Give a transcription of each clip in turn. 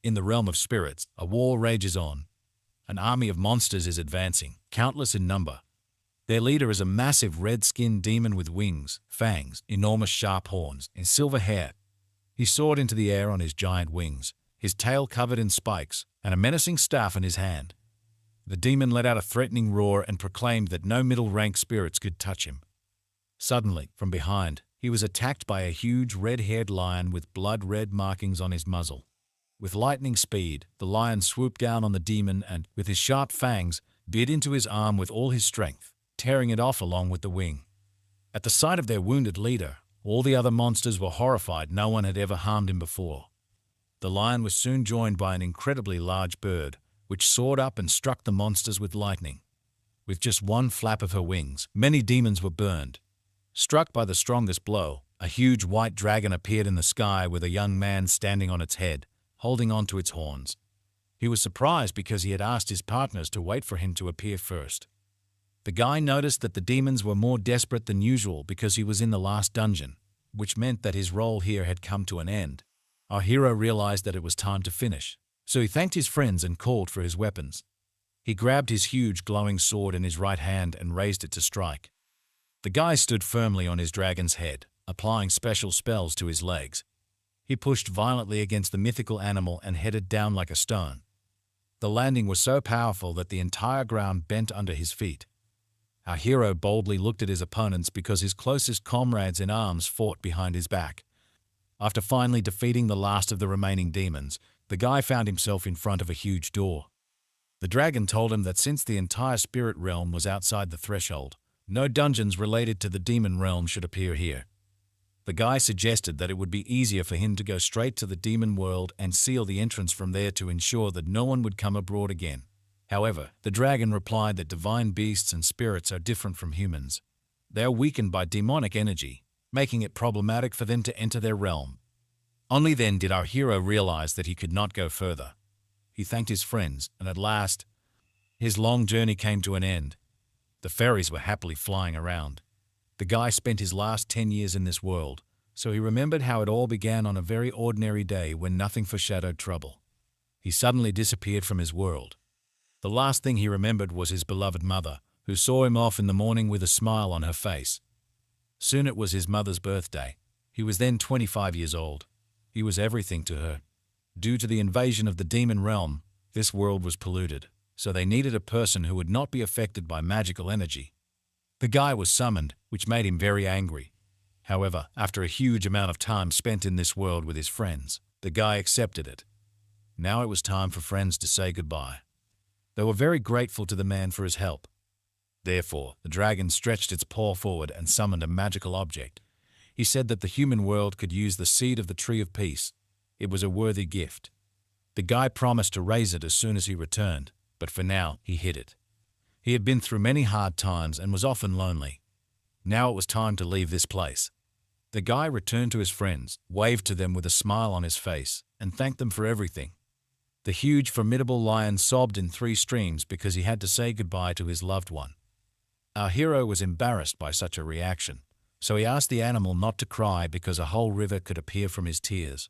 In the realm of spirits, a war rages on. An army of monsters is advancing, countless in number. Their leader is a massive red-skinned demon with wings, fangs, enormous sharp horns, and silver hair. He soared into the air on his giant wings, his tail covered in spikes, and a menacing staff in his hand. The demon let out a threatening roar and proclaimed that no middle-rank spirits could touch him. Suddenly, from behind, he was attacked by a huge red-haired lion with blood-red markings on his muzzle. With lightning speed, the lion swooped down on the demon and, with his sharp fangs, bit into his arm with all his strength, tearing it off along with the wing. At the sight of their wounded leader, all the other monsters were horrified. No one had ever harmed him before. The lion was soon joined by an incredibly large bird, which soared up and struck the monsters with lightning. With just one flap of her wings, many demons were burned. Struck by the strongest blow, a huge white dragon appeared in the sky with a young man standing on its head, holding on to its horns. He was surprised because he had asked his partners to wait for him to appear first. The guy noticed that the demons were more desperate than usual because he was in the last dungeon, which meant that his role here had come to an end. Our hero realized that it was time to finish, so he thanked his friends and called for his weapons. He grabbed his huge glowing sword in his right hand and raised it to strike. The guy stood firmly on his dragon's head, applying special spells to his legs. He pushed violently against the mythical animal and headed down like a stone. The landing was so powerful that the entire ground bent under his feet. Our hero boldly looked at his opponents because his closest comrades in arms fought behind his back. After finally defeating the last of the remaining demons, the guy found himself in front of a huge door. The dragon told him that since the entire spirit realm was outside the threshold, no dungeons related to the demon realm should appear here. The guy suggested that it would be easier for him to go straight to the demon world and seal the entrance from there to ensure that no one would come abroad again. However, the dragon replied that divine beasts and spirits are different from humans. They are weakened by demonic energy, making it problematic for them to enter their realm. Only then did our hero realize that he could not go further. He thanked his friends, and at last, his long journey came to an end. The fairies were happily flying around. The guy spent his last 10 years in this world, so he remembered how it all began on a very ordinary day when nothing foreshadowed trouble. He suddenly disappeared from his world. The last thing he remembered was his beloved mother, who saw him off in the morning with a smile on her face. Soon it was his mother's birthday. He was then 25 years old. He was everything to her. Due to the invasion of the demon realm, this world was polluted, so they needed a person who would not be affected by magical energy. The guy was summoned, which made him very angry. However, after a huge amount of time spent in this world with his friends, the guy accepted it. Now it was time for friends to say goodbye. They were very grateful to the man for his help. Therefore, the dragon stretched its paw forward and summoned a magical object. He said that the human world could use the seed of the tree of peace. It was a worthy gift. The guy promised to raise it as soon as he returned, but for now, he hid it. He had been through many hard times and was often lonely. Now it was time to leave this place. The guy returned to his friends, waved to them with a smile on his face, and thanked them for everything. The huge, formidable lion sobbed in 3 streams because he had to say goodbye to his loved one. Our hero was embarrassed by such a reaction, so he asked the animal not to cry because a whole river could appear from his tears.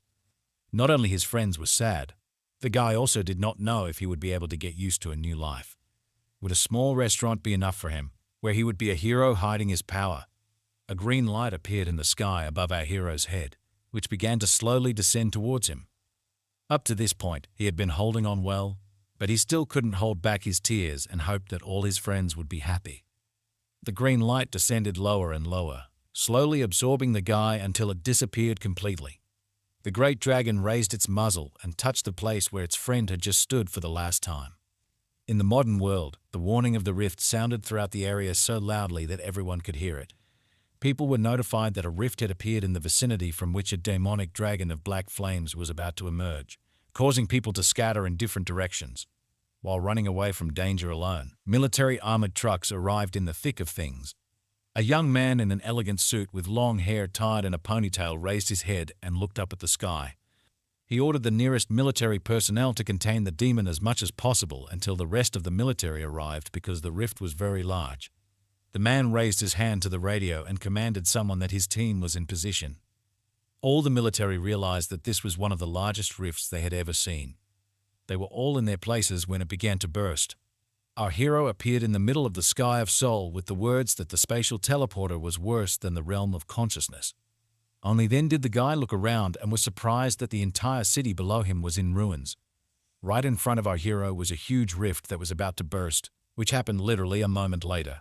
Not only his friends were sad, the guy also did not know if he would be able to get used to a new life. Would a small restaurant be enough for him, where he would be a hero hiding his power? A green light appeared in the sky above our hero's head, which began to slowly descend towards him. Up to this point, he had been holding on well, but he still couldn't hold back his tears and hoped that all his friends would be happy. The green light descended lower and lower, slowly absorbing the guy until it disappeared completely. The great dragon raised its muzzle and touched the place where its friend had just stood for the last time. In the modern world, the warning of the rift sounded throughout the area so loudly that everyone could hear it. People were notified that a rift had appeared in the vicinity from which a demonic dragon of black flames was about to emerge, causing people to scatter in different directions. While running away from danger alone, military armored trucks arrived in the thick of things. A young man in an elegant suit with long hair tied in a ponytail raised his head and looked up at the sky. He ordered the nearest military personnel to contain the demon as much as possible until the rest of the military arrived because the rift was very large. The man raised his hand to the radio and commanded someone that his team was in position. All the military realized that this was one of the largest rifts they had ever seen. They were all in their places when it began to burst. Our hero appeared in the middle of the sky of Seoul with the words that the spatial teleporter was worse than the realm of consciousness. Only then did the guy look around and was surprised that the entire city below him was in ruins. Right in front of our hero was a huge rift that was about to burst, which happened literally a moment later.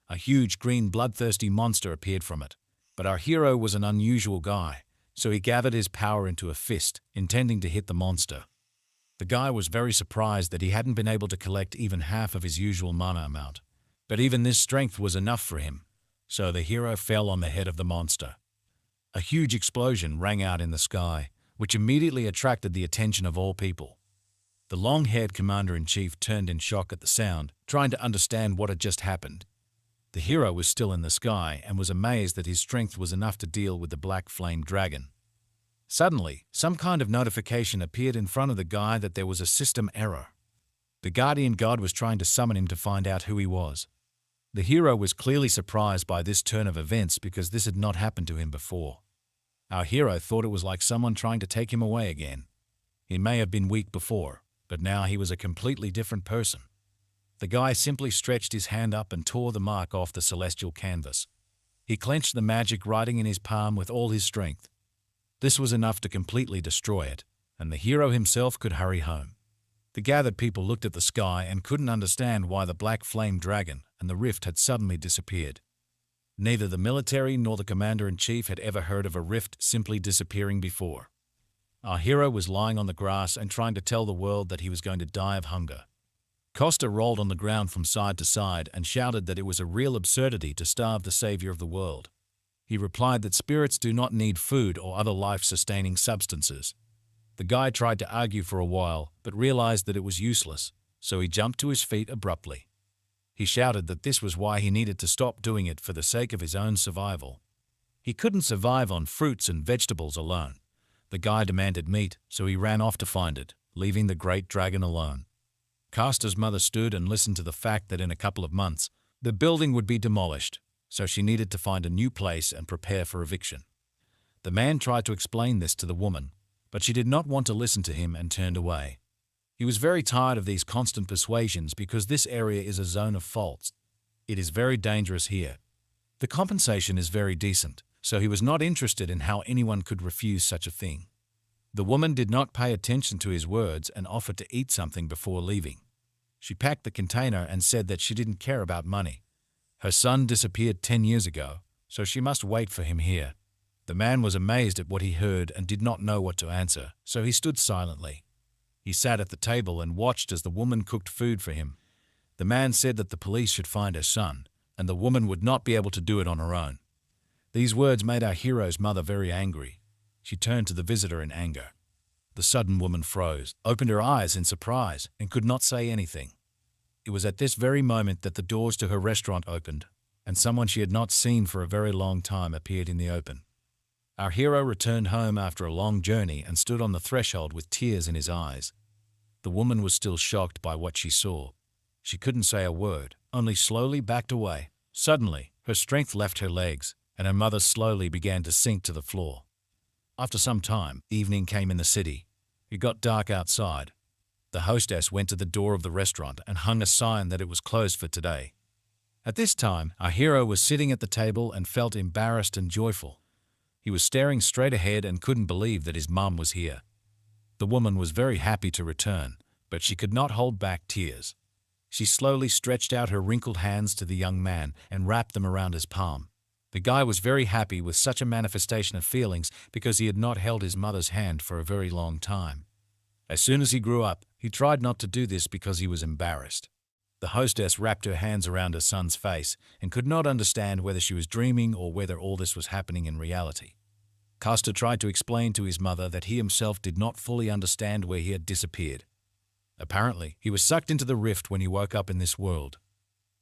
A huge green bloodthirsty monster appeared from it. But our hero was an unusual guy, so he gathered his power into a fist, intending to hit the monster. The guy was very surprised that he hadn't been able to collect even half of his usual mana amount. But even this strength was enough for him, so the hero fell on the head of the monster. A huge explosion rang out in the sky, which immediately attracted the attention of all people. The long-haired commander-in-chief turned in shock at the sound, trying to understand what had just happened. The hero was still in the sky and was amazed that his strength was enough to deal with the black flame dragon. Suddenly, some kind of notification appeared in front of the guy that there was a system error. The guardian god was trying to summon him to find out who he was. The hero was clearly surprised by this turn of events because this had not happened to him before. Our hero thought it was like someone trying to take him away again. He may have been weak before, but now he was a completely different person. The guy simply stretched his hand up and tore the mark off the celestial canvas. He clenched the magic writing in his palm with all his strength. This was enough to completely destroy it, and the hero himself could hurry home. The gathered people looked at the sky and couldn't understand why the black flame dragon and the rift had suddenly disappeared. Neither the military nor the commander-in-chief had ever heard of a rift simply disappearing before. Our hero was lying on the grass and trying to tell the world that he was going to die of hunger. Costa rolled on the ground from side to side and shouted that it was a real absurdity to starve the savior of the world. He replied that spirits do not need food or other life-sustaining substances. The guy tried to argue for a while, but realized that it was useless, so he jumped to his feet abruptly. He shouted that this was why he needed to stop doing it for the sake of his own survival. He couldn't survive on fruits and vegetables alone. The guy demanded meat, so he ran off to find it, leaving the great dragon alone. Casta's mother stood and listened to the fact that in a couple of months, the building would be demolished, so she needed to find a new place and prepare for eviction. The man tried to explain this to the woman, but she did not want to listen to him and turned away. He was very tired of these constant persuasions because this area is a zone of faults. It is very dangerous here. The compensation is very decent, so he was not interested in how anyone could refuse such a thing. The woman did not pay attention to his words and offered to eat something before leaving. She packed the container and said that she didn't care about money. Her son disappeared 10 years ago, so she must wait for him here. The man was amazed at what he heard and did not know what to answer, so he stood silently. He sat at the table and watched as the woman cooked food for him. The man said that the police should find her son, and the woman would not be able to do it on her own. These words made our hero's mother very angry. She turned to the visitor in anger. The sudden woman froze, opened her eyes in surprise, and could not say anything. It was at this very moment that the doors to her restaurant opened, and someone she had not seen for a very long time appeared in the open. Our hero returned home after a long journey and stood on the threshold with tears in his eyes. The woman was still shocked by what she saw. She couldn't say a word, only slowly backed away. Suddenly, her strength left her legs, and her mother slowly began to sink to the floor. After some time, evening came in the city. It got dark outside. The hostess went to the door of the restaurant and hung a sign that it was closed for today. At this time, our hero was sitting at the table and felt embarrassed and joyful. He was staring straight ahead and couldn't believe that his mum was here. The woman was very happy to return, but she could not hold back tears. She slowly stretched out her wrinkled hands to the young man and wrapped them around his palm. The guy was very happy with such a manifestation of feelings because he had not held his mother's hand for a very long time. As soon as he grew up, he tried not to do this because he was embarrassed. The hostess wrapped her hands around her son's face and could not understand whether she was dreaming or whether all this was happening in reality. Costa tried to explain to his mother that he himself did not fully understand where he had disappeared. Apparently, he was sucked into the rift when he woke up in this world.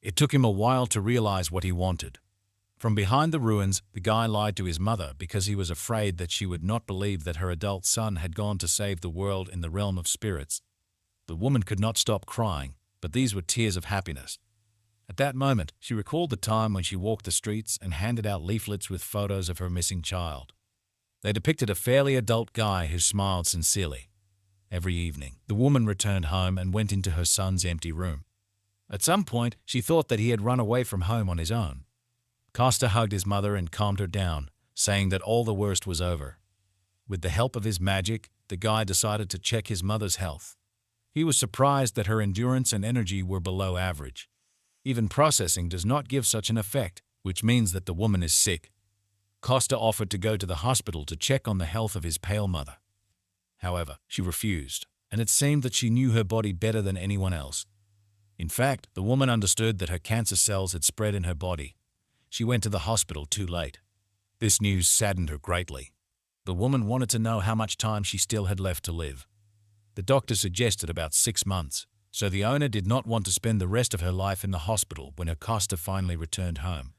It took him a while to realize what he wanted. From behind the ruins, the guy lied to his mother because he was afraid that she would not believe that her adult son had gone to save the world in the realm of spirits. The woman could not stop crying, but these were tears of happiness. At that moment, she recalled the time when she walked the streets and handed out leaflets with photos of her missing child. They depicted a fairly adult guy who smiled sincerely. Every evening, the woman returned home and went into her son's empty room. At some point, she thought that he had run away from home on his own. Costa hugged his mother and calmed her down, saying that all the worst was over. With the help of his magic, the guy decided to check his mother's health. He was surprised that her endurance and energy were below average. Even processing does not give such an effect, which means that the woman is sick. Costa offered to go to the hospital to check on the health of his pale mother. However, she refused, and it seemed that she knew her body better than anyone else. In fact, the woman understood that her cancer cells had spread in her body. She went to the hospital too late. This news saddened her greatly. The woman wanted to know how much time she still had left to live. The doctor suggested about 6 months, so the owner did not want to spend the rest of her life in the hospital when her Costa finally returned home.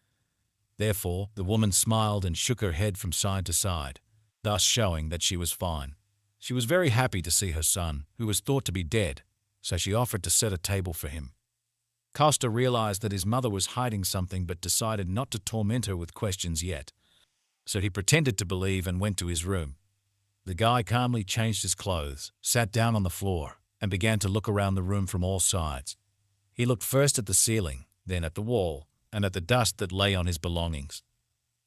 Therefore, the woman smiled and shook her head from side to side, thus showing that she was fine. She was very happy to see her son, who was thought to be dead, so she offered to set a table for him. Costa realized that his mother was hiding something but decided not to torment her with questions yet. So he pretended to believe and went to his room. The guy calmly changed his clothes, sat down on the floor, and began to look around the room from all sides. He looked first at the ceiling, then at the wall, and at the dust that lay on his belongings.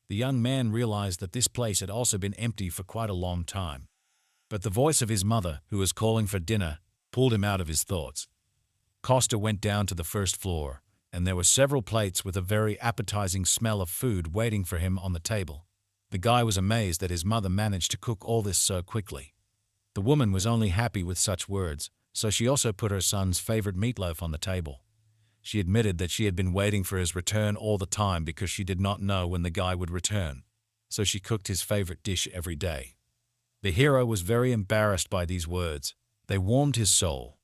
The young man realized that this place had also been empty for quite a long time. But the voice of his mother, who was calling for dinner, pulled him out of his thoughts. Costa went down to the first floor, and there were several plates with a very appetizing smell of food waiting for him on the table. The guy was amazed that his mother managed to cook all this so quickly. The woman was only happy with such words, so she also put her son's favorite meatloaf on the table. She admitted that she had been waiting for his return all the time because she did not know when the guy would return, so she cooked his favorite dish every day. The hero was very embarrassed by these words. They warmed his soul.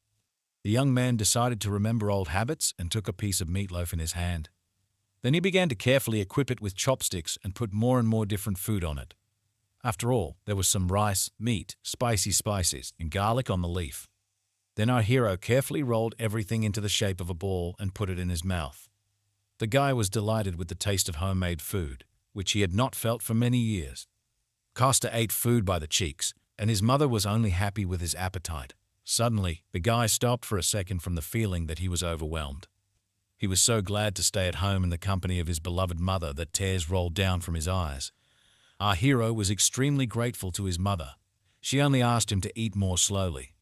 The young man decided to remember old habits and took a piece of meatloaf in his hand. Then he began to carefully equip it with chopsticks and put more and more different food on it. After all, there was some rice, meat, spicy spices, and garlic on the leaf. Then our hero carefully rolled everything into the shape of a ball and put it in his mouth. The guy was delighted with the taste of homemade food, which he had not felt for many years. Costa ate food by the cheeks, and his mother was only happy with his appetite. Suddenly, the guy stopped for a second from the feeling that he was overwhelmed. He was so glad to stay at home in the company of his beloved mother that tears rolled down from his eyes. Our hero was extremely grateful to his mother. She only asked him to eat more slowly.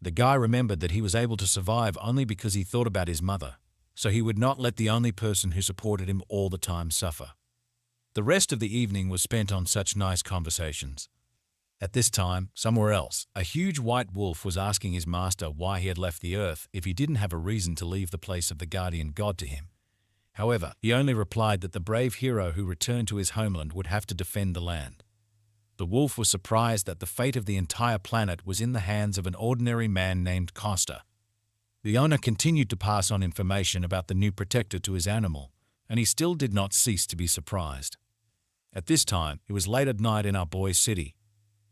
The guy remembered that he was able to survive only because he thought about his mother, so he would not let the only person who supported him all the time suffer. The rest of the evening was spent on such nice conversations. At this time, somewhere else, a huge white wolf was asking his master why he had left the earth if he didn't have a reason to leave the place of the guardian god to him. However, he only replied that the brave hero who returned to his homeland would have to defend the land. The wolf was surprised that the fate of the entire planet was in the hands of an ordinary man named Costa. The owner continued to pass on information about the new protector to his animal, and he still did not cease to be surprised. At this time, it was late at night in our boy's city.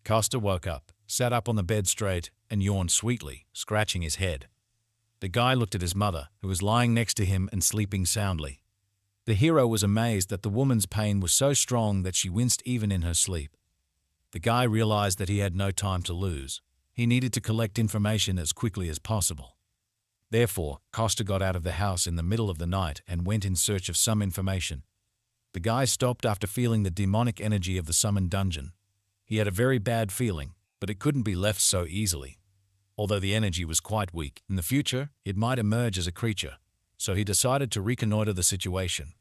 Costa woke up, sat up on the bed straight, and yawned sweetly, scratching his head. The guy looked at his mother, who was lying next to him and sleeping soundly. The hero was amazed that the woman's pain was so strong that she winced even in her sleep. The guy realized that he had no time to lose. He needed to collect information as quickly as possible. Therefore, Costa got out of the house in the middle of the night and went in search of some information. The guy stopped after feeling the demonic energy of the summoned dungeon. He had a very bad feeling, but it couldn't be left so easily. Although the energy was quite weak, in the future, it might emerge as a creature, so he decided to reconnoiter the situation.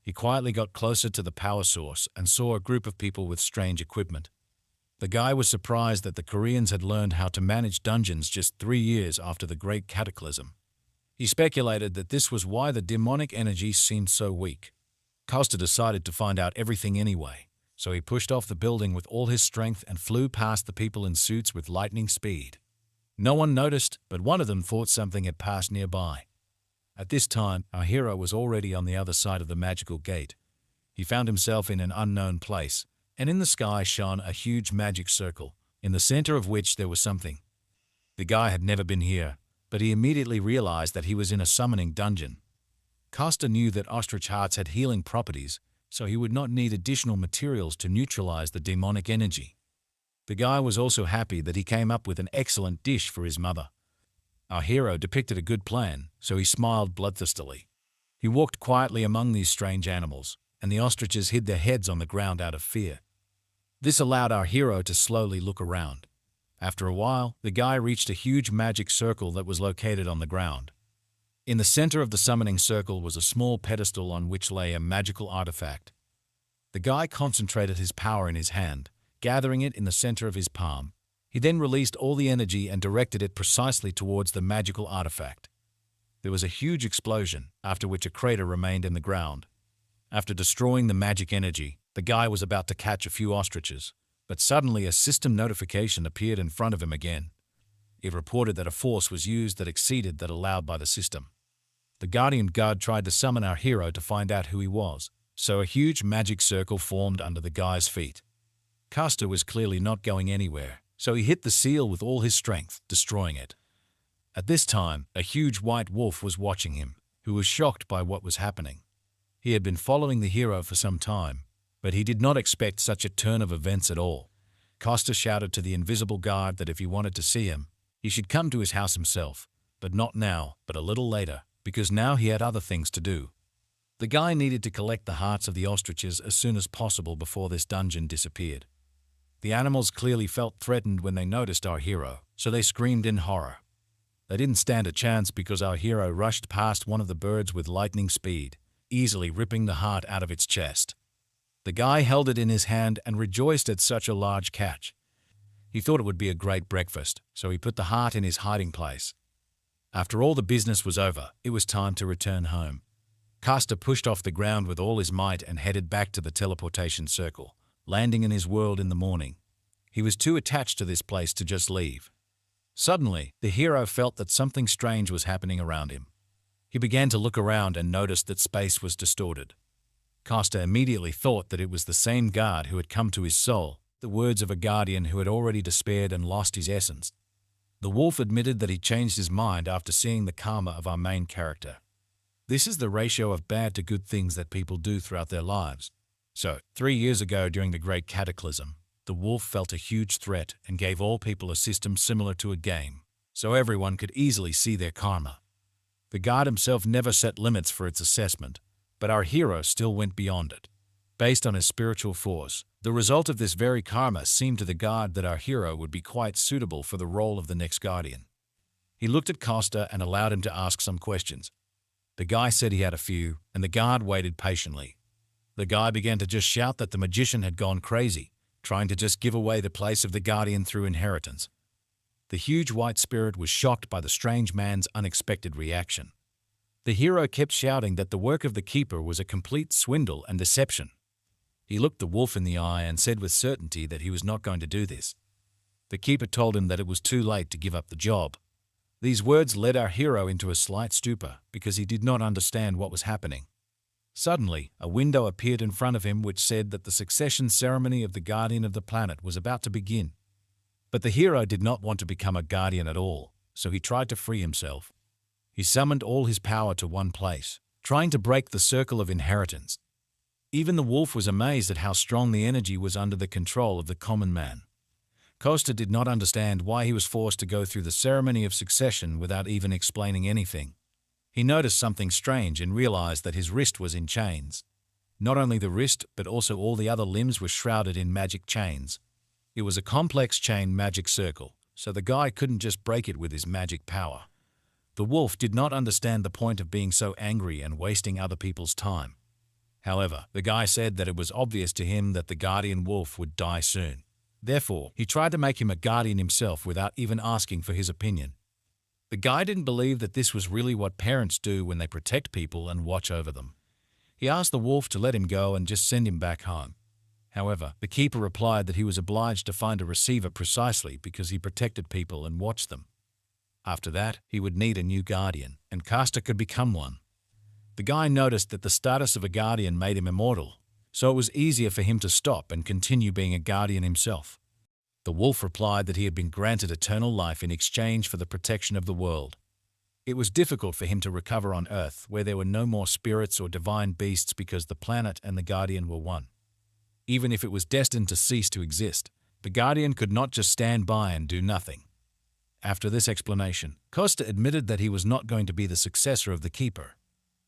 He quietly got closer to the power source and saw a group of people with strange equipment. The guy was surprised that the Koreans had learned how to manage dungeons just 3 years after the Great Cataclysm. He speculated that this was why the demonic energy seemed so weak. Costa decided to find out everything anyway, so he pushed off the building with all his strength and flew past the people in suits with lightning speed. No one noticed, but one of them thought something had passed nearby. At this time, our hero was already on the other side of the magical gate. He found himself in an unknown place, and in the sky shone a huge magic circle, in the center of which there was something. The guy had never been here, but he immediately realized that he was in a summoning dungeon. Costa knew that ostrich hearts had healing properties, so he would not need additional materials to neutralize the demonic energy. The guy was also happy that he came up with an excellent dish for his mother. Our hero depicted a good plan, so he smiled bloodthirstily. He walked quietly among these strange animals, and the ostriches hid their heads on the ground out of fear. This allowed our hero to slowly look around. After a while, the guy reached a huge magic circle that was located on the ground. In the center of the summoning circle was a small pedestal on which lay a magical artifact. The guy concentrated his power in his hand, gathering it in the center of his palm. He then released all the energy and directed it precisely towards the magical artifact. There was a huge explosion, after which a crater remained in the ground. After destroying the magic energy, the guy was about to catch a few ostriches, but suddenly a system notification appeared in front of him again. It reported that a force was used that exceeded that allowed by the system. The guardian god tried to summon our hero to find out who he was, so a huge magic circle formed under the guy's feet. Castor was clearly not going anywhere, so he hit the seal with all his strength, destroying it. At this time, a huge white wolf was watching him, who was shocked by what was happening. He had been following the hero for some time, but he did not expect such a turn of events at all. Castor shouted to the invisible guard that if he wanted to see him, he should come to his house himself, but not now, but a little later, because now he had other things to do. The guy needed to collect the hearts of the ostriches as soon as possible before this dungeon disappeared. The animals clearly felt threatened when they noticed our hero, so they screamed in horror. They didn't stand a chance because our hero rushed past one of the birds with lightning speed, easily ripping the heart out of its chest. The guy held it in his hand and rejoiced at such a large catch. He thought it would be a great breakfast, so he put the heart in his hiding place. After all the business was over, it was time to return home. Castor pushed off the ground with all his might and headed back to the teleportation circle, landing in his world in the morning. He was too attached to this place to just leave. Suddenly, the hero felt that something strange was happening around him. He began to look around and noticed that space was distorted. Castor immediately thought that it was the same guard who had come to his soul, the words of a guardian who had already despaired and lost his essence. The wolf admitted that he changed his mind after seeing the karma of our main character. This is the ratio of bad to good things that people do throughout their lives. So, 3 years ago during the Great Cataclysm, the wolf felt a huge threat and gave all people a system similar to a game, so everyone could easily see their karma. The god himself never set limits for its assessment, but our hero still went beyond it. Based on his spiritual force, the result of this very karma seemed to the god that our hero would be quite suitable for the role of the next guardian. He looked at Castor and allowed him to ask some questions. The guy said he had a few, and the guard waited patiently. The guy began to just shout that the magician had gone crazy, trying to just give away the place of the guardian through inheritance. The huge white spirit was shocked by the strange man's unexpected reaction. The hero kept shouting that the work of the keeper was a complete swindle and deception. He looked the wolf in the eye and said with certainty that he was not going to do this. The keeper told him that it was too late to give up the job. These words led our hero into a slight stupor because he did not understand what was happening. Suddenly, a window appeared in front of him which said that the succession ceremony of the guardian of the planet was about to begin. But the hero did not want to become a guardian at all, so he tried to free himself. He summoned all his power to one place, trying to break the circle of inheritance. Even the wolf was amazed at how strong the energy was under the control of the common man. Castor did not understand why he was forced to go through the ceremony of succession without even explaining anything. He noticed something strange and realized that his wrist was in chains. Not only the wrist, but also all the other limbs were shrouded in magic chains. It was a complex chain magic circle, so the guy couldn't just break it with his magic power. The wolf did not understand the point of being so angry and wasting other people's time. However, the guy said that it was obvious to him that the guardian wolf would die soon. Therefore, he tried to make him a guardian himself without even asking for his opinion. The guy didn't believe that this was really what parents do when they protect people and watch over them. He asked the wolf to let him go and just send him back home. However, the keeper replied that he was obliged to find a receiver precisely because he protected people and watched them. After that, he would need a new guardian, and Castor could become one. The guy noticed that the status of a guardian made him immortal, so it was easier for him to stop and continue being a guardian himself. The wolf replied that he had been granted eternal life in exchange for the protection of the world. It was difficult for him to recover on Earth, where there were no more spirits or divine beasts because the planet and the guardian were one. Even if it was destined to cease to exist, the Guardian could not just stand by and do nothing. After this explanation, Costa admitted that he was not going to be the successor of the Keeper.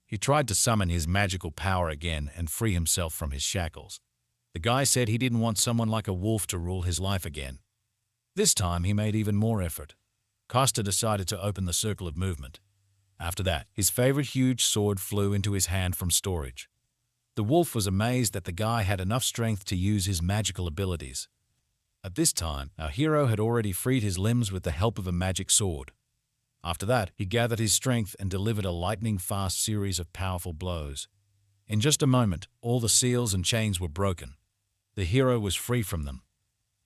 He tried to summon his magical power again and free himself from his shackles. The guy said he didn't want someone like a wolf to rule his life again. This time he made even more effort. Costa decided to open the circle of movement. After that, his favorite huge sword flew into his hand from storage. The wolf was amazed that the guy had enough strength to use his magical abilities. At this time, our hero had already freed his limbs with the help of a magic sword. After that, he gathered his strength and delivered a lightning-fast series of powerful blows. In just a moment, all the seals and chains were broken. The hero was free from them.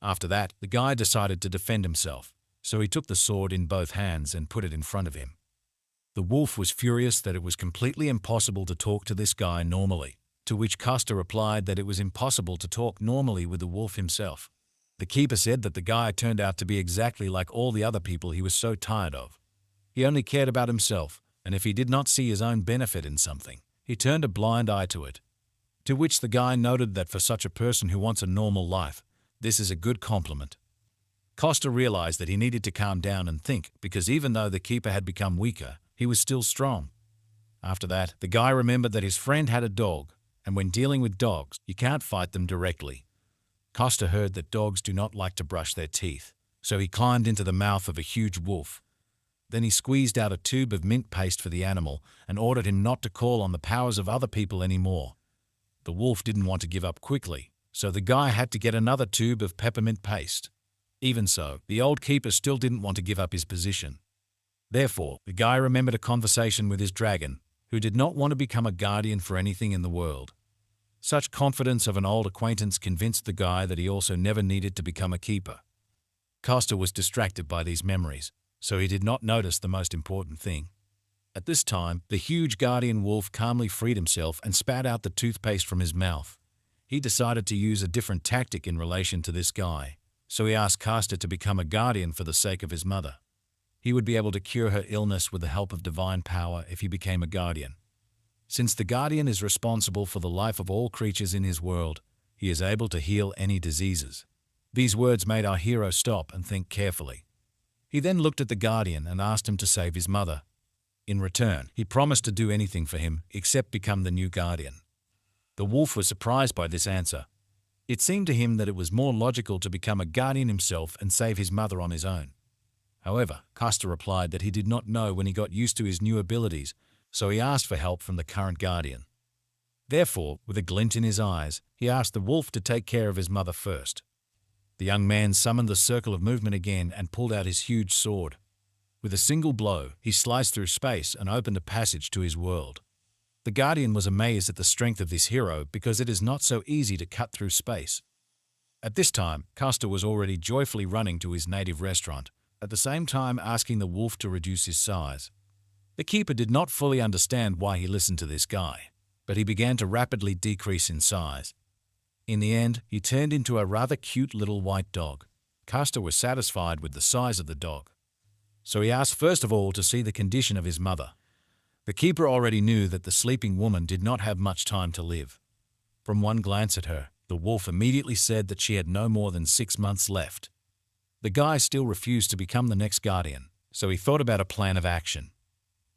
After that, the guy decided to defend himself, so he took the sword in both hands and put it in front of him. The wolf was furious that it was completely impossible to talk to this guy normally, to which Costa replied that it was impossible to talk normally with the wolf himself. The Keeper said that the guy turned out to be exactly like all the other people he was so tired of. He only cared about himself, and if he did not see his own benefit in something, he turned a blind eye to it. To which the guy noted that for such a person who wants a normal life, this is a good compliment. Costa realized that he needed to calm down and think, because even though the Keeper had become weaker, he was still strong. After that, the guy remembered that his friend had a dog, and when dealing with dogs, you can't fight them directly. Costa heard that dogs do not like to brush their teeth, so he climbed into the mouth of a huge wolf. Then he squeezed out a tube of mint paste for the animal and ordered him not to call on the powers of other people anymore. The wolf didn't want to give up quickly, so the guy had to get another tube of peppermint paste. Even so, the old Keeper still didn't want to give up his position. Therefore, the guy remembered a conversation with his dragon, who did not want to become a guardian for anything in the world. Such confidence of an old acquaintance convinced the guy that he also never needed to become a keeper. Costa was distracted by these memories, so he did not notice the most important thing. At this time, the huge guardian wolf calmly freed himself and spat out the toothpaste from his mouth. He decided to use a different tactic in relation to this guy, so he asked Costa to become a guardian for the sake of his mother. He would be able to cure her illness with the help of divine power if he became a guardian. Since the guardian is responsible for the life of all creatures in his world, he is able to heal any diseases. These words made our hero stop and think carefully. He then looked at the guardian and asked him to save his mother. In return, he promised to do anything for him except become the new guardian. The wolf was surprised by this answer. It seemed to him that it was more logical to become a guardian himself and save his mother on his own. However, Costa replied that he did not know when he got used to his new abilities, so he asked for help from the current guardian. Therefore, with a glint in his eyes, he asked the wolf to take care of his mother first. The young man summoned the circle of movement again and pulled out his huge sword. With a single blow, he sliced through space and opened a passage to his world. The guardian was amazed at the strength of this hero because it is not so easy to cut through space. At this time, Costa was already joyfully running to his native restaurant, at the same time asking the wolf to reduce his size. The keeper did not fully understand why he listened to this guy, but he began to rapidly decrease in size. In the end, he turned into a rather cute little white dog. Costa was satisfied with the size of the dog, so he asked first of all to see the condition of his mother. The keeper already knew that the sleeping woman did not have much time to live. From one glance at her, the wolf immediately said that she had no more than 6 months left. The guy still refused to become the next guardian, so he thought about a plan of action.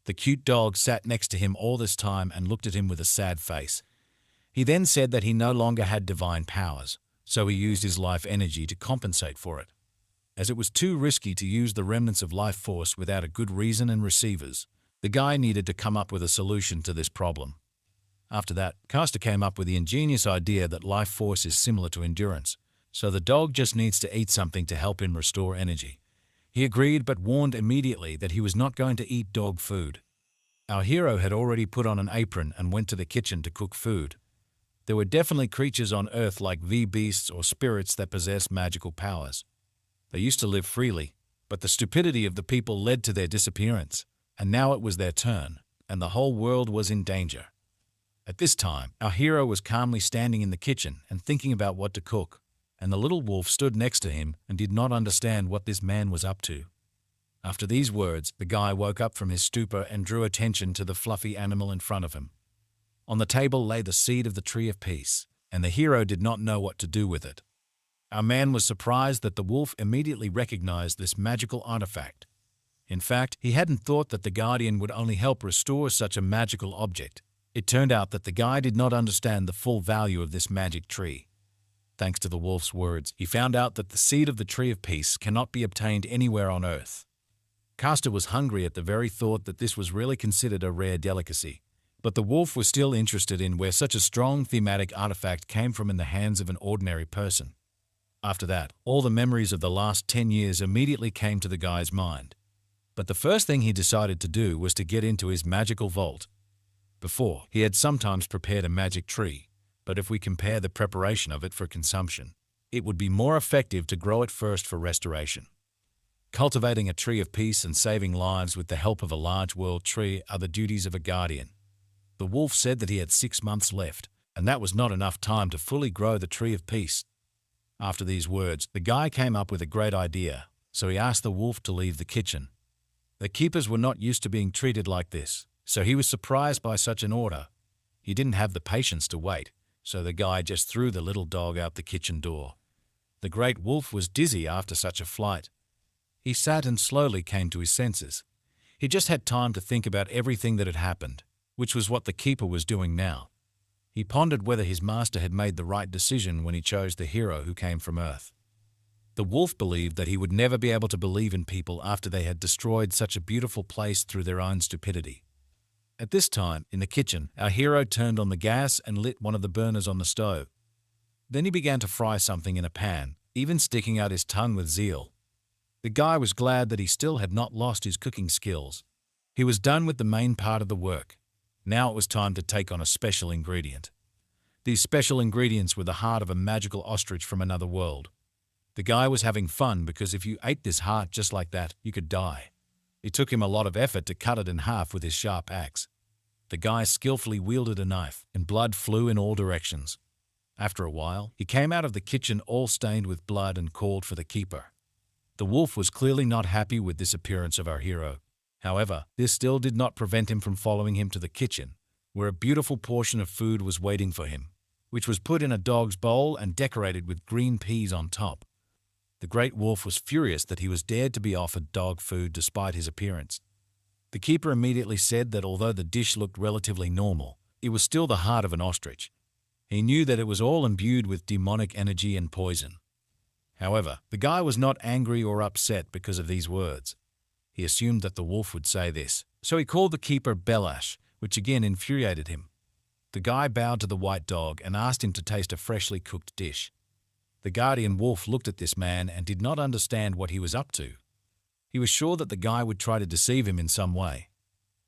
The cute dog sat next to him all this time and looked at him with a sad face. He then said that he no longer had divine powers, so he used his life energy to compensate for it. As it was too risky to use the remnants of life force without a good reason and receivers, the guy needed to come up with a solution to this problem. After that, Costa came up with the ingenious idea that life force is similar to endurance, so the dog just needs to eat something to help him restore energy. He agreed but warned immediately that he was not going to eat dog food. Our hero had already put on an apron and went to the kitchen to cook food. There were definitely creatures on Earth like beasts or spirits that possessed magical powers. They used to live freely, but the stupidity of the people led to their disappearance, and now it was their turn, and the whole world was in danger. At this time, our hero was calmly standing in the kitchen and thinking about what to cook, and the little wolf stood next to him and did not understand what this man was up to. After these words, the guy woke up from his stupor and drew attention to the fluffy animal in front of him. On the table lay the seed of the tree of peace, and the hero did not know what to do with it. Our man was surprised that the wolf immediately recognized this magical artifact. In fact, he hadn't thought that the guardian would only help restore such a magical object. It turned out that the guy did not understand the full value of this magic tree. Thanks to the wolf's words, he found out that the seed of the tree of peace cannot be obtained anywhere on earth. Castor was hungry at the very thought that this was really considered a rare delicacy. But the wolf was still interested in where such a strong thematic artifact came from in the hands of an ordinary person. After that, all the memories of the last 10 years immediately came to the guy's mind. But the first thing he decided to do was to get into his magical vault. Before, he had sometimes prepared a magic tree, but if we compare the preparation of it for consumption, it would be more effective to grow it first for restoration. Cultivating a tree of peace and saving lives with the help of a large world tree are the duties of a guardian. The wolf said that he had 6 months left, and that was not enough time to fully grow the tree of peace. After these words, the guy came up with a great idea, so he asked the wolf to leave the kitchen. The keepers were not used to being treated like this, so he was surprised by such an order. He didn't have the patience to wait, so the guy just threw the little dog out the kitchen door. The great wolf was dizzy after such a flight. He sat and slowly came to his senses. He just had time to think about everything that had happened, which was what the keeper was doing now. He pondered whether his master had made the right decision when he chose the hero who came from Earth. The wolf believed that he would never be able to believe in people after they had destroyed such a beautiful place through their own stupidity. At this time, in the kitchen, our hero turned on the gas and lit one of the burners on the stove. Then he began to fry something in a pan, even sticking out his tongue with zeal. The guy was glad that he still had not lost his cooking skills. He was done with the main part of the work. Now it was time to take on a special ingredient. These special ingredients were the heart of a magical ostrich from another world. The guy was having fun because if you ate this heart just like that, you could die. It took him a lot of effort to cut it in half with his sharp axe. The guy skillfully wielded a knife, and blood flew in all directions. After a while, he came out of the kitchen all stained with blood and called for the keeper. The wolf was clearly not happy with this appearance of our hero. However, this still did not prevent him from following him to the kitchen, where a beautiful portion of food was waiting for him, which was put in a dog's bowl and decorated with green peas on top. The great wolf was furious that he was dared to be offered dog food despite his appearance. The keeper immediately said that although the dish looked relatively normal, it was still the heart of an ostrich. He knew that it was all imbued with demonic energy and poison. However, the guy was not angry or upset because of these words. He assumed that the wolf would say this, so he called the keeper Belash, which again infuriated him. The guy bowed to the white dog and asked him to taste a freshly cooked dish. The guardian wolf looked at this man and did not understand what he was up to. He was sure that the guy would try to deceive him in some way,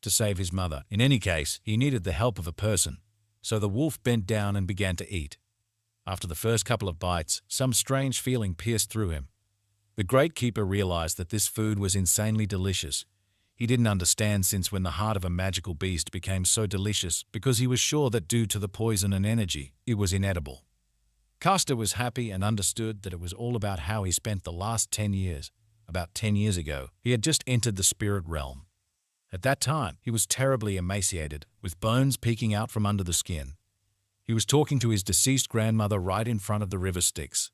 to save his mother. In any case, he needed the help of a person, so the wolf bent down and began to eat. After the first couple of bites, some strange feeling pierced through him. The great keeper realized that this food was insanely delicious. He didn't understand since when the heart of a magical beast became so delicious because he was sure that due to the poison and energy, it was inedible. Castor was happy and understood that it was all about how he spent the last 10 years. About 10 years ago, he had just entered the spirit realm. At that time, he was terribly emaciated, with bones peeking out from under the skin. He was talking to his deceased grandmother right in front of the river Styx.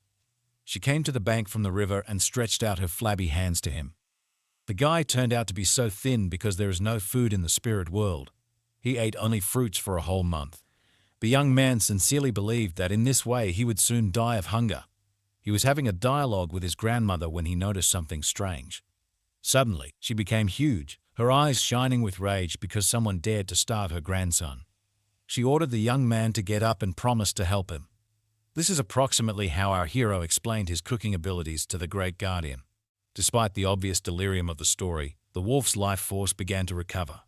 She came to the bank from the river and stretched out her flabby hands to him. The guy turned out to be so thin because there is no food in the spirit world. He ate only fruits for a whole month. The young man sincerely believed that in this way he would soon die of hunger. He was having a dialogue with his grandmother when he noticed something strange. Suddenly, she became huge, her eyes shining with rage because someone dared to starve her grandson. She ordered the young man to get up and promised to help him. This is approximately how our hero explained his cooking abilities to the great guardian. Despite the obvious delirium of the story, the wolf's life force began to recover.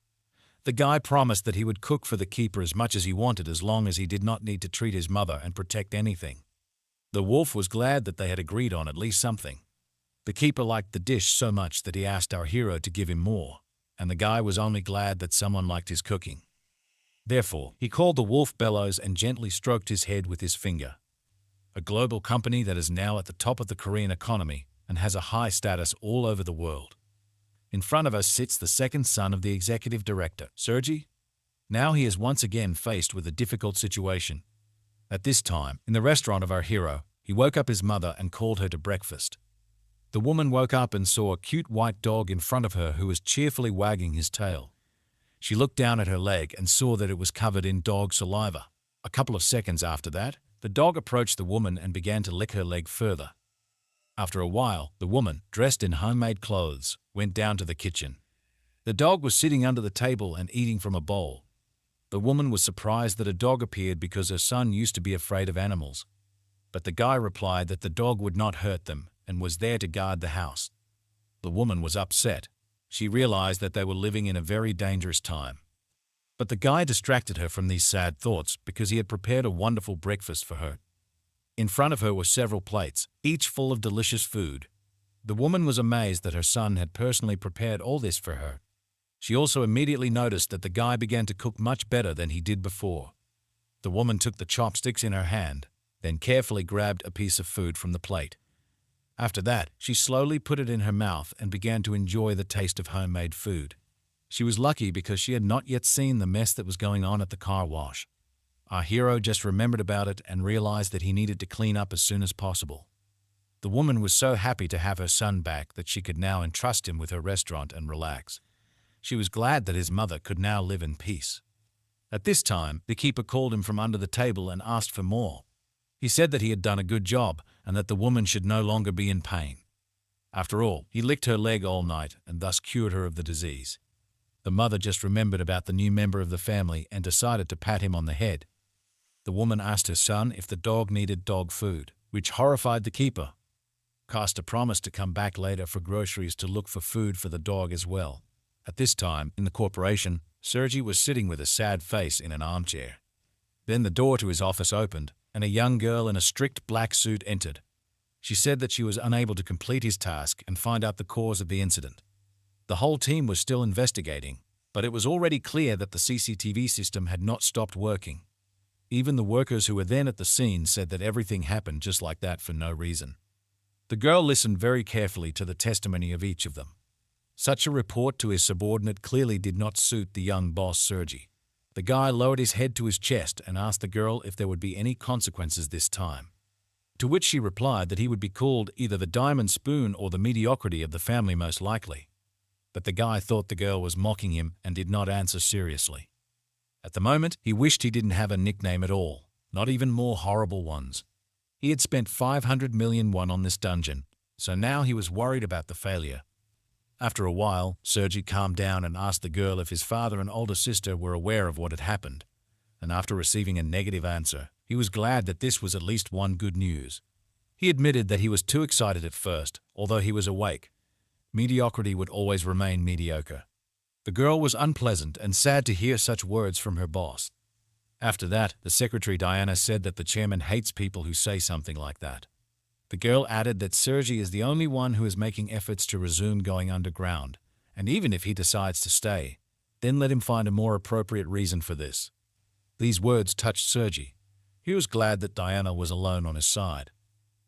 The guy promised that he would cook for the keeper as much as he wanted as long as he did not need to treat his mother and protect anything. The wolf was glad that they had agreed on at least something. The keeper liked the dish so much that he asked our hero to give him more, and the guy was only glad that someone liked his cooking. Therefore, he called the wolf Bellows and gently stroked his head with his finger. A global company that is now at the top of the Korean economy and has a high status all over the world. In front of us sits the second son of the executive director, Sergei. Now he is once again faced with a difficult situation. At this time, in the restaurant of our hero, He woke up his mother and called her to breakfast. The woman woke up and saw a cute white dog in front of her who was cheerfully wagging his tail. She looked down at her leg and saw that it was covered in dog saliva. A couple of seconds after that, the dog approached the woman and began to lick her leg further. After a while, the woman, dressed in homemade clothes, went down to the kitchen. The dog was sitting under the table and eating from a bowl. The woman was surprised that a dog appeared because her son used to be afraid of animals. But the guy replied that the dog would not hurt them and was there to guard the house. The woman was upset. She realized that they were living in a very dangerous time. But the guy distracted her from these sad thoughts because he had prepared a wonderful breakfast for her. In front of her were several plates, each full of delicious food. The woman was amazed that her son had personally prepared all this for her. She also immediately noticed that the guy began to cook much better than he did before. The woman took the chopsticks in her hand, then carefully grabbed a piece of food from the plate. After that, she slowly put it in her mouth and began to enjoy the taste of homemade food. She was lucky because she had not yet seen the mess that was going on at the car wash. Our hero just remembered about it and realized that he needed to clean up as soon as possible. The woman was so happy to have her son back that she could now entrust him with her restaurant and relax. She was glad that his mother could now live in peace. At this time, the keeper called him from under the table and asked for more. He said that he had done a good job and that the woman should no longer be in pain. After all, he licked her leg all night and thus cured her of the disease. The mother just remembered about the new member of the family and decided to pat him on the head. The woman asked her son if the dog needed dog food, which horrified the keeper. Costa promised to come back later for groceries to look for food for the dog as well. At this time, in the corporation, Sergi was sitting with a sad face in an armchair. Then the door to his office opened, and a young girl in a strict black suit entered. She said that she was unable to complete his task and find out the cause of the incident. The whole team was still investigating, but it was already clear that the CCTV system had not stopped working. Even the workers who were then at the scene said that everything happened just like that for no reason. The girl listened very carefully to the testimony of each of them. Such a report to his subordinate clearly did not suit the young boss Sergi. The guy lowered his head to his chest and asked the girl if there would be any consequences this time. To which she replied that he would be called either the diamond spoon or the mediocrity of the family most likely. But the guy thought the girl was mocking him and did not answer seriously. At the moment, he wished he didn't have a nickname at all, not even more horrible ones. He had spent 500 million won on this dungeon, so now he was worried about the failure. After a while, Sergi calmed down and asked the girl if his father and older sister were aware of what had happened. And after receiving a negative answer, he was glad that this was at least one good news. He admitted that he was too excited at first, although he was awake. Mediocrity would always remain mediocre. The girl was unpleasant and sad to hear such words from her boss. After that, the secretary Diana said that the chairman hates people who say something like that. The girl added that Sergi is the only one who is making efforts to resume going underground, and even if he decides to stay, then let him find a more appropriate reason for this. These words touched Sergi. He was glad that Diana was alone on his side.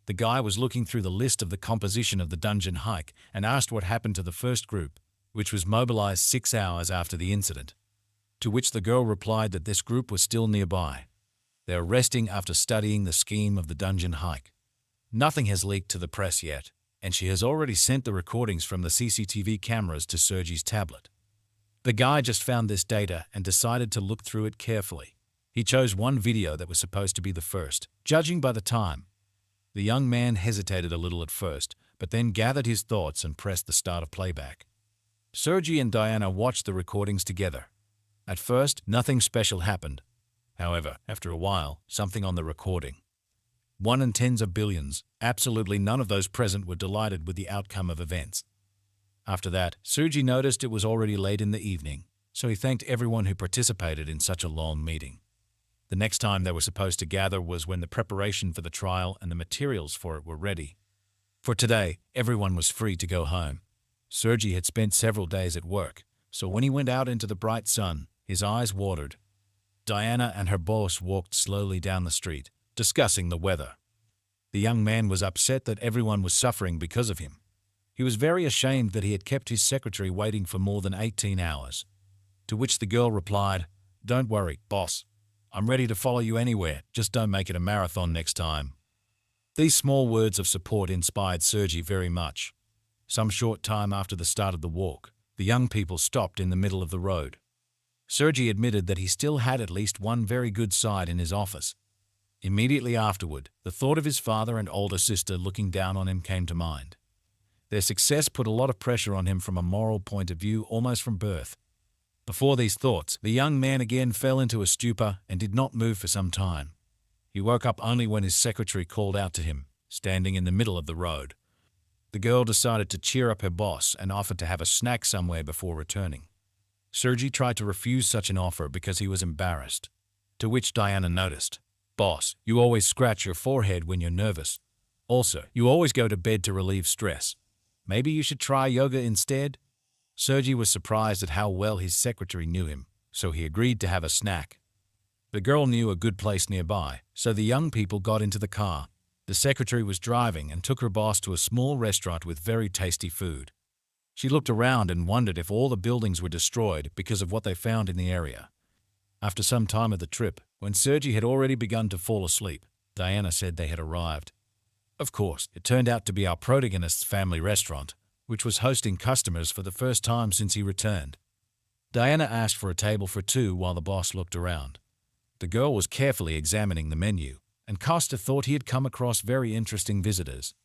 The guy was looking through the list of the composition of the dungeon hike and asked what happened to the first group, which was mobilized 6 hours after the incident. To which the girl replied that this group was still nearby. They are resting after studying the scheme of the dungeon hike. Nothing has leaked to the press yet, and she has already sent the recordings from the CCTV cameras to Sergi's tablet. The guy just found this data and decided to look through it carefully. He chose one video that was supposed to be the first, judging by the time. The young man hesitated a little at first, but then gathered his thoughts and pressed the start of playback. Sergi and Diana watched the recordings together. At first, nothing special happened. However, after a while, something on the recording. 1 in tens of billions, absolutely none of those present were delighted with the outcome of events. After that, Sergi noticed it was already late in the evening, so he thanked everyone who participated in such a long meeting. The next time they were supposed to gather was when the preparation for the trial and the materials for it were ready. For today, everyone was free to go home. Sergi had spent several days at work, so when he went out into the bright sun, his eyes watered. Diana and her boss walked slowly down the street, discussing the weather. The young man was upset that everyone was suffering because of him. He was very ashamed that he had kept his secretary waiting for more than 18 hours. To which the girl replied, "Don't worry, boss. I'm ready to follow you anywhere, just don't make it a marathon next time." These small words of support inspired Sergi very much. Some short time after the start of the walk, the young people stopped in the middle of the road. Sergi admitted that he still had at least one very good side in his office. Immediately afterward, the thought of his father and older sister looking down on him came to mind. Their success put a lot of pressure on him from a moral point of view almost from birth. Before these thoughts, the young man again fell into a stupor and did not move for some time. He woke up only when his secretary called out to him, standing in the middle of the road. The girl decided to cheer up her boss and offered to have a snack somewhere before returning. Sergi tried to refuse such an offer because he was embarrassed, to which Diana noticed. "Boss, you always scratch your forehead when you're nervous. Also, you always go to bed to relieve stress. Maybe you should try yoga instead?" Sergi was surprised at how well his secretary knew him, so he agreed to have a snack. The girl knew a good place nearby, so the young people got into the car. The secretary was driving and took her boss to a small restaurant with very tasty food. She looked around and wondered if all the buildings were destroyed because of what they found in the area. After some time of the trip, when Sergi had already begun to fall asleep, Diana said they had arrived. Of course, it turned out to be our protagonist's family restaurant, which was hosting customers for the first time since he returned. Diana asked for a table for two while the boss looked around. The girl was carefully examining the menu, and Costa thought he had come across very interesting visitors.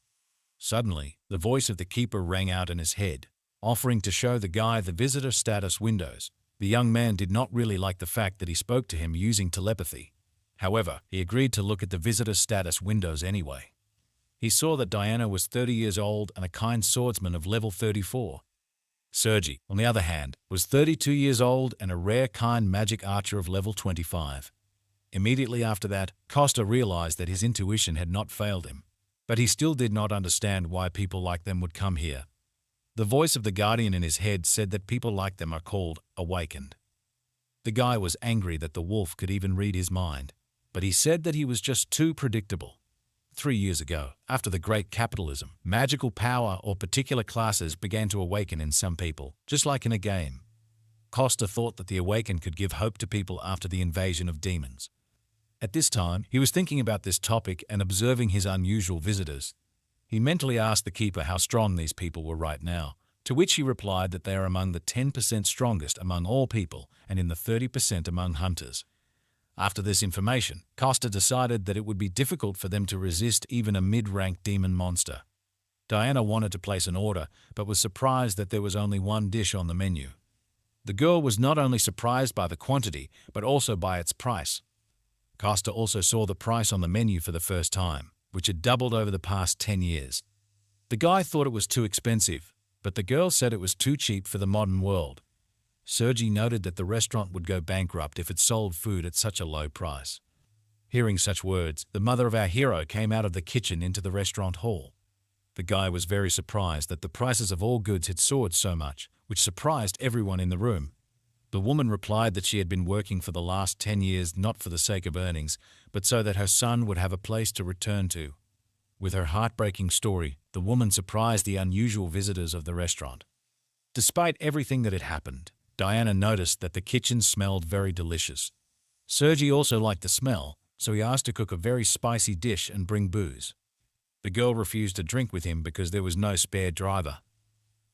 Suddenly, the voice of the keeper rang out in his head, offering to show the guy the visitor status windows. The young man did not really like the fact that he spoke to him using telepathy. However, he agreed to look at the visitor status windows anyway. He saw that Diana was 30 years old and a kind swordsman of level 34. Sergi, on the other hand, was 32 years old and a rare kind magic archer of level 25. Immediately after that, Costa realized that his intuition had not failed him, but he still did not understand why people like them would come here. The voice of the guardian in his head said that people like them are called awakened. The guy was angry that the wolf could even read his mind, but he said that he was just too predictable. 3 years ago, after the great capitalism, magical power or particular classes began to awaken in some people, just like in a game. Costa thought that the awakened could give hope to people after the invasion of demons. At this time, he was thinking about this topic and observing his unusual visitors. He mentally asked the keeper how strong these people were right now, to which he replied that they are among the 10% strongest among all people and in the 30% among hunters. After this information, Costa decided that it would be difficult for them to resist even a mid-ranked demon monster. Diana wanted to place an order, but was surprised that there was only one dish on the menu. The girl was not only surprised by the quantity, but also by its price. Costa also saw the price on the menu for the first time, which had doubled over the past 10 years. The guy thought it was too expensive, but the girl said it was too cheap for the modern world. Sergi noted that the restaurant would go bankrupt if it sold food at such a low price. Hearing such words, the mother of our hero came out of the kitchen into the restaurant hall. The guy was very surprised that the prices of all goods had soared so much, which surprised everyone in the room. The woman replied that she had been working for the last 10 years not for the sake of earnings, but so that her son would have a place to return to. With her heartbreaking story, the woman surprised the unusual visitors of the restaurant. Despite everything that had happened, Diana noticed that the kitchen smelled very delicious. Sergi also liked the smell, so he asked to cook a very spicy dish and bring booze. The girl refused to drink with him because there was no spare driver.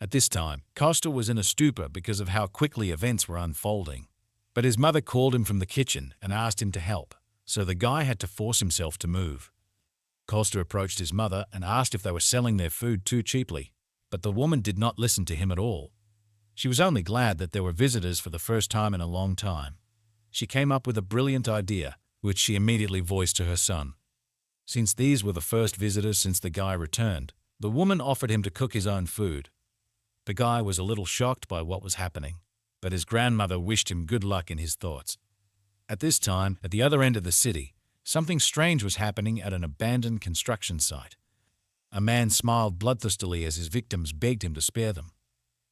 At this time, Costa was in a stupor because of how quickly events were unfolding. But his mother called him from the kitchen and asked him to help, so the guy had to force himself to move. Costa approached his mother and asked if they were selling their food too cheaply, but the woman did not listen to him at all. She was only glad that there were visitors for the first time in a long time. She came up with a brilliant idea, which she immediately voiced to her son. Since these were the first visitors since the guy returned, the woman offered him to cook his own food. The guy was a little shocked by what was happening, but his grandmother wished him good luck in his thoughts. At this time, at the other end of the city, something strange was happening at an abandoned construction site. A man smiled bloodthirstily as his victims begged him to spare them.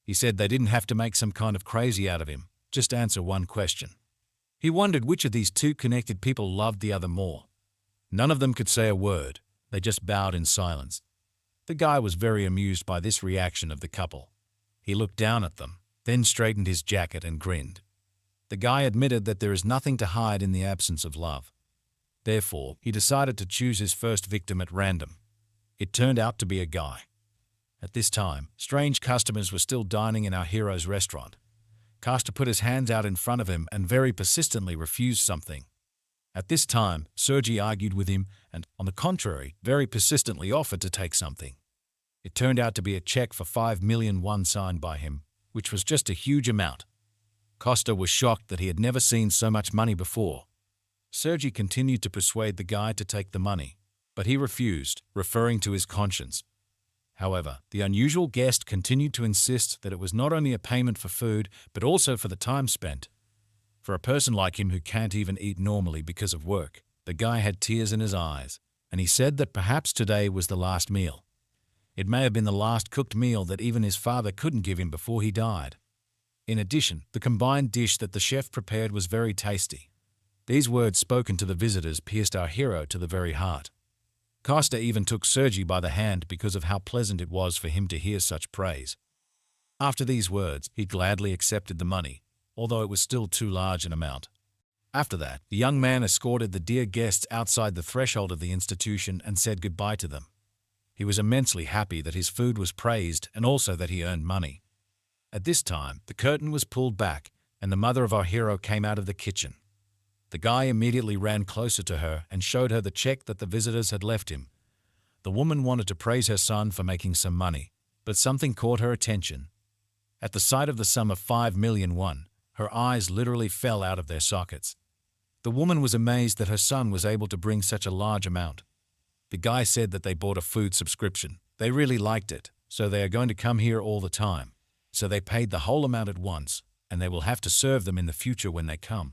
He said they didn't have to make some kind of crazy out of him, just answer one question. He wondered which of these two connected people loved the other more. None of them could say a word, they just bowed in silence. The guy was very amused by this reaction of the couple. He looked down at them, then straightened his jacket and grinned. The guy admitted that there is nothing to hide in the absence of love. Therefore, he decided to choose his first victim at random. It turned out to be a guy. At this time, strange customers were still dining in our hero's restaurant. Costa put his hands out in front of him and very persistently refused something. At this time, Sergi argued with him and, on the contrary, very persistently offered to take something. It turned out to be a check for 5 million won signed by him, which was just a huge amount. Costa was shocked that he had never seen so much money before. Sergi continued to persuade the guy to take the money, but he refused, referring to his conscience. However, the unusual guest continued to insist that it was not only a payment for food, but also for the time spent. For a person like him who can't even eat normally because of work, the guy had tears in his eyes, and he said that perhaps today was the last meal. It may have been the last cooked meal that even his father couldn't give him before he died. In addition, the combined dish that the chef prepared was very tasty. These words spoken to the visitors pierced our hero to the very heart. Costa even took Sergi by the hand because of how pleasant it was for him to hear such praise. After these words, he gladly accepted the money, although it was still too large an amount. After that, the young man escorted the dear guests outside the threshold of the institution and said goodbye to them. He was immensely happy that his food was praised and also that he earned money. At this time, the curtain was pulled back and the mother of our hero came out of the kitchen. The guy immediately ran closer to her and showed her the check that the visitors had left him. The woman wanted to praise her son for making some money, but something caught her attention. At the sight of the sum of 5 million won, her eyes literally fell out of their sockets. The woman was amazed that her son was able to bring such a large amount. The guy said that they bought a food subscription. They really liked it, so they are going to come here all the time. So they paid the whole amount at once, and they will have to serve them in the future when they come.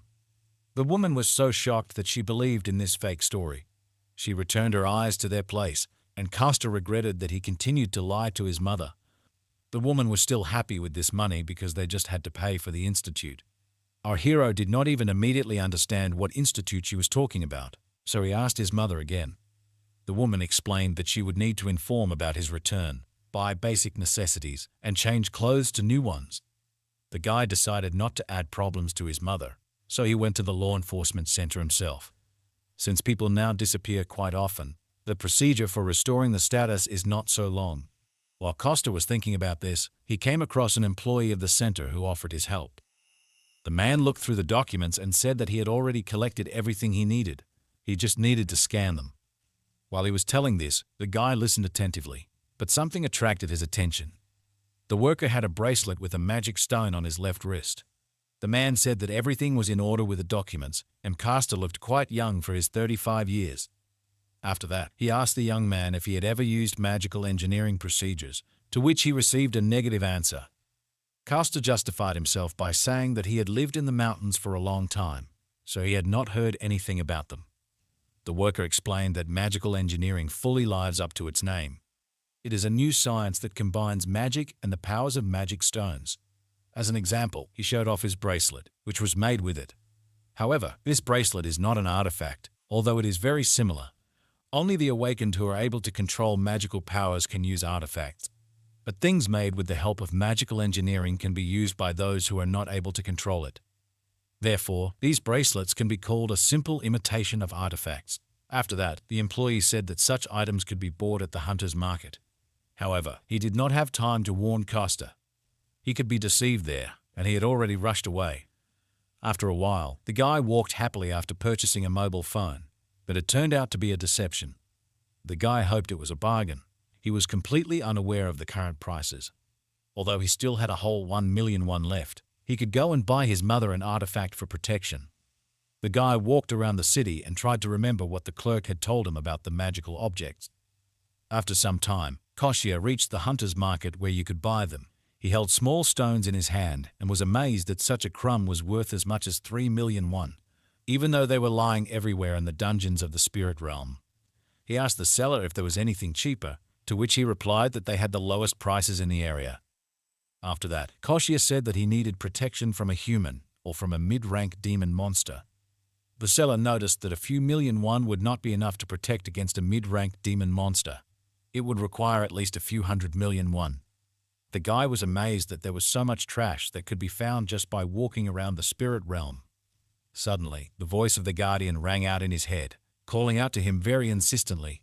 The woman was so shocked that she believed in this fake story. She returned her eyes to their place, and Costa regretted that he continued to lie to his mother. The woman was still happy with this money because they just had to pay for the institute. Our hero did not even immediately understand what institute she was talking about, so he asked his mother again. The woman explained that she would need to inform about his return, buy basic necessities, and change clothes to new ones. The guy decided not to add problems to his mother, so he went to the law enforcement center himself. Since people now disappear quite often, the procedure for restoring the status is not so long. While Costa was thinking about this, he came across an employee of the center who offered his help. The man looked through the documents and said that he had already collected everything he needed. He just needed to scan them. While he was telling this, the guy listened attentively, but something attracted his attention. The worker had a bracelet with a magic stone on his left wrist. The man said that everything was in order with the documents, and Costa looked quite young for his 35 years. After that, he asked the young man if he had ever used magical engineering procedures, to which he received a negative answer. Costa justified himself by saying that he had lived in the mountains for a long time, so he had not heard anything about them. The worker explained that magical engineering fully lives up to its name. It is a new science that combines magic and the powers of magic stones. As an example, he showed off his bracelet, which was made with it. However, this bracelet is not an artifact, although it is very similar. Only the awakened who are able to control magical powers can use artifacts. But things made with the help of magical engineering can be used by those who are not able to control it. Therefore, these bracelets can be called a simple imitation of artifacts. After that, the employee said that such items could be bought at the hunter's market. However, he did not have time to warn Costa. He could be deceived there, and he had already rushed away. After a while, the guy walked happily after purchasing a mobile phone, but it turned out to be a deception. The guy hoped it was a bargain. He was completely unaware of the current prices. Although he still had a whole 1 million won left, he could go and buy his mother an artifact for protection. The guy walked around the city and tried to remember what the clerk had told him about the magical objects. After some time, Koshia reached the hunter's market where you could buy them. He held small stones in his hand and was amazed that such a crumb was worth as much as 3 million won, even though they were lying everywhere in the dungeons of the spirit realm. He asked the seller if there was anything cheaper, to which he replied that they had the lowest prices in the area. After that, Koshia said that he needed protection from a human or from a mid-rank demon monster. The seller noticed that a few million won would not be enough to protect against a mid-rank demon monster. It would require at least a few 100 million won. The guy was amazed that there was so much trash that could be found just by walking around the spirit realm. Suddenly, the voice of the guardian rang out in his head. calling out to him very insistently.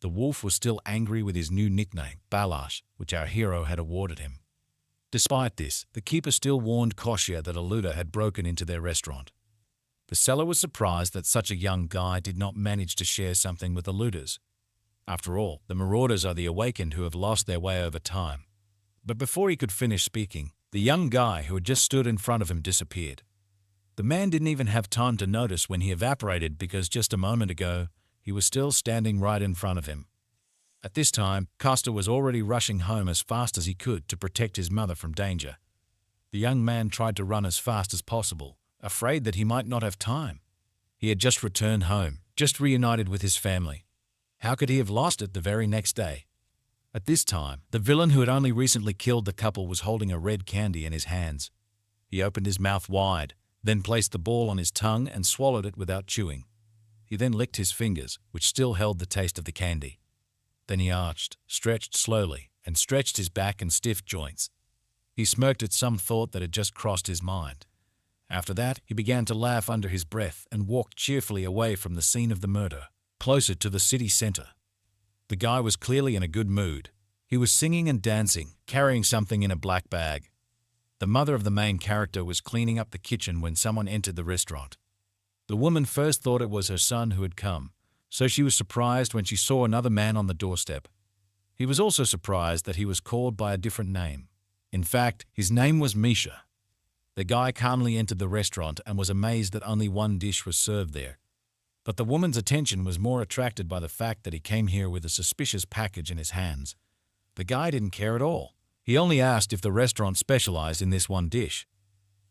The wolf was still angry with his new nickname, Balash, which our hero had awarded him. Despite this, the keeper still warned Koshia that a looter had broken into their restaurant. The seller was surprised that such a young guy did not manage to share something with the looters. After all, the marauders are the awakened who have lost their way over time. But before he could finish speaking, the young guy who had just stood in front of him disappeared. The man didn't even have time to notice when he evaporated because just a moment ago, he was still standing right in front of him. At this time, Costa was already rushing home as fast as he could to protect his mother from danger. The young man tried to run as fast as possible, afraid that he might not have time. He had just returned home, just reunited with his family. How could he have lost it the very next day? At this time, the villain who had only recently killed the couple was holding a red candy in his hands. He opened his mouth wide, then placed the ball on his tongue and swallowed it without chewing. He then licked his fingers, which still held the taste of the candy. Then he arched, stretched slowly, and stretched his back and stiff joints. He smirked at some thought that had just crossed his mind. After that, he began to laugh under his breath and walked cheerfully away from the scene of the murder, closer to the city center. The guy was clearly in a good mood. He was singing and dancing, carrying something in a black bag. The mother of the main character was cleaning up the kitchen when someone entered the restaurant. The woman first thought it was her son who had come, so she was surprised when she saw another man on the doorstep. He was also surprised that he was called by a different name. In fact, his name was Misha. The guy calmly entered the restaurant and was amazed that only one dish was served there. But the woman's attention was more attracted by the fact that he came here with a suspicious package in his hands. The guy didn't care at all. He only asked if the restaurant specialized in this one dish.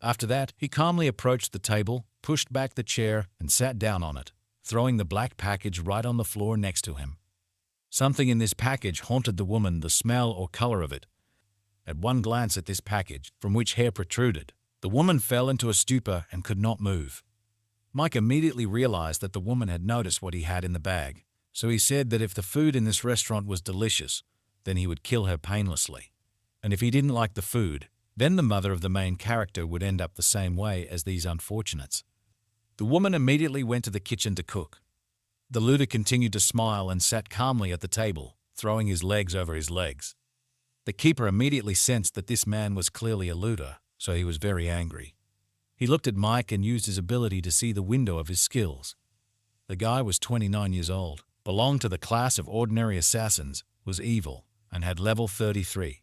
After that, he calmly approached the table, pushed back the chair, and sat down on it, throwing the black package right on the floor next to him. Something in this package haunted the woman, the smell or color of it. At one glance at this package, from which hair protruded, the woman fell into a stupor and could not move. Mike immediately realized that the woman had noticed what he had in the bag, so he said that if the food in this restaurant was delicious, then he would kill her painlessly. And if he didn't like the food, then the mother of the main character would end up the same way as these unfortunates. The woman immediately went to the kitchen to cook. The looter continued to smile and sat calmly at the table, throwing his legs over his legs. The keeper immediately sensed that this man was clearly a looter, so he was very angry. He looked at Mike and used his ability to see the window of his skills. The guy was 29 years old, belonged to the class of ordinary assassins, was evil, and had level 33.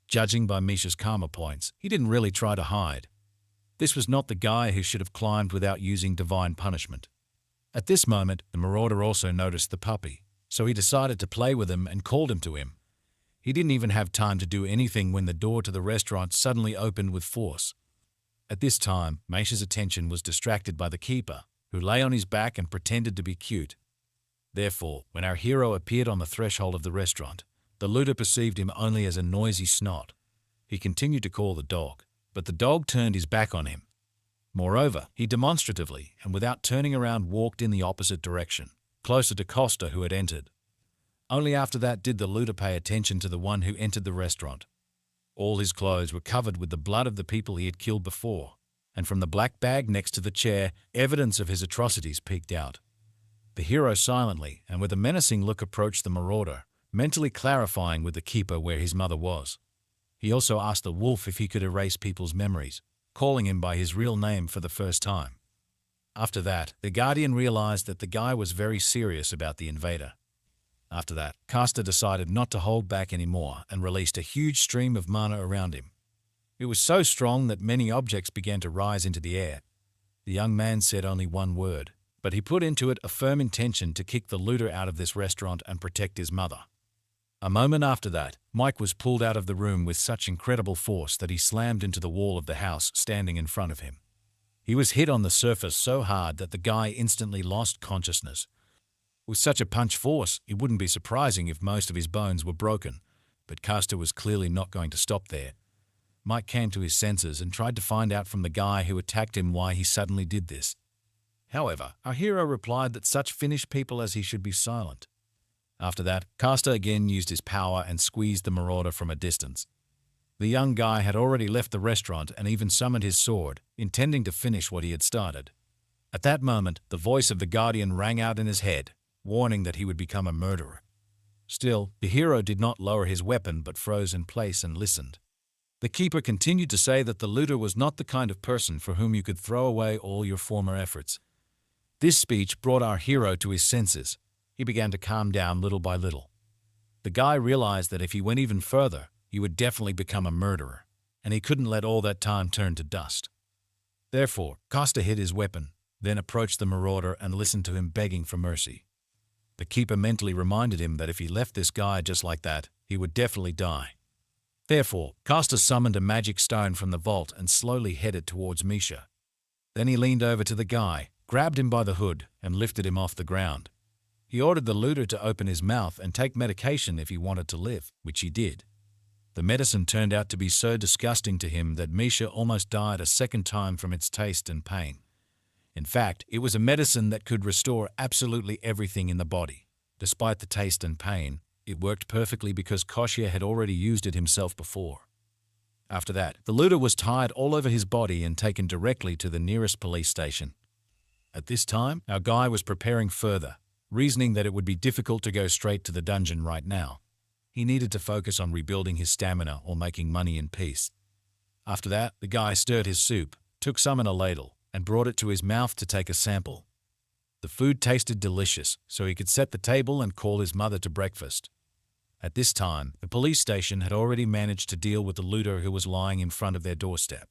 Judging by Misha's karma points, he didn't really try to hide. This was not the guy who should have climbed without using divine punishment. At this moment, the marauder also noticed the puppy, so he decided to play with him and called him to him. He didn't even have time to do anything when the door to the restaurant suddenly opened with force. At this time, Misha's attention was distracted by the keeper, who lay on his back and pretended to be cute. Therefore, when our hero appeared on the threshold of the restaurant, the looter perceived him only as a noisy snot. He continued to call the dog, but the dog turned his back on him. Moreover, he demonstratively and without turning around walked in the opposite direction, closer to Costa, who had entered. Only after that did the looter pay attention to the one who entered the restaurant. All his clothes were covered with the blood of the people he had killed before, and from the black bag next to the chair, evidence of his atrocities peeked out. The hero silently and with a menacing look approached the marauder, mentally clarifying with the keeper where his mother was. He also asked the wolf if he could erase people's memories, calling him by his real name for the first time. After that, the guardian realized that the guy was very serious about the invader. After that, Costa decided not to hold back anymore and released a huge stream of mana around him. It was so strong that many objects began to rise into the air. The young man said only one word, but he put into it a firm intention to kick the looter out of this restaurant and protect his mother. A moment after that, Mike was pulled out of the room with such incredible force that he slammed into the wall of the house standing in front of him. He was hit on the surface so hard that the guy instantly lost consciousness. With such a punch force, it wouldn't be surprising if most of his bones were broken, but Costa was clearly not going to stop there. Mike came to his senses and tried to find out from the guy who attacked him why he suddenly did this. However, our hero replied that such finished people as he should be silent. After that, Costa again used his power and squeezed the marauder from a distance. The young guy had already left the restaurant and even summoned his sword, intending to finish what he had started. At that moment, the voice of the guardian rang out in his head, warning that he would become a murderer. Still, the hero did not lower his weapon but froze in place and listened. The keeper continued to say that the looter was not the kind of person for whom you could throw away all your former efforts. This speech brought our hero to his senses. He began to calm down little by little. The guy realized that if he went even further, he would definitely become a murderer, and he couldn't let all that time turn to dust. Therefore, Costa hid his weapon, then approached the marauder and listened to him begging for mercy. The keeper mentally reminded him that if he left this guy just like that, he would definitely die. Therefore, Costa summoned a magic stone from the vault and slowly headed towards Misha. Then he leaned over to the guy, grabbed him by the hood, and lifted him off the ground. He ordered the looter to open his mouth and take medication if he wanted to live, which he did. The medicine turned out to be so disgusting to him that Misha almost died a second time from its taste and pain. In fact, it was a medicine that could restore absolutely everything in the body. Despite the taste and pain, it worked perfectly because Koshia had already used it himself before. After that, the looter was tied all over his body and taken directly to the nearest police station. At this time, our guy was preparing further, reasoning that it would be difficult to go straight to the dungeon right now. He needed to focus on rebuilding his stamina or making money in peace. After that, the guy stirred his soup, took some in a ladle, and brought it to his mouth to take a sample. The food tasted delicious, so he could set the table and call his mother to breakfast. At this time, the police station had already managed to deal with the looter who was lying in front of their doorstep.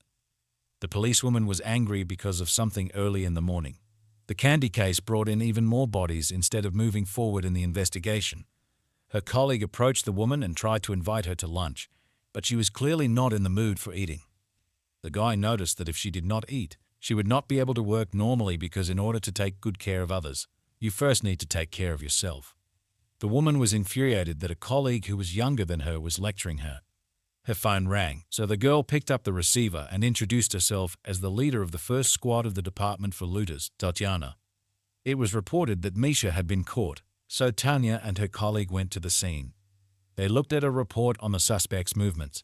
The policewoman was angry because of something early in the morning. The candy case brought in even more bodies instead of moving forward in the investigation. Her colleague approached the woman and tried to invite her to lunch, but she was clearly not in the mood for eating. The guy noticed that if she did not eat, she would not be able to work normally because in order to take good care of others, you first need to take care of yourself. The woman was infuriated that a colleague who was younger than her was lecturing her. Her phone rang, so the girl picked up the receiver and introduced herself as the leader of the first squad of the Department for Looters, Tatiana. It was reported that Misha had been caught, so Tanya and her colleague went to the scene. They looked at a report on the suspect's movements.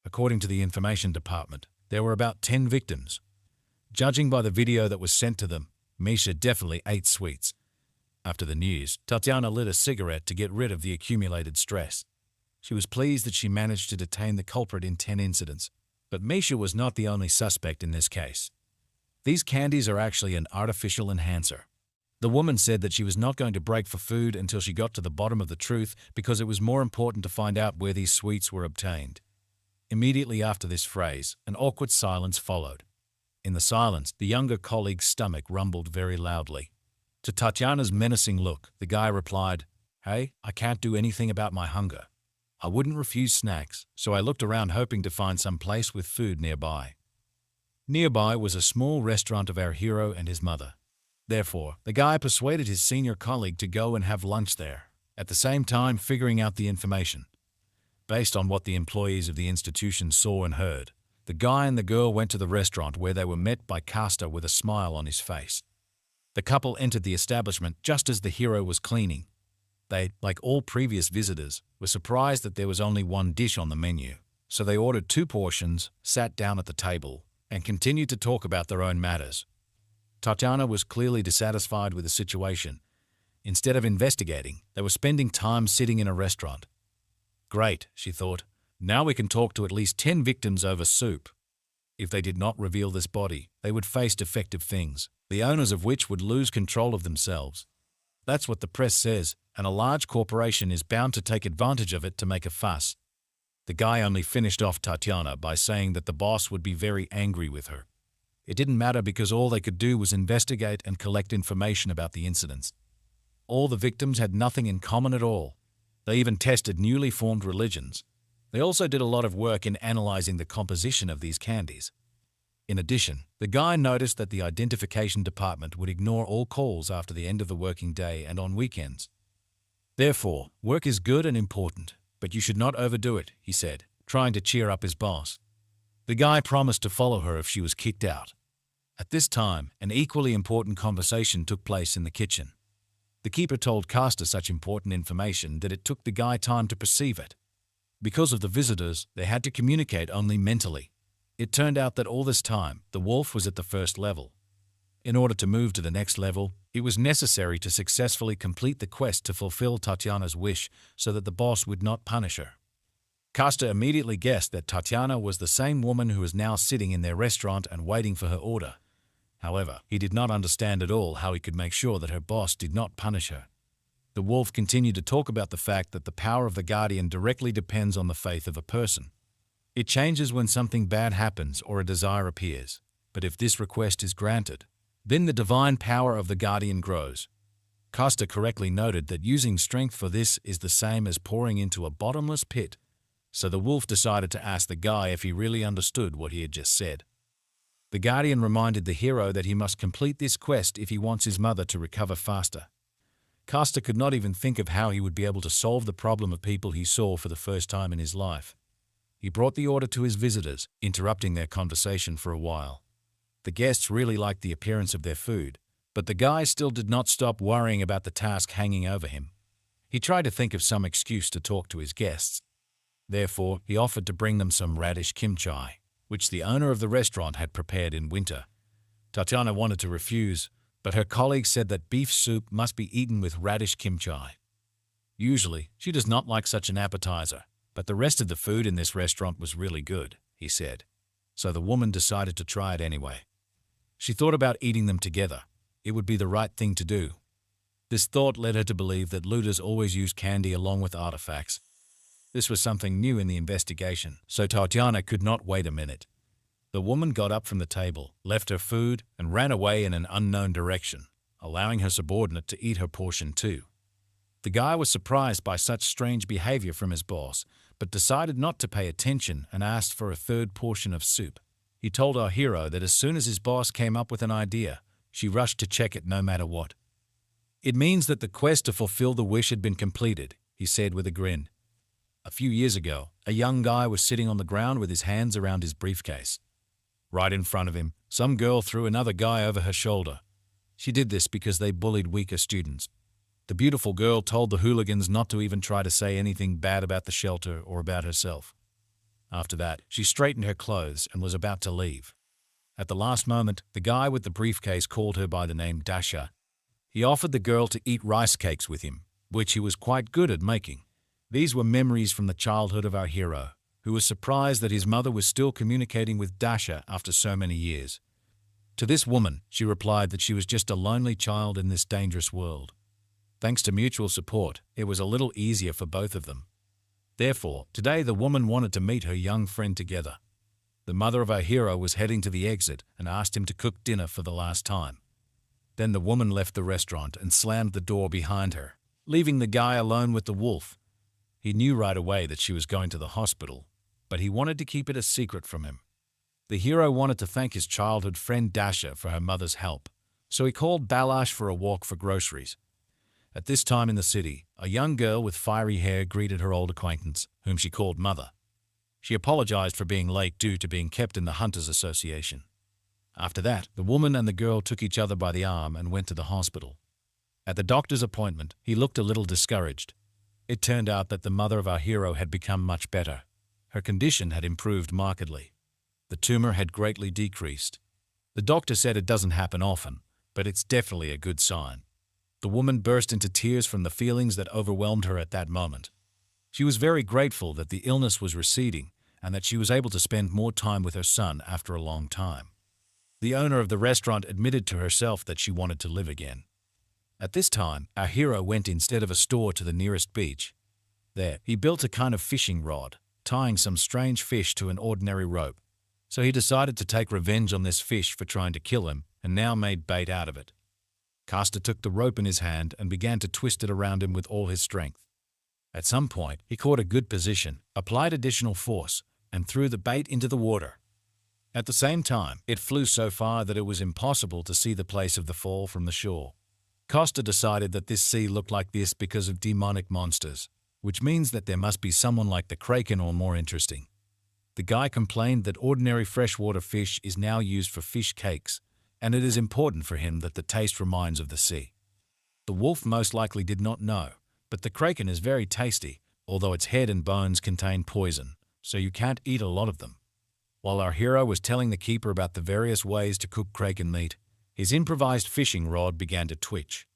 According to the information department, there were about 10 victims. Judging by the video that was sent to them, Misha definitely ate sweets. After the news, Tatiana lit a cigarette to get rid of the accumulated stress. She was pleased that she managed to detain the culprit in 10 incidents. But Misha was not the only suspect in this case. These candies are actually an artificial enhancer. The woman said that she was not going to break for food until she got to the bottom of the truth because it was more important to find out where these sweets were obtained. Immediately after this phrase, an awkward silence followed. In the silence, the younger colleague's stomach rumbled very loudly. To Tatiana's menacing look, the guy replied, "Hey, I can't do anything about my hunger. I wouldn't refuse snacks, so I looked around hoping to find some place with food nearby." Nearby was a small restaurant of our hero and his mother. Therefore, the guy persuaded his senior colleague to go and have lunch there, at the same time figuring out the information. Based on what the employees of the institution saw and heard, the guy and the girl went to the restaurant where they were met by Costa with a smile on his face. The couple entered the establishment just as the hero was cleaning. They, like all previous visitors, were surprised that there was only one dish on the menu, so they ordered 2 portions, sat down at the table, and continued to talk about their own matters. Tatiana was clearly dissatisfied with the situation. Instead of investigating, they were spending time sitting in a restaurant. Great, she thought. Now we can talk to at least 10 victims over soup. If they did not reveal this body, they would face defective things, the owners of which would lose control of themselves. That's what the press says, and a large corporation is bound to take advantage of it to make a fuss. The guy only finished off Tatiana by saying that the boss would be very angry with her. It didn't matter because all they could do was investigate and collect information about the incidents. All the victims had nothing in common at all. They even tested newly formed religions. They also did a lot of work in analyzing the composition of these candies. In addition, the guy noticed that the identification department would ignore all calls after the end of the working day and on weekends. Therefore, work is good and important, but you should not overdo it, he said, trying to cheer up his boss. The guy promised to follow her if she was kicked out. At this time, an equally important conversation took place in the kitchen. The keeper told Costa such important information that it took the guy time to perceive it. Because of the visitors, they had to communicate only mentally. It turned out that all this time, the wolf was at the first level. In order to move to the next level, it was necessary to successfully complete the quest to fulfill Tatiana's wish so that the boss would not punish her. Costa immediately guessed that Tatiana was the same woman who was now sitting in their restaurant and waiting for her order. However, he did not understand at all how he could make sure that her boss did not punish her. The wolf continued to talk about the fact that the power of the guardian directly depends on the faith of a person. It changes when something bad happens or a desire appears, but if this request is granted, then the divine power of the guardian grows. Costa correctly noted that using strength for this is the same as pouring into a bottomless pit, so the wolf decided to ask the guy if he really understood what he had just said. The guardian reminded the hero that he must complete this quest if he wants his mother to recover faster. Costa could not even think of how he would be able to solve the problem of people he saw for the first time in his life. He brought the order to his visitors, interrupting their conversation for a while. The guests really liked the appearance of their food, but the guy still did not stop worrying about the task hanging over him. He tried to think of some excuse to talk to his guests. Therefore, he offered to bring them some radish kimchi, which the owner of the restaurant had prepared in winter. Tatiana wanted to refuse, but her colleague said that beef soup must be eaten with radish kimchi. Usually, she does not like such an appetizer, but the rest of the food in this restaurant was really good, he said. So the woman decided to try it anyway. She thought about eating them together. It would be the right thing to do. This thought led her to believe that looters always use candy along with artifacts. This was something new in the investigation, so Tatiana could not wait a minute. The woman got up from the table, left her food, and ran away in an unknown direction, allowing her subordinate to eat her portion too. The guy was surprised by such strange behavior from his boss, but decided not to pay attention and asked for a third portion of soup. He told our hero that as soon as his boss came up with an idea, she rushed to check it no matter what. It means that the quest to fulfill the wish had been completed, he said with a grin. A few years ago, a young guy was sitting on the ground with his hands around his briefcase. Right in front of him, some girl threw another guy over her shoulder. She did this because they bullied weaker students. The beautiful girl told the hooligans not to even try to say anything bad about the shelter or about herself. After that, she straightened her clothes and was about to leave. At the last moment, the guy with the briefcase called her by the name Dasha. He offered the girl to eat rice cakes with him, which he was quite good at making. These were memories from the childhood of our hero, who was surprised that his mother was still communicating with Dasha after so many years. To this woman, she replied that she was just a lonely child in this dangerous world. Thanks to mutual support, it was a little easier for both of them. Therefore, today the woman wanted to meet her young friend together. The mother of our hero was heading to the exit and asked him to cook dinner for the last time. Then the woman left the restaurant and slammed the door behind her, leaving the guy alone with the wolf. He knew right away that she was going to the hospital, but he wanted to keep it a secret from him. The hero wanted to thank his childhood friend Dasha for her mother's help, so he called Balash for a walk for groceries. At this time in the city, a young girl with fiery hair greeted her old acquaintance, whom she called Mother. She apologized for being late due to being kept in the Hunters Association. After that, the woman and the girl took each other by the arm and went to the hospital. At the doctor's appointment, he looked a little discouraged. It turned out that the mother of our hero had become much better. Her condition had improved markedly. The tumor had greatly decreased. The doctor said it doesn't happen often, but it's definitely a good sign. The woman burst into tears from the feelings that overwhelmed her at that moment. She was very grateful that the illness was receding and that she was able to spend more time with her son after a long time. The owner of the restaurant admitted to herself that she wanted to live again. At this time, our hero went instead of a store to the nearest beach. There, he built a kind of fishing rod, tying some strange fish to an ordinary rope. So he decided to take revenge on this fish for trying to kill him and now made bait out of it. Costa took the rope in his hand and began to twist it around him with all his strength. At some point, he caught a good position, applied additional force, and threw the bait into the water. At the same time, it flew so far that it was impossible to see the place of the fall from the shore. Costa decided that this sea looked like this because of demonic monsters, which means that there must be someone like the kraken or more interesting. The guy complained that ordinary freshwater fish is now used for fish cakes, and it is important for him that the taste reminds of the sea. The wolf most likely did not know, but the kraken is very tasty, although its head and bones contain poison, so you can't eat a lot of them. While our hero was telling the keeper about the various ways to cook kraken meat, His improvised fishing rod began to twitch.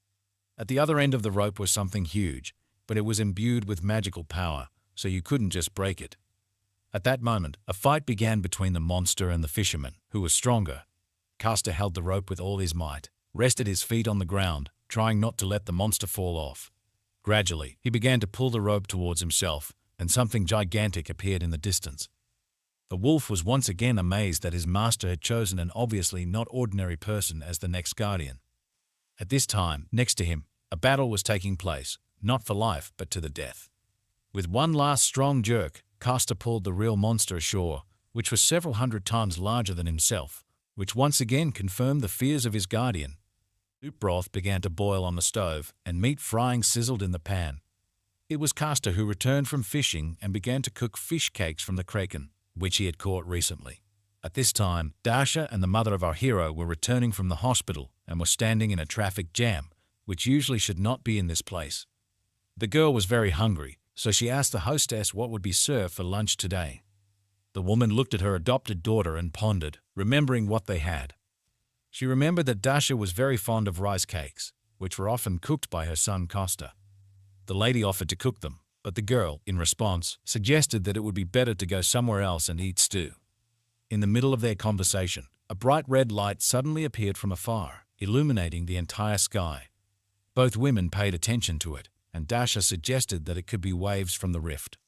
At the other end of the rope was something huge, but it was imbued with magical power, so you couldn't just break it. At that moment, a fight began between the monster and the fisherman, who was stronger. Castor held the rope with all his might, rested his feet on the ground, trying not to let the monster fall off. Gradually, he began to pull the rope towards himself, and something gigantic appeared in the distance. The wolf was once again amazed that his master had chosen an obviously not ordinary person as the next guardian. At this time, next to him, a battle was taking place, not for life but to the death. With one last strong jerk, Castor pulled the real monster ashore, which was several hundred times larger than himself, which once again confirmed the fears of his guardian. Soup broth began to boil on the stove, and meat frying sizzled in the pan. It was Castor who returned from fishing and began to cook fish cakes from the kraken, which he had caught recently. At this time, Dasha and the mother of our hero were returning from the hospital and were standing in a traffic jam, which usually should not be in this place. The girl was very hungry, so she asked the hostess what would be served for lunch today. The woman looked at her adopted daughter and pondered, remembering what they had. She remembered that Dasha was very fond of rice cakes, which were often cooked by her son Costa. The lady offered to cook them, but the girl, in response, suggested that it would be better to go somewhere else and eat stew. In the middle of their conversation, a bright red light suddenly appeared from afar, illuminating the entire sky. Both women paid attention to it, and Dasha suggested that it could be waves from the rift.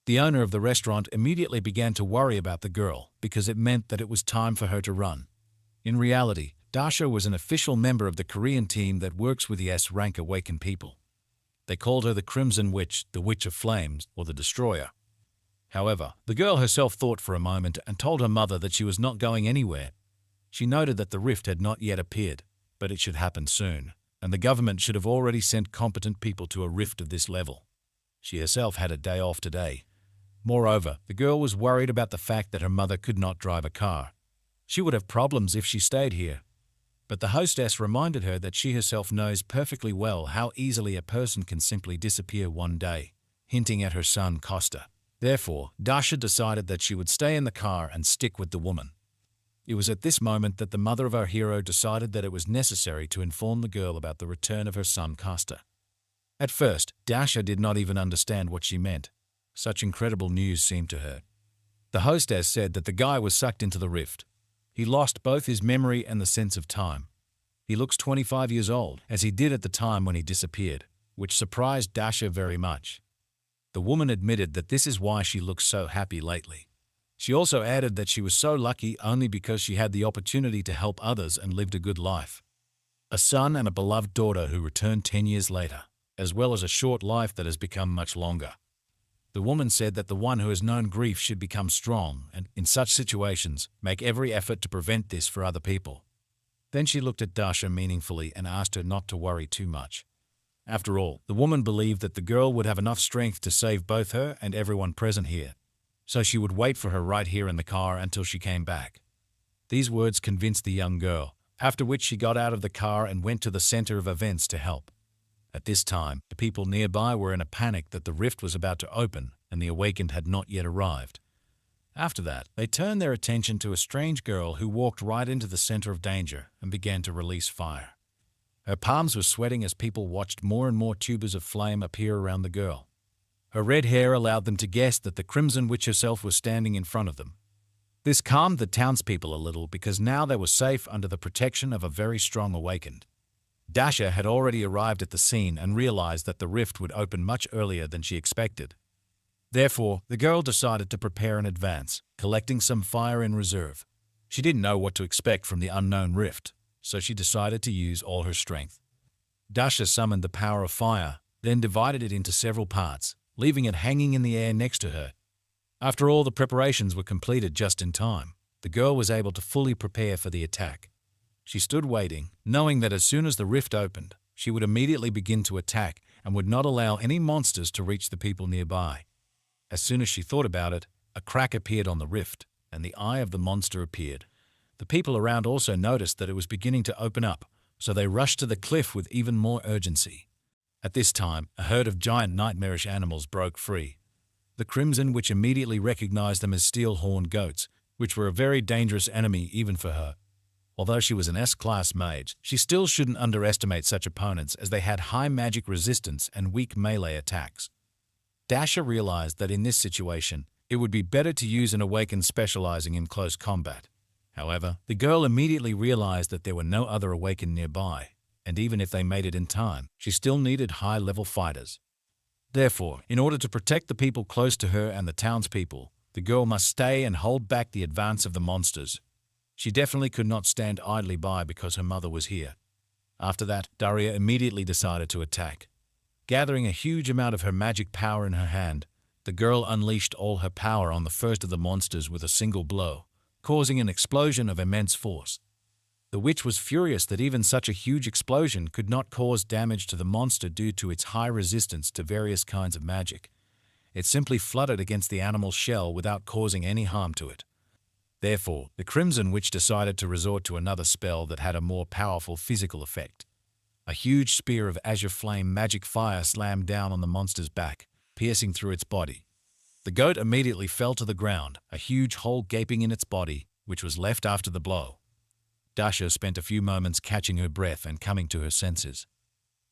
The owner of the restaurant immediately began to worry about the girl because it meant that it was time for her to run. In reality, Dasha was an official member of the Korean team that works with the S-rank awakened people. They called her the Crimson Witch, the Witch of Flames, or the Destroyer. However, the girl herself thought for a moment and told her mother that she was not going anywhere. She noted that the rift had not yet appeared, but it should happen soon, and the government should have already sent competent people to a rift of this level. She herself had a day off today. Moreover, the girl was worried about the fact that her mother could not drive a car. She would have problems if she stayed here. But the hostess reminded her that she herself knows perfectly well how easily a person can simply disappear one day, hinting at her son Costa. Therefore, Dasha decided that she would stay in the car and stick with the woman. It was at this moment that the mother of our hero decided that it was necessary to inform the girl about the return of her son Costa. At first, Dasha did not even understand what she meant. Such incredible news seemed to her. The hostess said that the guy was sucked into the rift. He lost both his memory and the sense of time. He looks 25 years old, as he did at the time when he disappeared, which surprised Dasha very much. The woman admitted that this is why she looks so happy lately. She also added that she was so lucky only because she had the opportunity to help others and lived a good life. A son and a beloved daughter who returned 10 years later, as well as a short life that has become much longer. The woman said that the one who has known grief should become strong and, in such situations, make every effort to prevent this for other people. Then she looked at Dasha meaningfully and asked her not to worry too much. After all, the woman believed that the girl would have enough strength to save both her and everyone present here, so she would wait for her right here in the car until she came back. These words convinced the young girl, after which she got out of the car and went to the center of events to help. At this time, the people nearby were in a panic that the rift was about to open and the awakened had not yet arrived. After that, they turned their attention to a strange girl who walked right into the center of danger and began to release fire. Her palms were sweating as people watched more and more tubers of flame appear around the girl. Her red hair allowed them to guess that the Crimson Witch herself was standing in front of them. This calmed the townspeople a little because now they were safe under the protection of a very strong awakened. Dasha had already arrived at the scene and realized that the rift would open much earlier than she expected. Therefore, the girl decided to prepare in advance, collecting some fire in reserve. She didn't know what to expect from the unknown rift, so she decided to use all her strength. Dasha summoned the power of fire, then divided it into several parts, leaving it hanging in the air next to her. After all the preparations were completed just in time, the girl was able to fully prepare for the attack. She stood waiting, knowing that as soon as the rift opened, she would immediately begin to attack and would not allow any monsters to reach the people nearby. As soon as she thought about it, a crack appeared on the rift, and the eye of the monster appeared. The people around also noticed that it was beginning to open up, so they rushed to the cliff with even more urgency. At this time, a herd of giant nightmarish animals broke free. The Crimson Witch immediately recognized them as steel-horned goats, which were a very dangerous enemy even for her. Although she was an S-class mage, she still shouldn't underestimate such opponents as they had high magic resistance and weak melee attacks. Dasha realized that in this situation, it would be better to use an awakened specializing in close combat. However, the girl immediately realized that there were no other awakened nearby, and even if they made it in time, she still needed high-level fighters. Therefore, in order to protect the people close to her and the townspeople, the girl must stay and hold back the advance of the monsters. She definitely could not stand idly by because her mother was here. After that, Daria immediately decided to attack. Gathering a huge amount of her magic power in her hand, the girl unleashed all her power on the first of the monsters with a single blow, causing an explosion of immense force. The witch was furious that even such a huge explosion could not cause damage to the monster due to its high resistance to various kinds of magic. It simply flooded against the animal's shell without causing any harm to it. Therefore, the Crimson Witch decided to resort to another spell that had a more powerful physical effect. A huge spear of azure flame magic fire slammed down on the monster's back, piercing through its body. The goat immediately fell to the ground, a huge hole gaping in its body, which was left after the blow. Dasha spent a few moments catching her breath and coming to her senses.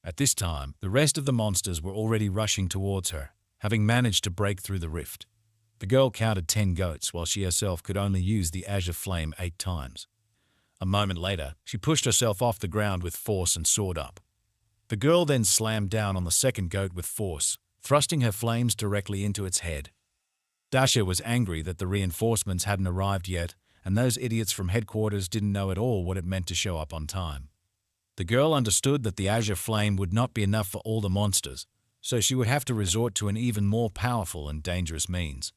At this time, the rest of the monsters were already rushing towards her, having managed to break through the rift. The girl counted 10 goats while she herself could only use the azure flame 8 times. A moment later, she pushed herself off the ground with force and soared up. The girl then slammed down on the second goat with force, thrusting her flames directly into its head. Dasha was angry that the reinforcements hadn't arrived yet, and those idiots from headquarters didn't know at all what it meant to show up on time. The girl understood that the azure flame would not be enough for all the monsters, so she would have to resort to an even more powerful and dangerous means.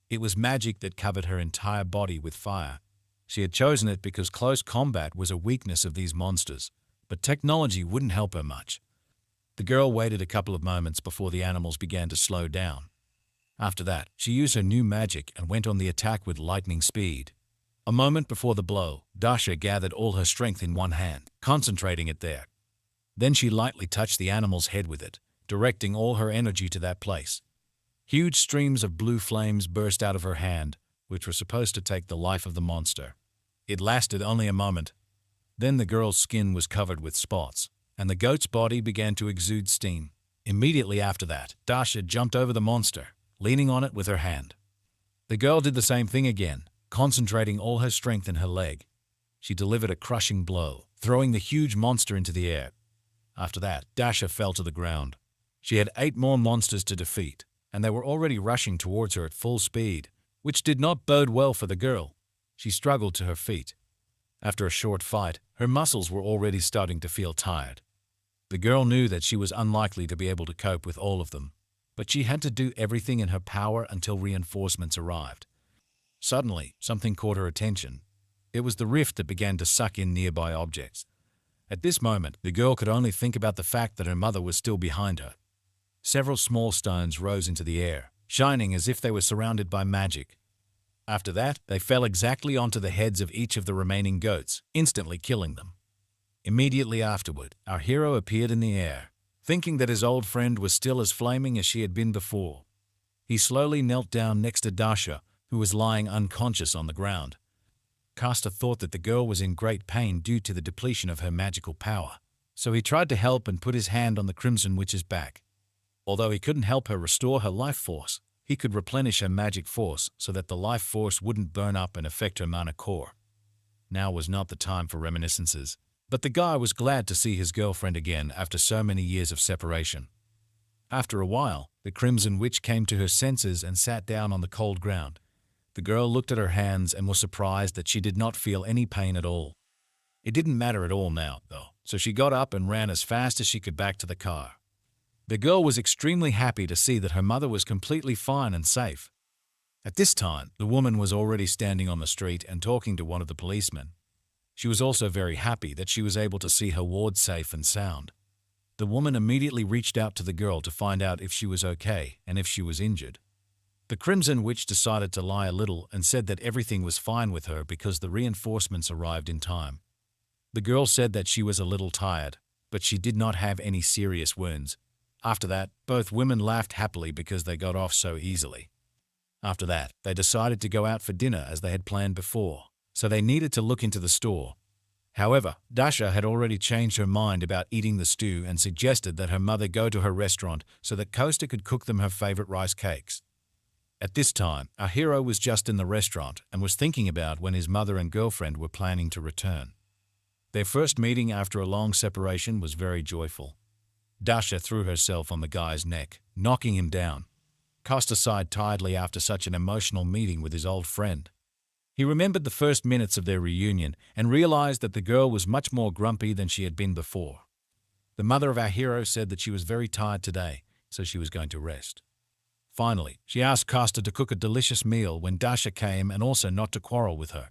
It was magic that covered her entire body with fire. She had chosen it because close combat was a weakness of these monsters, but technology wouldn't help her much. The girl waited a couple of moments before the animals began to slow down. After that, she used her new magic and went on the attack with lightning speed. A moment before the blow, Dasha gathered all her strength in one hand, concentrating it there. Then she lightly touched the animal's head with it, directing all her energy to that place. Huge streams of blue flames burst out of her hand, which were supposed to take the life of the monster. It lasted only a moment. Then the girl's skin was covered with spots, and the goat's body began to exude steam. Immediately after that, Dasha jumped over the monster, leaning on it with her hand. The girl did the same thing again, concentrating all her strength in her leg. She delivered a crushing blow, throwing the huge monster into the air. After that, Dasha fell to the ground. She had 8 more monsters to defeat, and they were already rushing towards her at full speed, which did not bode well for the girl. She struggled to her feet. After a short fight, her muscles were already starting to feel tired. The girl knew that she was unlikely to be able to cope with all of them, but she had to do everything in her power until reinforcements arrived. Suddenly, something caught her attention. It was the rift that began to suck in nearby objects. At this moment, the girl could only think about the fact that her mother was still behind her. Several small stones rose into the air, shining as if they were surrounded by magic. After that, they fell exactly onto the heads of each of the remaining goats, instantly killing them. Immediately afterward, our hero appeared in the air, thinking that his old friend was still as flaming as she had been before. He slowly knelt down next to Dasha, who was lying unconscious on the ground. Castor thought that the girl was in great pain due to the depletion of her magical power, so he tried to help and put his hand on the Crimson Witch's back. Although he couldn't help her restore her life force, he could replenish her magic force so that the life force wouldn't burn up and affect her mana core. Now was not the time for reminiscences, but the guy was glad to see his girlfriend again after so many years of separation. After a while, the Crimson Witch came to her senses and sat down on the cold ground. The girl looked at her hands and was surprised that she did not feel any pain at all. It didn't matter at all now, though, so she got up and ran as fast as she could back to the car. The girl was extremely happy to see that her mother was completely fine and safe. At this time, the woman was already standing on the street and talking to one of the policemen. She was also very happy that she was able to see her ward safe and sound. The woman immediately reached out to the girl to find out if she was okay and if she was injured. The Crimson Witch decided to lie a little and said that everything was fine with her because the reinforcements arrived in time. The girl said that she was a little tired, but she did not have any serious wounds. After that, both women laughed happily because they got off so easily. After that, they decided to go out for dinner as they had planned before, so they needed to look into the store. However, Dasha had already changed her mind about eating the stew and suggested that her mother go to her restaurant so that Costa could cook them her favorite rice cakes. At this time, our hero was just in the restaurant and was thinking about when his mother and girlfriend were planning to return. Their first meeting after a long separation was very joyful. Dasha threw herself on the guy's neck, knocking him down. Costa sighed tiredly after such an emotional meeting with his old friend. He remembered the first minutes of their reunion and realized that the girl was much more grumpy than she had been before. The mother of our hero said that she was very tired today, so she was going to rest. Finally, she asked Costa to cook a delicious meal when Dasha came and also not to quarrel with her.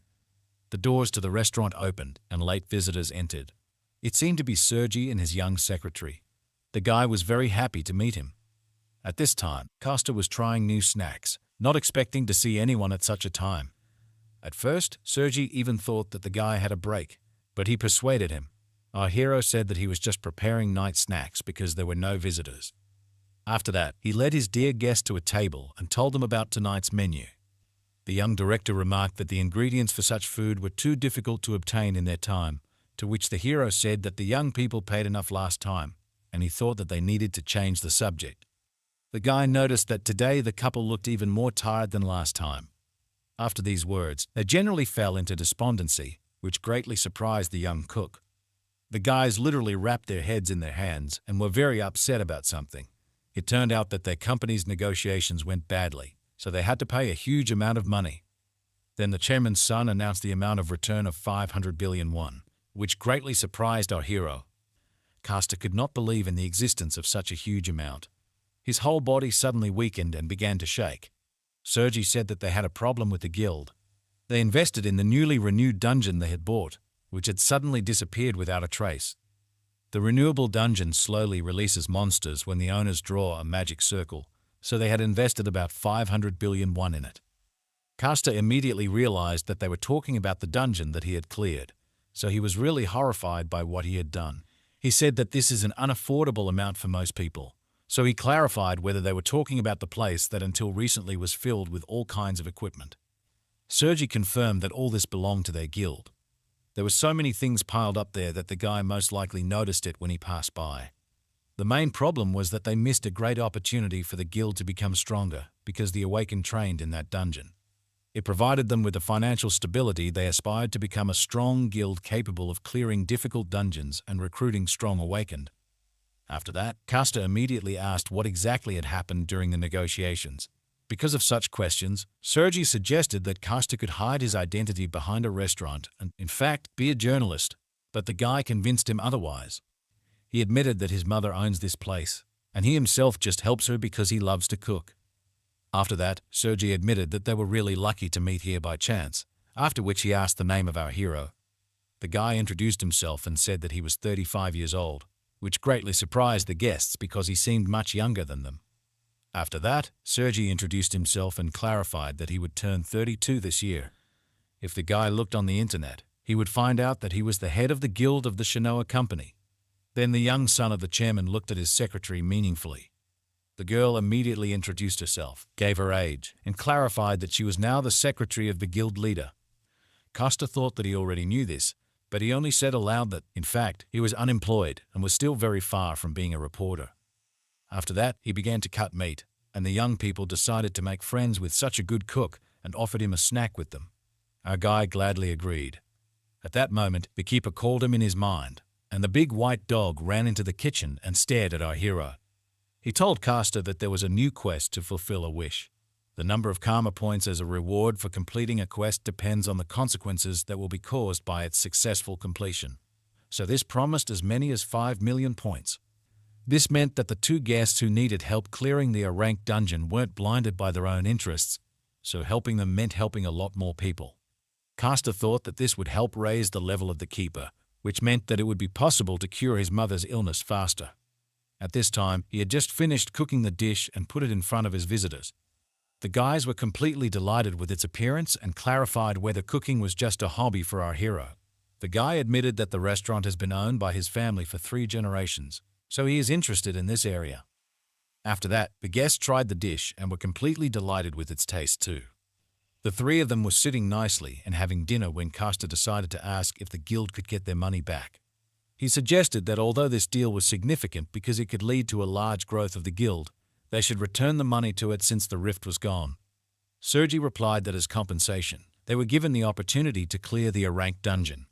The doors to the restaurant opened and late visitors entered. It seemed to be Sergei and his young secretary. The guy was very happy to meet him. At this time, Costa was trying new snacks, not expecting to see anyone at such a time. At first, Sergei even thought that the guy had a break, but he persuaded him. Our hero said that he was just preparing night snacks because there were no visitors. After that, he led his dear guest to a table and told them about tonight's menu. The young director remarked that the ingredients for such food were too difficult to obtain in their time, to which the hero said that the young people paid enough last time, and he thought that they needed to change the subject. The guy noticed that today the couple looked even more tired than last time. After these words, they generally fell into despondency, which greatly surprised the young cook. The guys literally wrapped their heads in their hands and were very upset about something. It turned out that their company's negotiations went badly, so they had to pay a huge amount of money. Then the chairman's son announced the amount of return of 500 billion won, which greatly surprised our hero. Costa could not believe in the existence of such a huge amount. His whole body suddenly weakened and began to shake. Sergei said that they had a problem with the guild. They invested in the newly renewed dungeon they had bought, which had suddenly disappeared without a trace. The renewable dungeon slowly releases monsters when the owners draw a magic circle, so they had invested about 500 billion won in it. Costa immediately realized that they were talking about the dungeon that he had cleared, so he was really horrified by what he had done. He said that this is an unaffordable amount for most people, so he clarified whether they were talking about the place that until recently was filled with all kinds of equipment. Sergei confirmed that all this belonged to their guild. There were so many things piled up there that the guy most likely noticed it when he passed by. The main problem was that they missed a great opportunity for the guild to become stronger because the Awakened trained in that dungeon. It provided them with the financial stability they aspired to become a strong guild capable of clearing difficult dungeons and recruiting strong Awakened. After that, Costa immediately asked what exactly had happened during the negotiations. Because of such questions, Sergei suggested that Costa could hide his identity behind a restaurant and, in fact, be a journalist, but the guy convinced him otherwise. He admitted that his mother owns this place, and he himself just helps her because he loves to cook. After that, Sergei admitted that they were really lucky to meet here by chance, after which he asked the name of our hero. The guy introduced himself and said that he was 35 years old, which greatly surprised the guests because he seemed much younger than them. After that, Sergei introduced himself and clarified that he would turn 32 this year. If the guy looked on the internet, he would find out that he was the head of the guild of the Shinoa company. Then the young son of the chairman looked at his secretary meaningfully. The girl immediately introduced herself, gave her age, and clarified that she was now the secretary of the guild leader. Costa thought that he already knew this, but he only said aloud that, in fact, he was unemployed and was still very far from being a reporter. After that, he began to cut meat, and the young people decided to make friends with such a good cook and offered him a snack with them. Our guy gladly agreed. At that moment, the keeper called him in his mind, and the big white dog ran into the kitchen and stared at our hero. He told Costa that there was a new quest to fulfill a wish. The number of karma points as a reward for completing a quest depends on the consequences that will be caused by its successful completion. So this promised as many as 5 million points. This meant that the two guests who needed help clearing the A-rank dungeon weren't blinded by their own interests, so helping them meant helping a lot more people. Costa thought that this would help raise the level of the keeper, which meant that it would be possible to cure his mother's illness faster. At this time, he had just finished cooking the dish and put it in front of his visitors. The guys were completely delighted with its appearance and clarified whether cooking was just a hobby for our hero. The guy admitted that the restaurant has been owned by his family for 3 generations, so he is interested in this area. After that, the guests tried the dish and were completely delighted with its taste too. The three of them were sitting nicely and having dinner when Costa decided to ask if the guild could get their money back. He suggested that although this deal was significant because it could lead to a large growth of the guild, they should return the money to it since the rift was gone. Sergi replied that as compensation, they were given the opportunity to clear the A-rank dungeon.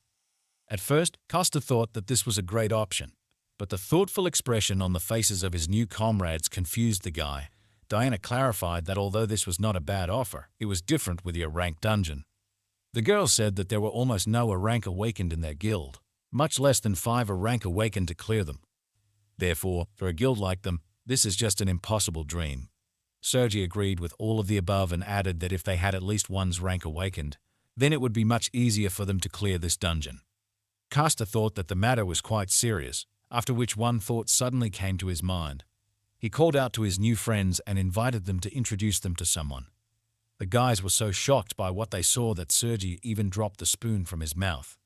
At first, Costa thought that this was a great option, but the thoughtful expression on the faces of his new comrades confused the guy. Diana clarified that although this was not a bad offer, it was different with the A-rank dungeon. The girls said that there were almost no A-rank awakened in their guild, much less than 5 A-rank awakened to clear them. Therefore, for a guild like them, this is just an impossible dream. Sergi agreed with all of the above and added that if they had at least one's rank awakened, then it would be much easier for them to clear this dungeon. Costa thought that the matter was quite serious, after which one thought suddenly came to his mind. He called out to his new friends and invited them to introduce them to someone. The guys were so shocked by what they saw that Sergi even dropped the spoon from his mouth.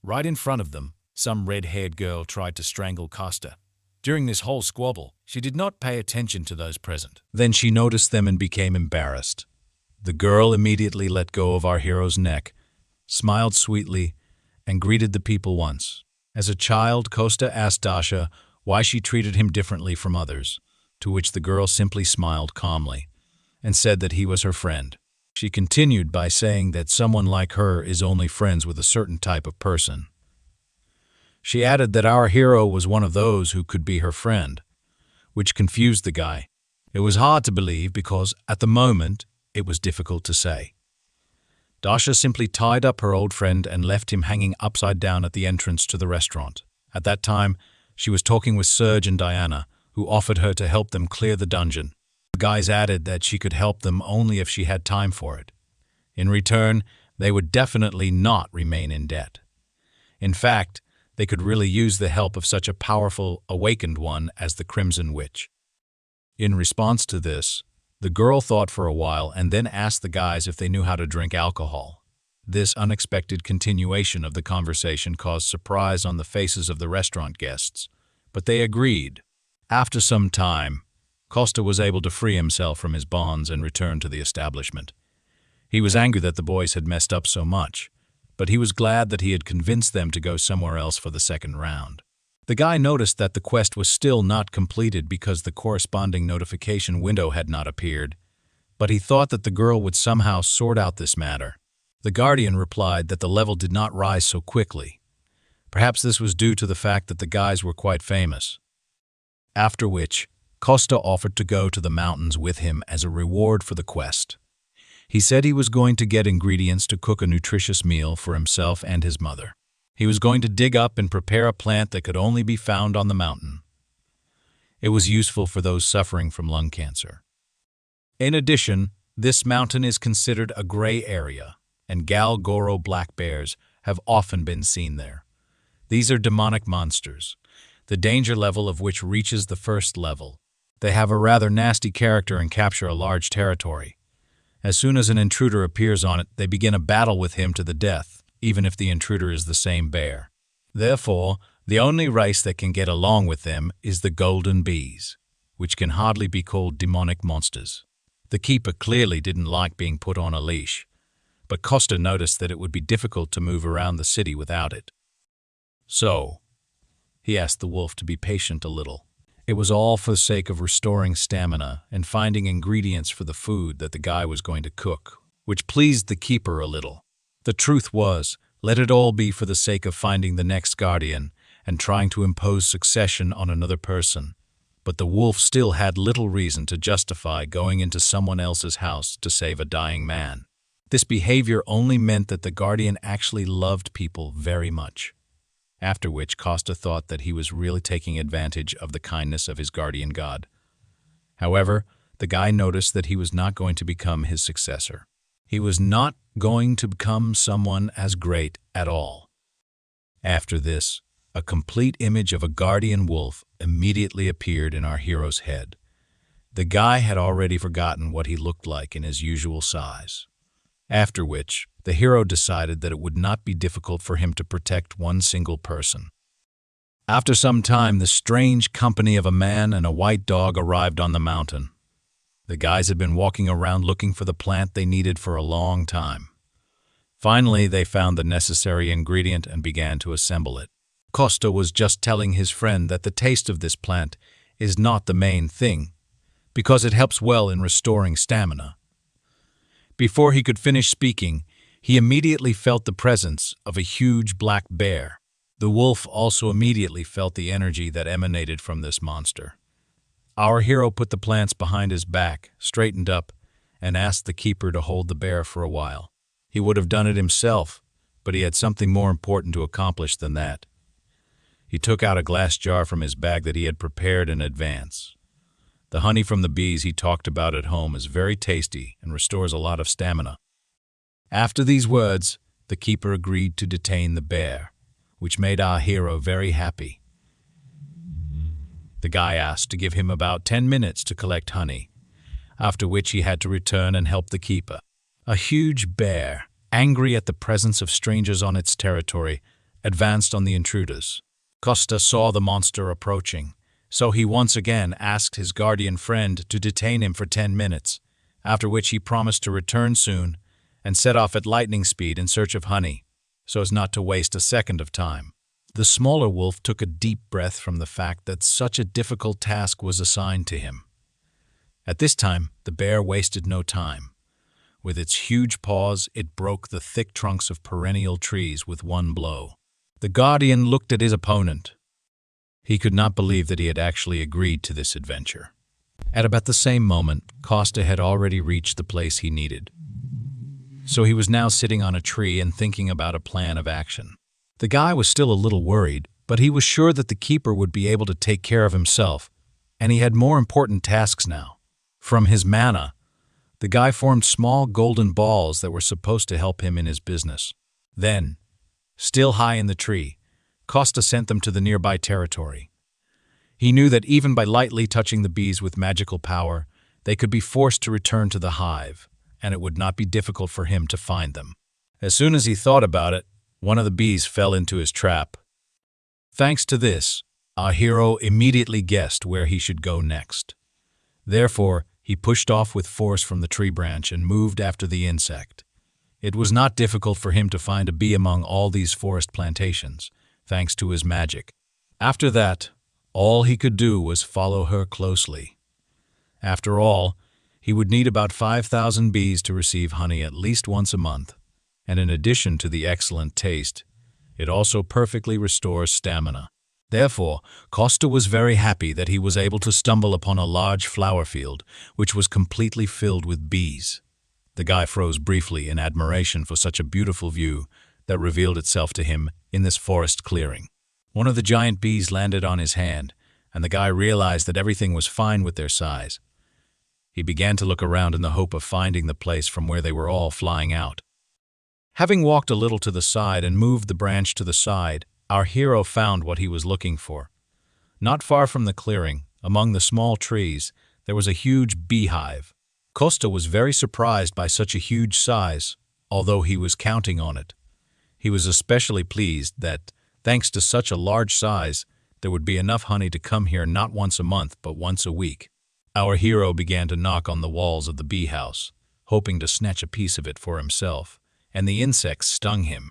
Right in front of them, some red-haired girl tried to strangle Costa. During this whole squabble, she did not pay attention to those present. Then she noticed them and became embarrassed. The girl immediately let go of our hero's neck, smiled sweetly, and greeted the people once. As a child, Costa asked Dasha why she treated him differently from others, to which the girl simply smiled calmly and said that he was her friend. She continued by saying that someone like her is only friends with a certain type of person. She added that our hero was one of those who could be her friend, which confused the guy. It was hard to believe because, at the moment, it was difficult to say. Dasha simply tied up her old friend and left him hanging upside down at the entrance to the restaurant. At that time, she was talking with Serge and Diana, who offered her to help them clear the dungeon. The guys added that she could help them only if she had time for it. In return, they would definitely not remain in debt. In fact, they could really use the help of such a powerful, awakened one as the Crimson Witch. In response to this, the girl thought for a while and then asked the guys if they knew how to drink alcohol. This unexpected continuation of the conversation caused surprise on the faces of the restaurant guests, but they agreed. After some time, Costa was able to free himself from his bonds and return to the establishment. He was angry that the boys had messed up so much, but he was glad that he had convinced them to go somewhere else for the second round. The guy noticed that the quest was still not completed because the corresponding notification window had not appeared, but he thought that the girl would somehow sort out this matter. The Guardian replied that the level did not rise so quickly. Perhaps this was due to the fact that the guys were quite famous. After which, Costa offered to go to the mountains with him as a reward for the quest. He said he was going to get ingredients to cook a nutritious meal for himself and his mother. He was going to dig up and prepare a plant that could only be found on the mountain. It was useful for those suffering from lung cancer. In addition, this mountain is considered a gray area, and Galgoro black bears have often been seen there. These are demonic monsters, the danger level of which reaches the first level. They have a rather nasty character and capture a large territory. As soon as an intruder appears on it, they begin a battle with him to the death, even if the intruder is the same bear. Therefore, the only race that can get along with them is the golden bees, which can hardly be called demonic monsters. The keeper clearly didn't like being put on a leash, but Costa noticed that it would be difficult to move around the city without it. So, he asked the wolf to be patient a little. It was all for the sake of restoring stamina and finding ingredients for the food that the guy was going to cook, which pleased the keeper a little. The truth was, let it all be for the sake of finding the next guardian and trying to impose succession on another person. But the wolf still had little reason to justify going into someone else's house to save a dying man. This behavior only meant that the guardian actually loved people very much. After which Costa thought that he was really taking advantage of the kindness of his guardian god. However, the guy noticed that he was not going to become his successor. He was not going to become someone as great at all. After this, a complete image of a guardian wolf immediately appeared in our hero's head. The guy had already forgotten what he looked like in his usual size. After which, the hero decided that it would not be difficult for him to protect one single person. After some time, the strange company of a man and a white dog arrived on the mountain. The guys had been walking around looking for the plant they needed for a long time. Finally, they found the necessary ingredient and began to assemble it. Costa was just telling his friend that the taste of this plant is not the main thing, because it helps well in restoring stamina. Before he could finish speaking, he immediately felt the presence of a huge black bear. The wolf also immediately felt the energy that emanated from this monster. Our hero put the plants behind his back, straightened up, and asked the keeper to hold the bear for a while. He would have done it himself, but he had something more important to accomplish than that. He took out a glass jar from his bag that he had prepared in advance. The honey from the bees he talked about at home is very tasty and restores a lot of stamina. After these words, the keeper agreed to detain the bear, which made our hero very happy. The guy asked to give him about 10 minutes to collect honey, after which he had to return and help the keeper. A huge bear, angry at the presence of strangers on its territory, advanced on the intruders. Costa saw the monster approaching, so he once again asked his guardian friend to detain him for 10 minutes, after which he promised to return soon and set off at lightning speed in search of honey, so as not to waste a second of time. The smaller wolf took a deep breath from the fact that such a difficult task was assigned to him. At this time, the bear wasted no time. With its huge paws, it broke the thick trunks of perennial trees with one blow. The guardian looked at his opponent. He could not believe that he had actually agreed to this adventure. At about the same moment, Costa had already reached the place he needed. So he was now sitting on a tree and thinking about a plan of action. The guy was still a little worried, but he was sure that the keeper would be able to take care of himself, and he had more important tasks now. From his mana, the guy formed small golden balls that were supposed to help him in his business. Then, still high in the tree, Costa sent them to the nearby territory. He knew that even by lightly touching the bees with magical power, they could be forced to return to the hive, and it would not be difficult for him to find them. As soon as he thought about it, one of the bees fell into his trap. Thanks to this, our hero immediately guessed where he should go next. Therefore, he pushed off with force from the tree branch and moved after the insect. It was not difficult for him to find a bee among all these forest plantations, thanks to his magic. After that, all he could do was follow her closely. After all, he would need about 5,000 bees to receive honey at least once a month, and in addition to the excellent taste, it also perfectly restores stamina. Therefore, Costa was very happy that he was able to stumble upon a large flower field, which was completely filled with bees. The guy froze briefly in admiration for such a beautiful view that revealed itself to him in this forest clearing. One of the giant bees landed on his hand, and the guy realized that everything was fine with their size. He began to look around in the hope of finding the place from where they were all flying out. Having walked a little to the side and moved the branch to the side, our hero found what he was looking for. Not far from the clearing, among the small trees, there was a huge beehive. Costa was very surprised by such a huge size, although he was counting on it. He was especially pleased that, thanks to such a large size, there would be enough honey to come here not once a month but once a week. Our hero began to knock on the walls of the bee house, hoping to snatch a piece of it for himself, and the insects stung him.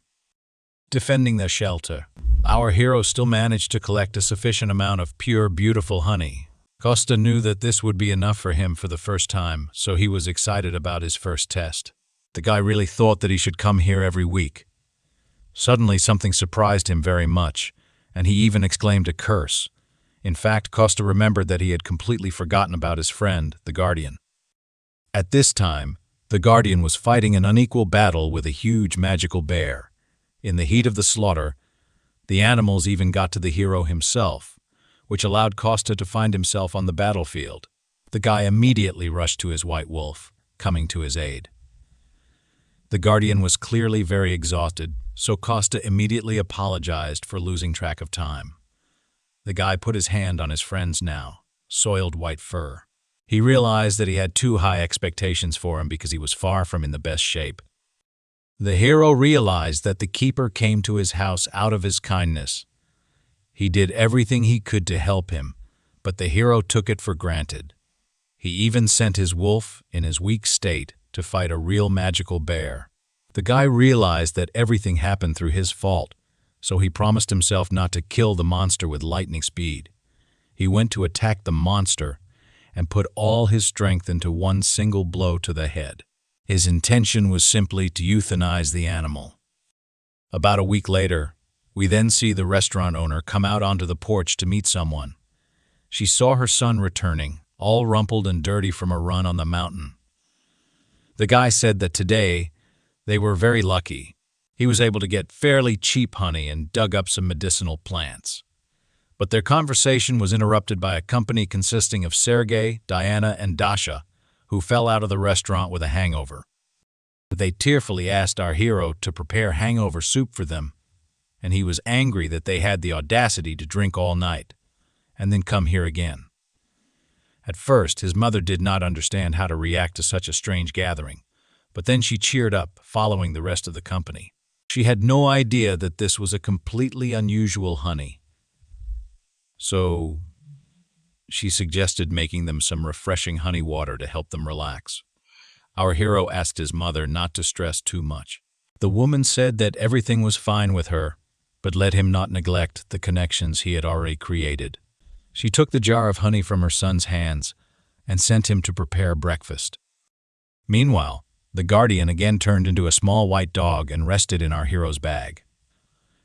Defending their shelter, our hero still managed to collect a sufficient amount of pure, beautiful honey. Costa knew that this would be enough for him for the first time, so he was excited about his first test. The guy really thought that he should come here every week. Suddenly, something surprised him very much, and he even exclaimed a curse. In fact, Costa remembered that he had completely forgotten about his friend, the Guardian. At this time, the Guardian was fighting an unequal battle with a huge magical bear. In the heat of the slaughter, the animals even got to the hero himself, which allowed Costa to find himself on the battlefield. The guy immediately rushed to his white wolf, coming to his aid. The Guardian was clearly very exhausted, so Costa immediately apologized for losing track of time. The guy put his hand on his friend's now soiled white fur. He realized that he had too high expectations for him because he was far from in the best shape. The hero realized that the keeper came to his house out of his kindness. He did everything he could to help him, but the hero took it for granted. He even sent his wolf, in his weak state, to fight a real magical bear. The guy realized that everything happened through his fault, so he promised himself not to kill the monster with lightning speed. He went to attack the monster and put all his strength into one single blow to the head. His intention was simply to euthanize the animal. About a week later, we then see the restaurant owner come out onto the porch to meet someone. She saw her son returning, all rumpled and dirty from a run on the mountain. The guy said that today they were very lucky. He was able to get fairly cheap honey and dug up some medicinal plants. But their conversation was interrupted by a company consisting of Sergei, Diana, and Dasha, who fell out of the restaurant with a hangover. They tearfully asked our hero to prepare hangover soup for them, and he was angry that they had the audacity to drink all night, and then come here again. At first, his mother did not understand how to react to such a strange gathering, but then she cheered up, following the rest of the company. She had no idea that this was a completely unusual honey. So she suggested making them some refreshing honey water to help them relax. Our hero asked his mother not to stress too much. The woman said that everything was fine with her, but let him not neglect the connections he had already created. She took the jar of honey from her son's hands and sent him to prepare breakfast. Meanwhile, the guardian again turned into a small white dog and rested in our hero's bag.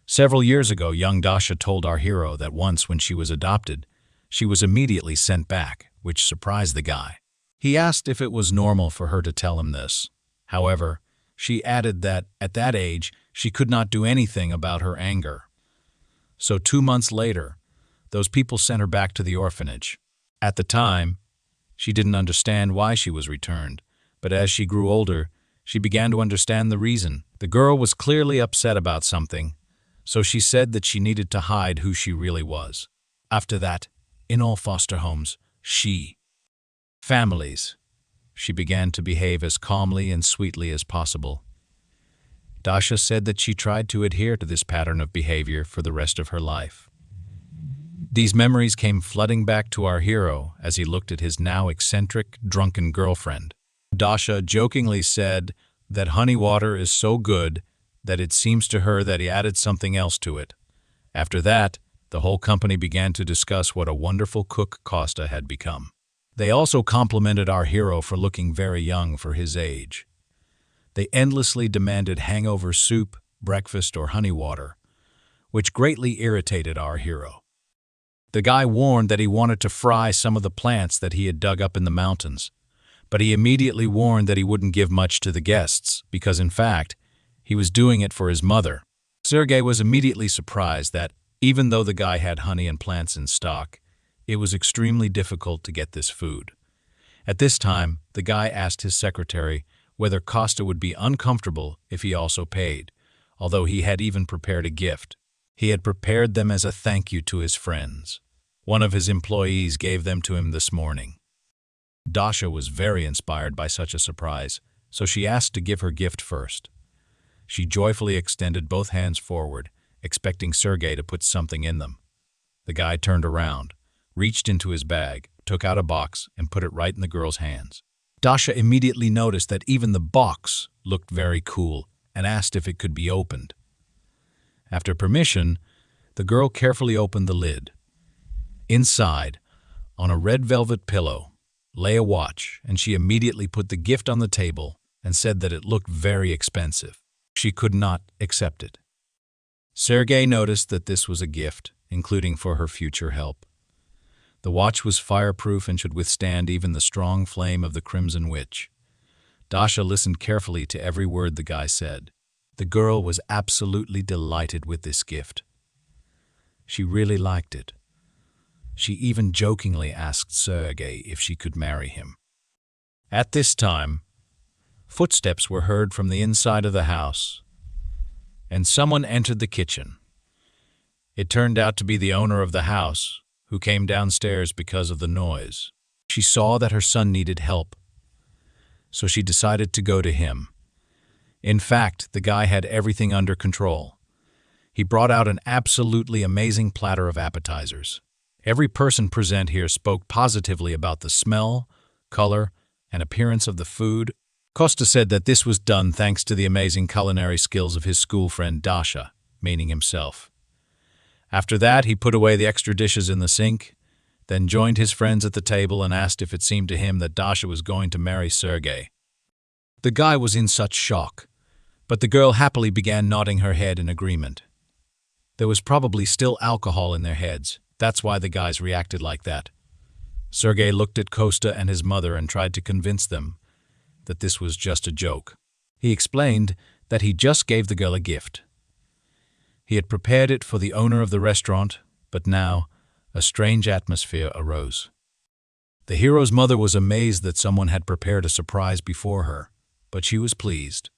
Several years ago, young Dasha told our hero that once when she was adopted, she was immediately sent back, which surprised the guy. He asked if it was normal for her to tell him this. However, she added that at that age, she could not do anything about her anger. So 2 months later, those people sent her back to the orphanage. At the time, she didn't understand why she was returned, but as she grew older, she began to understand the reason. The girl was clearly upset about something, so she said that she needed to hide who she really was. After that, in all foster homes, families, she began to behave as calmly and sweetly as possible. Dasha said that she tried to adhere to this pattern of behavior for the rest of her life. These memories came flooding back to our hero as he looked at his now eccentric, drunken girlfriend. Dasha jokingly said that honey water is so good that it seems to her that he added something else to it. After that, the whole company began to discuss what a wonderful cook Costa had become. They also complimented our hero for looking very young for his age. They endlessly demanded hangover soup, breakfast, or honey water, which greatly irritated our hero. The guy warned that he wanted to fry some of the plants that he had dug up in the mountains, but he immediately warned that he wouldn't give much to the guests because, in fact, he was doing it for his mother. Sergei was immediately surprised that, even though the guy had honey and plants in stock, it was extremely difficult to get this food. At this time, the guy asked his secretary whether Costa would be uncomfortable if he also paid, although he had even prepared a gift. He had prepared them as a thank you to his friends. One of his employees gave them to him this morning. Dasha was very inspired by such a surprise, so she asked to give her gift first. She joyfully extended both hands forward, expecting Sergei to put something in them. The guy turned around, reached into his bag, took out a box, and put it right in the girl's hands. Dasha immediately noticed that even the box looked very cool and asked if it could be opened. After permission, the girl carefully opened the lid. Inside, on a red velvet pillow, lay a watch, and she immediately put the gift on the table and said that it looked very expensive. She could not accept it. Sergei noticed that this was a gift, including for her future help. The watch was fireproof and should withstand even the strong flame of the Crimson Witch. Dasha listened carefully to every word the guy said. The girl was absolutely delighted with this gift. She really liked it. She even jokingly asked Sergei if she could marry him. At this time, footsteps were heard from the inside of the house, and someone entered the kitchen. It turned out to be the owner of the house, who came downstairs because of the noise. She saw that her son needed help, so she decided to go to him. In fact, the guy had everything under control. He brought out an absolutely amazing platter of appetizers. Every person present here spoke positively about the smell, color, and appearance of the food. Costa said that this was done thanks to the amazing culinary skills of his school friend Dasha, meaning himself. After that, he put away the extra dishes in the sink, then joined his friends at the table and asked if it seemed to him that Dasha was going to marry Sergei. The guy was in such shock, but the girl happily began nodding her head in agreement. There was probably still alcohol in their heads. That's why the guys reacted like that. Sergei looked at Costa and his mother and tried to convince them that this was just a joke. He explained that he just gave the girl a gift. He had prepared it for the owner of the restaurant, but now a strange atmosphere arose. The hero's mother was amazed that someone had prepared a surprise before her, but she was pleased.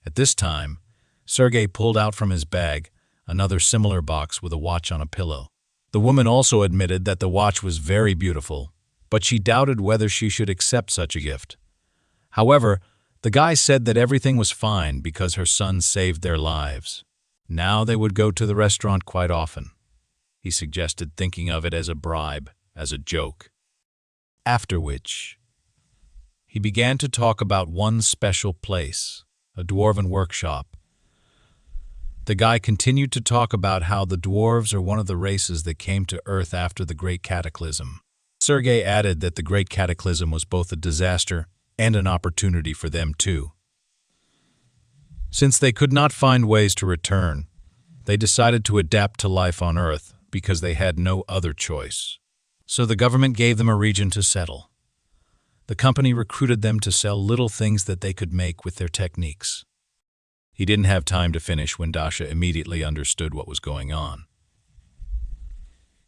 At this time, Sergei pulled out from his bag another similar box with a watch on a pillow. The woman also admitted that the watch was very beautiful, but she doubted whether she should accept such a gift. However, the guy said that everything was fine because her son saved their lives. Now they would go to the restaurant quite often. He suggested thinking of it as a bribe, as a joke. After which, he began to talk about one special place, a dwarven workshop. The guy continued to talk about how the dwarves are one of the races that came to Earth after the Great Cataclysm. Sergei added that the Great Cataclysm was both a disaster and an opportunity for them too. Since they could not find ways to return, they decided to adapt to life on Earth because they had no other choice. So the government gave them a region to settle. The company recruited them to sell little things that they could make with their techniques. He didn't have time to finish when Dasha immediately understood what was going on.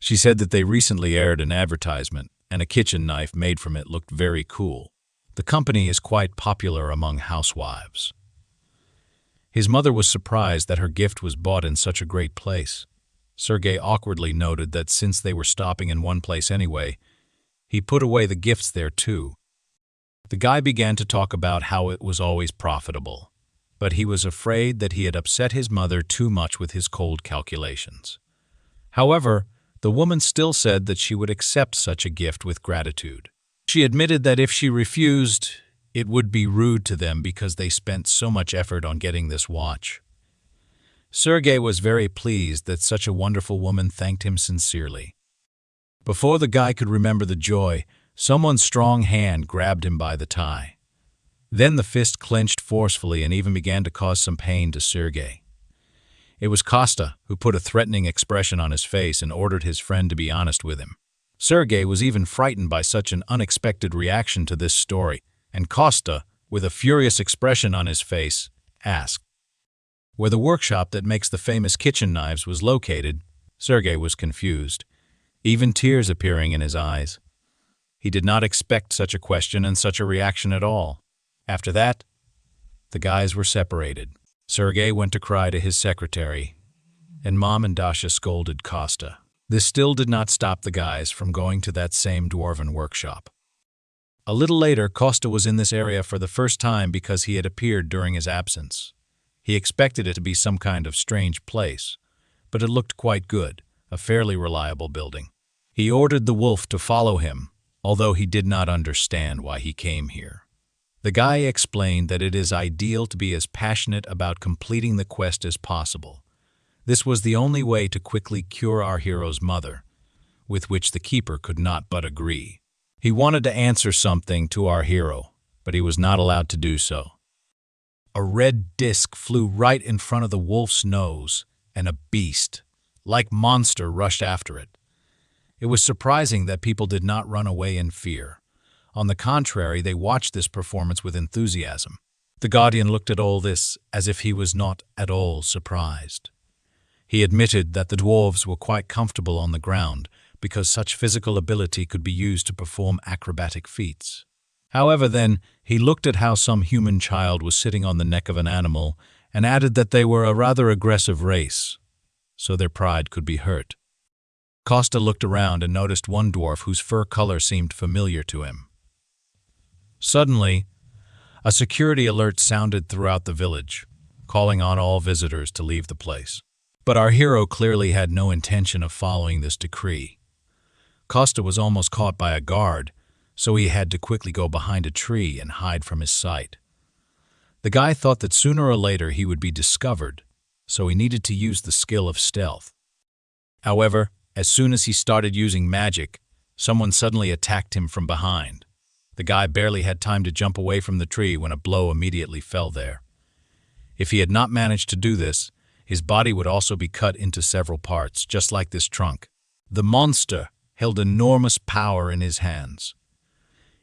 She said that they recently aired an advertisement, and a kitchen knife made from it looked very cool. The company is quite popular among housewives. His mother was surprised that her gift was bought in such a great place. Sergei awkwardly noted that since they were stopping in one place anyway, he put away the gifts there too. The guy began to talk about how it was always profitable, but he was afraid that he had upset his mother too much with his cold calculations. However, the woman still said that she would accept such a gift with gratitude. She admitted that if she refused, it would be rude to them because they spent so much effort on getting this watch. Sergei was very pleased that such a wonderful woman thanked him sincerely. Before the guy could remember the joy, someone's strong hand grabbed him by the tie. Then the fist clenched forcefully and even began to cause some pain to Sergei. It was Costa who put a threatening expression on his face and ordered his friend to be honest with him. Sergei was even frightened by such an unexpected reaction to this story, and Costa, with a furious expression on his face, asked where the workshop that makes the famous kitchen knives was located. Sergei was confused, even tears appearing in his eyes. He did not expect such a question and such a reaction at all. After that, the guys were separated. Sergei went to cry to his secretary, and Mom and Dasha scolded Costa. This still did not stop the guys from going to that same dwarven workshop. A little later, Costa was in this area for the first time because he had appeared during his absence. He expected it to be some kind of strange place, but it looked quite good, a fairly reliable building. He ordered the wolf to follow him, although he did not understand why he came here. The guy explained that it is ideal to be as passionate about completing the quest as possible. This was the only way to quickly cure our hero's mother, with which the keeper could not but agree. He wanted to answer something to our hero, but he was not allowed to do so. A red disc flew right in front of the wolf's nose, and a beast, like monster, rushed after it. It was surprising that people did not run away in fear. On the contrary, they watched this performance with enthusiasm. The Guardian looked at all this as if he was not at all surprised. He admitted that the dwarves were quite comfortable on the ground because such physical ability could be used to perform acrobatic feats. However, then, he looked at how some human child was sitting on the neck of an animal and added that they were a rather aggressive race, so their pride could be hurt. Costa looked around and noticed one dwarf whose fur color seemed familiar to him. Suddenly, a security alert sounded throughout the village, calling on all visitors to leave the place. But our hero clearly had no intention of following this decree. Costa was almost caught by a guard, so he had to quickly go behind a tree and hide from his sight. The guy thought that sooner or later he would be discovered, so he needed to use the skill of stealth. However, as soon as he started using magic, someone suddenly attacked him from behind. The guy barely had time to jump away from the tree when a blow immediately fell there. If he had not managed to do this, his body would also be cut into several parts, just like this trunk. The monster held enormous power in his hands.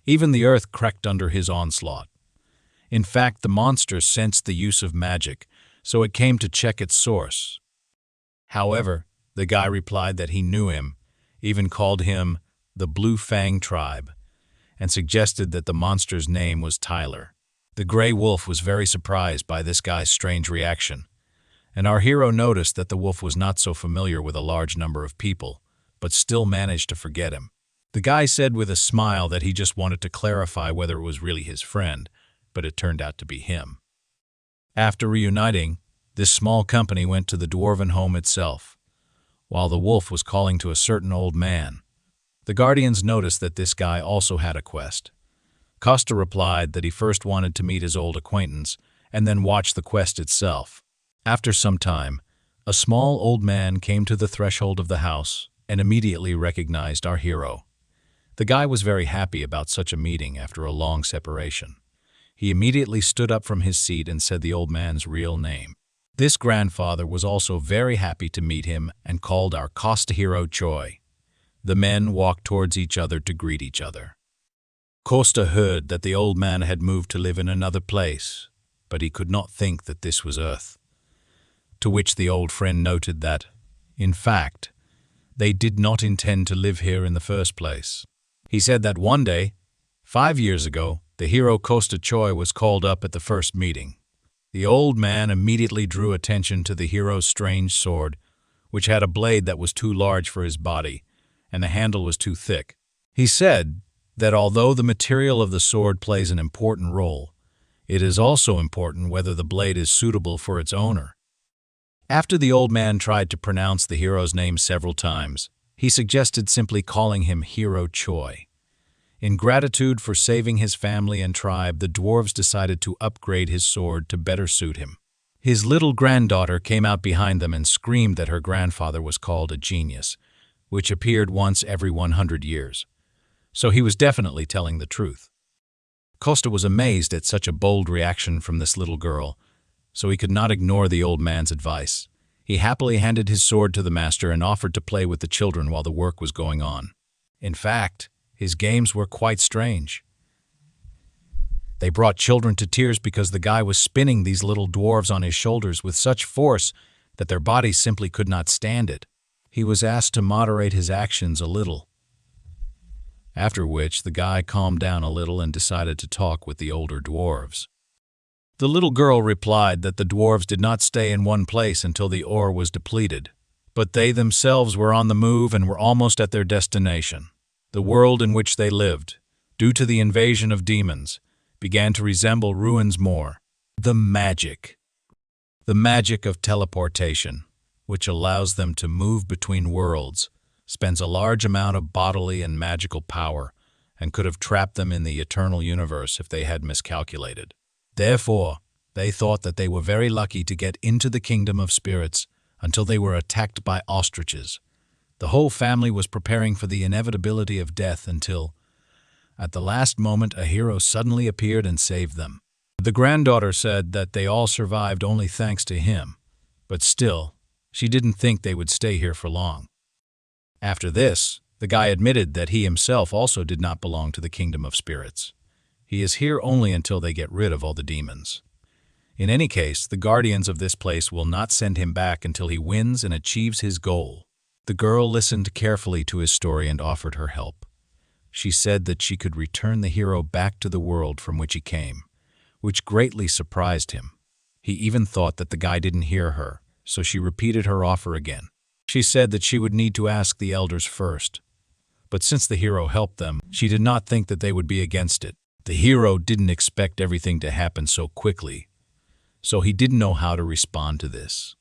Even the earth cracked under his onslaught. In fact, the monster sensed the use of magic, so it came to check its source. However, the guy replied that he knew him, even called him the Blue Fang Tribe, and suggested that the monster's name was Tyler. The gray wolf was very surprised by this guy's strange reaction, and our hero noticed that the wolf was not so familiar with a large number of people, but still managed to forget him. The guy said with a smile that he just wanted to clarify whether it was really his friend, but it turned out to be him. After reuniting, this small company went to the dwarven home itself. While the wolf was calling to a certain old man, the guardians noticed that this guy also had a quest. Costa replied that he first wanted to meet his old acquaintance and then watch the quest itself. After some time, a small old man came to the threshold of the house and immediately recognized our hero. The guy was very happy about such a meeting after a long separation. He immediately stood up from his seat and said the old man's real name. This grandfather was also very happy to meet him and called our Costa hero Choi. The men walked towards each other to greet each other. Costa heard that the old man had moved to live in another place, but he could not think that this was Earth. To which the old friend noted that, in fact, they did not intend to live here in the first place. He said that one day, 5 years ago, the hero Costa Choi was called up at the first meeting. The old man immediately drew attention to the hero's strange sword, which had a blade that was too large for his body, and the handle was too thick. He said that although the material of the sword plays an important role, it is also important whether the blade is suitable for its owner. After the old man tried to pronounce the hero's name several times, he suggested simply calling him Hero Choi. In gratitude for saving his family and tribe, the dwarves decided to upgrade his sword to better suit him. His little granddaughter came out behind them and screamed that her grandfather was called a genius, which appeared once every 100 years. So he was definitely telling the truth. Costa was amazed at such a bold reaction from this little girl, so he could not ignore the old man's advice. He happily handed his sword to the master and offered to play with the children while the work was going on. In fact, his games were quite strange. They brought children to tears because the guy was spinning these little dwarves on his shoulders with such force that their bodies simply could not stand it. He was asked to moderate his actions a little, after which the guy calmed down a little and decided to talk with the older dwarves. The little girl replied that the dwarves did not stay in one place until the ore was depleted, but they themselves were on the move and were almost at their destination. The world in which they lived, due to the invasion of demons, began to resemble ruins more. The magic of teleportation, which allows them to move between worlds, spends a large amount of bodily and magical power and could have trapped them in the eternal universe if they had miscalculated. Therefore, they thought that they were very lucky to get into the kingdom of spirits until they were attacked by ostriches. The whole family was preparing for the inevitability of death until, at the last moment, a hero suddenly appeared and saved them. The granddaughter said that they all survived only thanks to him, but still, she didn't think they would stay here for long. After this, the guy admitted that he himself also did not belong to the kingdom of spirits. He is here only until they get rid of all the demons. In any case, the guardians of this place will not send him back until he wins and achieves his goal. The girl listened carefully to his story and offered her help. She said that she could return the hero back to the world from which he came, which greatly surprised him. He even thought that the guy didn't hear her, so she repeated her offer again. She said that she would need to ask the elders first, but since the hero helped them, she did not think that they would be against it. The hero didn't expect everything to happen so quickly, so he didn't know how to respond to this.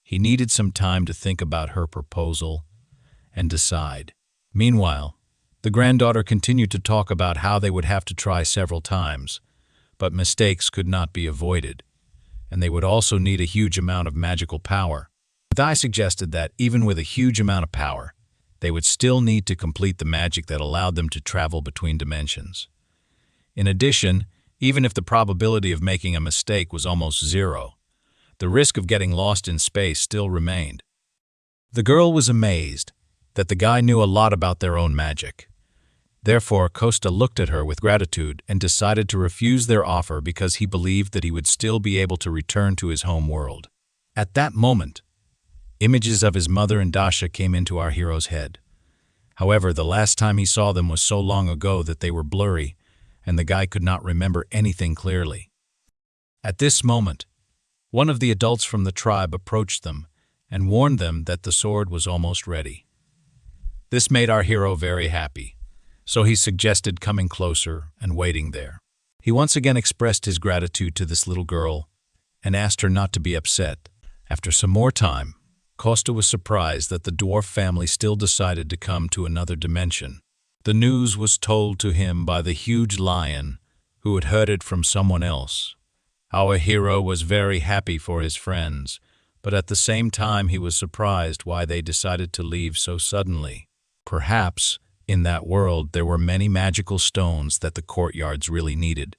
He needed some time to think about her proposal and decide. Meanwhile, The granddaughter continued to talk about how they would have to try several times, but mistakes could not be avoided, and they would also need a huge amount of magical power. But I suggested that even with a huge amount of power, they would still need to complete the magic that allowed them to travel between dimensions. In addition, even if the probability of making a mistake was almost zero, the risk of getting lost in space still remained. The girl was amazed that the guy knew a lot about their own magic. Therefore, Costa looked at her with gratitude and decided to refuse their offer because he believed that he would still be able to return to his home world. At that moment, images of his mother and Dasha came into our hero's head. However, the last time he saw them was so long ago that they were blurry, and the guy could not remember anything clearly. At this moment, one of the adults from the tribe approached them and warned them that the sword was almost ready. This made our hero very happy, so he suggested coming closer and waiting there. He once again expressed his gratitude to this little girl and asked her not to be upset. After some more time, Costa was surprised that the dwarf family still decided to come to another dimension. The news was told to him by the huge lion, who had heard it from someone else. Our hero was very happy for his friends, but at the same time he was surprised why they decided to leave so suddenly. Perhaps, in that world, there were many magical stones that the courtyards really needed.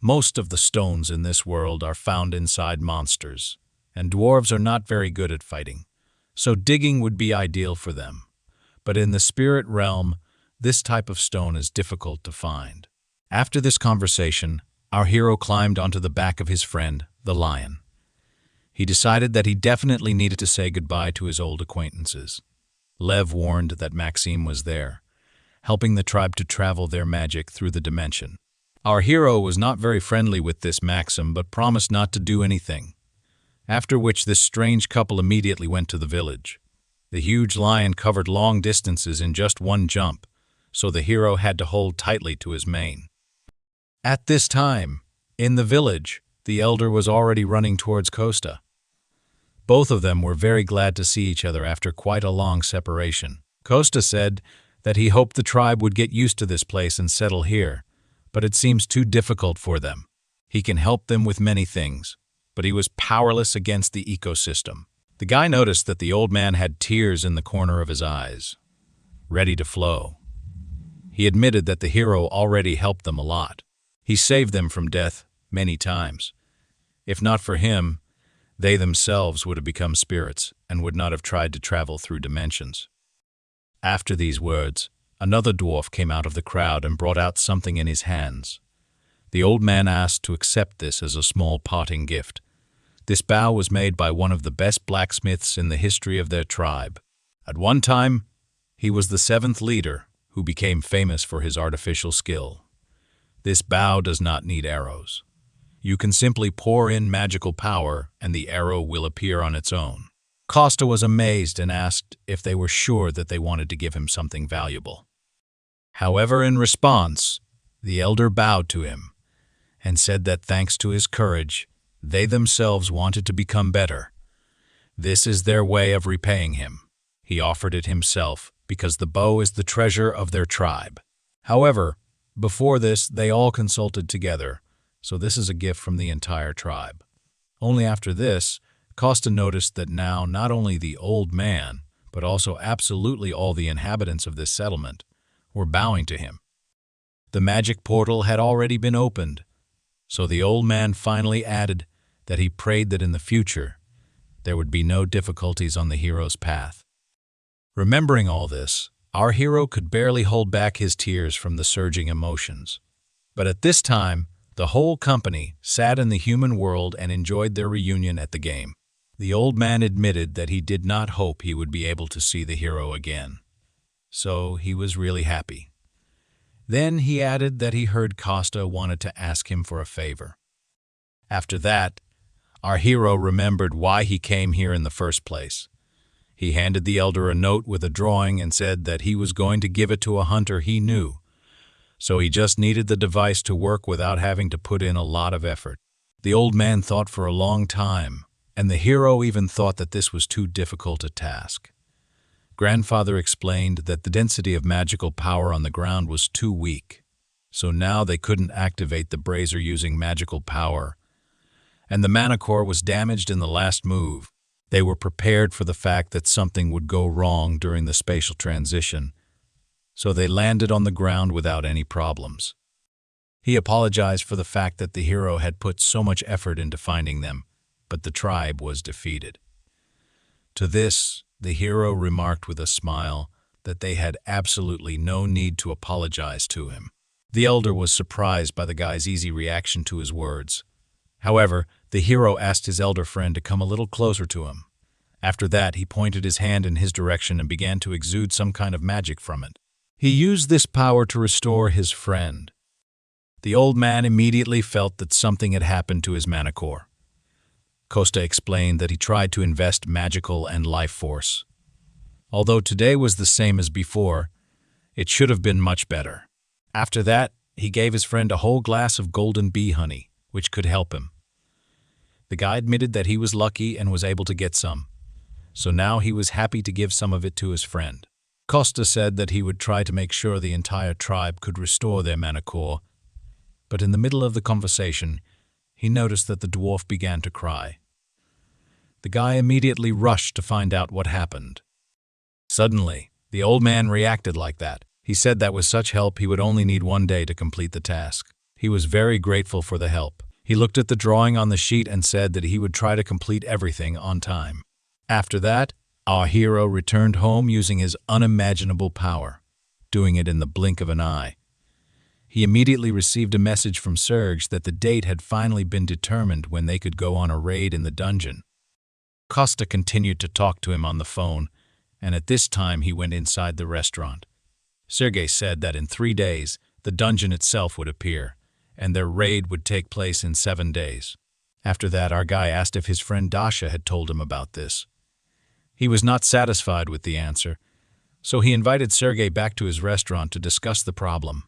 Most of the stones in this world are found inside monsters, and dwarves are not very good at fighting, so digging would be ideal for them. But in the spirit realm, this type of stone is difficult to find. After this conversation, our hero climbed onto the back of his friend, the lion. He decided that he definitely needed to say goodbye to his old acquaintances. Lev warned that Maxime was there, helping the tribe to travel their magic through the dimension. Our hero was not very friendly with this Maxim, but promised not to do anything, after which this strange couple immediately went to the village. The huge lion covered long distances in just one jump, so the hero had to hold tightly to his mane. At this time, in the village, the elder was already running towards Costa. Both of them were very glad to see each other after quite a long separation. Costa said that he hoped the tribe would get used to this place and settle here, but it seems too difficult for them. He can help them with many things, but he was powerless against the ecosystem. The guy noticed that the old man had tears in the corner of his eyes, ready to flow. He admitted that the hero already helped them a lot. He saved them from death many times. If not for him, they themselves would have become spirits and would not have tried to travel through dimensions. After these words, another dwarf came out of the crowd and brought out something in his hands. The old man asked to accept this as a small parting gift. This bow was made by one of the best blacksmiths in the history of their tribe. At one time, he was the 7th leader who became famous for his artificial skill. This bow does not need arrows. You can simply pour in magical power and the arrow will appear on its own. Costa was amazed and asked if they were sure that they wanted to give him something valuable. However, in response, the elder bowed to him and said that thanks to his courage, they themselves wanted to become better. This is their way of repaying him. He offered it himself because the bow is the treasure of their tribe. However, before this, they all consulted together, so this is a gift from the entire tribe. Only after this, Costa noticed that now not only the old man, but also absolutely all the inhabitants of this settlement were bowing to him. The magic portal had already been opened, so the old man finally added that he prayed that in the future there would be no difficulties on the hero's path. Remembering all this, our hero could barely hold back his tears from the surging emotions. But at this time, the whole company sat in the human world and enjoyed their reunion at the game. The old man admitted that he did not hope he would be able to see the hero again, so he was really happy. Then he added that he heard Costa wanted to ask him for a favor. After that, our hero remembered why he came here in the first place. He handed the elder a note with a drawing and said that he was going to give it to a hunter he knew, so he just needed the device to work without having to put in a lot of effort. The old man thought for a long time, and the hero even thought that this was too difficult a task. Grandfather explained that the density of magical power on the ground was too weak, so now they couldn't activate the brazier using magical power, and the mana core was damaged in the last move. They were prepared for the fact that something would go wrong during the spatial transition, so they landed on the ground without any problems. He apologized for the fact that the hero had put so much effort into finding them, but the tribe was defeated. To this, the hero remarked with a smile that they had absolutely no need to apologize to him. The elder was surprised by the guy's easy reaction to his words. However, the hero asked his elder friend to come a little closer to him. After that, he pointed his hand in his direction and began to exude some kind of magic from it. He used this power to restore his friend. The old man immediately felt that something had happened to his mana core. Costa explained that he tried to invest magical and life force. Although today was the same as before, it should have been much better. After that, he gave his friend a whole glass of golden bee honey, which could help him. The guy admitted that he was lucky and was able to get some, so now he was happy to give some of it to his friend. Costa said that he would try to make sure the entire tribe could restore their mana core, but in the middle of the conversation, he noticed that the dwarf began to cry. The guy immediately rushed to find out what happened. Suddenly, the old man reacted like that. He said that with such help he would only need 1 day to complete the task. He was very grateful for the help. He looked at the drawing on the sheet and said that he would try to complete everything on time. After that, our hero returned home using his unimaginable power, doing it in the blink of an eye. He immediately received a message from Serge that the date had finally been determined when they could go on a raid in the dungeon. Costa continued to talk to him on the phone, and at this time he went inside the restaurant. Sergei said that in 3 days, the dungeon itself would appear, and their raid would take place in 7 days. After that, our guy asked if his friend Dasha had told him about this. He was not satisfied with the answer, so he invited Sergei back to his restaurant to discuss the problem.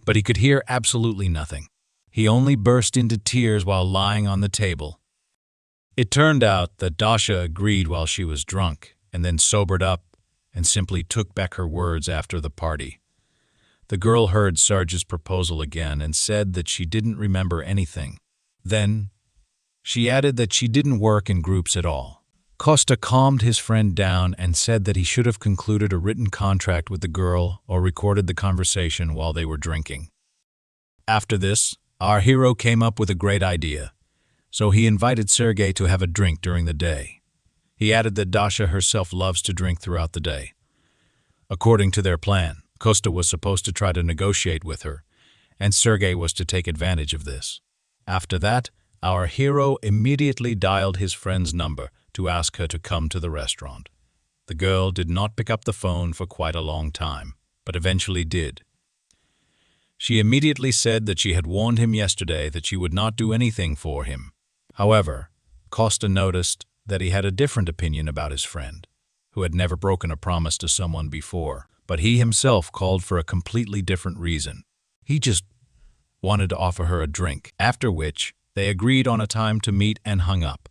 But he could hear absolutely nothing. He only burst into tears while lying on the table. It turned out that Dasha agreed while she was drunk, and then sobered up and simply took back her words after the party. The girl heard Serge's proposal again and said that she didn't remember anything. Then, she added that she didn't work in groups at all. Costa calmed his friend down and said that he should have concluded a written contract with the girl or recorded the conversation while they were drinking. After this, our hero came up with a great idea, so he invited Sergei to have a drink during the day. He added that Dasha herself loves to drink throughout the day. According to their plan, Costa was supposed to try to negotiate with her, and Sergei was to take advantage of this. After that, our hero immediately dialed his friend's number to ask her to come to the restaurant. The girl did not pick up the phone for quite a long time, but eventually did. She immediately said that she had warned him yesterday that she would not do anything for him. However, Costa noticed that he had a different opinion about his friend, who had never broken a promise to someone before, but he himself called for a completely different reason. He just wanted to offer her a drink, after which they agreed on a time to meet and hung up.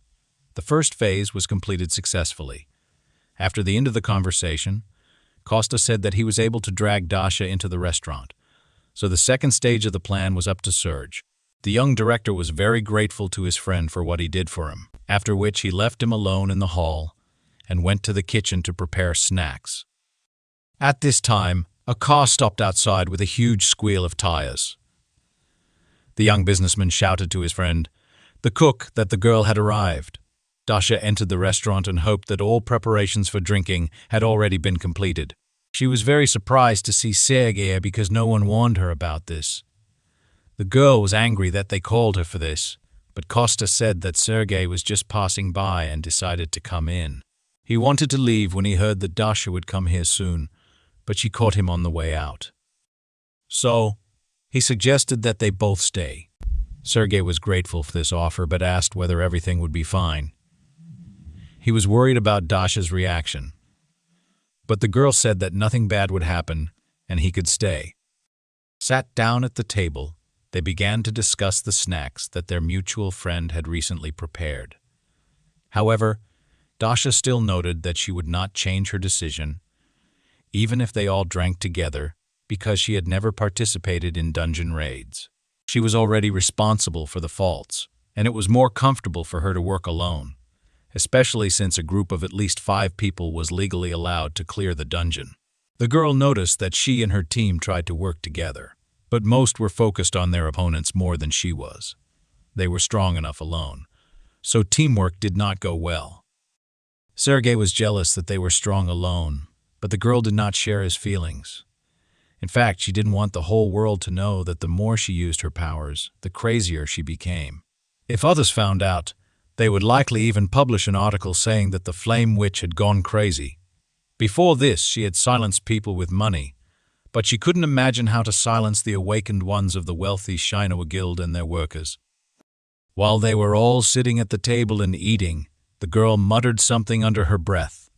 The first phase was completed successfully. After the end of the conversation, Costa said that he was able to drag Dasha into the restaurant, so the second stage of the plan was up to Serge. The young director was very grateful to his friend for what he did for him, after which he left him alone in the hall and went to the kitchen to prepare snacks. At this time, a car stopped outside with a huge squeal of tires. The young businessman shouted to his friend, the cook, that the girl had arrived. Dasha entered the restaurant and hoped that all preparations for drinking had already been completed. She was very surprised to see Sergei because no one warned her about this. The girl was angry that they called her for this, but Costa said that Sergei was just passing by and decided to come in. He wanted to leave when he heard that Dasha would come here soon, but she caught him on the way out. So, he suggested that they both stay. Sergei was grateful for this offer but asked whether everything would be fine. He was worried about Dasha's reaction, but the girl said that nothing bad would happen and he could stay. Sat down at the table, they began to discuss the snacks that their mutual friend had recently prepared. However, Dasha still noted that she would not change her decision, even if they all drank together, because she had never participated in dungeon raids. She was already responsible for the faults, and it was more comfortable for her to work alone, especially since a group of at least 5 people was legally allowed to clear the dungeon. The girl noticed that she and her team tried to work together, but most were focused on their opponents more than she was. They were strong enough alone, so teamwork did not go well. Sergei was jealous that they were strong alone, but the girl did not share his feelings. In fact, she didn't want the whole world to know that the more she used her powers, the crazier she became. If others found out, they would likely even publish an article saying that the Flame Witch had gone crazy. Before this, she had silenced people with money, but she couldn't imagine how to silence the awakened ones of the wealthy Shinoa Guild and their workers. While they were all sitting at the table and eating, the girl muttered something under her breath,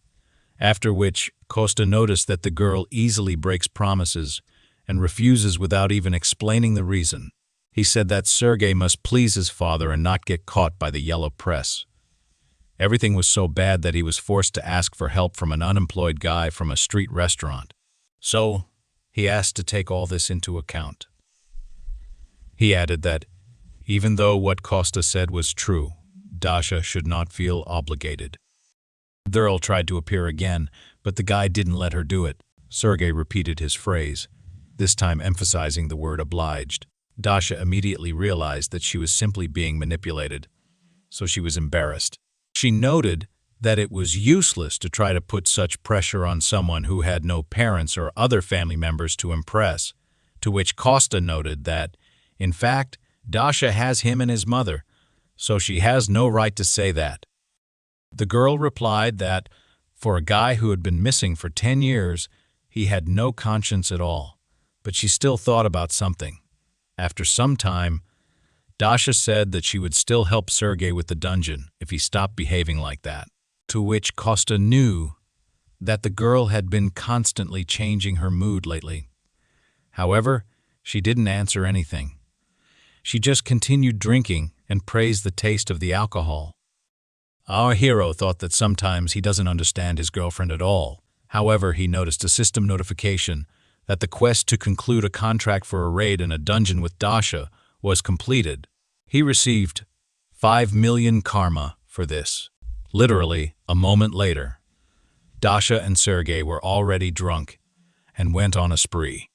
after which Costa noticed that the girl easily breaks promises and refuses without even explaining the reason. He said that Sergei must please his father and not get caught by the yellow press. Everything was so bad that he was forced to ask for help from an unemployed guy from a street restaurant. So, he asked to take all this into account. He added that, even though what Costa said was true, Dasha should not feel obligated. The girl tried to appear again, but the guy didn't let her do it. Sergei repeated his phrase, this time emphasizing the word obliged. Dasha immediately realized that she was simply being manipulated, so she was embarrassed. She noted that it was useless to try to put such pressure on someone who had no parents or other family members to impress, to which Costa noted that, in fact, Dasha has him and his mother, so she has no right to say that. The girl replied that, for a guy who had been missing for 10 years, he had no conscience at all, but she still thought about something. After some time, Dasha said that she would still help Sergei with the dungeon if he stopped behaving like that, to which Costa knew that the girl had been constantly changing her mood lately. However, she didn't answer anything. She just continued drinking and praised the taste of the alcohol. Our hero thought that sometimes he doesn't understand his girlfriend at all. However, he noticed a system notification that the quest to conclude a contract for a raid in a dungeon with Dasha was completed. He received 5 million karma for this. Literally, a moment later, Dasha and Sergei were already drunk and went on a spree.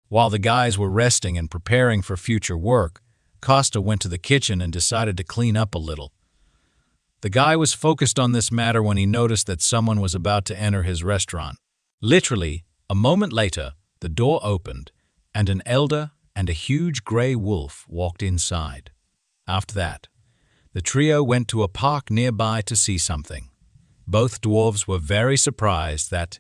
While the guys were resting and preparing for future work, Costa went to the kitchen and decided to clean up a little. The guy was focused on this matter when he noticed that someone was about to enter his restaurant. Literally, a moment later, the door opened, and an elder and a huge gray wolf walked inside. After that, the trio went to a park nearby to see something. Both dwarves were very surprised that,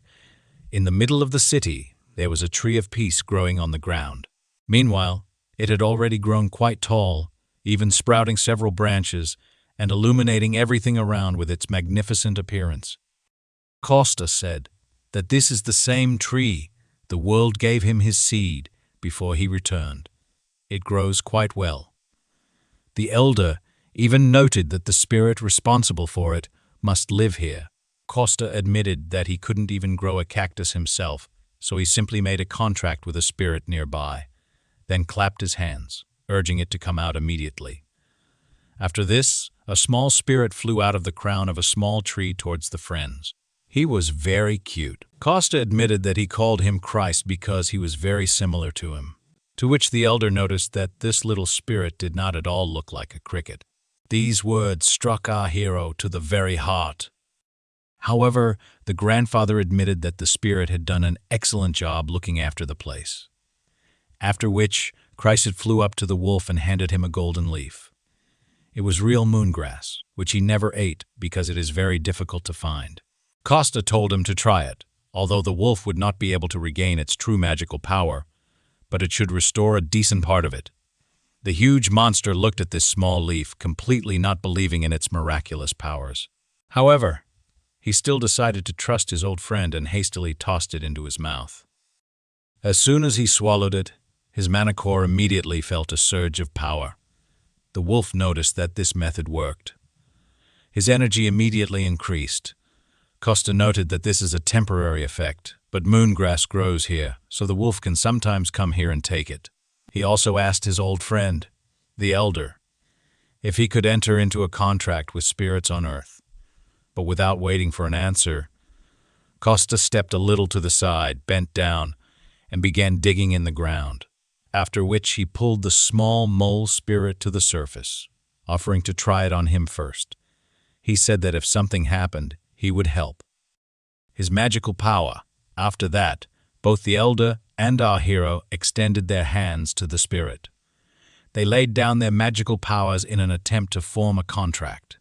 in the middle of the city, there was a tree of peace growing on the ground. Meanwhile, it had already grown quite tall, even sprouting several branches and illuminating everything around with its magnificent appearance. Costa said that this is the same tree the world gave him his seed before he returned. It grows quite well. The elder even noted that the spirit responsible for it must live here. Costa admitted that he couldn't even grow a cactus himself, so he simply made a contract with a spirit nearby, then clapped his hands, urging it to come out immediately. After this, a small spirit flew out of the crown of a small tree towards the friends. He was very cute. Costa admitted that he called him Christ because he was very similar to him, to which the elder noticed that this little spirit did not at all look like a cricket. These words struck our hero to the very heart. However, the grandfather admitted that the spirit had done an excellent job looking after the place. After which, Christ flew up to the wolf and handed him a golden leaf. It was real moongrass, which he never ate because it is very difficult to find. Costa told him to try it, although the wolf would not be able to regain its true magical power, but it should restore a decent part of it. The huge monster looked at this small leaf, completely not believing in its miraculous powers. However, he still decided to trust his old friend and hastily tossed it into his mouth. As soon as he swallowed it, his mana core immediately felt a surge of power. The wolf noticed that this method worked. His energy immediately increased. Costa noted that this is a temporary effect, but moongrass grows here, so the wolf can sometimes come here and take it. He also asked his old friend, the elder, if he could enter into a contract with spirits on earth. But without waiting for an answer, Costa stepped a little to the side, bent down, and began digging in the ground, after which he pulled the small mole spirit to the surface, offering to try it on him first. He said that if something happened, he would help. His magical power. After that, both the elder and our hero extended their hands to the spirit. They laid down their magical powers in an attempt to form a contract.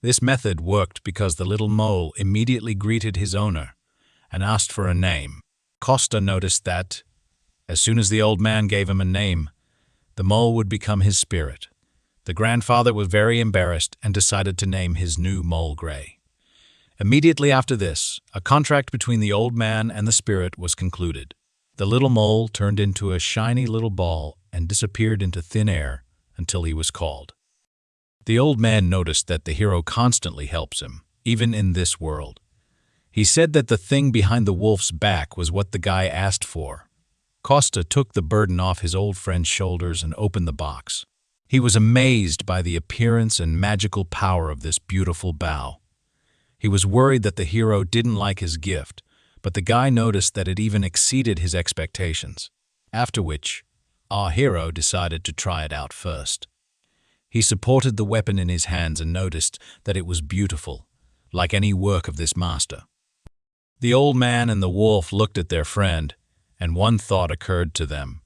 This method worked because the little mole immediately greeted his owner and asked for a name. Costa noticed that, as soon as the old man gave him a name, the mole would become his spirit. The grandfather was very embarrassed and decided to name his new mole Gray. Immediately after this, a contract between the old man and the spirit was concluded. The little mole turned into a shiny little ball and disappeared into thin air until he was called. The old man noticed that the hero constantly helps him, even in this world. He said that the thing behind the wolf's back was what the guy asked for. Costa took the burden off his old friend's shoulders and opened the box. He was amazed by the appearance and magical power of this beautiful bow. He was worried that the hero didn't like his gift, but the guy noticed that it even exceeded his expectations. After which, our hero decided to try it out first. He supported the weapon in his hands and noticed that it was beautiful, like any work of this master. The old man and the wolf looked at their friend, and one thought occurred to them.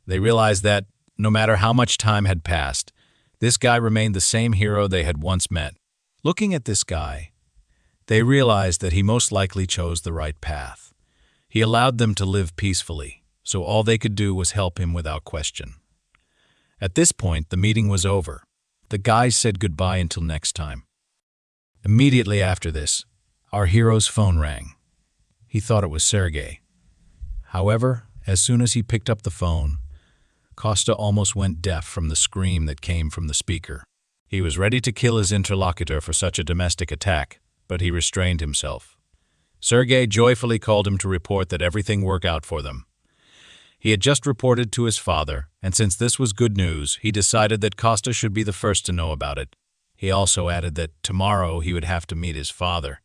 They realized that, no matter how much time had passed, this guy remained the same hero they had once met. Looking at this guy, they realized that he most likely chose the right path. He allowed them to live peacefully, so all they could do was help him without question. At this point, the meeting was over. The guys said goodbye until next time. Immediately after this, our hero's phone rang. He thought it was Sergei. However, as soon as he picked up the phone, Costa almost went deaf from the scream that came from the speaker. He was ready to kill his interlocutor for such a domestic attack, but he restrained himself. Sergei joyfully called him to report that everything worked out for them. He had just reported to his father, and since this was good news, he decided that Costa should be the first to know about it. He also added that tomorrow he would have to meet his father.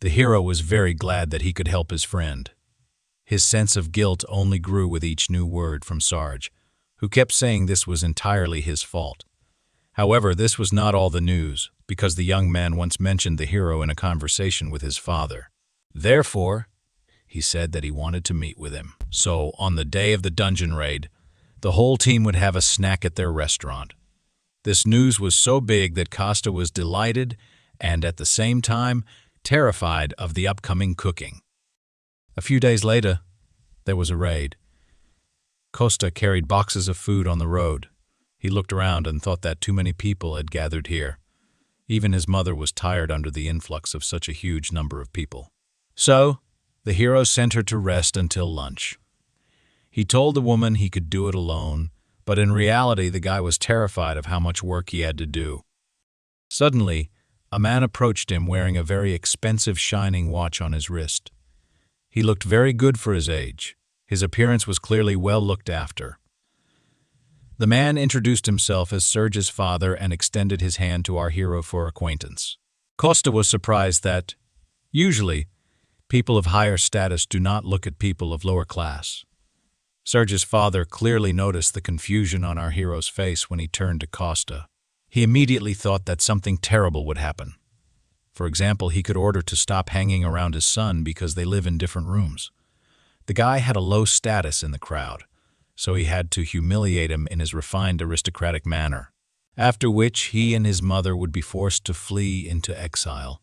The hero was very glad that he could help his friend. His sense of guilt only grew with each new word from Sarge, who kept saying this was entirely his fault. However, this was not all the news, because the young man once mentioned the hero in a conversation with his father. Therefore, he said that he wanted to meet with him. So, on the day of the dungeon raid, the whole team would have a snack at their restaurant. This news was so big that Costa was delighted and, at the same time, terrified of the upcoming cooking. A few days later, there was a raid. Costa carried boxes of food on the road. He looked around and thought that too many people had gathered here. Even his mother was tired under the influx of such a huge number of people. So, the hero sent her to rest until lunch. He told the woman he could do it alone, but in reality the guy was terrified of how much work he had to do. Suddenly, a man approached him wearing a very expensive shining watch on his wrist. He looked very good for his age. His appearance was clearly well looked after. The man introduced himself as Serge's father and extended his hand to our hero for acquaintance. Costa was surprised that, usually, people of higher status do not look at people of lower class. Serge's father clearly noticed the confusion on our hero's face when he turned to Costa. He immediately thought that something terrible would happen. For example, he could order to stop hanging around his son because they live in different rooms. The guy had a low status in the crowd, so he had to humiliate him in his refined aristocratic manner, after which he and his mother would be forced to flee into exile.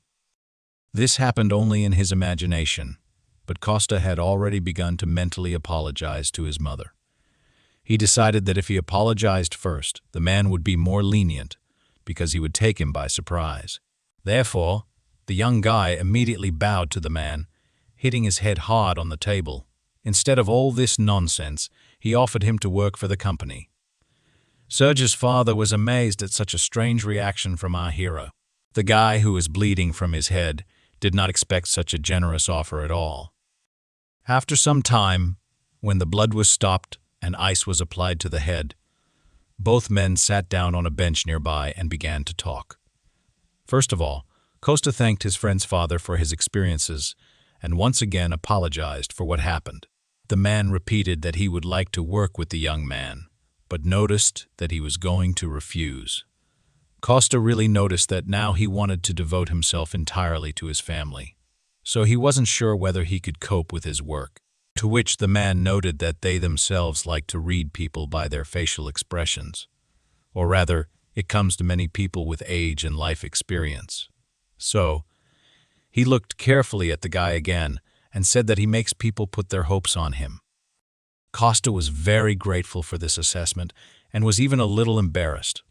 This happened only in his imagination, but Costa had already begun to mentally apologize to his mother. He decided that if he apologized first, the man would be more lenient because he would take him by surprise. Therefore, the young guy immediately bowed to the man, hitting his head hard on the table. Instead of all this nonsense, he offered him to work for the company. Serge's father was amazed at such a strange reaction from our hero. The guy, who was bleeding from his head, did not expect such a generous offer at all. After some time, when the blood was stopped and ice was applied to the head, both men sat down on a bench nearby and began to talk. First of all, Costa thanked his friend's father for his experiences and once again apologized for what happened. The man repeated that he would like to work with the young man, but noticed that he was going to refuse. Costa really noticed that now he wanted to devote himself entirely to his family, so he wasn't sure whether he could cope with his work. To which the man noted that they themselves like to read people by their facial expressions, or rather, it comes to many people with age and life experience. So, he looked carefully at the guy again and said that he makes people put their hopes on him. Costa was very grateful for this assessment and was even a little embarrassed.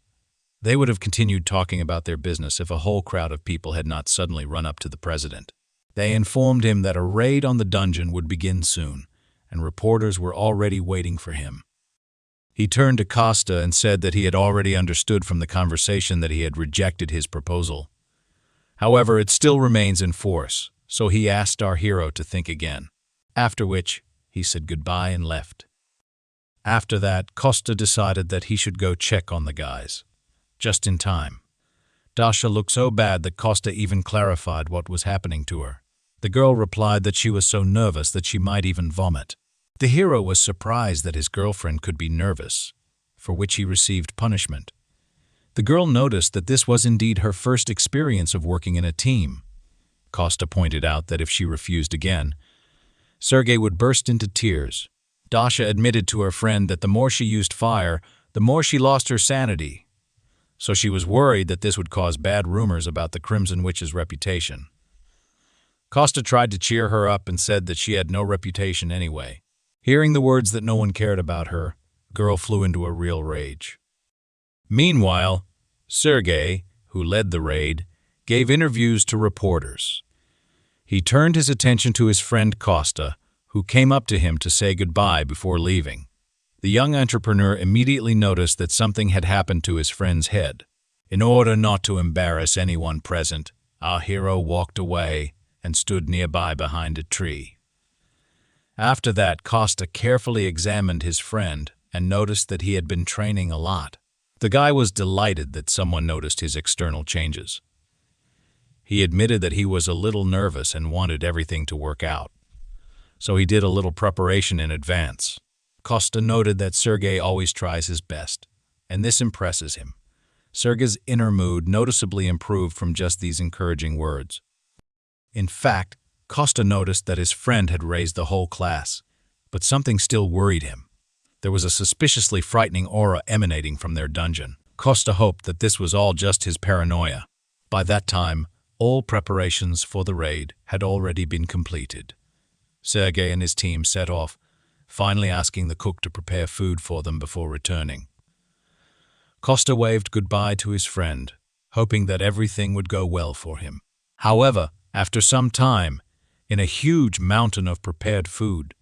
They would have continued talking about their business if a whole crowd of people had not suddenly run up to the president. They informed him that a raid on the dungeon would begin soon, and reporters were already waiting for him. He turned to Costa and said that he had already understood from the conversation that he had rejected his proposal. However, it still remains in force, so he asked our hero to think again. After which, he said goodbye and left. After that, Costa decided that he should go check on the guys. Just in time. Dasha looked so bad that Costa even clarified what was happening to her. The girl replied that she was so nervous that she might even vomit. The hero was surprised that his girlfriend could be nervous, for which he received punishment. The girl noticed that this was indeed her first experience of working in a team. Costa pointed out that if she refused again, Sergei would burst into tears. Dasha admitted to her friend that the more she used fire, the more she lost her sanity. So she was worried that this would cause bad rumors about the Crimson Witch's reputation. Costa tried to cheer her up and said that she had no reputation anyway. Hearing the words that no one cared about her, the girl flew into a real rage. Meanwhile, Sergei, who led the raid, gave interviews to reporters. He turned his attention to his friend Costa, who came up to him to say goodbye before leaving. The young entrepreneur immediately noticed that something had happened to his friend's head. In order not to embarrass anyone present, our hero walked away and stood nearby behind a tree. After that, Costa carefully examined his friend and noticed that he had been training a lot. The guy was delighted that someone noticed his external changes. He admitted that he was a little nervous and wanted everything to work out, so he did a little preparation in advance. Costa noted that Sergei always tries his best, and this impresses him. Sergei's inner mood noticeably improved from just these encouraging words. In fact, Costa noticed that his friend had raised the whole class, but something still worried him. There was a suspiciously frightening aura emanating from their dungeon. Costa hoped that this was all just his paranoia. By that time, all preparations for the raid had already been completed. Sergei and his team set off, finally asking the cook to prepare food for them before returning. Costa waved goodbye to his friend, hoping that everything would go well for him. However, after some time, in a huge mountain of prepared food,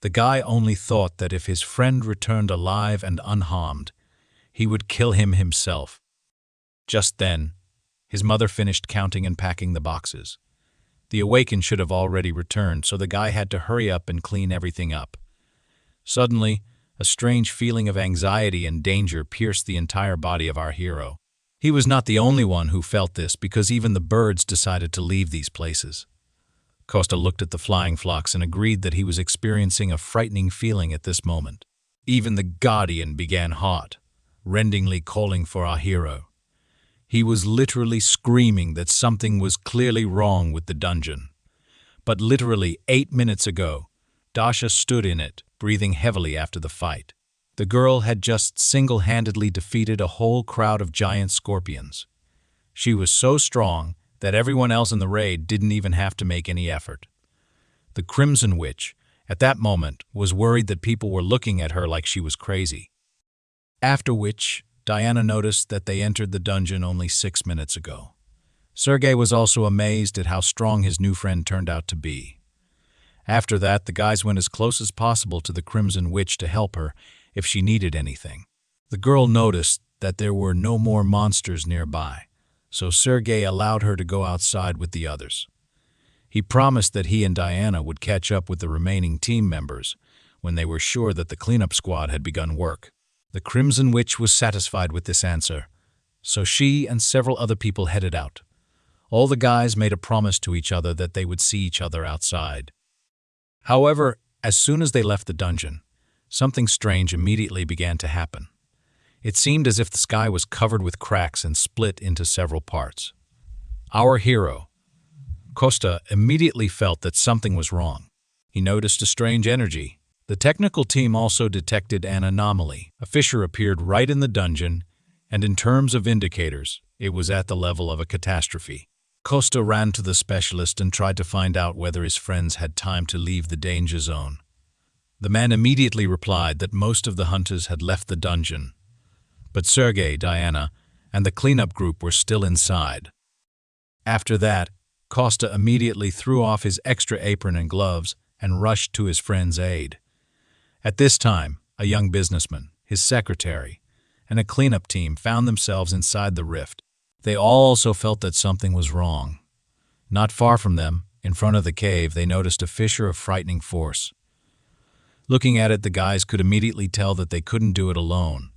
the guy only thought that if his friend returned alive and unharmed, he would kill him himself. Just then, his mother finished counting and packing the boxes. The awakened should have already returned, so the guy had to hurry up and clean everything up. Suddenly, a strange feeling of anxiety and danger pierced the entire body of our hero. He was not the only one who felt this, because even the birds decided to leave these places. Costa looked at the flying flocks and agreed that he was experiencing a frightening feeling at this moment. Even the guardian began hot, rendingly calling for our hero. He was literally screaming that something was clearly wrong with the dungeon. But literally 8 minutes ago, Dasha stood in it, breathing heavily after the fight. The girl had just single-handedly defeated a whole crowd of giant scorpions. She was so strong that everyone else in the raid didn't even have to make any effort. The Crimson Witch, at that moment, was worried that people were looking at her like she was crazy. After which, Diana noticed that they entered the dungeon only 6 minutes ago. Sergei was also amazed at how strong his new friend turned out to be. After that, the guys went as close as possible to the Crimson Witch to help her if she needed anything. The girl noticed that there were no more monsters nearby, so Sergei allowed her to go outside with the others. He promised that he and Diana would catch up with the remaining team members when they were sure that the cleanup squad had begun work. The Crimson Witch was satisfied with this answer, so she and several other people headed out. All the guys made a promise to each other that they would see each other outside. However, as soon as they left the dungeon, something strange immediately began to happen. It seemed as if the sky was covered with cracks and split into several parts. Our hero, Costa, immediately felt that something was wrong. He noticed a strange energy. The technical team also detected an anomaly. A fissure appeared right in the dungeon, and in terms of indicators, it was at the level of a catastrophe. Costa ran to the specialist and tried to find out whether his friends had time to leave the danger zone. The man immediately replied that most of the hunters had left the dungeon, but Sergei, Diana, and the cleanup group were still inside. After that, Costa immediately threw off his extra apron and gloves and rushed to his friend's aid. At this time, a young businessman, his secretary, and a cleanup team found themselves inside the rift. They all also felt that something was wrong. Not far from them, in front of the cave, they noticed a fissure of frightening force. Looking at it, the guys could immediately tell that they couldn't do it alone,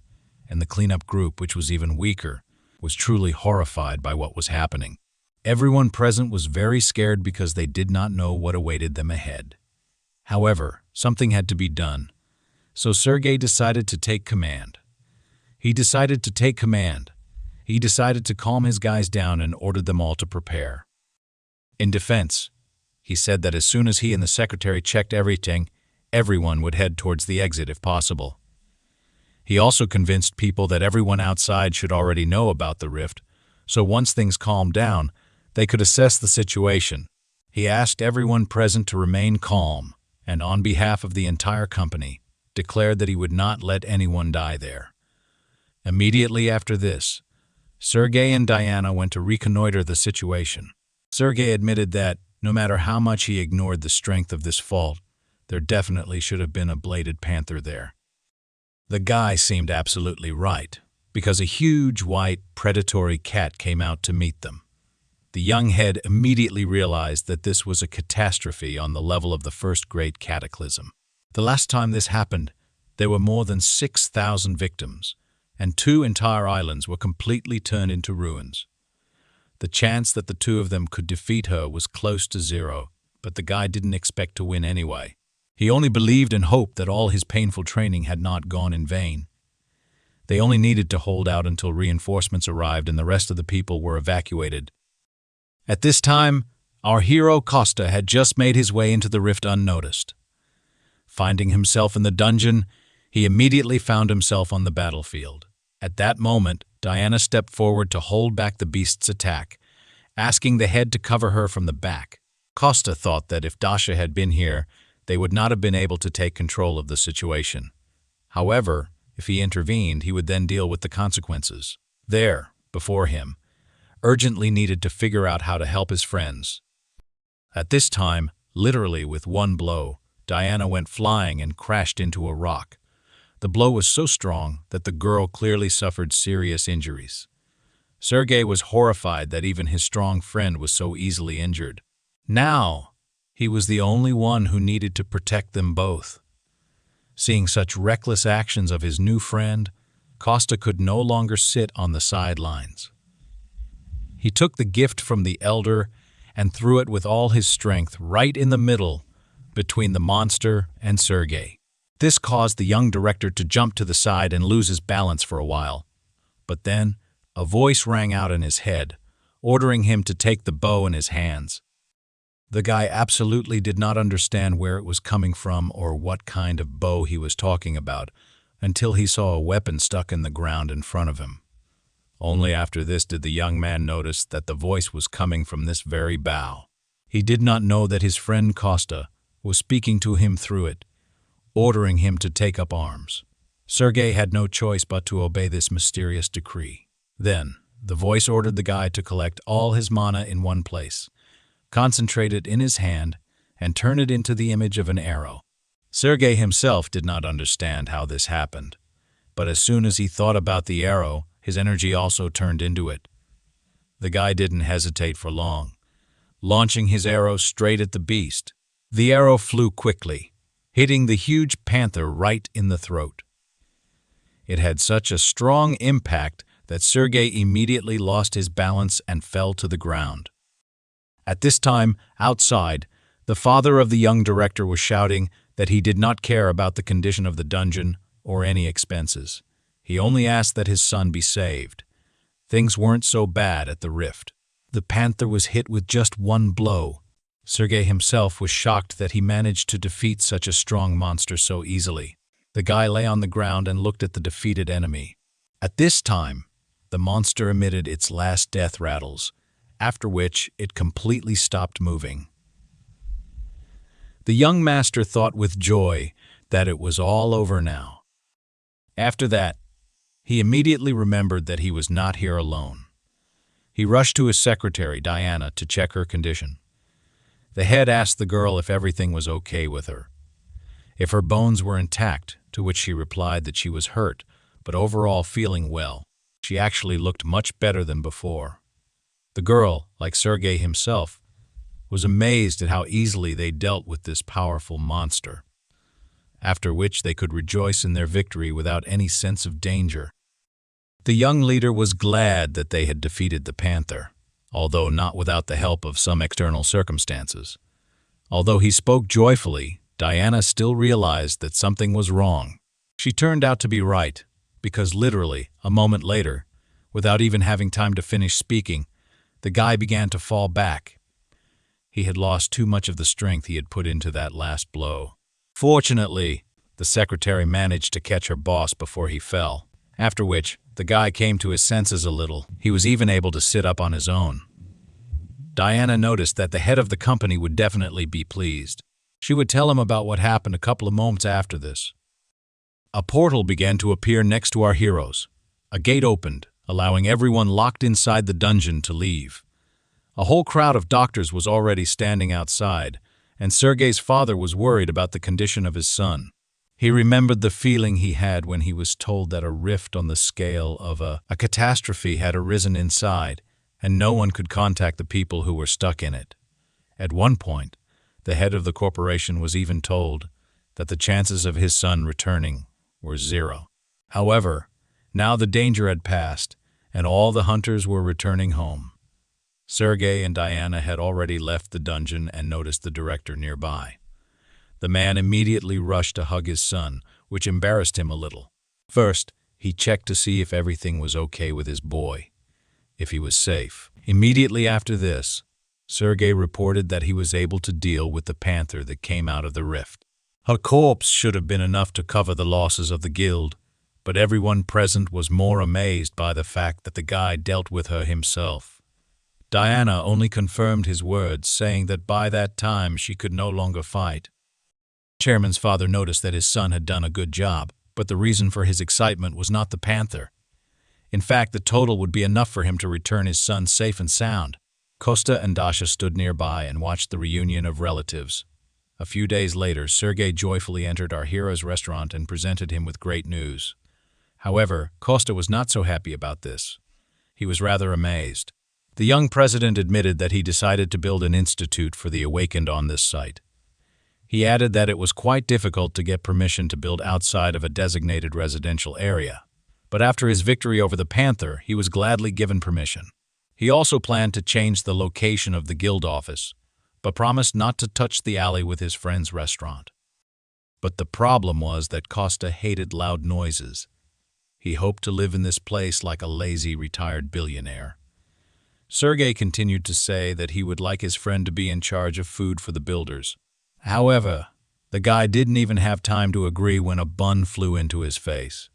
and the cleanup group, which was even weaker, was truly horrified by what was happening. Everyone present was very scared because they did not know what awaited them ahead. However, something had to be done, so Sergei decided to take command. He decided to calm his guys down and ordered them all to prepare. In defense, he said that as soon as he and the secretary checked everything, everyone would head towards the exit if possible. He also convinced people that everyone outside should already know about the rift, so once things calmed down, they could assess the situation. He asked everyone present to remain calm, and on behalf of the entire company, declared that he would not let anyone die there. Immediately after this, Sergei and Diana went to reconnoiter the situation. Sergei admitted that, no matter how much he ignored the strength of this fault, there definitely should have been a bladed panther there. The guy seemed absolutely right, because a huge, white, predatory cat came out to meet them. The young head immediately realized that this was a catastrophe on the level of the first great cataclysm. The last time this happened, there were more than 6,000 victims, and 2 entire islands were completely turned into ruins. The chance that the 2 of them could defeat her was close to 0, but the guy didn't expect to win anyway. He only believed and hoped that all his painful training had not gone in vain. They only needed to hold out until reinforcements arrived and the rest of the people were evacuated. At this time, our hero Costa had just made his way into the rift unnoticed. Finding himself in the dungeon, he immediately found himself on the battlefield. At that moment, Diana stepped forward to hold back the beast's attack, asking the head to cover her from the back. Costa thought that if Dasha had been here, they would not have been able to take control of the situation. However, if he intervened, he would then deal with the consequences. There, before him, urgently needed to figure out how to help his friends. At this time, literally with one blow, Diana went flying and crashed into a rock. The blow was so strong that the girl clearly suffered serious injuries. Sergei was horrified that even his strong friend was so easily injured. Now, he was the only one who needed to protect them both. Seeing such reckless actions of his new friend, Costa could no longer sit on the sidelines. He took the gift from the elder and threw it with all his strength right in the middle between the monster and Sergei. This caused the young director to jump to the side and lose his balance for a while. But then, a voice rang out in his head, ordering him to take the bow in his hands. The guy absolutely did not understand where it was coming from or what kind of bow he was talking about until he saw a weapon stuck in the ground in front of him. Only after this did the young man notice that the voice was coming from this very bow. He did not know that his friend Costa was speaking to him through it, ordering him to take up arms. Sergei had no choice but to obey this mysterious decree. Then, the voice ordered the guy to collect all his mana in one place, concentrate it in his hand, and turn it into the image of an arrow. Sergei himself did not understand how this happened, but as soon as he thought about the arrow, his energy also turned into it. The guy didn't hesitate for long, launching his arrow straight at the beast. The arrow flew quickly, hitting the huge panther right in the throat. It had such a strong impact that Sergei immediately lost his balance and fell to the ground. At this time, outside, the father of the young director was shouting that he did not care about the condition of the dungeon or any expenses. He only asked that his son be saved. Things weren't so bad at the rift. The panther was hit with just one blow. Sergei himself was shocked that he managed to defeat such a strong monster so easily. The guy lay on the ground and looked at the defeated enemy. At this time, the monster emitted its last death rattles, after which it completely stopped moving. The young master thought with joy that it was all over now. After that, he immediately remembered that he was not here alone. He rushed to his secretary, Diana, to check her condition. The head asked the girl if everything was okay with her, if her bones were intact, to which she replied that she was hurt, but overall feeling well. She actually looked much better than before. The girl, like Sergei himself, was amazed at how easily they dealt with this powerful monster, after which they could rejoice in their victory without any sense of danger. The young leader was glad that they had defeated the panther, although not without the help of some external circumstances. Although he spoke joyfully, Diana still realized that something was wrong. She turned out to be right, because literally, a moment later, without even having time to finish speaking, the guy began to fall back. He had lost too much of the strength he had put into that last blow. Fortunately, the secretary managed to catch her boss before he fell, after which the guy came to his senses a little. He was even able to sit up on his own. Diana noticed that the head of the company would definitely be pleased. She would tell him about what happened a couple of moments after this. A portal began to appear next to our heroes. A gate opened, allowing everyone locked inside the dungeon to leave. A whole crowd of doctors was already standing outside, and Sergei's father was worried about the condition of his son. He remembered the feeling he had when he was told that a rift on the scale of a catastrophe had arisen inside, and no one could contact the people who were stuck in it. At one point, the head of the corporation was even told that the chances of his son returning were 0. However, now the danger had passed, and all the hunters were returning home. Sergei and Diana had already left the dungeon and noticed the director nearby. The man immediately rushed to hug his son, which embarrassed him a little. First, he checked to see if everything was okay with his boy, if he was safe. Immediately after this, Sergei reported that he was able to deal with the panther that came out of the rift. Her corpse should have been enough to cover the losses of the guild, but everyone present was more amazed by the fact that the guy dealt with her himself. Diana only confirmed his words, saying that by that time she could no longer fight. Chairman's father noticed that his son had done a good job, but the reason for his excitement was not the panther. In fact, the total would be enough for him to return his son safe and sound. Costa and Dasha stood nearby and watched the reunion of relatives. A few days later, Sergei joyfully entered our hero's restaurant and presented him with great news. However, Costa was not so happy about this. He was rather amazed. The young president admitted that he decided to build an institute for the awakened on this site. He added that it was quite difficult to get permission to build outside of a designated residential area. But after his victory over the panther, he was gladly given permission. He also planned to change the location of the guild office, but promised not to touch the alley with his friend's restaurant. But the problem was that Costa hated loud noises. He hoped to live in this place like a lazy, retired billionaire. Sergei continued to say that he would like his friend to be in charge of food for the builders. However, the guy didn't even have time to agree when a bun flew into his face.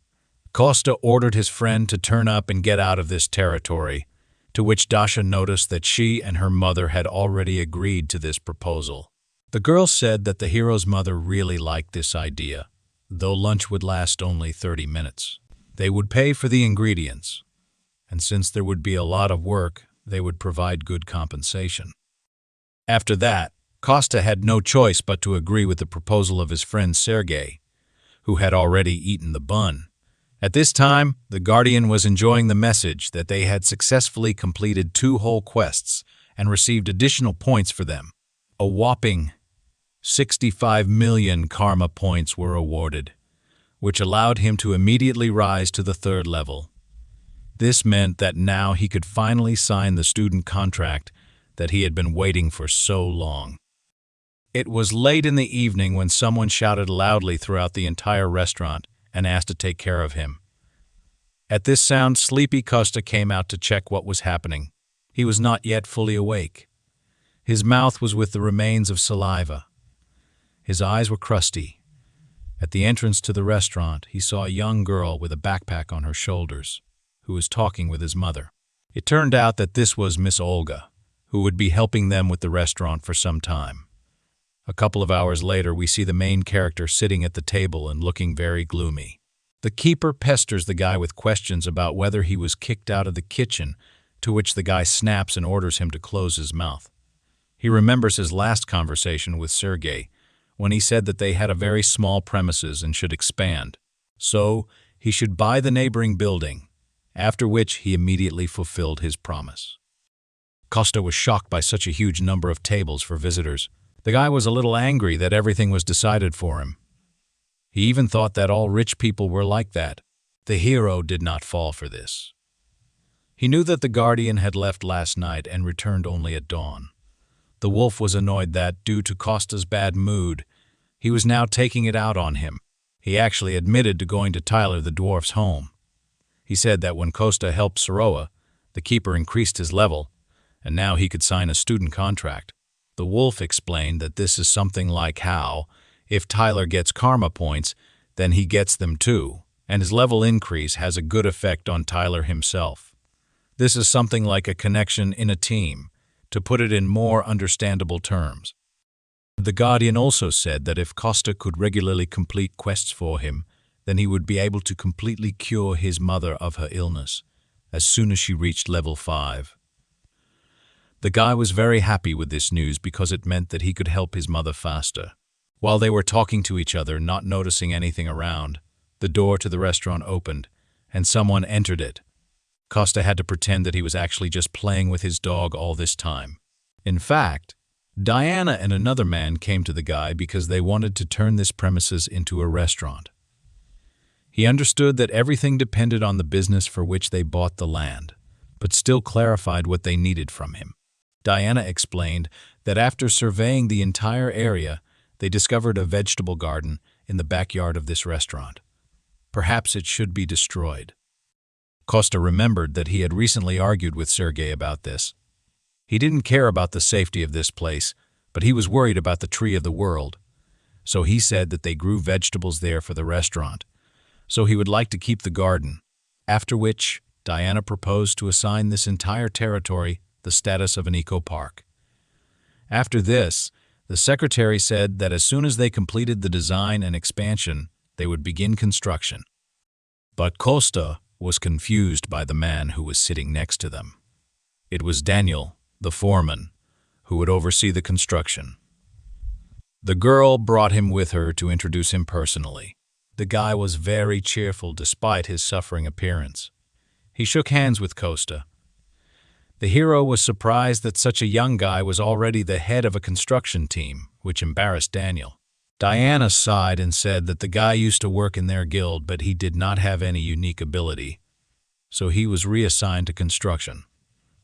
Costa ordered his friend to turn up and get out of this territory, to which Dasha noticed that she and her mother had already agreed to this proposal. The girl said that the hero's mother really liked this idea, though lunch would last only 30 minutes. They would pay for the ingredients, and since there would be a lot of work, they would provide good compensation. After that, Costa had no choice but to agree with the proposal of his friend Sergei, who had already eaten the bun. At this time, the Guardian was enjoying the message that they had successfully completed 2 whole quests and received additional points for them. A whopping 65 million karma points were awarded, which allowed him to immediately rise to the 3rd level. This meant that now he could finally sign the student contract that he had been waiting for so long. It was late in the evening when someone shouted loudly throughout the entire restaurant and asked to take care of him. At this sound, sleepy Costa came out to check what was happening. He was not yet fully awake. His mouth was with the remains of saliva. His eyes were crusty. At the entrance to the restaurant, he saw a young girl with a backpack on her shoulders, who was talking with his mother. It turned out that this was Miss Olga, who would be helping them with the restaurant for some time. A couple of hours later, we see the main character sitting at the table and looking very gloomy. The keeper pesters the guy with questions about whether he was kicked out of the kitchen, to which the guy snaps and orders him to close his mouth. He remembers his last conversation with Sergei, when he said that they had a very small premises and should expand. So, he should buy the neighboring building, after which he immediately fulfilled his promise. Costa was shocked by such a huge number of tables for visitors. The guy was a little angry that everything was decided for him. He even thought that all rich people were like that. The hero did not fall for this. He knew that the Guardian had left last night and returned only at dawn. The wolf was annoyed that, due to Costa's bad mood, he was now taking it out on him. He actually admitted to going to Tyler the dwarf's home. He said that when Costa helped Saroa, the keeper increased his level, and now he could sign a student contract. The wolf explained that this is something like how, if Tyler gets karma points, then he gets them too, and his level increase has a good effect on Tyler himself. This is something like a connection in a team, to put it in more understandable terms. The Guardian also said that if Costa could regularly complete quests for him, then he would be able to completely cure his mother of her illness, as soon as she reached level 5. The guy was very happy with this news because it meant that he could help his mother faster. While they were talking to each other, not noticing anything around, the door to the restaurant opened, and someone entered it. Costa had to pretend that he was actually just playing with his dog all this time. In fact, Diana and another man came to the guy because they wanted to turn this premises into a restaurant. He understood that everything depended on the business for which they bought the land, but still clarified what they needed from him. Diana explained that after surveying the entire area, they discovered a vegetable garden in the backyard of this restaurant. Perhaps it should be destroyed. Costa remembered that he had recently argued with Sergei about this. He didn't care about the safety of this place, but he was worried about the tree of the world. So he said that they grew vegetables there for the restaurant, so he would like to keep the garden. After which, Diana proposed to assign this entire territory the status of an eco-park. After this, the secretary said that as soon as they completed the design and expansion, they would begin construction. But Costa was confused by the man who was sitting next to them. It was Daniel, the foreman, who would oversee the construction. The girl brought him with her to introduce him personally. The guy was very cheerful despite his suffering appearance. He shook hands with Costa. The hero was surprised that such a young guy was already the head of a construction team, which embarrassed Daniel. Diana sighed and said that the guy used to work in their guild, but he did not have any unique ability, so he was reassigned to construction.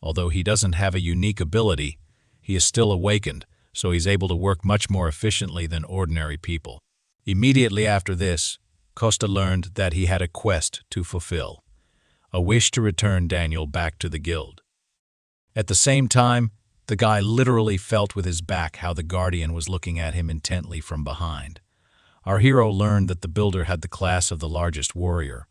Although he doesn't have a unique ability, he is still awakened, so he's able to work much more efficiently than ordinary people. Immediately after this, Costa learned that he had a quest to fulfill, a wish to return Daniel back to the guild. At the same time, the guy literally felt with his back how the Guardian was looking at him intently from behind. Our hero learned that the builder had the class of the largest warrior,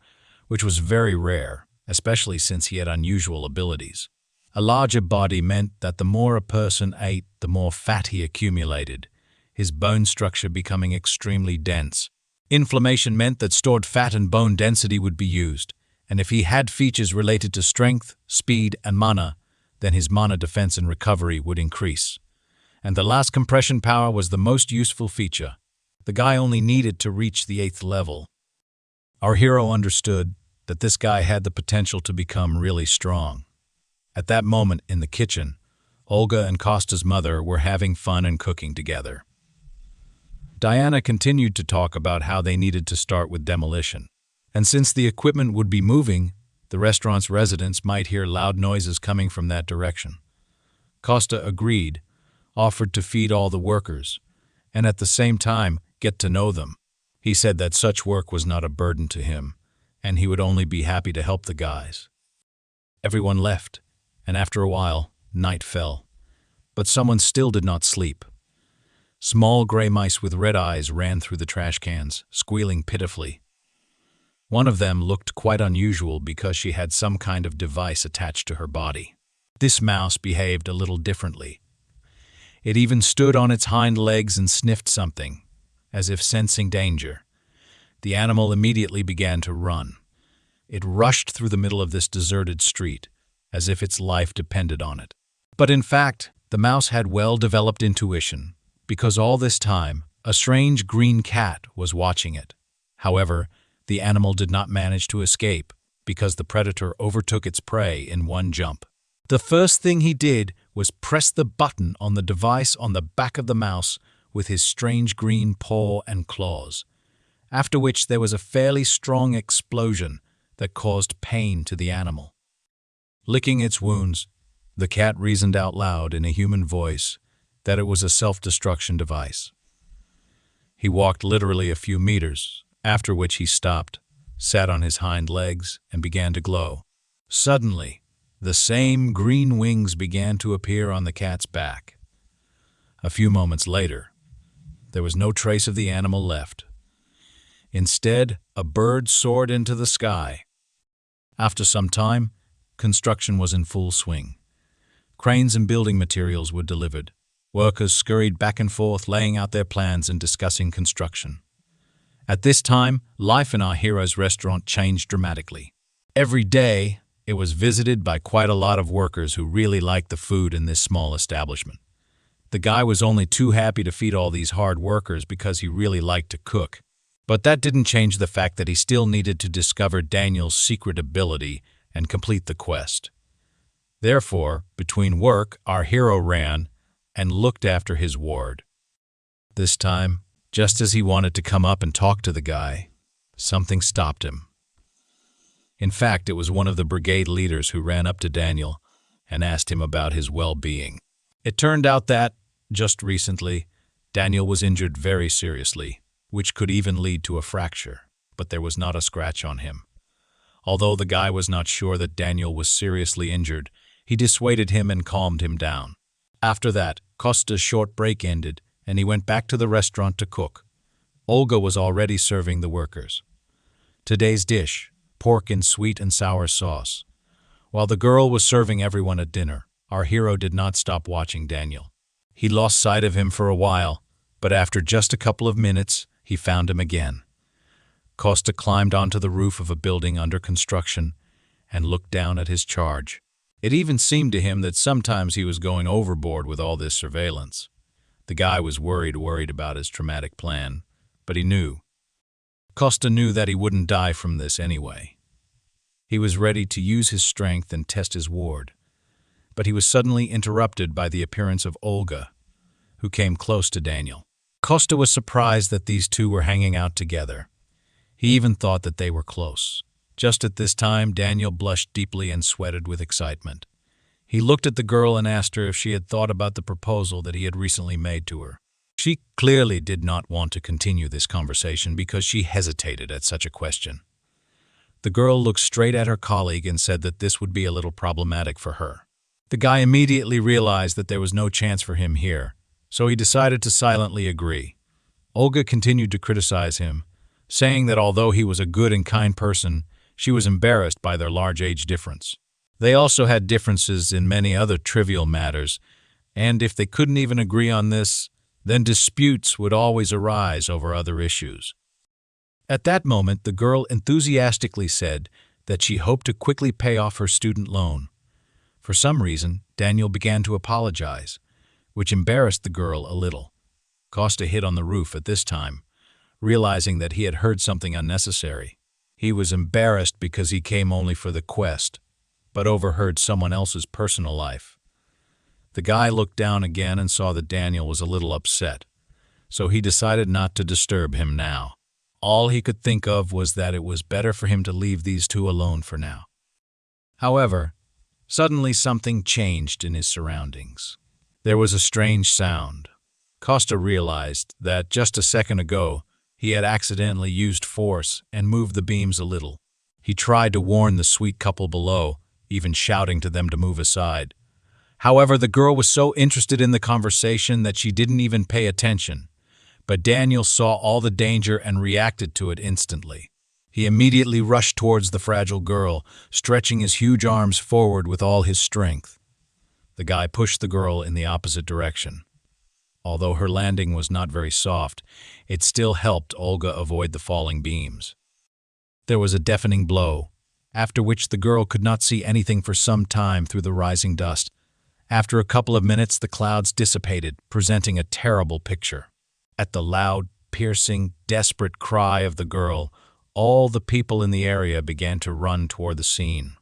which was very rare, especially since he had unusual abilities. A larger body meant that the more a person ate, the more fat he accumulated, his bone structure becoming extremely dense. Inflammation meant that stored fat and bone density would be used, and if he had features related to strength, speed, and mana, then his mana defense and recovery would increase. And the last compression power was the most useful feature. The guy only needed to reach the 8th level. Our hero understood that this guy had the potential to become really strong. At that moment in the kitchen, Olga and Costa's mother were having fun and cooking together. Diana continued to talk about how they needed to start with demolition. And since the equipment would be moving, the restaurant's residents might hear loud noises coming from that direction. Costa agreed, offered to feed all the workers, and at the same time get to know them. He said that such work was not a burden to him, and he would only be happy to help the guys. Everyone left, and after a while, night fell. But someone still did not sleep. Small gray mice with red eyes ran through the trash cans, squealing pitifully. One of them looked quite unusual because she had some kind of device attached to her body. This mouse behaved a little differently. It even stood on its hind legs and sniffed something, as if sensing danger. The animal immediately began to run. It rushed through the middle of this deserted street, as if its life depended on it. But in fact, the mouse had well-developed intuition, because all this time, a strange green cat was watching it. However, the animal did not manage to escape, because the predator overtook its prey in one jump. The first thing he did was press the button on the device on the back of the mouse with his strange green paw and claws, after which there was a fairly strong explosion that caused pain to the animal. Licking its wounds, the cat reasoned out loud in a human voice that it was a self-destruction device. He walked literally a few meters, after which he stopped, sat on his hind legs, and began to glow. Suddenly, the same green wings began to appear on the cat's back. A few moments later, there was no trace of the animal left. Instead, a bird soared into the sky. After some time, construction was in full swing. Cranes and building materials were delivered. Workers scurried back and forth, laying out their plans and discussing construction. At this time, life in our hero's restaurant changed dramatically. Every day, it was visited by quite a lot of workers who really liked the food in this small establishment. The guy was only too happy to feed all these hard workers because he really liked to cook. But that didn't change the fact that he still needed to discover Daniel's secret ability and complete the quest. Therefore, between work, our hero ran and looked after his ward. This time, just as he wanted to come up and talk to the guy, something stopped him. In fact, it was one of the brigade leaders who ran up to Daniel and asked him about his well-being. It turned out that, just recently, Daniel was injured very seriously, which could even lead to a fracture, but there was not a scratch on him. Although the guy was not sure that Daniel was seriously injured, he dissuaded him and calmed him down. After that, Costa's short break ended, and he went back to the restaurant to cook. Olga was already serving the workers. Today's dish, pork in sweet and sour sauce. While the girl was serving everyone at dinner, our hero did not stop watching Daniel. He lost sight of him for a while, but after just a couple of minutes, he found him again. Costa climbed onto the roof of a building under construction and looked down at his charge. It even seemed to him that sometimes he was going overboard with all this surveillance. The guy was worried about his traumatic plan, but he knew. Costa knew that he wouldn't die from this anyway. He was ready to use his strength and test his ward, but he was suddenly interrupted by the appearance of Olga, who came close to Daniel. Costa was surprised that these two were hanging out together. He even thought that they were close. Just at this time, Daniel blushed deeply and sweated with excitement. He looked at the girl and asked her if she had thought about the proposal that he had recently made to her. She clearly did not want to continue this conversation because she hesitated at such a question. The girl looked straight at her colleague and said that this would be a little problematic for her. The guy immediately realized that there was no chance for him here, so he decided to silently agree. Olga continued to criticize him, saying that although he was a good and kind person, she was embarrassed by their large age difference. They also had differences in many other trivial matters, and if they couldn't even agree on this, then disputes would always arise over other issues. At that moment, the girl enthusiastically said that she hoped to quickly pay off her student loan. For some reason, Daniel began to apologize, which embarrassed the girl a little. Costa hid on the roof at this time, realizing that he had heard something unnecessary. He was embarrassed because he came only for the quest, but overheard someone else's personal life. The guy looked down again and saw that Daniel was a little upset, so he decided not to disturb him now. All he could think of was that it was better for him to leave these two alone for now. However, suddenly something changed in his surroundings. There was a strange sound. Costa realized that just a second ago, he had accidentally used force and moved the beams a little. He tried to warn the sweet couple below, even shouting to them to move aside. However, the girl was so interested in the conversation that she didn't even pay attention. But Daniel saw all the danger and reacted to it instantly. He immediately rushed towards the fragile girl, stretching his huge arms forward with all his strength. The guy pushed the girl in the opposite direction. Although her landing was not very soft, it still helped Olga avoid the falling beams. There was a deafening blow, after which the girl could not see anything for some time through the rising dust. After a couple of minutes, the clouds dissipated, presenting a terrible picture. At the loud, piercing, desperate cry of the girl, all the people in the area began to run toward the scene.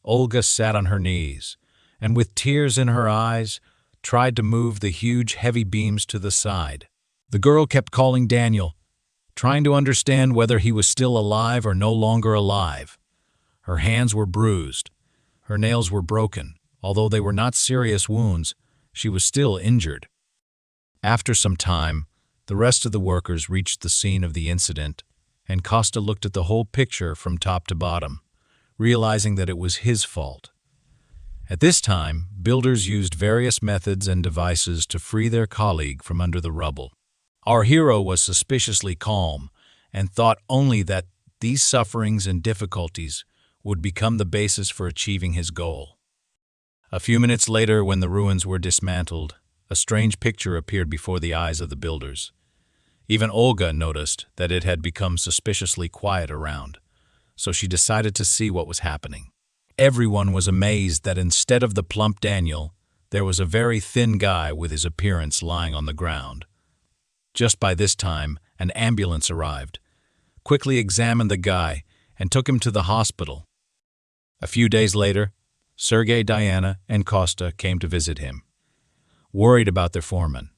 Olga sat on her knees, and with tears in her eyes, tried to move the huge, heavy beams to the side. The girl kept calling Daniel, trying to understand whether he was still alive or no longer alive. Her hands were bruised. Her nails were broken. Although they were not serious wounds, she was still injured. After some time, the rest of the workers reached the scene of the incident, and Costa looked at the whole picture from top to bottom, realizing that it was his fault. At this time, builders used various methods and devices to free their colleague from under the rubble. Our hero was suspiciously calm and thought only that these sufferings and difficulties would become the basis for achieving his goal. A few minutes later, when the ruins were dismantled, a strange picture appeared before the eyes of the builders. Even Olga noticed that it had become suspiciously quiet around, so she decided to see what was happening. Everyone was amazed that instead of the plump Daniel, there was a very thin guy with his appearance lying on the ground. Just by this time, an ambulance arrived, quickly examined the guy, and took him to the hospital. A few days later, Sergei, Diana, and Costa came to visit him, worried about their foreman.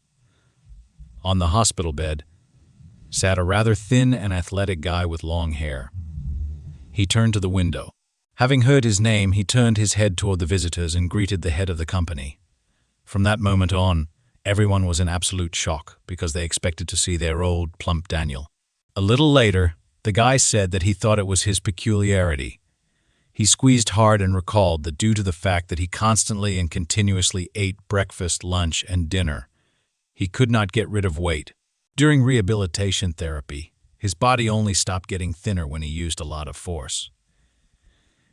On the hospital bed sat a rather thin and athletic guy with long hair. He turned to the window. Having heard his name, he turned his head toward the visitors and greeted the head of the company. From that moment on, everyone was in absolute shock because they expected to see their old, plump Daniel. A little later, the guy said that he thought it was his peculiarity. He squeezed hard and recalled that due to the fact that he constantly and continuously ate breakfast, lunch, and dinner, he could not get rid of weight. During rehabilitation therapy, his body only stopped getting thinner when he used a lot of force.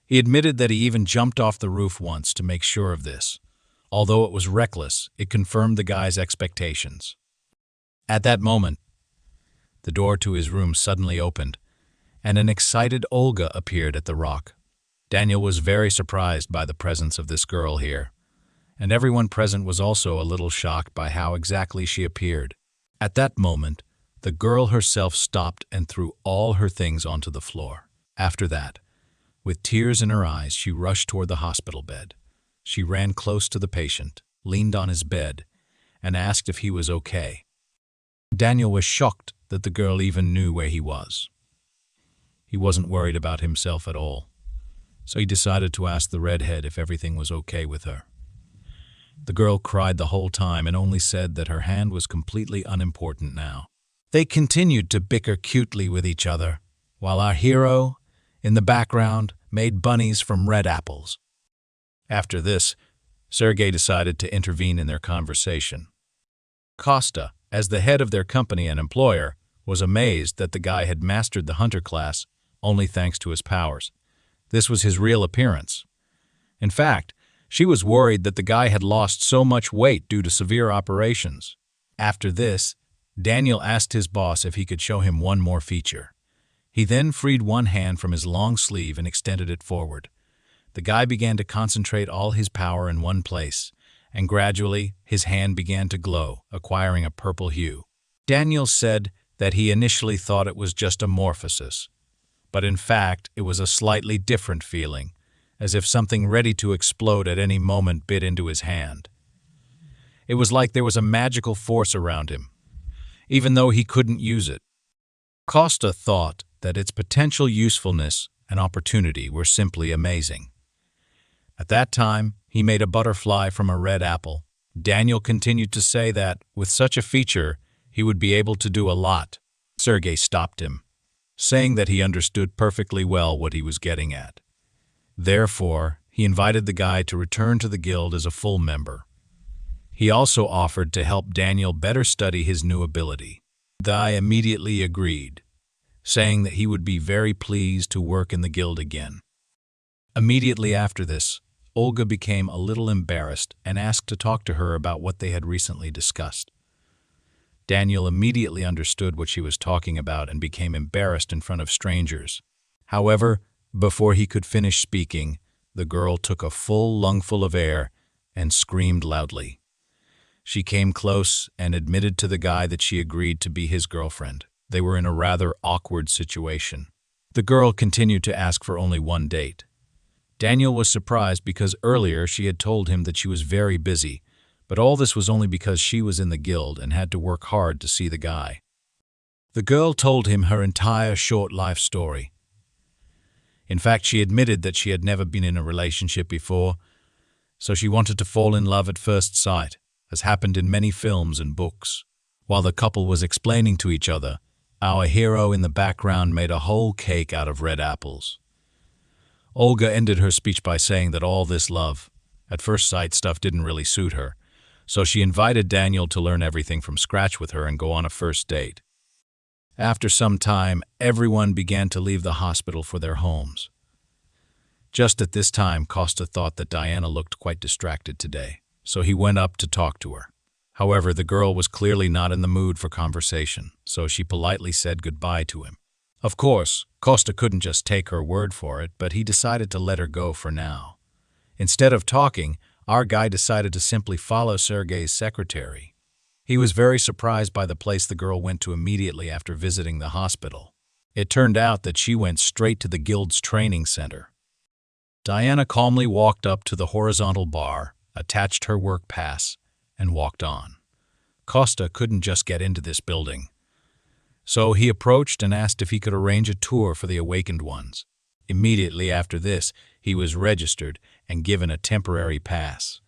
He admitted that he even jumped off the roof once to make sure of this. Although it was reckless, it confirmed the guy's expectations. At that moment, the door to his room suddenly opened, and an excited Olga appeared at the rock. Daniel was very surprised by the presence of this girl here, and everyone present was also a little shocked by how exactly she appeared. At that moment, the girl herself stopped and threw all her things onto the floor. After that, with tears in her eyes, she rushed toward the hospital bed. She ran close to the patient, leaned on his bed, and asked if he was okay. Daniel was shocked that the girl even knew where he was. He wasn't worried about himself at all, so he decided to ask the redhead if everything was okay with her. The girl cried the whole time and only said that her hand was completely unimportant now. They continued to bicker cutely with each other, while our hero, in the background, made bunnies from red apples. After this, Sergei decided to intervene in their conversation. Costa, as the head of their company and employer, was amazed that the guy had mastered the hunter class only thanks to his powers. This was his real appearance. In fact, she was worried that the guy had lost so much weight due to severe operations. After this, Daniel asked his boss if he could show him one more feature. He then freed one hand from his long sleeve and extended it forward. The guy began to concentrate all his power in one place, and gradually his hand began to glow, acquiring a purple hue. Daniel said that he initially thought it was just a morphosis, but in fact it was a slightly different feeling, as if something ready to explode at any moment bit into his hand. It was like there was a magical force around him, even though he couldn't use it. Costa thought that its potential usefulness and opportunity were simply amazing. At that time, he made a butterfly from a red apple. Daniel continued to say that, with such a feature, he would be able to do a lot. Sergei stopped him, saying that he understood perfectly well what he was getting at. Therefore, he invited the guy to return to the guild as a full member. He also offered to help Daniel better study his new ability. The guy immediately agreed, saying that he would be very pleased to work in the guild again. Immediately after this, Olga became a little embarrassed and asked to talk to her about what they had recently discussed. Daniel immediately understood what she was talking about and became embarrassed in front of strangers. However, before he could finish speaking, the girl took a full lungful of air and screamed loudly. She came close and admitted to the guy that she agreed to be his girlfriend. They were in a rather awkward situation. The girl continued to ask for only one date. Daniel was surprised because earlier she had told him that she was very busy, but all this was only because she was in the guild and had to work hard to see the guy. The girl told him her entire short life story. In fact, she admitted that she had never been in a relationship before, so she wanted to fall in love at first sight, as happened in many films and books. While the couple was explaining to each other, our hero in the background made a whole cake out of red apples. Olga ended her speech by saying that all this love at first sight stuff didn't really suit her, so she invited Daniel to learn everything from scratch with her and go on a first date. After some time, everyone began to leave the hospital for their homes. Just at this time, Costa thought that Diana looked quite distracted today, so he went up to talk to her. However, the girl was clearly not in the mood for conversation, so she politely said goodbye to him. Of course, Costa couldn't just take her word for it, but he decided to let her go for now. Instead of talking, our guy decided to simply follow Sergei's secretary. He was very surprised by the place the girl went to immediately after visiting the hospital. It turned out that she went straight to the guild's training center. Diana calmly walked up to the horizontal bar, attached her work pass, and walked on. Costa couldn't just get into this building, so he approached and asked if he could arrange a tour for the awakened ones. Immediately after this, he was registered and given a temporary pass.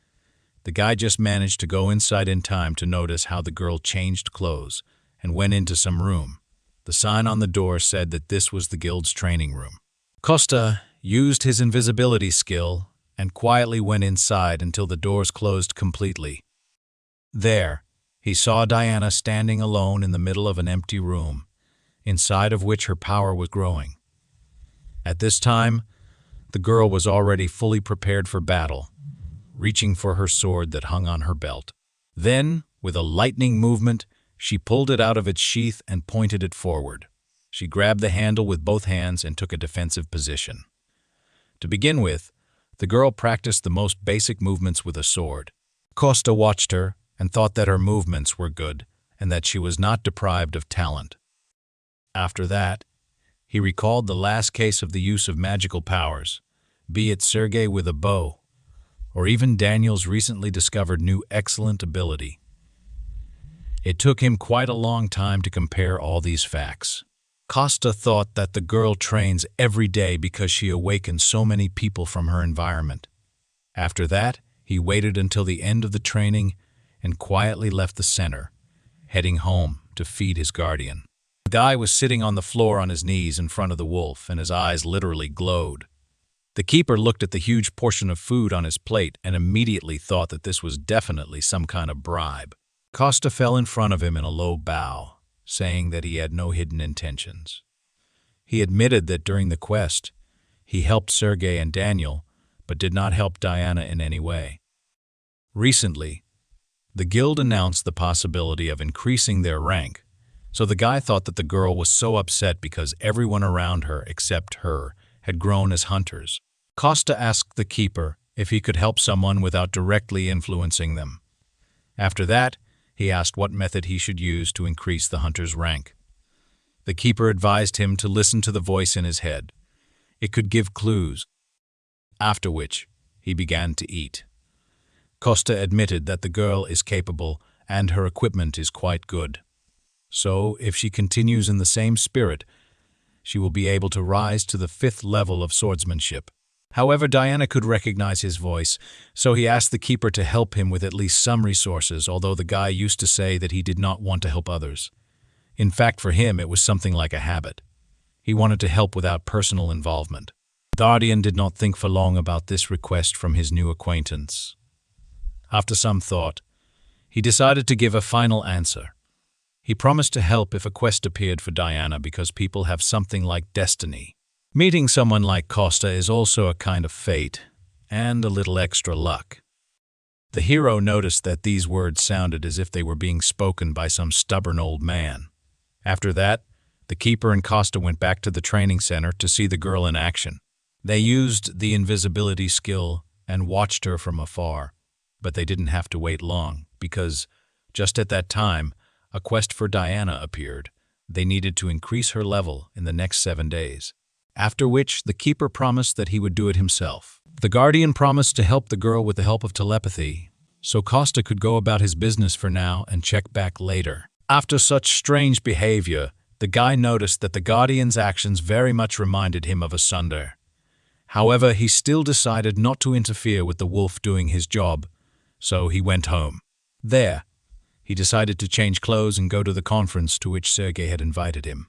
The guy just managed to go inside in time to notice how the girl changed clothes and went into some room. The sign on the door said that this was the guild's training room. Costa used his invisibility skill and quietly went inside until the doors closed completely. There, he saw Diana standing alone in the middle of an empty room, inside of which her power was growing. At this time, the girl was already fully prepared for battle, reaching for her sword that hung on her belt. Then, with a lightning movement, she pulled it out of its sheath and pointed it forward. She grabbed the handle with both hands and took a defensive position. To begin with, the girl practiced the most basic movements with a sword. Costa watched her and thought that her movements were good and that she was not deprived of talent. After that, he recalled the last case of the use of magical powers, be it Sergei with a bow, or even Daniel's recently discovered new excellent ability. It took him quite a long time to compare all these facts. Costa thought that the girl trains every day because she awakens so many people from her environment. After that, he waited until the end of the training and quietly left the center, heading home to feed his guardian. The guy was sitting on the floor on his knees in front of the wolf, and his eyes literally glowed. The keeper looked at the huge portion of food on his plate and immediately thought that this was definitely some kind of bribe. Costa fell in front of him in a low bow, saying that he had no hidden intentions. He admitted that during the quest, he helped Sergei and Daniel, but did not help Diana in any way. Recently, the guild announced the possibility of increasing their rank, so the guy thought that the girl was so upset because everyone around her except her had grown as hunters. Costa asked the keeper if he could help someone without directly influencing them. After that, he asked what method he should use to increase the hunter's rank. The keeper advised him to listen to the voice in his head. It could give clues. After which, he began to eat. Costa admitted that the girl is capable and her equipment is quite good. So, if she continues in the same spirit, she will be able to rise to the 5th level of swordsmanship. However, Diana could recognize his voice, so he asked the keeper to help him with at least some resources, although the guy used to say that he did not want to help others. In fact, for him, it was something like a habit. He wanted to help without personal involvement. The Guardian did not think for long about this request from his new acquaintance. After some thought, he decided to give a final answer. He promised to help if a quest appeared for Diana because people have something like destiny. Meeting someone like Costa is also a kind of fate, and a little extra luck. The hero noticed that these words sounded as if they were being spoken by some stubborn old man. After that, the keeper and Costa went back to the training center to see the girl in action. They used the invisibility skill and watched her from afar, but they didn't have to wait long, because just at that time, a quest for Diana appeared. They needed to increase her level in the next 7 days. After which, the keeper promised that he would do it himself. The Guardian promised to help the girl with the help of telepathy, so Costa could go about his business for now and check back later. After such strange behavior, the guy noticed that the Guardian's actions very much reminded him of a Sunder. However, he still decided not to interfere with the wolf doing his job, so he went home. There, he decided to change clothes and go to the conference to which Sergei had invited him.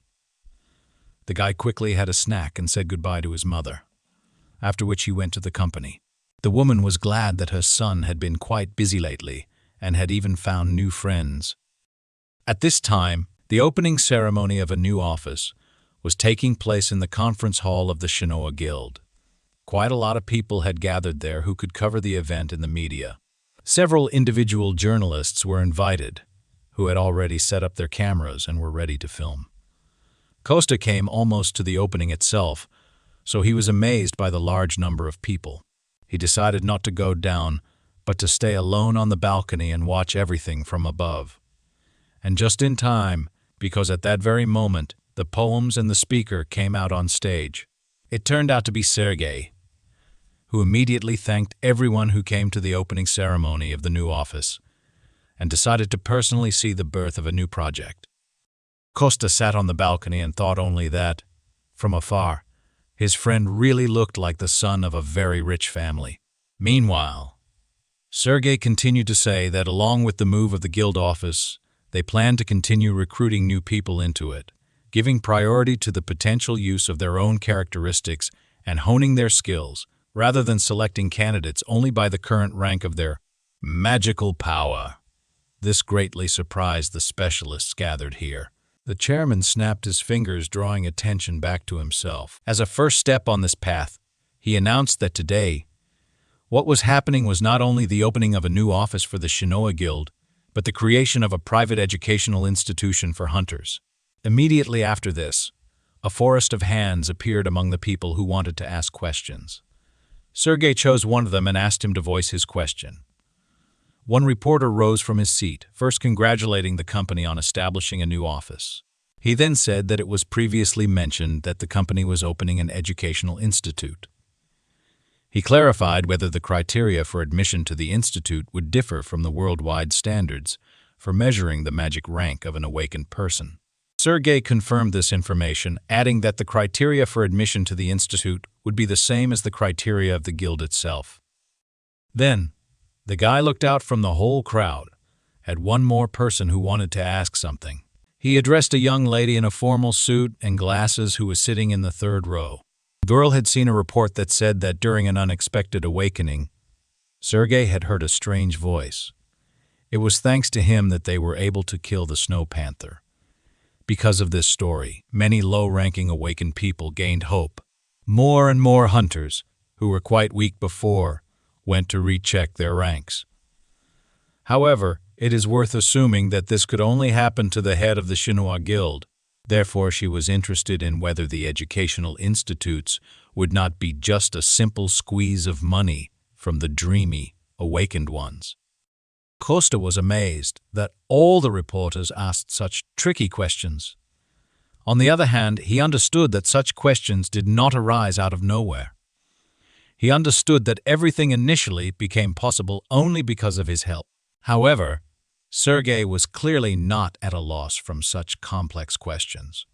The guy quickly had a snack and said goodbye to his mother, after which he went to the company. The woman was glad that her son had been quite busy lately and had even found new friends. At this time, the opening ceremony of a new office was taking place in the conference hall of the Shinoa Guild. Quite a lot of people had gathered there who could cover the event in the media. Several individual journalists were invited, who had already set up their cameras and were ready to film. Costa came almost to the opening itself, so he was amazed by the large number of people. He decided not to go down, but to stay alone on the balcony and watch everything from above. And just in time, because at that very moment, the poems and the speaker came out on stage. It turned out to be Sergei, who immediately thanked everyone who came to the opening ceremony of the new office and decided to personally see the birth of a new project. Costa sat on the balcony and thought only that, from afar, his friend really looked like the son of a very rich family. Meanwhile, Sergei continued to say that along with the move of the guild office, they planned to continue recruiting new people into it, giving priority to the potential use of their own characteristics and honing their skills, rather than selecting candidates only by the current rank of their magical power. This greatly surprised the specialists gathered here. The chairman snapped his fingers, drawing attention back to himself. As a first step on this path, he announced that today, what was happening was not only the opening of a new office for the Shinoa Guild, but the creation of a private educational institution for hunters. Immediately after this, a forest of hands appeared among the people who wanted to ask questions. Sergei chose one of them and asked him to voice his question. One reporter rose from his seat, first congratulating the company on establishing a new office. He then said that it was previously mentioned that the company was opening an educational institute. He clarified whether the criteria for admission to the institute would differ from the worldwide standards for measuring the magic rank of an awakened person. Sergei confirmed this information, adding that the criteria for admission to the institute would be the same as the criteria of the guild itself. Then, the guy looked out from the whole crowd at one more person who wanted to ask something. He addressed a young lady in a formal suit and glasses who was sitting in the 3rd row. The girl had seen a report that said that during an unexpected awakening, Sergei had heard a strange voice. It was thanks to him that they were able to kill the snow panther. Because of this story, many low-ranking awakened people gained hope. More and more hunters, who were quite weak before, went to recheck their ranks. However, it is worth assuming that this could only happen to the head of the Shinoa Guild. Therefore, she was interested in whether the educational institutes would not be just a simple squeeze of money from the dreamy, awakened ones. Costa was amazed that all the reporters asked such tricky questions. On the other hand, he understood that such questions did not arise out of nowhere. He understood that everything initially became possible only because of his help. However, Sergei was clearly not at a loss from such complex questions.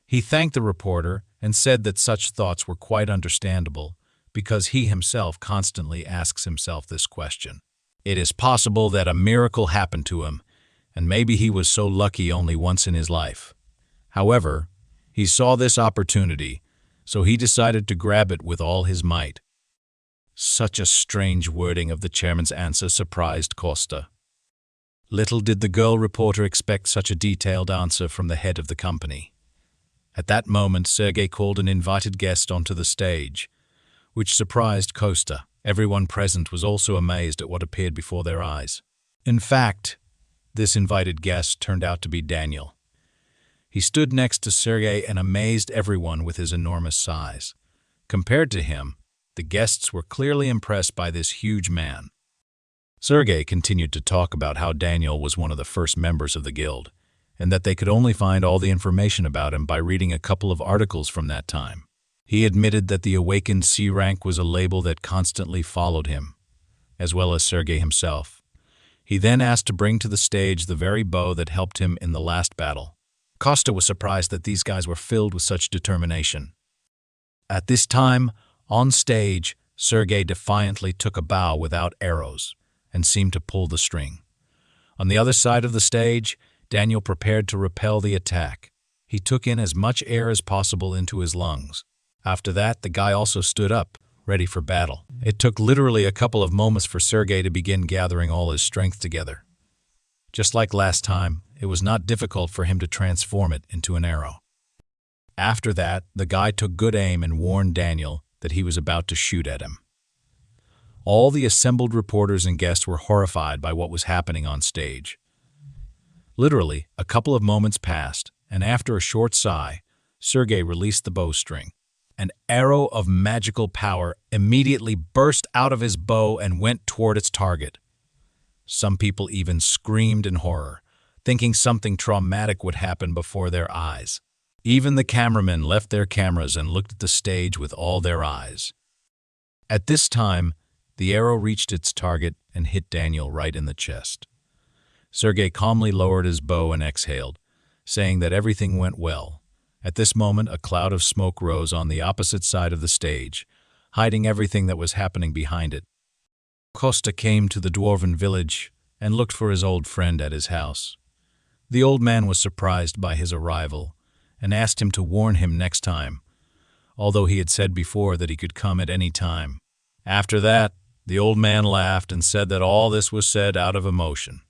He thanked the reporter and said that such thoughts were quite understandable because he himself constantly asks himself this question. It is possible that a miracle happened to him, and maybe he was so lucky only once in his life. However, he saw this opportunity, so he decided to grab it with all his might. Such a strange wording of the chairman's answer surprised Costa. Little did the girl reporter expect such a detailed answer from the head of the company. At that moment, Sergei called an invited guest onto the stage, which surprised Costa. Everyone present was also amazed at what appeared before their eyes. In fact, this invited guest turned out to be Daniel. He stood next to Sergei and amazed everyone with his enormous size. Compared to him, the guests were clearly impressed by this huge man. Sergei continued to talk about how Daniel was one of the first members of the guild, and that they could only find all the information about him by reading a couple of articles from that time. He admitted that the awakened C rank was a label that constantly followed him, as well as Sergei himself. He then asked to bring to the stage the very bow that helped him in the last battle. Costa was surprised that these guys were filled with such determination. At this time, on stage, Sergei defiantly took a bow without arrows and seemed to pull the string. On the other side of the stage, Daniel prepared to repel the attack. He took in as much air as possible into his lungs. After that, the guy also stood up, ready for battle. It took literally a couple of moments for Sergei to begin gathering all his strength together. Just like last time, it was not difficult for him to transform it into an arrow. After that, the guy took good aim and warned Daniel that he was about to shoot at him. All the assembled reporters and guests were horrified by what was happening on stage. Literally, a couple of moments passed, and after a short sigh, Sergei released the bowstring. An arrow of magical power immediately burst out of his bow and went toward its target. Some people even screamed in horror, thinking something traumatic would happen before their eyes. Even the cameramen left their cameras and looked at the stage with all their eyes. At this time, the arrow reached its target and hit Daniel right in the chest. Sergei calmly lowered his bow and exhaled, saying that everything went well. At this moment, a cloud of smoke rose on the opposite side of the stage, hiding everything that was happening behind it. Costa came to the dwarven village and looked for his old friend at his house. The old man was surprised by his arrival and asked him to warn him next time, although he had said before that he could come at any time. After that, the old man laughed and said that all this was said out of emotion.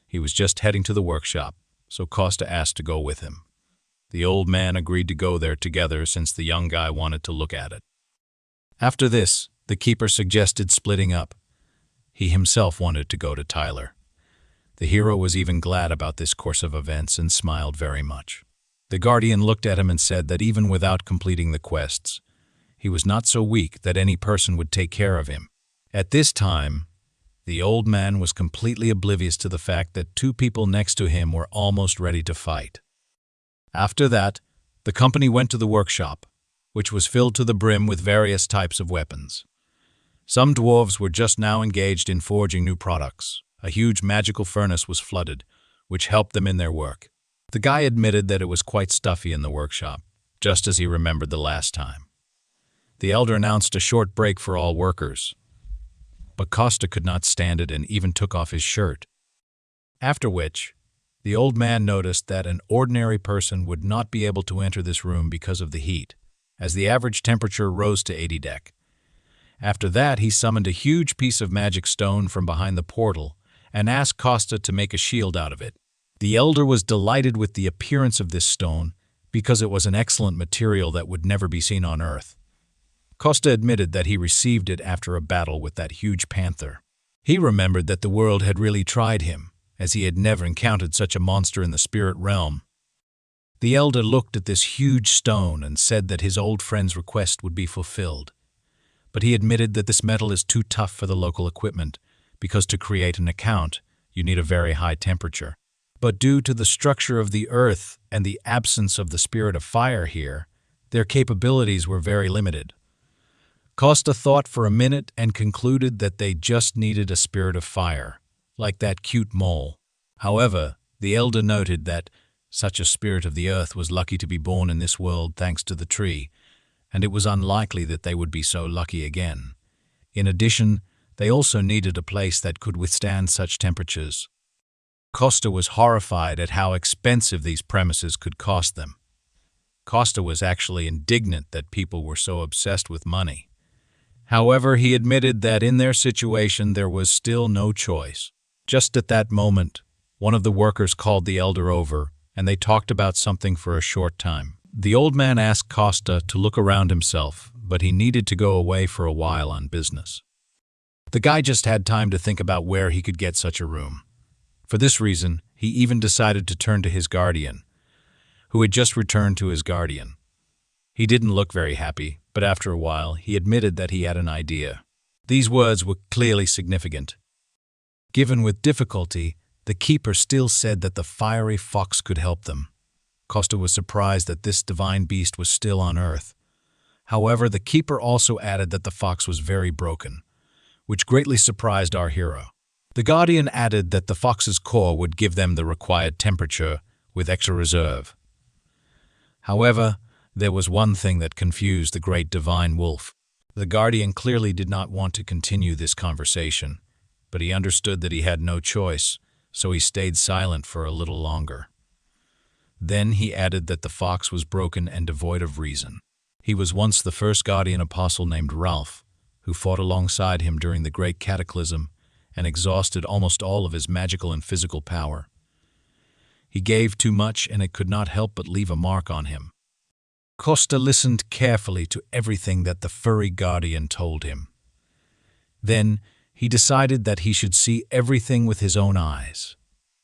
He was just heading to the workshop, so Costa asked to go with him. The old man agreed to go there together since the young guy wanted to look at it. After this, the keeper suggested splitting up. He himself wanted to go to Tyler. The hero was even glad about this course of events and smiled very much. The guardian looked at him and said that even without completing the quests, he was not so weak that any person would take care of him. At this time, the old man was completely oblivious to the fact that two people next to him were almost ready to fight. After that, the company went to the workshop, which was filled to the brim with various types of weapons. Some dwarves were just now engaged in forging new products. A huge magical furnace was flooded, which helped them in their work. The guy admitted that it was quite stuffy in the workshop, just as he remembered the last time. The elder announced a short break for all workers, but Costa could not stand it and even took off his shirt. After which, the old man noticed that an ordinary person would not be able to enter this room because of the heat, as the average temperature rose to 80 dec. After that, he summoned a huge piece of magic stone from behind the portal and asked Costa to make a shield out of it. The elder was delighted with the appearance of this stone because it was an excellent material that would never be seen on Earth. Costa admitted that he received it after a battle with that huge panther. He remembered that the world had really tried him, as he had never encountered such a monster in the spirit realm. The elder looked at this huge stone and said that his old friend's request would be fulfilled. But he admitted that this metal is too tough for the local equipment, because to create an account, you need a very high temperature. But due to the structure of the earth and the absence of the spirit of fire here, their capabilities were very limited. Costa thought for a minute and concluded that they just needed a spirit of fire, like that cute mole. However, the elder noted that such a spirit of the earth was lucky to be born in this world thanks to the tree, and it was unlikely that they would be so lucky again. In addition, they also needed a place that could withstand such temperatures. Costa was horrified at how expensive these premises could cost them. Costa was actually indignant that people were so obsessed with money. However, he admitted that in their situation there was still no choice. Just at that moment, one of the workers called the elder over, and they talked about something for a short time. The old man asked Costa to look around himself, but he needed to go away for a while on business. The guy just had time to think about where he could get such a room. For this reason, he even decided to turn to his guardian, who had just returned to his guardian. He didn't look very happy, but after a while, he admitted that he had an idea. These words were clearly significant. Given with difficulty, the keeper still said that the fiery fox could help them. Costa was surprised that this divine beast was still on Earth. However, the keeper also added that the fox was very broken, which greatly surprised our hero. The guardian added that the fox's core would give them the required temperature with extra reserve. However, there was one thing that confused the great divine wolf. The guardian clearly did not want to continue this conversation, but he understood that he had no choice, so he stayed silent for a little longer. Then he added that the fox was broken and devoid of reason. He was once the first guardian apostle named Ralph, who fought alongside him during the Great Cataclysm and exhausted almost all of his magical and physical power. He gave too much, and it could not help but leave a mark on him. Costa listened carefully to everything that the furry guardian told him. Then he decided that he should see everything with his own eyes.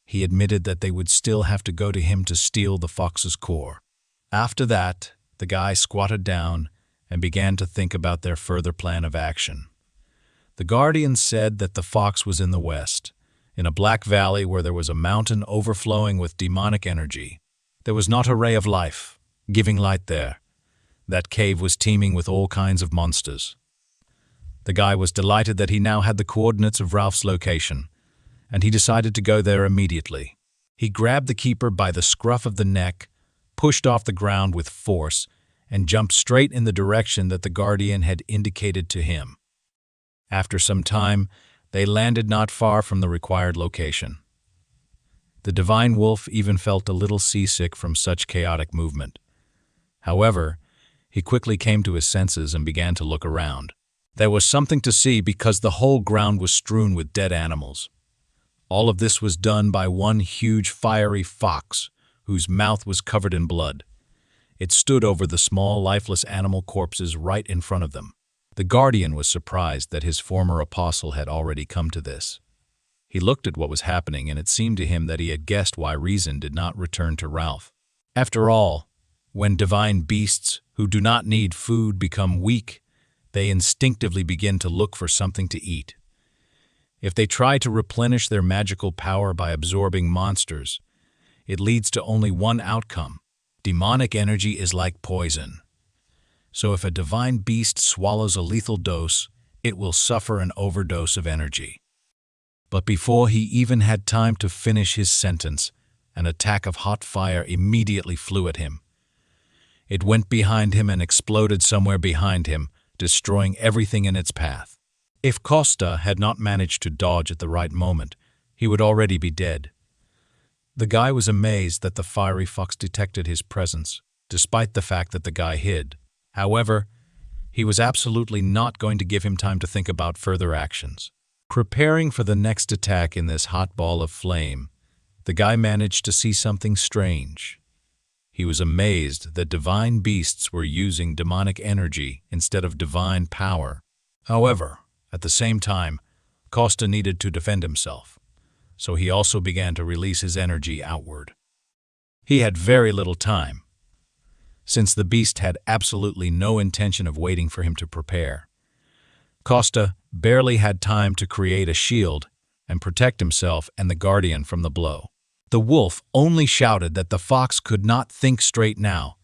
He admitted that they would still have to go to him to steal the fox's core. After that, the guy squatted down and began to think about their further plan of action. The guardian said that the fox was in the west, in a black valley where there was a mountain overflowing with demonic energy. There was not a ray of life, giving light there. That cave was teeming with all kinds of monsters. The guy was delighted that he now had the coordinates of Ralph's location, and he decided to go there immediately. He grabbed the keeper by the scruff of the neck, pushed off the ground with force, and jumped straight in the direction that the guardian had indicated to him. After some time, they landed not far from the required location. The divine wolf even felt a little seasick from such chaotic movement. However, he quickly came to his senses and began to look around. There was something to see because the whole ground was strewn with dead animals. All of this was done by one huge fiery fox, whose mouth was covered in blood. It stood over the small, lifeless animal corpses right in front of them. The guardian was surprised that his former apostle had already come to this. He looked at what was happening, and it seemed to him that he had guessed why reason did not return to Ralph. After all, when divine beasts who do not need food become weak, they instinctively begin to look for something to eat. If they try to replenish their magical power by absorbing monsters, it leads to only one outcome. Demonic energy is like poison. So if a divine beast swallows a lethal dose, it will suffer an overdose of energy. But before he even had time to finish his sentence, an attack of hot fire immediately flew at him. It went behind him and exploded somewhere behind him, destroying everything in its path. If Costa had not managed to dodge at the right moment, he would already be dead. The guy was amazed that the fiery fox detected his presence, despite the fact that the guy hid. However, he was absolutely not going to give him time to think about further actions. Preparing for the next attack in this hot ball of flame, the guy managed to see something strange. He was amazed that divine beasts were using demonic energy instead of divine power. However, at the same time, Costa needed to defend himself, so he also began to release his energy outward. He had very little time, since the beast had absolutely no intention of waiting for him to prepare. Costa barely had time to create a shield and protect himself and the guardian from the blow. The wolf only shouted that the fox could not think straight now,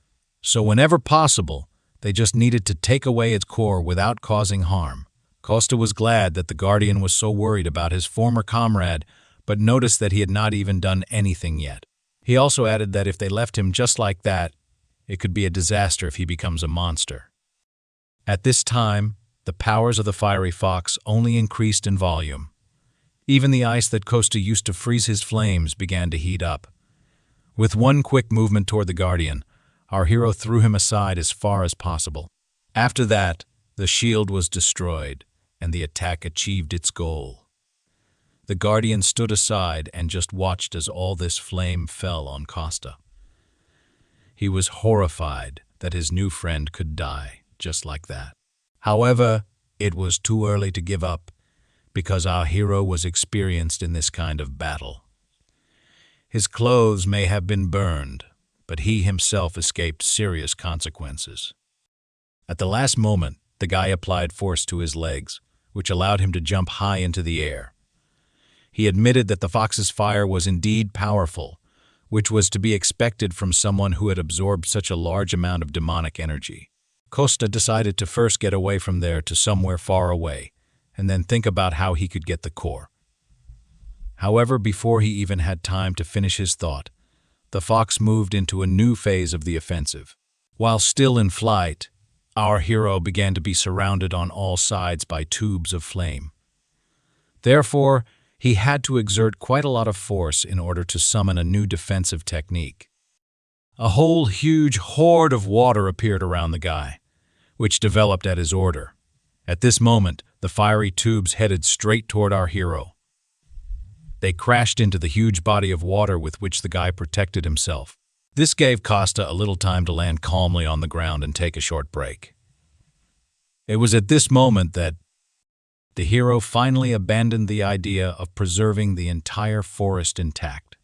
so whenever possible, they just needed to take away its core without causing harm. Costa was glad that the guardian was so worried about his former comrade, but noticed that he had not even done anything yet. He also added that if they left him just like that, it could be a disaster if he becomes a monster. At this time, the powers of the fiery fox only increased in volume. Even the ice that Costa used to freeze his flames began to heat up. With one quick movement toward the guardian, our hero threw him aside as far as possible. After that, the shield was destroyed, and the attack achieved its goal. The guardian stood aside and just watched as all this flame fell on Costa. He was horrified that his new friend could die just like that. However, it was too early to give up, because our hero was experienced in this kind of battle. His clothes may have been burned, but he himself escaped serious consequences. At the last moment, the guy applied force to his legs, which allowed him to jump high into the air. He admitted that the fox's fire was indeed powerful, which was to be expected from someone who had absorbed such a large amount of demonic energy. Costa decided to first get away from there to somewhere far away, and then think about how he could get the core. However, before he even had time to finish his thought, the fox moved into a new phase of the offensive. While still in flight, our hero began to be surrounded on all sides by tubes of flame. Therefore, he had to exert quite a lot of force in order to summon a new defensive technique. A whole huge horde of water appeared around the guy, which developed at his order. At this moment, the fiery tubes headed straight toward our hero. They crashed into the huge body of water with which the guy protected himself. This gave Costa a little time to land calmly on the ground and take a short break. It was at this moment that the hero finally abandoned the idea of preserving the entire forest intact.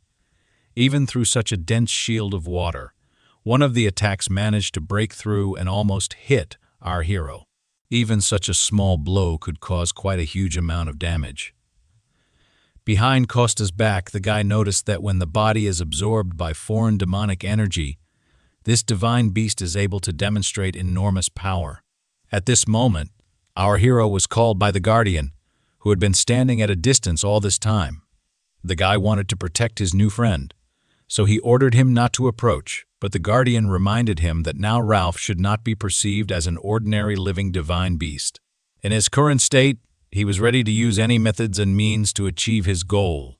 Even through such a dense shield of water, one of the attacks managed to break through and almost hit our hero. Even such a small blow could cause quite a huge amount of damage. Behind Costa's back, the guy noticed that when the body is absorbed by foreign demonic energy, this divine beast is able to demonstrate enormous power. At this moment, our hero was called by the guardian, who had been standing at a distance all this time. The guy wanted to protect his new friend, so he ordered him not to approach, but the guardian reminded him that now Ralph should not be perceived as an ordinary living divine beast. In his current state, he was ready to use any methods and means to achieve his goal.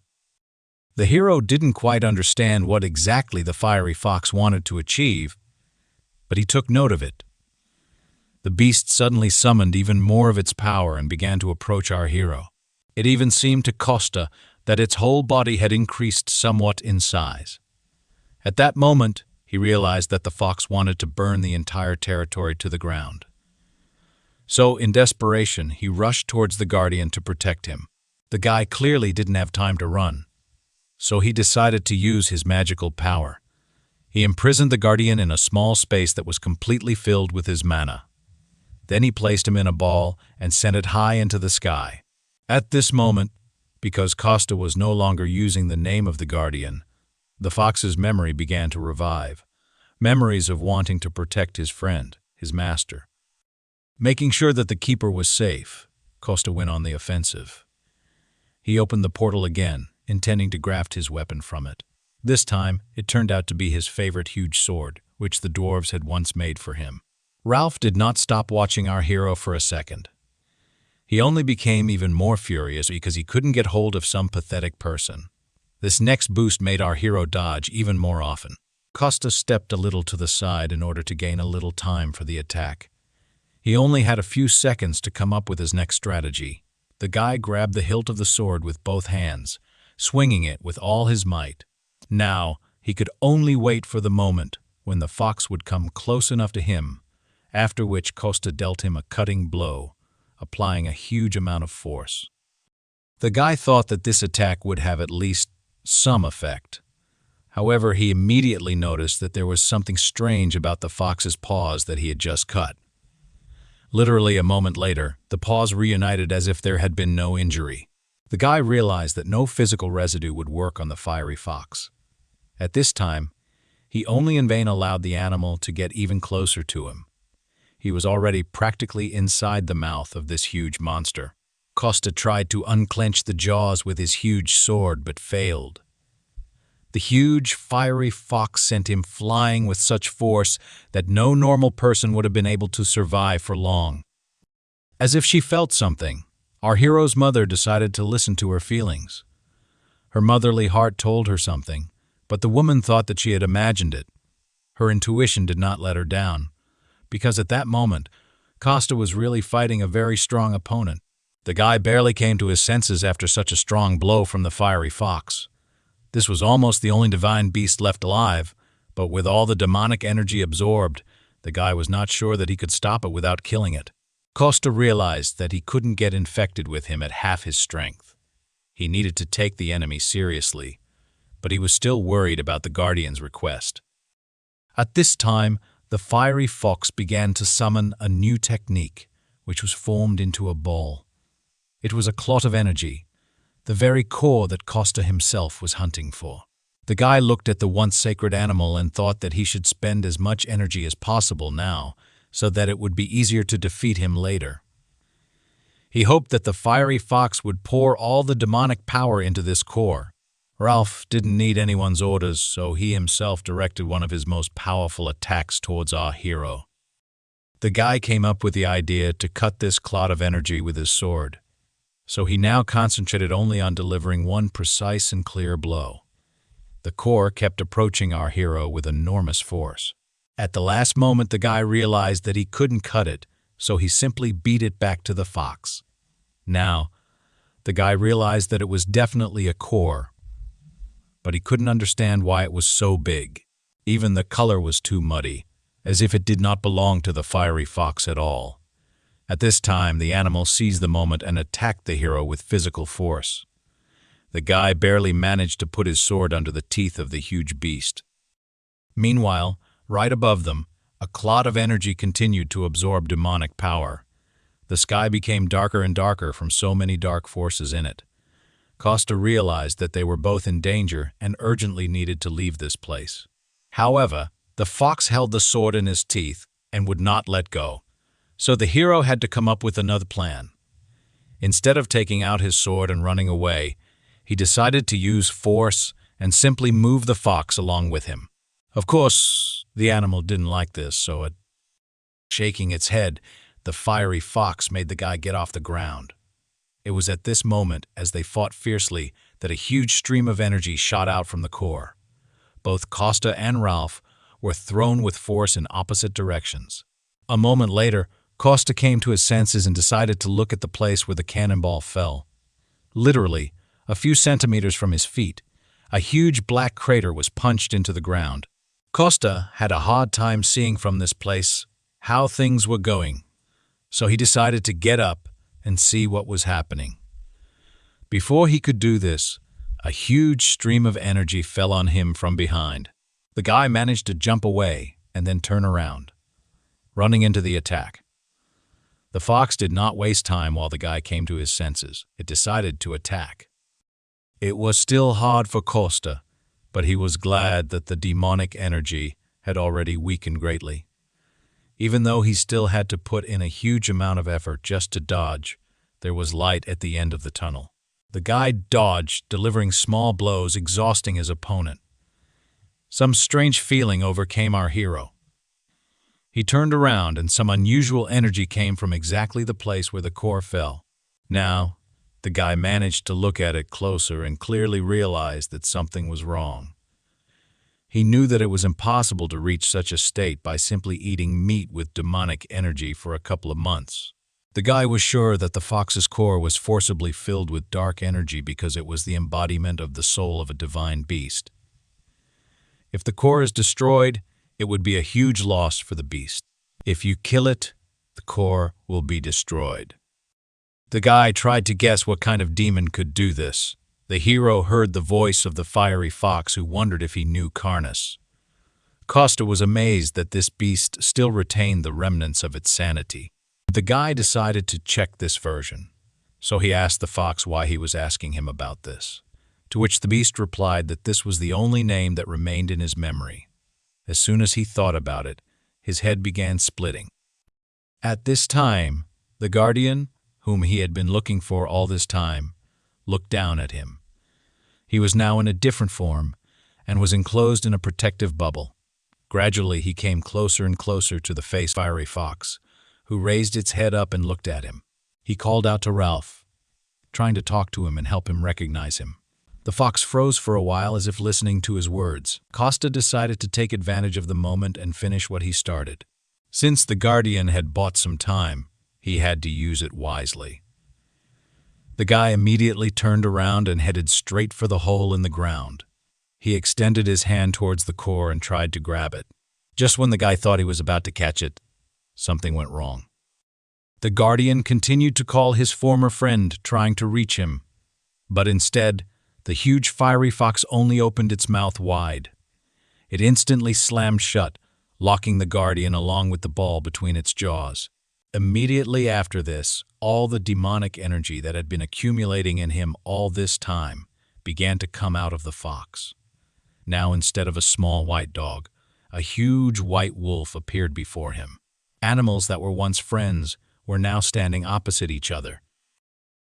The hero didn't quite understand what exactly the fiery fox wanted to achieve, but he took note of it. The beast suddenly summoned even more of its power and began to approach our hero. It even seemed to Costa that its whole body had increased somewhat in size. At that moment, he realized that the fox wanted to burn the entire territory to the ground. So, in desperation, he rushed towards the guardian to protect him. The guy clearly didn't have time to run, so he decided to use his magical power. He imprisoned the guardian in a small space that was completely filled with his mana. Then he placed him in a ball and sent it high into the sky. At this moment, because Costa was no longer using the name of the guardian, the fox's memory began to revive. Memories of wanting to protect his friend, his master. Making sure that the keeper was safe, Costa went on the offensive. He opened the portal again, intending to graft his weapon from it. This time, it turned out to be his favorite huge sword, which the dwarves had once made for him. Ralph did not stop watching our hero for a second. He only became even more furious because he couldn't get hold of some pathetic person. This next boost made our hero dodge even more often. Costa stepped a little to the side in order to gain a little time for the attack. He only had a few seconds to come up with his next strategy. The guy grabbed the hilt of the sword with both hands, swinging it with all his might. Now, he could only wait for the moment when the fox would come close enough to him, after which Costa dealt him a cutting blow, applying a huge amount of force. The guy thought that this attack would have at least some effect. However, he immediately noticed that there was something strange about the fox's paws that he had just cut. Literally a moment later, the paws reunited as if there had been no injury. The guy realized that no physical residue would work on the fiery fox. At this time, he only in vain allowed the animal to get even closer to him. He was already practically inside the mouth of this huge monster. Costa tried to unclench the jaws with his huge sword, but failed. The huge, fiery fox sent him flying with such force that no normal person would have been able to survive for long. As if she felt something, our hero's mother decided to listen to her feelings. Her motherly heart told her something, but the woman thought that she had imagined it. Her intuition did not let her down, because at that moment, Costa was really fighting a very strong opponent. The guy barely came to his senses after such a strong blow from the fiery fox. This was almost the only divine beast left alive, but with all the demonic energy absorbed, the guy was not sure that he could stop it without killing it. Costa realized that he couldn't get infected with him at half his strength. He needed to take the enemy seriously, but he was still worried about the Guardian's request. At this time, the fiery fox began to summon a new technique, which was formed into a ball. It was a clot of energy, the very core that Costa himself was hunting for. The guy looked at the once sacred animal and thought that he should spend as much energy as possible now, so that it would be easier to defeat him later. He hoped that the fiery fox would pour all the demonic power into this core. Ralph didn't need anyone's orders, so he himself directed one of his most powerful attacks towards our hero. The guy came up with the idea to cut this clot of energy with his sword, so he now concentrated only on delivering one precise and clear blow. The core kept approaching our hero with enormous force. At the last moment, the guy realized that he couldn't cut it, so he simply beat it back to the fox. Now, the guy realized that it was definitely a core, but he couldn't understand why it was so big. Even the color was too muddy, as if it did not belong to the fiery fox at all. At this time, the animal seized the moment and attacked the hero with physical force. The guy barely managed to put his sword under the teeth of the huge beast. Meanwhile, right above them, a clot of energy continued to absorb demonic power. The sky became darker and darker from so many dark forces in it. Costa realized that they were both in danger and urgently needed to leave this place. However, the fox held the sword in his teeth and would not let go, so the hero had to come up with another plan. Instead of taking out his sword and running away, he decided to use force and simply move the fox along with him. Of course, the animal didn't like this, so shaking its head, the fiery fox made the guy get off the ground. It was at this moment, as they fought fiercely, that a huge stream of energy shot out from the core. Both Costa and Ralph were thrown with force in opposite directions. A moment later, Costa came to his senses and decided to look at the place where the cannonball fell. Literally, a few centimeters from his feet, a huge black crater was punched into the ground. Costa had a hard time seeing from this place how things were going, so he decided to get up and see what was happening. Before he could do this, a huge stream of energy fell on him from behind. The guy managed to jump away and then turn around, running into the attack. The fox did not waste time while the guy came to his senses. It decided to attack. It was still hard for Costa, but he was glad that the demonic energy had already weakened greatly. Even though he still had to put in a huge amount of effort just to dodge, there was light at the end of the tunnel. The guy dodged, delivering small blows, exhausting his opponent. Some strange feeling overcame our hero. He turned around and some unusual energy came from exactly the place where the core fell. Now, the guy managed to look at it closer and clearly realized that something was wrong. He knew that it was impossible to reach such a state by simply eating meat with demonic energy for a couple of months. The guy was sure that the fox's core was forcibly filled with dark energy because it was the embodiment of the soul of a divine beast. If the core is destroyed, it would be a huge loss for the beast. If you kill it, the core will be destroyed. The guy tried to guess what kind of demon could do this. The hero heard the voice of the fiery fox who wondered if he knew Carnis. Costa was amazed that this beast still retained the remnants of its sanity. The guy decided to check this version, so he asked the fox why he was asking him about this. to which the beast replied that this was the only name that remained in his memory. As soon as he thought about it, his head began splitting. At this time, the guardian, whom he had been looking for all this time, looked down at him. He was now in a different form and was enclosed in a protective bubble. Gradually, he came closer and closer to the fiery fox, who raised its head up and looked at him. He called out to Ralph, trying to talk to him and help him recognize him. The fox froze for a while as if listening to his words. Costa decided to take advantage of the moment and finish what he started. Since the guardian had bought some time, he had to use it wisely. The guy immediately turned around and headed straight for the hole in the ground. He extended his hand towards the core and tried to grab it. Just when the guy thought he was about to catch it, something went wrong. The guardian continued to call his former friend, trying to reach him, but instead, the huge fiery fox only opened its mouth wide. It instantly slammed shut, locking the guardian along with the ball between its jaws. Immediately after this, all the demonic energy that had been accumulating in him all this time began to come out of the fox. Now, instead of a small white dog, a huge white wolf appeared before him. Animals that were once friends were now standing opposite each other.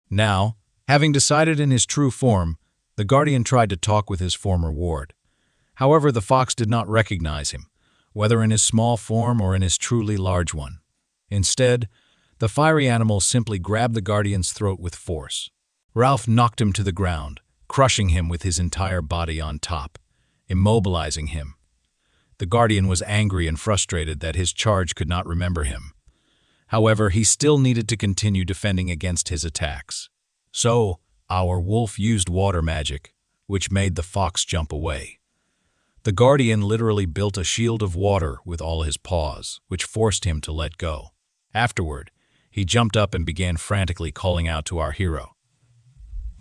Now, having decided in his true form, the guardian tried to talk with his former ward. However, the fox did not recognize him, whether in his small form or in his truly large one. Instead, the fiery animal simply grabbed the guardian's throat with force. Ralph knocked him to the ground, crushing him with his entire body on top, immobilizing him. The guardian was angry and frustrated that his charge could not remember him. However, he still needed to continue defending against his attacks. So, our wolf used water magic, which made the fox jump away. The guardian literally built a shield of water with all his paws, which forced him to let go. Afterward, he jumped up and began frantically calling out to our hero,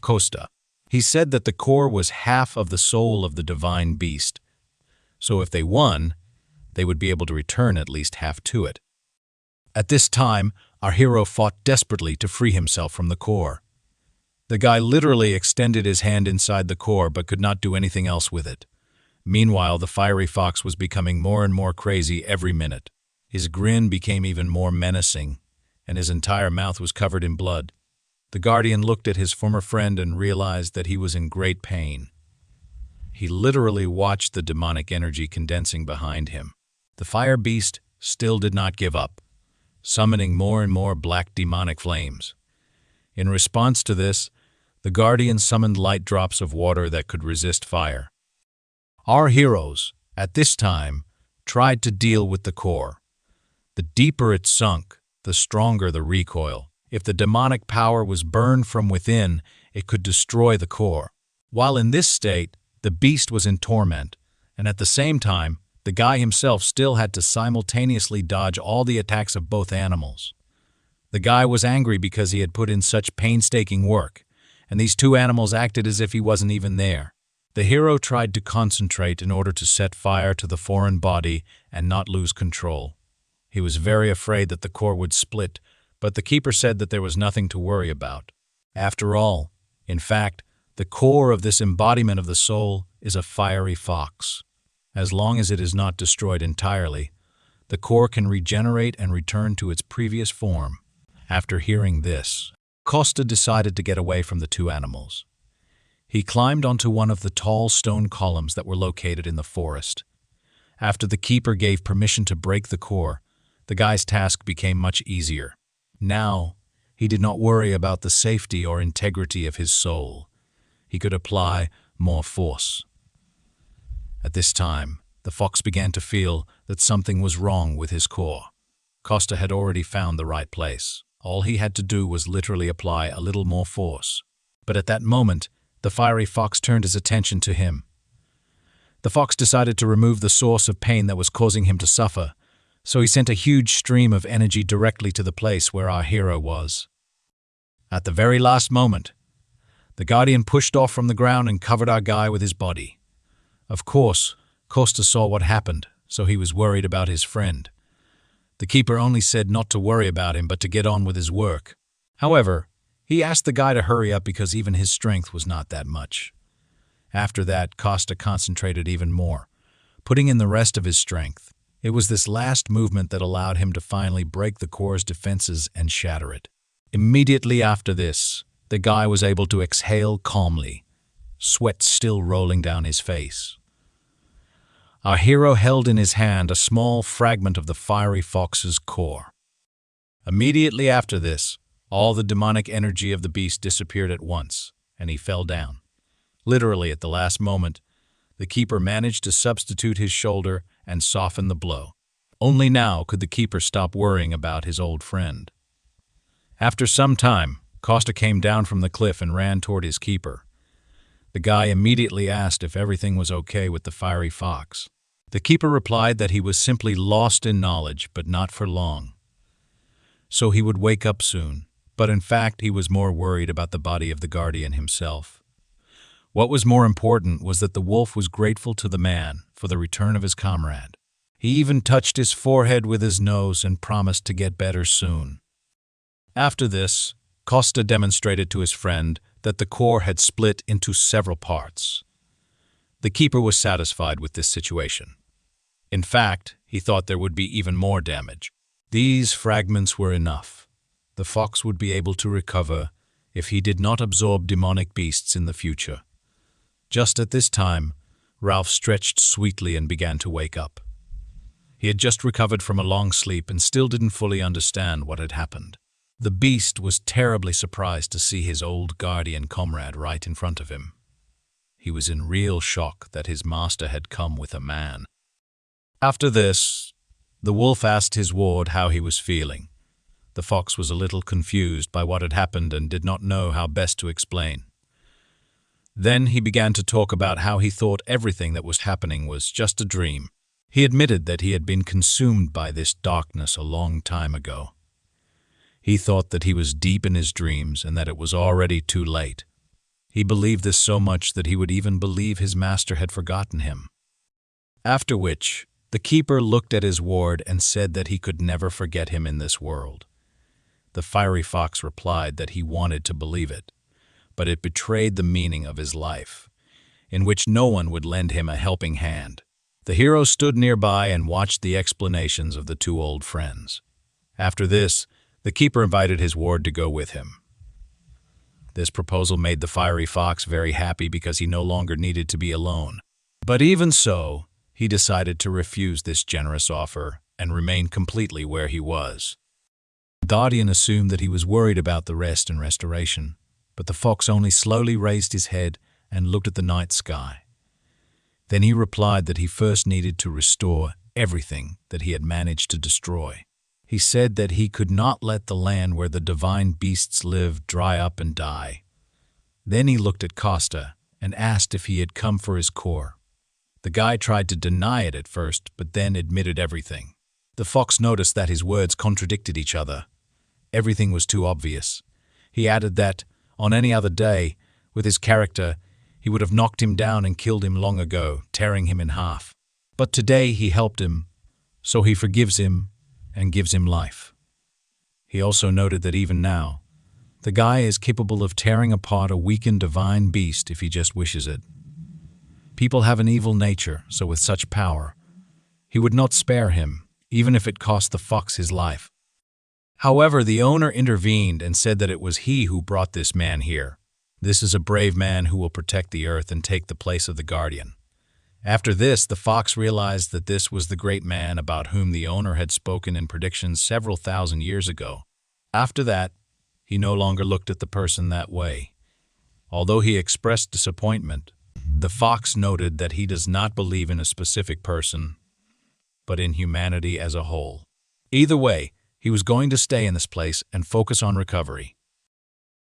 Costa. He said that the core was half of the soul of the divine beast, so if they won, they would be able to return at least half to it. At this time, our hero fought desperately to free himself from the core. The guy literally extended his hand inside the core but could not do anything else with it. Meanwhile, the fiery fox was becoming more and more crazy every minute. His grin became even more menacing, and his entire mouth was covered in blood. The guardian looked at his former friend and realized that he was in great pain. He literally watched the demonic energy condensing behind him. The fire beast still did not give up, summoning more and more black demonic flames. In response to this, the guardian summoned light drops of water that could resist fire. Our heroes, at this time, tried to deal with the core. The deeper it sunk, the stronger the recoil. If the demonic power was burned from within, it could destroy the core. While in this state, the beast was in torment, and at the same time, the guy himself still had to simultaneously dodge all the attacks of both animals. The guy was angry because he had put in such painstaking work, and these two animals acted as if he wasn't even there. The hero tried to concentrate in order to set fire to the foreign body and not lose control. He was very afraid that the core would split, but the keeper said that there was nothing to worry about. After all, in fact, the core of this embodiment of the soul is a fiery fox. As long as it is not destroyed entirely, the core can regenerate and return to its previous form. After hearing this, Costa decided to get away from the two animals. He climbed onto one of the tall stone columns that were located in the forest. After the keeper gave permission to break the core, the guy's task became much easier. Now, he did not worry about the safety or integrity of his soul. He could apply more force. At this time, the fox began to feel that something was wrong with his core. Costa had already found the right place. All he had to do was literally apply a little more force. But at that moment, the fiery fox turned his attention to him. The fox decided to remove the source of pain that was causing him to suffer, so he sent a huge stream of energy directly to the place where our hero was. At the very last moment, the guardian pushed off from the ground and covered our guy with his body. Of course, Costa saw what happened, so he was worried about his friend. The keeper only said not to worry about him but to get on with his work. However, he asked the guy to hurry up because even his strength was not that much. After that, Costa concentrated even more, putting in the rest of his strength. It was this last movement that allowed him to finally break the core's defenses and shatter it. Immediately after this, the guy was able to exhale calmly, sweat still rolling down his face. Our hero held in his hand a small fragment of the fiery fox's core. Immediately after this, all the demonic energy of the beast disappeared at once, and he fell down. Literally at the last moment, the keeper managed to substitute his shoulder and soften the blow. Only now could the keeper stop worrying about his old friend. After some time, Costa came down from the cliff and ran toward his keeper. The guy immediately asked if everything was okay with the fiery fox. The keeper replied that he was simply lost in knowledge, but not for long. So he would wake up soon, but in fact he was more worried about the body of the guardian himself. What was more important was that the wolf was grateful to the man for the return of his comrade. He even touched his forehead with his nose and promised to get better soon. After this, Costa demonstrated to his friend that the core had split into several parts. The keeper was satisfied with this situation. In fact, he thought there would be even more damage. These fragments were enough. The fox would be able to recover if he did not absorb demonic beasts in the future. Just at this time, Ralph stretched sweetly and began to wake up. He had just recovered from a long sleep and still didn't fully understand what had happened. The beast was terribly surprised to see his old guardian comrade right in front of him. He was in real shock that his master had come with a man. After this, the wolf asked his ward how he was feeling. The fox was a little confused by what had happened and did not know how best to explain. Then he began to talk about how he thought everything that was happening was just a dream. He admitted that he had been consumed by this darkness a long time ago. He thought that he was deep in his dreams and that it was already too late. He believed this so much that he would even believe his master had forgotten him. After which, the keeper looked at his ward and said that he could never forget him in this world. The fiery fox replied that he wanted to believe it, but it betrayed the meaning of his life, in which no one would lend him a helping hand. The hero stood nearby and watched the explanations of the two old friends. After this, the keeper invited his ward to go with him. This proposal made the fiery fox very happy because he no longer needed to be alone. But even so, he decided to refuse this generous offer and remain completely where he was. The guardian assumed that he was worried about the rest and restoration, but the fox only slowly raised his head and looked at the night sky. Then he replied that he first needed to restore everything that he had managed to destroy. He said that he could not let the land where the divine beasts live dry up and die. Then he looked at Costa and asked if he had come for his core. The guy tried to deny it at first, but then admitted everything. The fox noticed that his words contradicted each other. Everything was too obvious. He added that, on any other day, with his character, he would have knocked him down and killed him long ago, tearing him in half. But today he helped him, so he forgives him and gives him life. He also noted that even now, the guy is capable of tearing apart a weakened divine beast if he just wishes it. People have an evil nature, so with such power, he would not spare him, even if it cost the fox his life. However, the owner intervened and said that it was he who brought this man here. This is a brave man who will protect the earth and take the place of the guardian. After this, the fox realized that this was the great man about whom the owner had spoken in predictions several thousand years ago. After that, he no longer looked at the person that way. Although he expressed disappointment, the fox noted that he does not believe in a specific person, but in humanity as a whole. Either way, he was going to stay in this place and focus on recovery.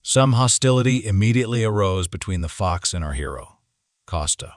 Some hostility immediately arose between the fox and our hero, Costa.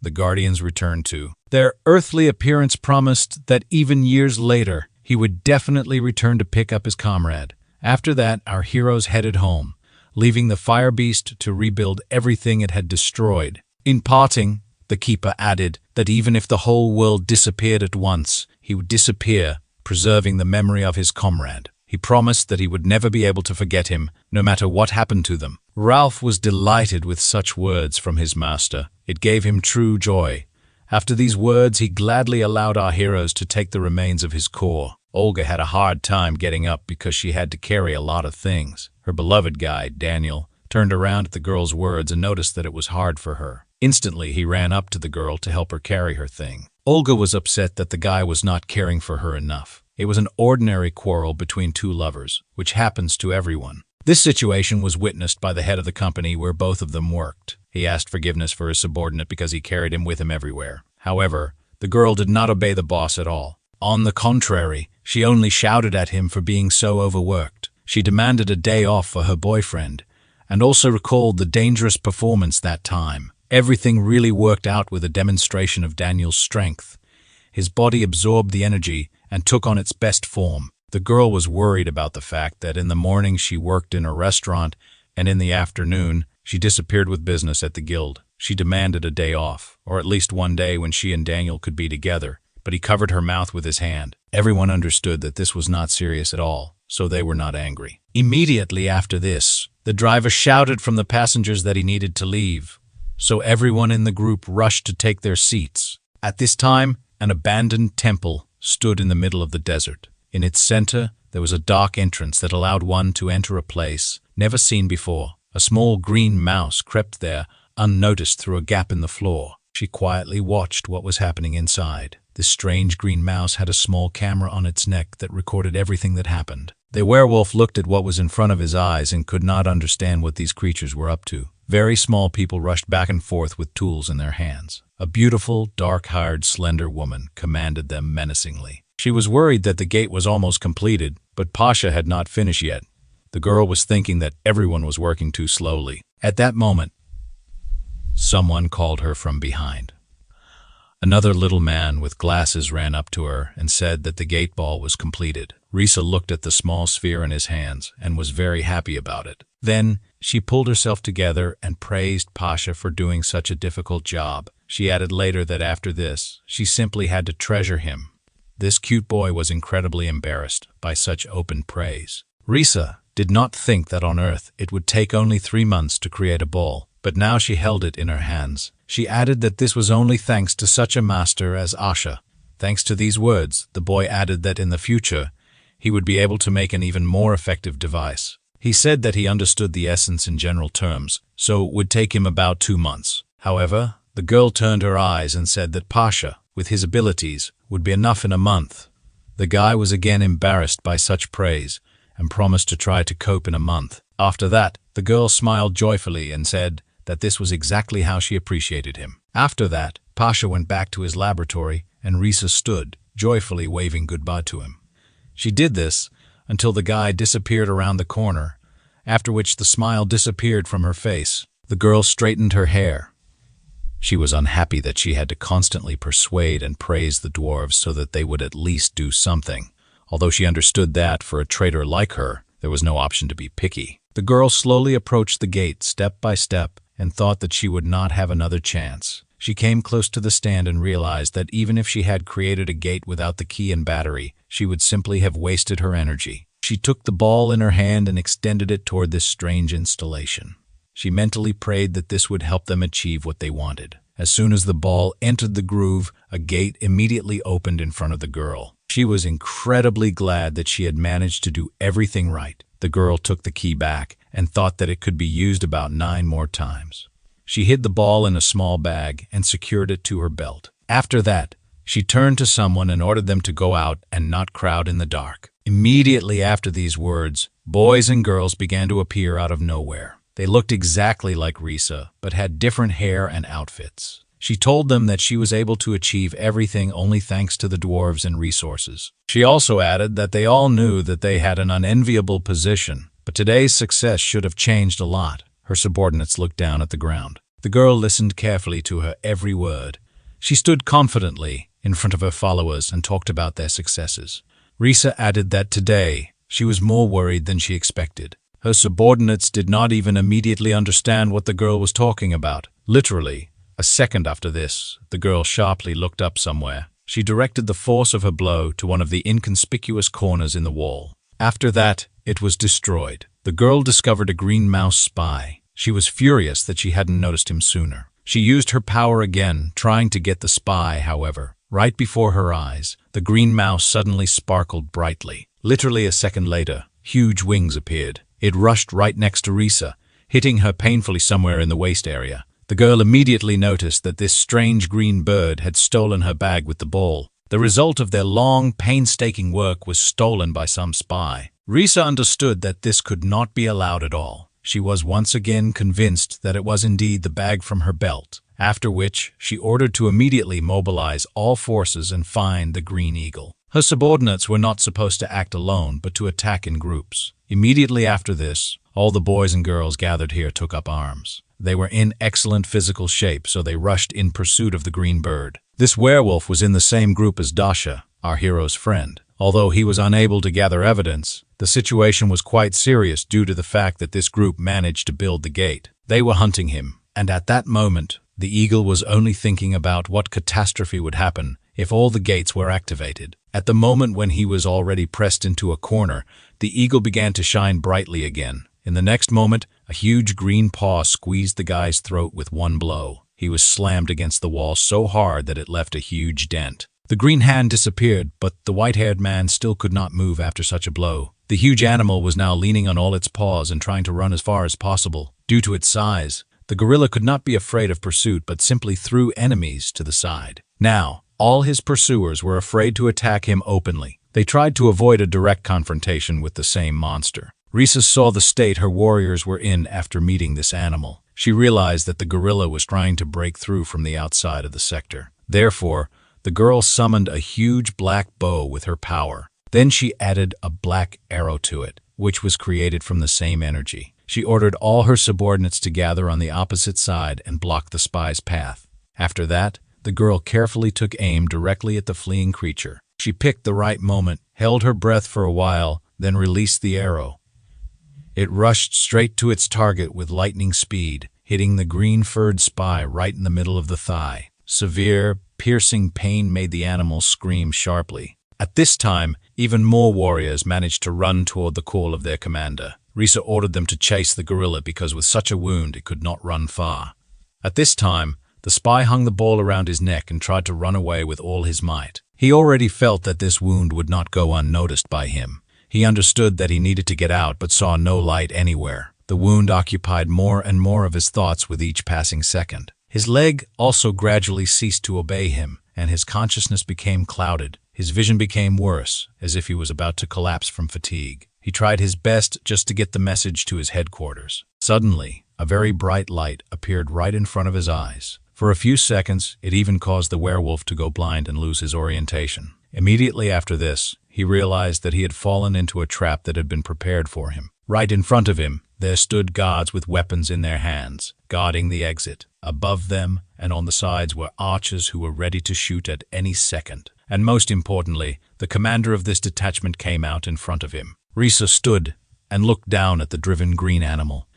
The guardians returned to. Their earthly appearance promised that even years later, he would definitely return to pick up his comrade. After that, our heroes headed home, leaving the fire beast to rebuild everything it had destroyed. In parting, the keeper added that even if the whole world disappeared at once, he would disappear, preserving the memory of his comrade. He promised that he would never be able to forget him, no matter what happened to them. Ralph was delighted with such words from his master. It gave him true joy. After these words, he gladly allowed our heroes to take the remains of his core. Olga had a hard time getting up because she had to carry a lot of things. Her beloved guide, Daniel, turned around at the girl's words and noticed that it was hard for her. Instantly, he ran up to the girl to help her carry her thing. Olga was upset that the guy was not caring for her enough. It was an ordinary quarrel between two lovers, which happens to everyone. This situation was witnessed by the head of the company where both of them worked. He asked forgiveness for his subordinate because he carried him with him everywhere. However, the girl did not obey the boss at all. On the contrary, she only shouted at him for being so overworked. She demanded a day off for her boyfriend, and also recalled the dangerous performance that time. Everything really worked out with a demonstration of Daniel's strength. His body absorbed the energy and took on its best form. The girl was worried about the fact that in the morning she worked in a restaurant and in the afternoon she disappeared with business at the guild. She demanded a day off, or at least one day when she and Daniel could be together, but he covered her mouth with his hand. Everyone understood that this was not serious at all, so they were not angry. Immediately after this, the driver shouted from the passengers that he needed to leave, so everyone in the group rushed to take their seats. At this time, an abandoned temple stood in the middle of the desert. In its center, there was a dark entrance that allowed one to enter a place never seen before. A small green mouse crept there, unnoticed through a gap in the floor. She quietly watched what was happening inside. This strange green mouse had a small camera on its neck that recorded everything that happened. The werewolf looked at what was in front of his eyes and could not understand what these creatures were up to. Very small people rushed back and forth with tools in their hands. A beautiful, dark-haired, slender woman commanded them menacingly. She was worried that the gate was almost completed, but Pasha had not finished yet. The girl was thinking that everyone was working too slowly. At that moment, someone called her from behind. Another little man with glasses ran up to her and said that the gate ball was completed. Risa looked at the small sphere in his hands and was very happy about it. Then she pulled herself together and praised Pasha for doing such a difficult job. She added later that after this, she simply had to treasure him. This cute boy was incredibly embarrassed by such open praise. Risa did not think that on Earth it would take only 3 months to create a ball, but now she held it in her hands. She added that this was only thanks to such a master as Asha. Thanks to these words, the boy added that in the future, he would be able to make an even more effective device. He said that he understood the essence in general terms, so it would take him about 2 months. However, the girl turned her eyes and said that Pasha, with his abilities, would be enough in a month. The guy was again embarrassed by such praise and promised to try to cope in a month. After that, the girl smiled joyfully and said that this was exactly how she appreciated him. After that, Pasha went back to his laboratory and Risa stood, joyfully waving goodbye to him. She did this until the guy disappeared around the corner, after which the smile disappeared from her face. The girl straightened her hair. She was unhappy that she had to constantly persuade and praise the dwarves so that they would at least do something, although she understood that, for a traitor like her, there was no option to be picky. The girl slowly approached the gate step by step and thought that she would not have another chance. She came close to the stand and realized that even if she had created a gate without the key and battery, she would simply have wasted her energy. She took the ball in her hand and extended it toward this strange installation. She mentally prayed that this would help them achieve what they wanted. As soon as the ball entered the groove, a gate immediately opened in front of the girl. She was incredibly glad that she had managed to do everything right. The girl took the key back and thought that it could be used about 9 more times. She hid the ball in a small bag and secured it to her belt. After that, she turned to someone and ordered them to go out and not crowd in the dark. Immediately after these words, boys and girls began to appear out of nowhere. They looked exactly like Risa, but had different hair and outfits. She told them that she was able to achieve everything only thanks to the dwarves and resources. She also added that they all knew that they had an unenviable position, but today's success should have changed a lot. Her subordinates looked down at the ground. The girl listened carefully to her every word. She stood confidently in front of her followers and talked about their successes. Risa added that today she was more worried than she expected. Her subordinates did not even immediately understand what the girl was talking about. Literally, a second after this, the girl sharply looked up somewhere. She directed the force of her blow to one of the inconspicuous corners in the wall. After that, it was destroyed. The girl discovered a green mouse spy. She was furious that she hadn't noticed him sooner. She used her power again, trying to get the spy, however. Right before her eyes, the green mouse suddenly sparkled brightly. Literally a second later, huge wings appeared. It rushed right next to Risa, hitting her painfully somewhere in the waist area. The girl immediately noticed that this strange green bird had stolen her bag with the ball. The result of their long, painstaking work was stolen by some spy. Risa understood that this could not be allowed at all. She was once again convinced that it was indeed the bag from her belt, after which she ordered to immediately mobilize all forces and find the Green Eagle. Her subordinates were not supposed to act alone, but to attack in groups. Immediately after this, all the boys and girls gathered here took up arms. They were in excellent physical shape, so they rushed in pursuit of the green bird. This werewolf was in the same group as Dasha, our hero's friend. Although he was unable to gather evidence, the situation was quite serious due to the fact that this group managed to build the gate. They were hunting him, and at that moment, the eagle was only thinking about what catastrophe would happen if all the gates were activated. At the moment when he was already pressed into a corner, the eagle began to shine brightly again. In the next moment, a huge green paw squeezed the guy's throat with one blow. He was slammed against the wall so hard that it left a huge dent. The green hand disappeared, but the white-haired man still could not move after such a blow. The huge animal was now leaning on all its paws and trying to run as far as possible. Due to its size, the gorilla could not be afraid of pursuit but simply threw enemies to the side. Now, all his pursuers were afraid to attack him openly. They tried to avoid a direct confrontation with the same monster. Risa saw the state her warriors were in after meeting this animal. She realized that the gorilla was trying to break through from the outside of the sector. Therefore, the girl summoned a huge black bow with her power. Then she added a black arrow to it, which was created from the same energy. She ordered all her subordinates to gather on the opposite side and block the spy's path. After that, the girl carefully took aim directly at the fleeing creature. She picked the right moment, held her breath for a while, then released the arrow. It rushed straight to its target with lightning speed, hitting the green-furred spy right in the middle of the thigh. Severe, piercing pain made the animal scream sharply. At this time, even more warriors managed to run toward the call of their commander. Risa ordered them to chase the gorilla because with such a wound it could not run far. At this time, the spy hung the ball around his neck and tried to run away with all his might. He already felt that this wound would not go unnoticed by him. He understood that he needed to get out but saw no light anywhere. The wound occupied more and more of his thoughts with each passing second. His leg also gradually ceased to obey him, and his consciousness became clouded. His vision became worse, as if he was about to collapse from fatigue. He tried his best just to get the message to his headquarters. Suddenly, a very bright light appeared right in front of his eyes. For a few seconds, it even caused the werewolf to go blind and lose his orientation. Immediately after this, he realized that he had fallen into a trap that had been prepared for him. Right in front of him, there stood guards with weapons in their hands, guarding the exit. Above them and on the sides were archers who were ready to shoot at any second. And most importantly, the commander of this detachment came out in front of him. Risa stood and looked down at the driven green animal.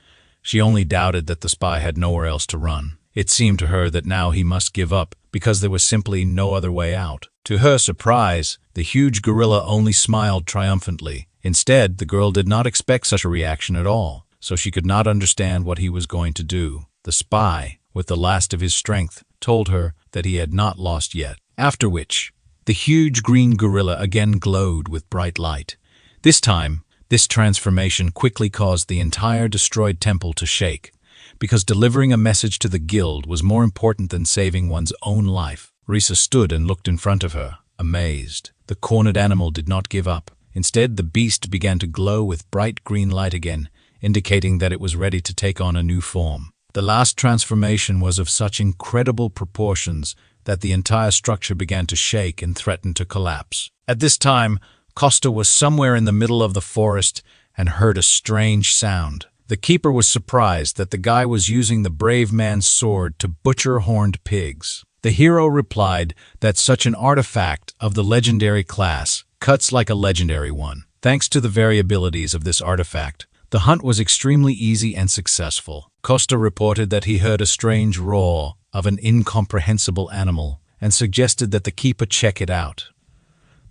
She only doubted that the spy had nowhere else to run. It seemed to her that now he must give up because there was simply no other way out. To her surprise, the huge gorilla only smiled triumphantly. Instead, the girl did not expect such a reaction at all, so she could not understand what he was going to do. The spy, with the last of his strength, told her that he had not lost yet. After which, the huge green gorilla again glowed with bright light. This time, this transformation quickly caused the entire destroyed temple to shake, because delivering a message to the guild was more important than saving one's own life. Risa stood and looked in front of her, amazed. The cornered animal did not give up. Instead, the beast began to glow with bright green light again, indicating that it was ready to take on a new form. The last transformation was of such incredible proportions that the entire structure began to shake and threatened to collapse. At this time, Costa was somewhere in the middle of the forest and heard a strange sound. The keeper was surprised that the guy was using the brave man's sword to butcher horned pigs. The hero replied that such an artifact of the legendary class cuts like a legendary one. Thanks to the variabilities of this artifact, the hunt was extremely easy and successful. Costa reported that he heard a strange roar of an incomprehensible animal and suggested that the keeper check it out.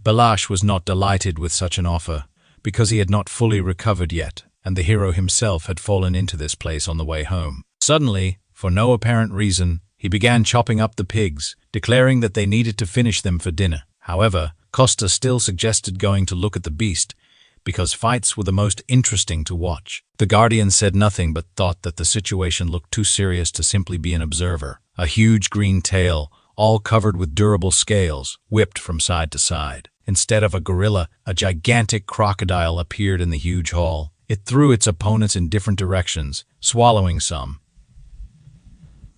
Balash was not delighted with such an offer, because he had not fully recovered yet, and the hero himself had fallen into this place on the way home. Suddenly, for no apparent reason, he began chopping up the pigs, declaring that they needed to finish them for dinner. However, Costa still suggested going to look at the beast, because fights were the most interesting to watch. The Guardian said nothing but thought that the situation looked too serious to simply be an observer. A huge green tail, all covered with durable scales, whipped from side to side. Instead of a gorilla, a gigantic crocodile appeared in the huge hall. It threw its opponents in different directions, swallowing some.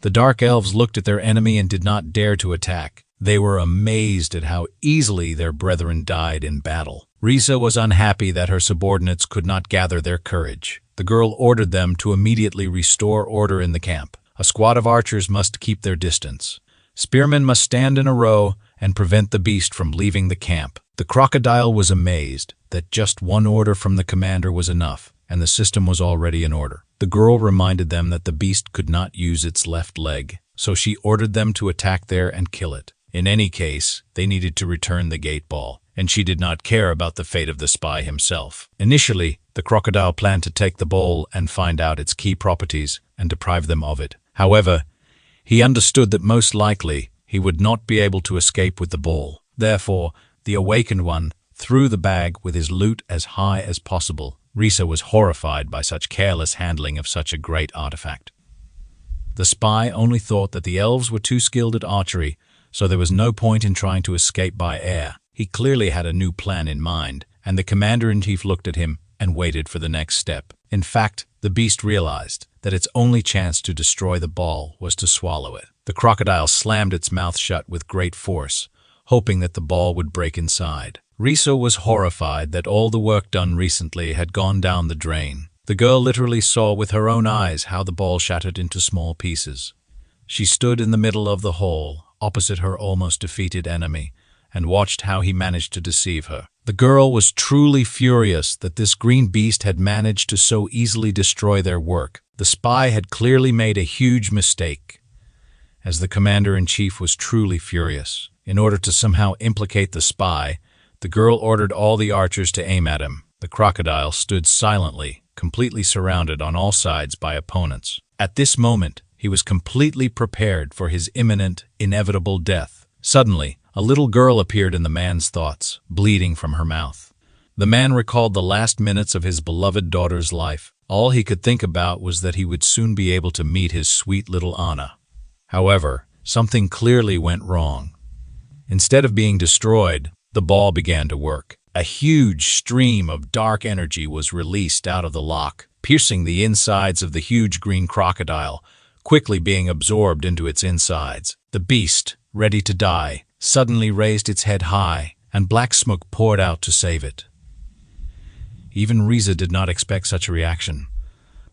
The Dark Elves looked at their enemy and did not dare to attack. They were amazed at how easily their brethren died in battle. Risa was unhappy that her subordinates could not gather their courage. The girl ordered them to immediately restore order in the camp. A squad of archers must keep their distance. Spearmen must stand in a row and prevent the beast from leaving the camp. The crocodile was amazed that just one order from the commander was enough, and the system was already in order. The girl reminded them that the beast could not use its left leg, so she ordered them to attack there and kill it. In any case, they needed to return the gate ball, and she did not care about the fate of the spy himself. Initially, the crocodile planned to take the ball and find out its key properties and deprive them of it. However, he understood that most likely he would not be able to escape with the ball. Therefore, the awakened one threw the bag with his loot as high as possible. Risa was horrified by such careless handling of such a great artifact. The spy only thought that the elves were too skilled at archery, so there was no point in trying to escape by air. He clearly had a new plan in mind, and the commander-in-chief looked at him and waited for the next step. In fact, the beast realized that its only chance to destroy the ball was to swallow it. The crocodile slammed its mouth shut with great force, hoping that the ball would break inside. Risa was horrified that all the work done recently had gone down the drain. The girl literally saw with her own eyes how the ball shattered into small pieces. She stood in the middle of the hall, opposite her almost defeated enemy, and watched how he managed to deceive her. The girl was truly furious that this green beast had managed to so easily destroy their work. The spy had clearly made a huge mistake, as the commander-in-chief was truly furious. In order to somehow implicate the spy, the girl ordered all the archers to aim at him. The crocodile stood silently, completely surrounded on all sides by opponents. At this moment, he was completely prepared for his imminent, inevitable death. Suddenly, a little girl appeared in the man's thoughts, bleeding from her mouth. The man recalled the last minutes of his beloved daughter's life. All he could think about was that he would soon be able to meet his sweet little Anna. However, something clearly went wrong. Instead of being destroyed, the ball began to work. A huge stream of dark energy was released out of the lock, piercing the insides of the huge green crocodile, quickly being absorbed into its insides. The beast, ready to die, suddenly raised its head high, and black smoke poured out to save it. Even Risa did not expect such a reaction,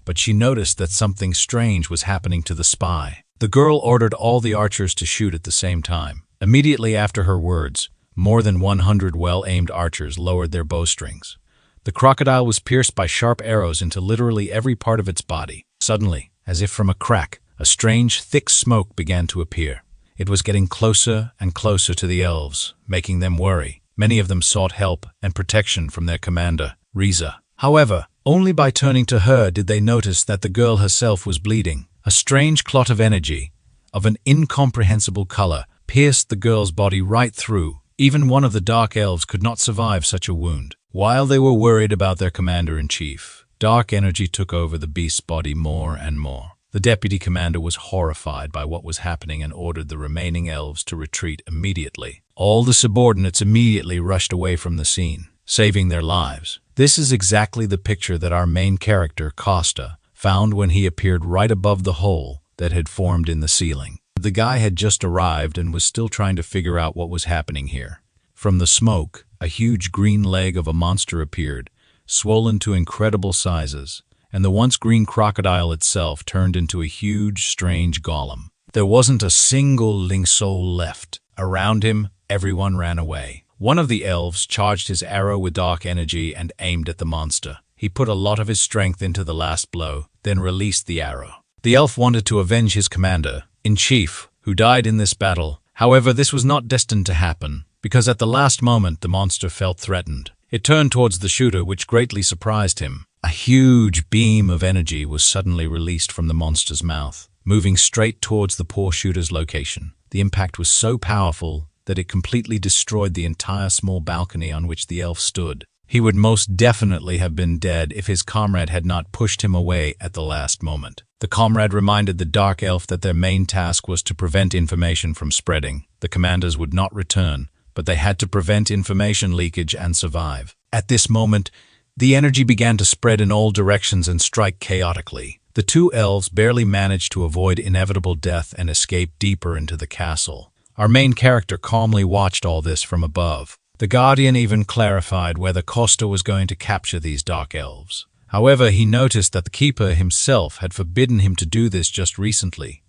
but she noticed that something strange was happening to the spy. The girl ordered all the archers to shoot at the same time. Immediately after her words, more than 100 well-aimed archers lowered their bowstrings. The crocodile was pierced by sharp arrows into literally every part of its body. Suddenly, as if from a crack, a strange, thick smoke began to appear. It was getting closer and closer to the elves, making them worry. Many of them sought help and protection from their commander, Risa. However, only by turning to her did they notice that the girl herself was bleeding. A strange clot of energy, of an incomprehensible color, pierced the girl's body right through. Even one of the Dark Elves could not survive such a wound. While they were worried about their commander-in-chief, dark energy took over the beast's body more and more. The deputy commander was horrified by what was happening and ordered the remaining elves to retreat immediately. All the subordinates immediately rushed away from the scene, saving their lives. This is exactly the picture that our main character, Costa, found when he appeared right above the hole that had formed in the ceiling. The guy had just arrived and was still trying to figure out what was happening here. From the smoke, a huge green leg of a monster appeared, swollen to incredible sizes, and the once green crocodile itself turned into a huge, strange golem. There wasn't a single living soul left. Around him, everyone ran away. One of the elves charged his arrow with dark energy and aimed at the monster. He put a lot of his strength into the last blow, then released the arrow. The elf wanted to avenge his commander-in-chief, who died in this battle. However, this was not destined to happen, because at the last moment the monster felt threatened. It turned towards the shooter, which greatly surprised him. A huge beam of energy was suddenly released from the monster's mouth, moving straight towards the poor shooter's location. The impact was so powerful that it completely destroyed the entire small balcony on which the elf stood. He would most definitely have been dead if his comrade had not pushed him away at the last moment. The comrade reminded the dark elf that their main task was to prevent information from spreading. The commanders would not return, but they had to prevent information leakage and survive. At this moment, the energy began to spread in all directions and strike chaotically. The two elves barely managed to avoid inevitable death and escape deeper into the castle. Our main character calmly watched all this from above. The Guardian even clarified whether Costa was going to capture these dark elves. However, he noticed that the Keeper himself had forbidden him to do this just recently,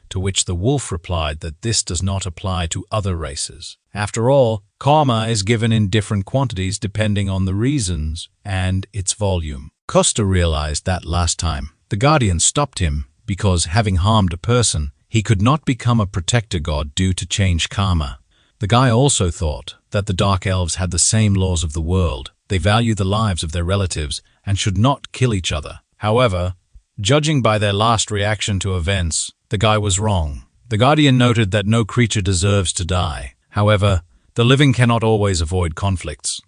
to which the wolf replied that this does not apply to other races. After all, karma is given in different quantities depending on the reasons and its volume. Costa realized that last time. The Guardian stopped him because, having harmed a person, he could not become a protector god due to changed karma. The guy also thought that the Dark Elves had the same laws of the world. They value the lives of their relatives and should not kill each other. However, judging by their last reaction to events, the guy was wrong. The Guardian noted that no creature deserves to die. However, the living cannot always avoid conflicts,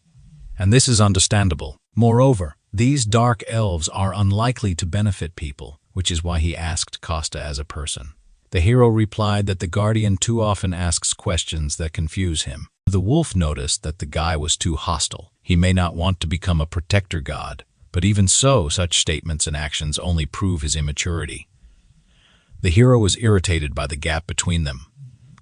and this is understandable. Moreover, these Dark Elves are unlikely to benefit people, which is why he asked Costa as a person. The hero replied that the Guardian too often asks questions that confuse him. The wolf noticed that the guy was too hostile. He may not want to become a protector god, but even so, such statements and actions only prove his immaturity. The hero was irritated by the gap between them,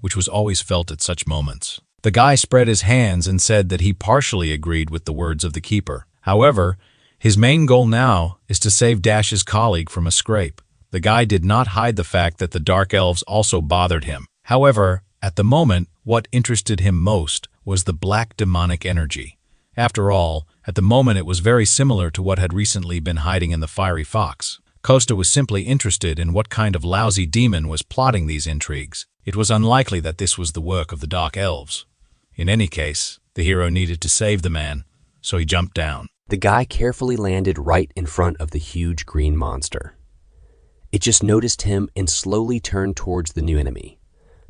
which was always felt at such moments. The guy spread his hands and said that he partially agreed with the words of the Keeper. However, his main goal now is to save Dash's colleague from a scrape. The guy did not hide the fact that the Dark Elves also bothered him. However, at the moment, what interested him most was the black demonic energy. After all, at the moment it was very similar to what had recently been hiding in the fiery fox. Costa was simply interested in what kind of lousy demon was plotting these intrigues. It was unlikely that this was the work of the Dark Elves. In any case, the hero needed to save the man, so he jumped down. The guy carefully landed right in front of the huge green monster. It just noticed him and slowly turned towards the new enemy.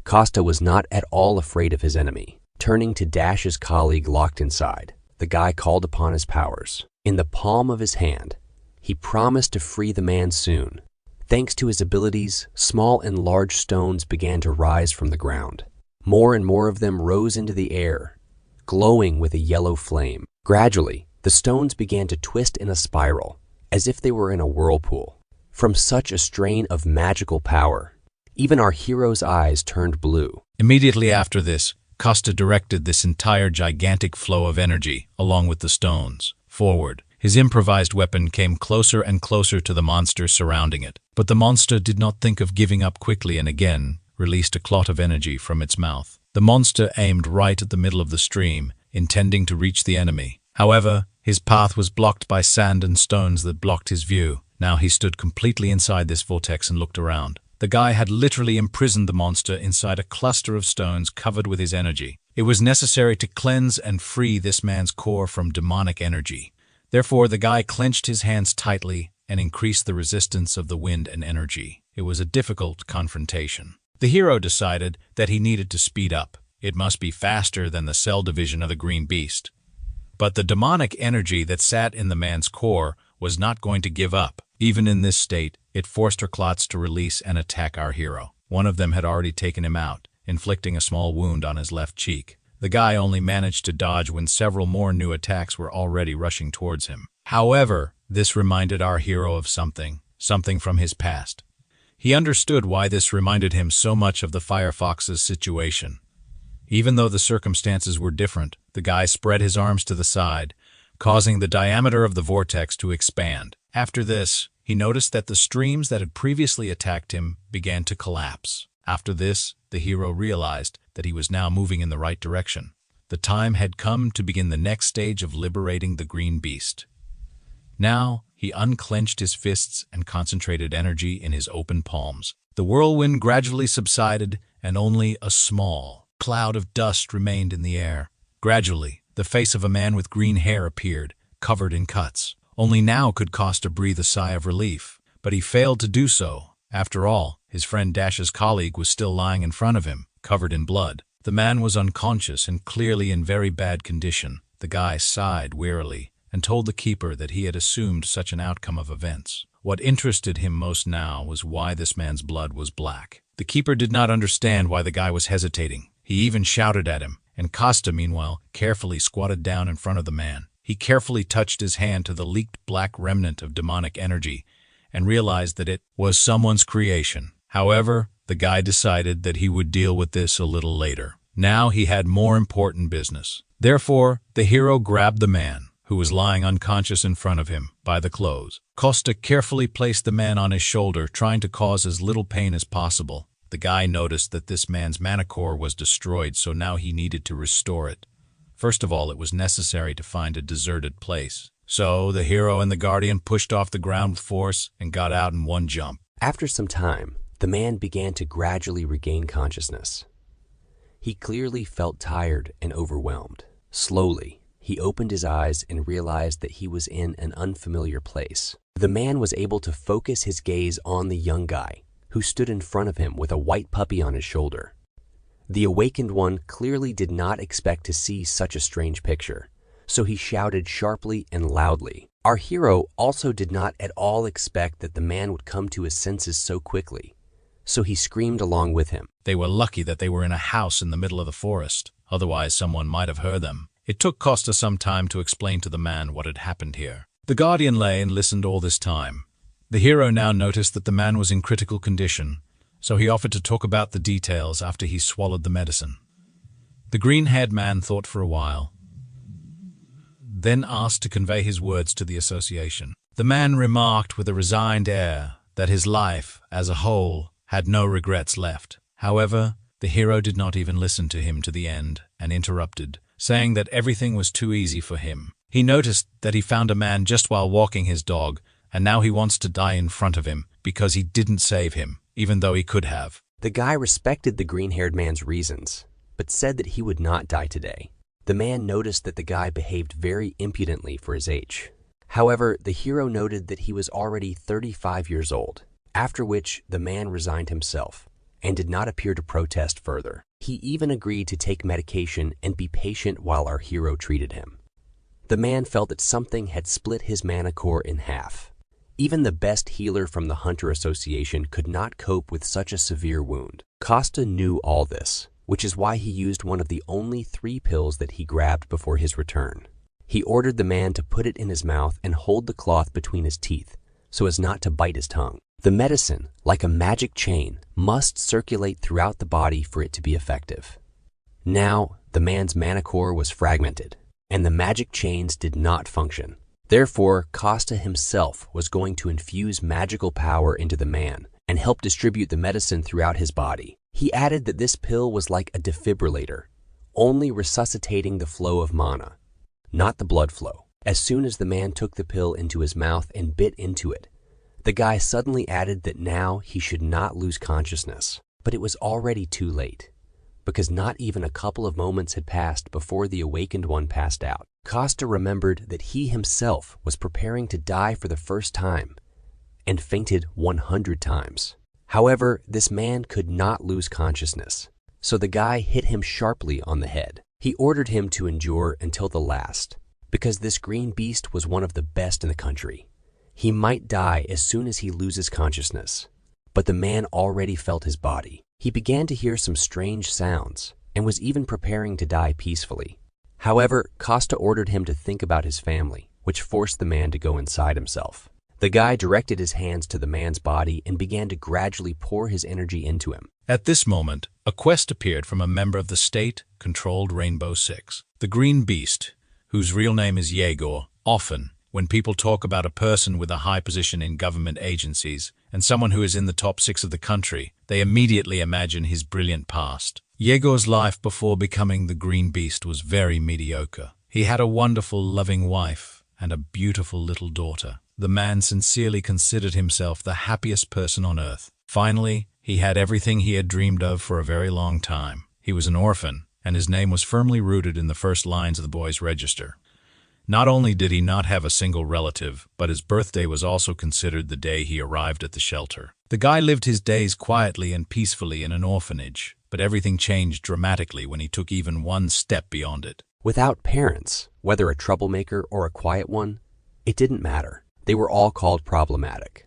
Costa was not at all afraid of his enemy. Turning to Dash's colleague locked inside, the guy called upon his powers. In the palm of his hand, he promised to free the man soon. Thanks to his abilities, small and large stones began to rise from the ground. More and more of them rose into the air, glowing with a yellow flame. Gradually, the stones began to twist in a spiral, as if they were in a whirlpool. From such a strain of magical power, even our hero's eyes turned blue. Immediately after this, Costa directed this entire gigantic flow of energy, along with the stones, forward. His improvised weapon came closer and closer to the monster surrounding it. But the monster did not think of giving up quickly and again released a clot of energy from its mouth. The monster aimed right at the middle of the stream, intending to reach the enemy. However, his path was blocked by sand and stones that blocked his view. Now he stood completely inside this vortex and looked around. The guy had literally imprisoned the monster inside a cluster of stones covered with his energy. It was necessary to cleanse and free this man's core from demonic energy. Therefore, the guy clenched his hands tightly and increased the resistance of the wind and energy. It was a difficult confrontation. The hero decided that he needed to speed up. It must be faster than the cell division of the green beast. But the demonic energy that sat in the man's core was not going to give up. Even in this state, it forced her clots to release and attack our hero. One of them had already taken him out, inflicting a small wound on his left cheek. The guy only managed to dodge when several more new attacks were already rushing towards him. However, this reminded our hero of something from his past. He understood why this reminded him so much of the Firefox's situation. Even though the circumstances were different, the guy spread his arms to the side, causing the diameter of the vortex to expand. After this, he noticed that the streams that had previously attacked him began to collapse. After this, the hero realized that he was now moving in the right direction. The time had come to begin the next stage of liberating the green beast. Now, he unclenched his fists and concentrated energy in his open palms. The whirlwind gradually subsided, and only a small cloud of dust remained in the air. Gradually, the face of a man with green hair appeared, covered in cuts. Only now could Costa breathe a sigh of relief, but he failed to do so. After all, his friend Dash's colleague was still lying in front of him, covered in blood. The man was unconscious and clearly in very bad condition. The guy sighed wearily and told the keeper that he had assumed such an outcome of events. What interested him most now was why this man's blood was black. The keeper did not understand why the guy was hesitating. He even shouted at him, and Costa, meanwhile, carefully squatted down in front of the man. He carefully touched his hand to the leaked black remnant of demonic energy and realized that it was someone's creation. However, the guy decided that he would deal with this a little later. Now he had more important business. Therefore, the hero grabbed the man, who was lying unconscious in front of him, by the clothes. Costa carefully placed the man on his shoulder, trying to cause as little pain as possible. The guy noticed that this man's mana core was destroyed, so now he needed to restore it. First of all, it was necessary to find a deserted place. So the hero and the guardian pushed off the ground with force and got out in one jump. After some time, the man began to gradually regain consciousness. He clearly felt tired and overwhelmed. Slowly, he opened his eyes and realized that he was in an unfamiliar place. The man was able to focus his gaze on the young guy, who stood in front of him with a white puppy on his shoulder. The awakened one clearly did not expect to see such a strange picture, so he shouted sharply and loudly. Our hero also did not at all expect that the man would come to his senses so quickly, so he screamed along with him. They were lucky that they were in a house in the middle of the forest, otherwise someone might have heard them. It took Costa some time to explain to the man what had happened here. The guardian lay and listened all this time. The hero now noticed that the man was in critical condition, so he offered to talk about the details after he swallowed the medicine. The green-haired man thought for a while, then asked to convey his words to the association. The man remarked with a resigned air that his life, as a whole, had no regrets left. However, the hero did not even listen to him to the end and interrupted, saying that everything was too easy for him. He noticed that he found a man just while walking his dog, and now he wants to die in front of him because he didn't save him, even though he could have. The guy respected the green-haired man's reasons, but said that he would not die today. The man noticed that the guy behaved very impudently for his age. However, the hero noted that he was already 35 years old, after which the man resigned himself and did not appear to protest further. He even agreed to take medication and be patient while our hero treated him. The man felt that something had split his mana core in half. Even the best healer from the Hunter Association could not cope with such a severe wound. Costa knew all this, which is why he used one of the only 3 pills that he grabbed before his return. He ordered the man to put it in his mouth and hold the cloth between his teeth so as not to bite his tongue. The medicine, like a magic chain, must circulate throughout the body for it to be effective. Now, the man's mana core was fragmented, and the magic chains did not function. Therefore, Costa himself was going to infuse magical power into the man and help distribute the medicine throughout his body. He added that this pill was like a defibrillator, only resuscitating the flow of mana, not the blood flow. As soon as the man took the pill into his mouth and bit into it, the guy suddenly added that now he should not lose consciousness. But it was already too late, because not even a couple of moments had passed before the awakened one passed out. Costa remembered that he himself was preparing to die for the first time and fainted 100 times. However, this man could not lose consciousness, so the guy hit him sharply on the head. He ordered him to endure until the last, because this green beast was one of the best in the country. He might die as soon as he loses consciousness, but the man already felt his body. He began to hear some strange sounds and was even preparing to die peacefully. However, Costa ordered him to think about his family, which forced the man to go inside himself. The guy directed his hands to the man's body and began to gradually pour his energy into him. At this moment, a quest appeared from a member of the state-controlled Rainbow Six. The Green Beast, whose real name is Yegor. Often, when people talk about a person with a high position in government agencies and someone who is in the top 6 of the country, they immediately imagine his brilliant past. Yegor's life before becoming the Green Beast was very mediocre. He had a wonderful, loving wife and a beautiful little daughter. The man sincerely considered himself the happiest person on earth. Finally, he had everything he had dreamed of for a very long time. He was an orphan and his name was firmly rooted in the first lines of the boy's register. Not only did he not have a single relative, but his birthday was also considered the day he arrived at the shelter. The guy lived his days quietly and peacefully in an orphanage, but everything changed dramatically when he took even one step beyond it. Without parents, whether a troublemaker or a quiet one, it didn't matter. They were all called problematic.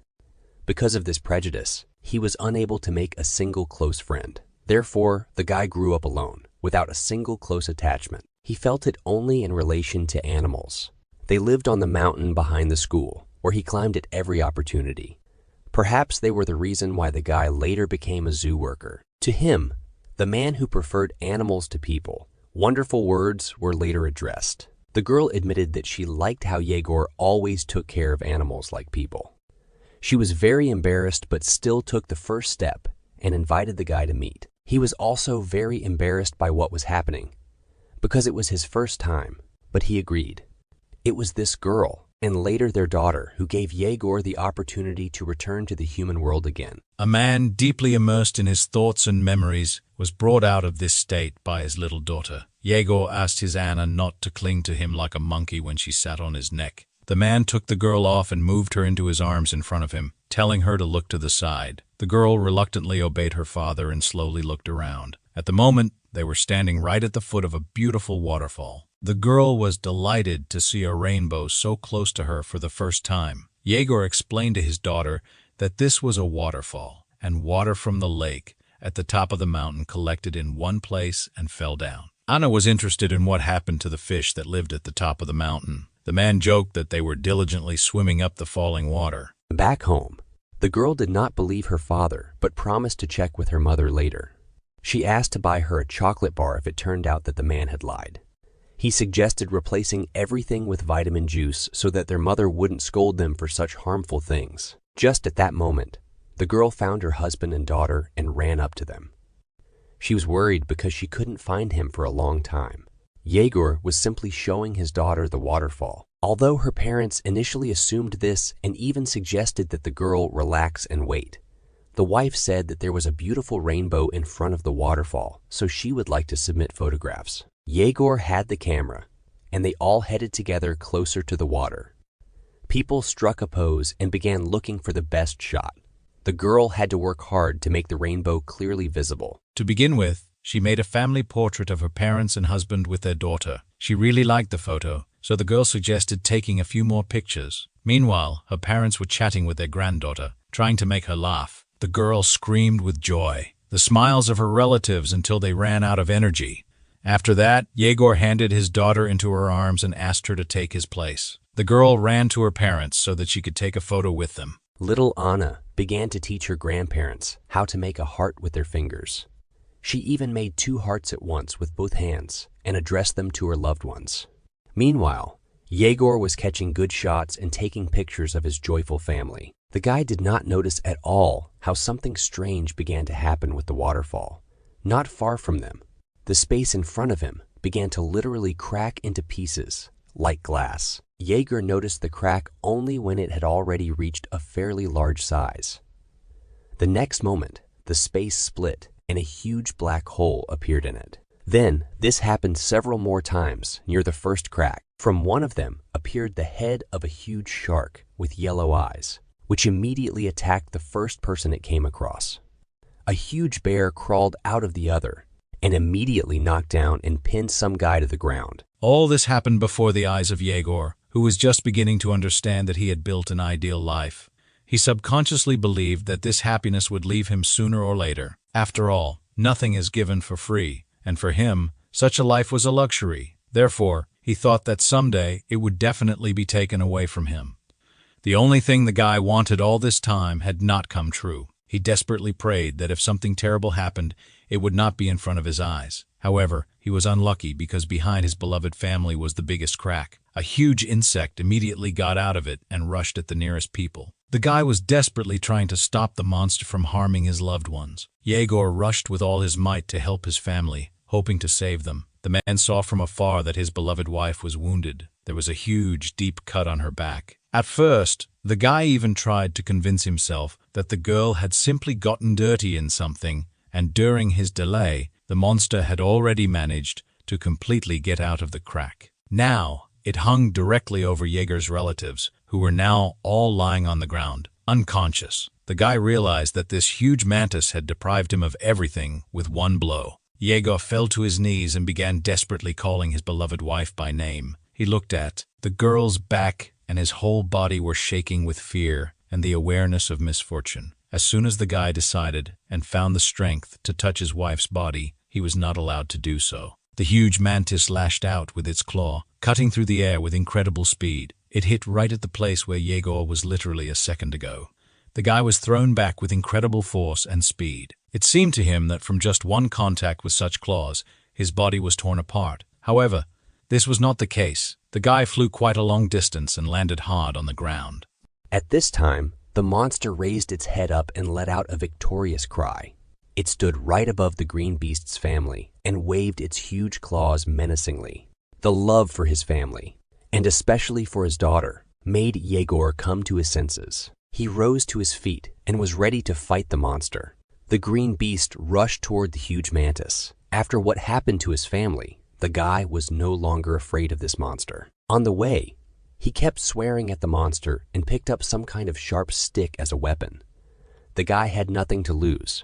Because of this prejudice, he was unable to make a single close friend. Therefore, the guy grew up alone, without a single close attachment. He felt it only in relation to animals. They lived on the mountain behind the school, where he climbed at every opportunity. Perhaps they were the reason why the guy later became a zoo worker. To him, the man who preferred animals to people, wonderful words were later addressed. The girl admitted that she liked how Yegor always took care of animals like people. She was very embarrassed but still took the first step and invited the guy to meet. He was also very embarrassed by what was happening, because it was his first time, but he agreed. It was this girl, and later their daughter, who gave Yegor the opportunity to return to the human world again. A man deeply immersed in his thoughts and memories was brought out of this state by his little daughter. Yegor asked his Anna not to cling to him like a monkey when she sat on his neck. The man took the girl off and moved her into his arms in front of him, telling her to look to the side. The girl reluctantly obeyed her father and slowly looked around. At the moment, they were standing right at the foot of a beautiful waterfall. The girl was delighted to see a rainbow so close to her for the first time. Yegor explained to his daughter that this was a waterfall, and water from the lake at the top of the mountain collected in one place and fell down. Anna was interested in what happened to the fish that lived at the top of the mountain. The man joked that they were diligently swimming up the falling water. Back home, the girl did not believe her father, but promised to check with her mother later. She asked to buy her a chocolate bar if it turned out that the man had lied. He suggested replacing everything with vitamin juice so that their mother wouldn't scold them for such harmful things. Just at that moment, the girl found her husband and daughter and ran up to them. She was worried because she couldn't find him for a long time. Yegor was simply showing his daughter the waterfall. Although her parents initially assumed this and even suggested that the girl relax and wait, the wife said that there was a beautiful rainbow in front of the waterfall, so she would like to submit photographs. Yegor had the camera, and they all headed together closer to the water. People struck a pose and began looking for the best shot. The girl had to work hard to make the rainbow clearly visible. To begin with, she made a family portrait of her parents and husband with their daughter. She really liked the photo, so the girl suggested taking a few more pictures. Meanwhile, her parents were chatting with their granddaughter, trying to make her laugh. The girl screamed with joy, the smiles of her relatives until they ran out of energy. After that, Yegor handed his daughter into her arms and asked her to take his place. The girl ran to her parents so that she could take a photo with them. Little Anna began to teach her grandparents how to make a heart with their fingers. She even made 2 hearts at once with both hands and addressed them to her loved ones. Meanwhile, Yegor was catching good shots and taking pictures of his joyful family. The guy did not notice at all how something strange began to happen with the waterfall. Not far from them, the space in front of him began to literally crack into pieces, like glass. Yegor noticed the crack only when it had already reached a fairly large size. The next moment, the space split and a huge black hole appeared in it. Then, this happened several more times near the first crack. From one of them appeared the head of a huge shark with yellow eyes, which immediately attacked the first person it came across. A huge bear crawled out of the other and immediately knocked down and pinned some guy to the ground. All this happened before the eyes of Yegor, who was just beginning to understand that he had built an ideal life. He subconsciously believed that this happiness would leave him sooner or later. After all, nothing is given for free, and for him, such a life was a luxury. Therefore, he thought that someday it would definitely be taken away from him. The only thing the guy wanted all this time had not come true. He desperately prayed that if something terrible happened, it would not be in front of his eyes. However, he was unlucky because behind his beloved family was the biggest crack. A huge insect immediately got out of it and rushed at the nearest people. The guy was desperately trying to stop the monster from harming his loved ones. Yegor rushed with all his might to help his family, hoping to save them. The man saw from afar that his beloved wife was wounded. There was a huge, deep cut on her back. At first, the guy even tried to convince himself that the girl had simply gotten dirty in something, and during his delay, The monster had already managed to completely get out of the crack. Now, it hung directly over Jaeger's relatives, who were now all lying on the ground, unconscious. The guy realized that this huge mantis had deprived him of everything with one blow. Jaeger fell to his knees and began desperately calling his beloved wife by name. He looked at the girl's back, and his whole body were shaking with fear and the awareness of misfortune. As soon as the guy decided and found the strength to touch his wife's body, he was not allowed to do so. The huge mantis lashed out with its claw, cutting through the air with incredible speed. It hit right at the place where Jaeger was literally a second ago. The guy was thrown back with incredible force and speed. It seemed to him that from just one contact with such claws, his body was torn apart. However, this was not the case. The guy flew quite a long distance and landed hard on the ground. At this time, the monster raised its head up and let out a victorious cry. It stood right above the green beast's family and waved its huge claws menacingly. The love for his family, and especially for his daughter, made Jaeger come to his senses. He rose to his feet and was ready to fight the monster. The green beast rushed toward the huge mantis. After what happened to his family, the guy was no longer afraid of this monster. On the way, he kept swearing at the monster and picked up some kind of sharp stick as a weapon. The guy had nothing to lose,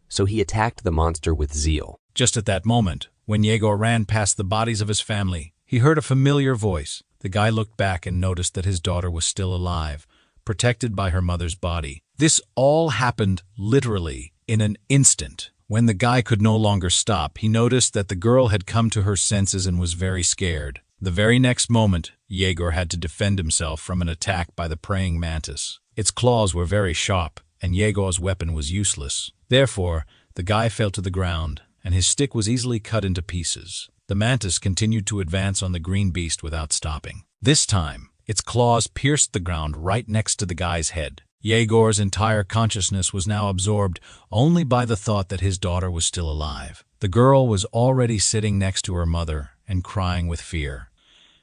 so he attacked the monster with zeal. Just at that moment, when Jaeger ran past the bodies of his family, he heard a familiar voice. The guy looked back and noticed that his daughter was still alive, protected by her mother's body. This all happened literally in an instant. When the guy could no longer stop, he noticed that the girl had come to her senses and was very scared. The very next moment, Jaeger had to defend himself from an attack by the praying mantis. Its claws were very sharp, and Jaeger's weapon was useless. Therefore, the guy fell to the ground, and his stick was easily cut into pieces. The mantis continued to advance on the green beast without stopping. This time, its claws pierced the ground right next to the guy's head. Jaeger's entire consciousness was now absorbed only by the thought that his daughter was still alive. The girl was already sitting next to her mother and crying with fear.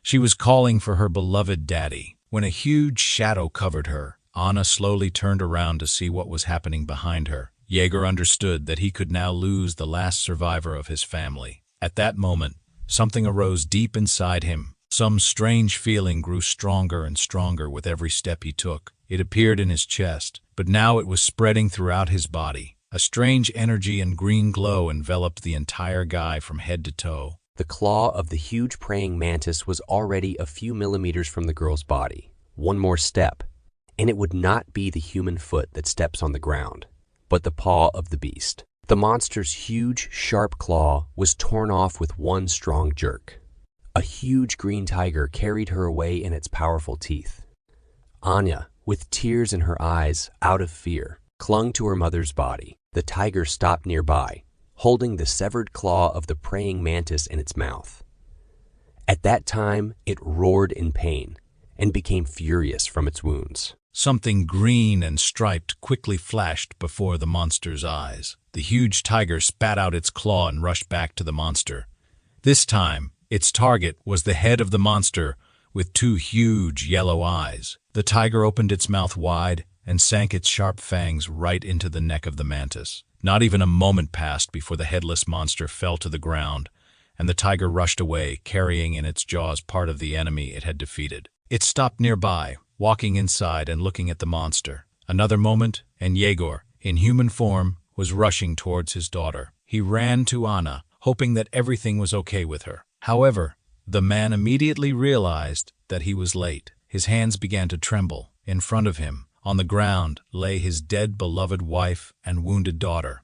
She was calling for her beloved daddy. When a huge shadow covered her, Anna slowly turned around to see what was happening behind her. Jaeger understood that he could now lose the last survivor of his family. At that moment, something arose deep inside him. Some strange feeling grew stronger and stronger with every step he took. It appeared in his chest, but now it was spreading throughout his body. A strange energy and green glow enveloped the entire guy from head to toe. The claw of the huge praying mantis was already a few millimeters from the girl's body. One more step, and it would not be the human foot that steps on the ground, but the paw of the beast. The monster's huge, sharp claw was torn off with one strong jerk. A huge green tiger carried her away in its powerful teeth. Anya, with tears in her eyes, out of fear, clung to her mother's body. The tiger stopped nearby, holding the severed claw of the praying mantis in its mouth. At that time, it roared in pain and became furious from its wounds. Something green and striped quickly flashed before the monster's eyes. The huge tiger spat out its claw and rushed back to the monster. This time, its target was the head of the monster with two huge yellow eyes. The tiger opened its mouth wide and sank its sharp fangs right into the neck of the mantis. Not even a moment passed before the headless monster fell to the ground, and the tiger rushed away, carrying in its jaws part of the enemy it had defeated. It stopped nearby, walking inside and looking at the monster. Another moment, and Jaeger, in human form, was rushing towards his daughter. He ran to Anna, hoping that everything was okay with her. However, the man immediately realized that he was late. His hands began to tremble. In front of him, on the ground, lay his dead beloved wife and wounded daughter.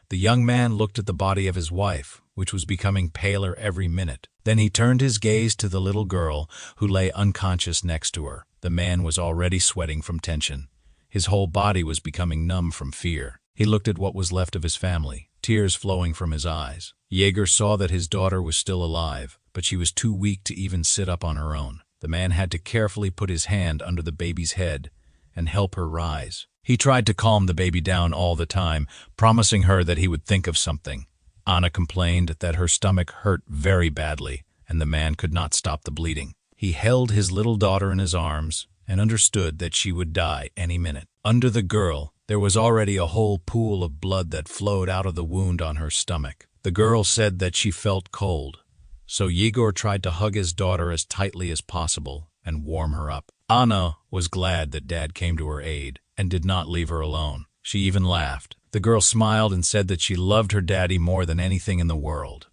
The young man looked at the body of his wife, which was becoming paler every minute. Then he turned his gaze to the little girl who lay unconscious next to her. The man was already sweating from tension. His whole body was becoming numb from fear. He looked at what was left of his family, tears flowing from his eyes. Jaeger saw that his daughter was still alive, but she was too weak to even sit up on her own. The man had to carefully put his hand under the baby's head and help her rise. He tried to calm the baby down all the time, promising her that he would think of something. Anna complained that her stomach hurt very badly, and the man could not stop the bleeding. He held his little daughter in his arms and understood that she would die any minute. Under the girl, there was already a whole pool of blood that flowed out of the wound on her stomach. The girl said that she felt cold, so Yegor tried to hug his daughter as tightly as possible and warm her up. Anna was glad that Dad came to her aid and did not leave her alone. She even laughed. The girl smiled and said that she loved her daddy more than anything in the world.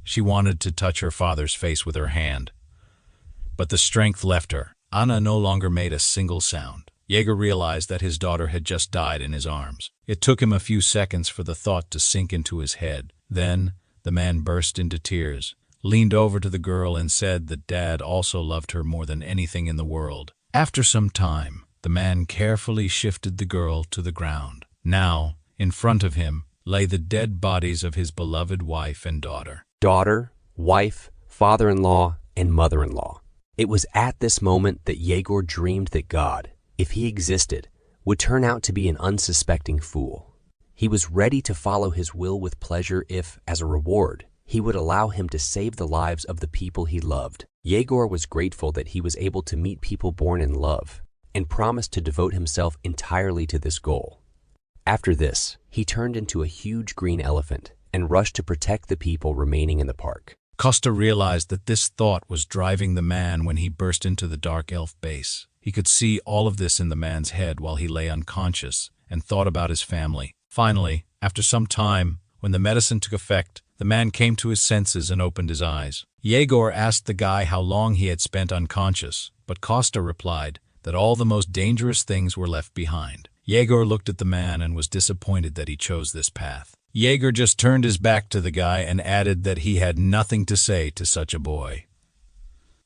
She wanted to touch her father's face with her hand, but the strength left her. Anna no longer made a single sound. Yegor realized that his daughter had just died in his arms. It took him a few seconds for the thought to sink into his head. Then the man burst into tears, leaned over to the girl and said that Dad also loved her more than anything in the world. After some time, the man carefully shifted the girl to the ground. Now, in front of him, lay the dead bodies of his beloved wife and daughter. Daughter, wife, father-in-law, and mother-in-law. It was at this moment that Yegor dreamed that God, if he existed, would turn out to be an unsuspecting fool. He was ready to follow his will with pleasure if, as a reward, he would allow him to save the lives of the people he loved. Yegor was grateful that he was able to meet people born in love and promised to devote himself entirely to this goal. After this, he turned into a huge green elephant and rushed to protect the people remaining in the park. Costa realized that this thought was driving the man when he burst into the dark elf base. He could see all of this in the man's head while he lay unconscious and thought about his family. Finally, after some time, when the medicine took effect, the man came to his senses and opened his eyes. Yegor asked the guy how long he had spent unconscious, but Costa replied that all the most dangerous things were left behind. Yegor looked at the man and was disappointed that he chose this path. Yegor just turned his back to the guy and added that he had nothing to say to such a boy.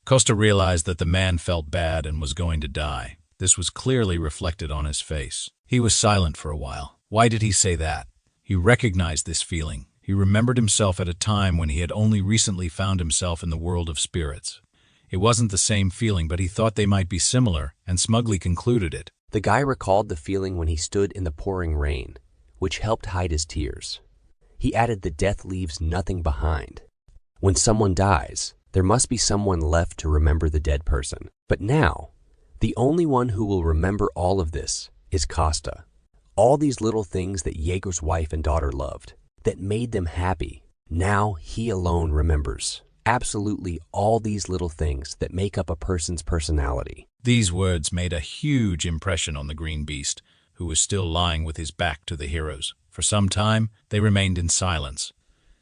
Costa realized that the man felt bad and was going to die. This was clearly reflected on his face. He was silent for a while. Why did he say that? He recognized this feeling. He remembered himself at a time when he had only recently found himself in the world of spirits. It wasn't the same feeling, but he thought they might be similar and smugly concluded it. The guy recalled the feeling when he stood in the pouring rain, which helped hide his tears. He added that death leaves nothing behind. When someone dies, there must be someone left to remember the dead person. But now, the only one who will remember all of this is Costa. All these little things that Yegor's wife and daughter loved, that made them happy, now he alone remembers. Absolutely all these little things that make up a person's personality. These words made a huge impression on the green beast, who was still lying with his back to the heroes. For some time, they remained in silence.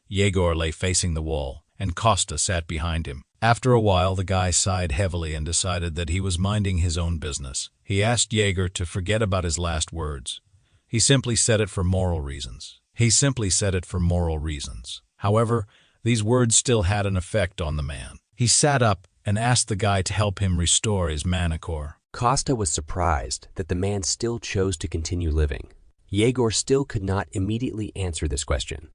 Yegor lay facing the wall, and Costa sat behind him. After a while, the guy sighed heavily and decided that he was minding his own business. He asked Yegor to forget about his last words. He simply said it for moral reasons. However, these words still had an effect on the man. He sat up and asked the guy to help him restore his mana core. Costa was surprised that the man still chose to continue living. Yegor still could not immediately answer this question.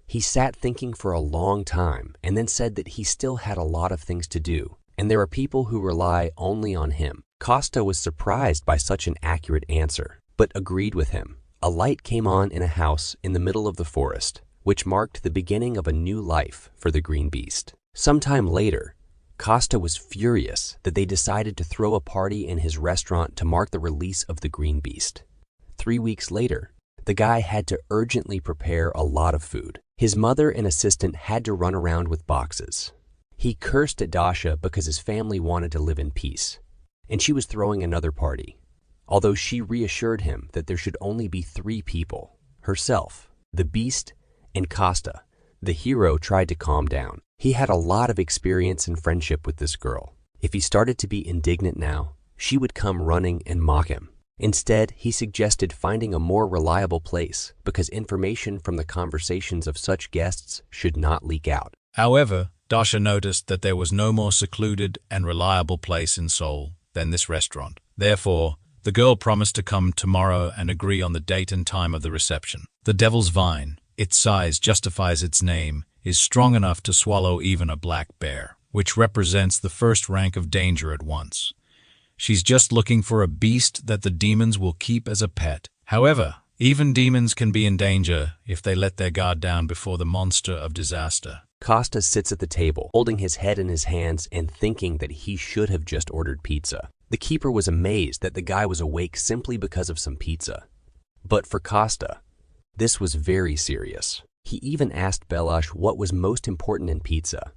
He sat thinking for a long time and then said that he still had a lot of things to do, and there are people who rely only on him. Costa was surprised by such an accurate answer, but agreed with him. A light came on in a house in the middle of the forest, which marked the beginning of a new life for the green beast. Sometime later, Costa was furious that they decided to throw a party in his restaurant to mark the release of the green beast. 3 weeks later, the guy had to urgently prepare a lot of food. His mother and assistant had to run around with boxes. He cursed at Dasha because his family wanted to live in peace, and she was throwing another party. Although she reassured him that there should only be 3 people, herself, the beast, and Costa, the hero tried to calm down. He had a lot of experience and friendship with this girl. If he started to be indignant now, she would come running and mock him. Instead, he suggested finding a more reliable place because information from the conversations of such guests should not leak out. However, Dasha noticed that there was no more secluded and reliable place in Seoul than this restaurant. Therefore, the girl promised to come tomorrow and agree on the date and time of the reception. The devil's vine, its size justifies its name, is strong enough to swallow even a black bear, which represents the first rank of danger at once. She's just looking for a beast that the demons will keep as a pet. However, even demons can be in danger if they let their guard down before the monster of disaster. Costa sits at the table, holding his head in his hands and thinking that he should have just ordered pizza. The keeper was amazed that the guy was awake simply because of some pizza. But for Costa, this was very serious. He even asked Belash what was most important in pizza.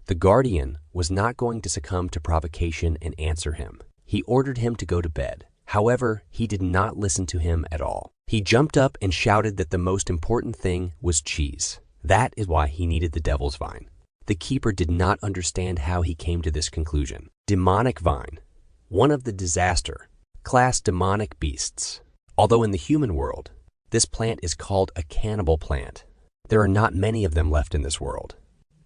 The Guardian was not going to succumb to provocation and answer him. He ordered him to go to bed. However, he did not listen to him at all. He jumped up and shouted that the most important thing was cheese. That is why he needed the devil's vine. The keeper did not understand how he came to this conclusion. Demonic vine, one of the disaster class demonic beasts. Although in the human world, this plant is called a cannibal plant. There are not many of them left in this world.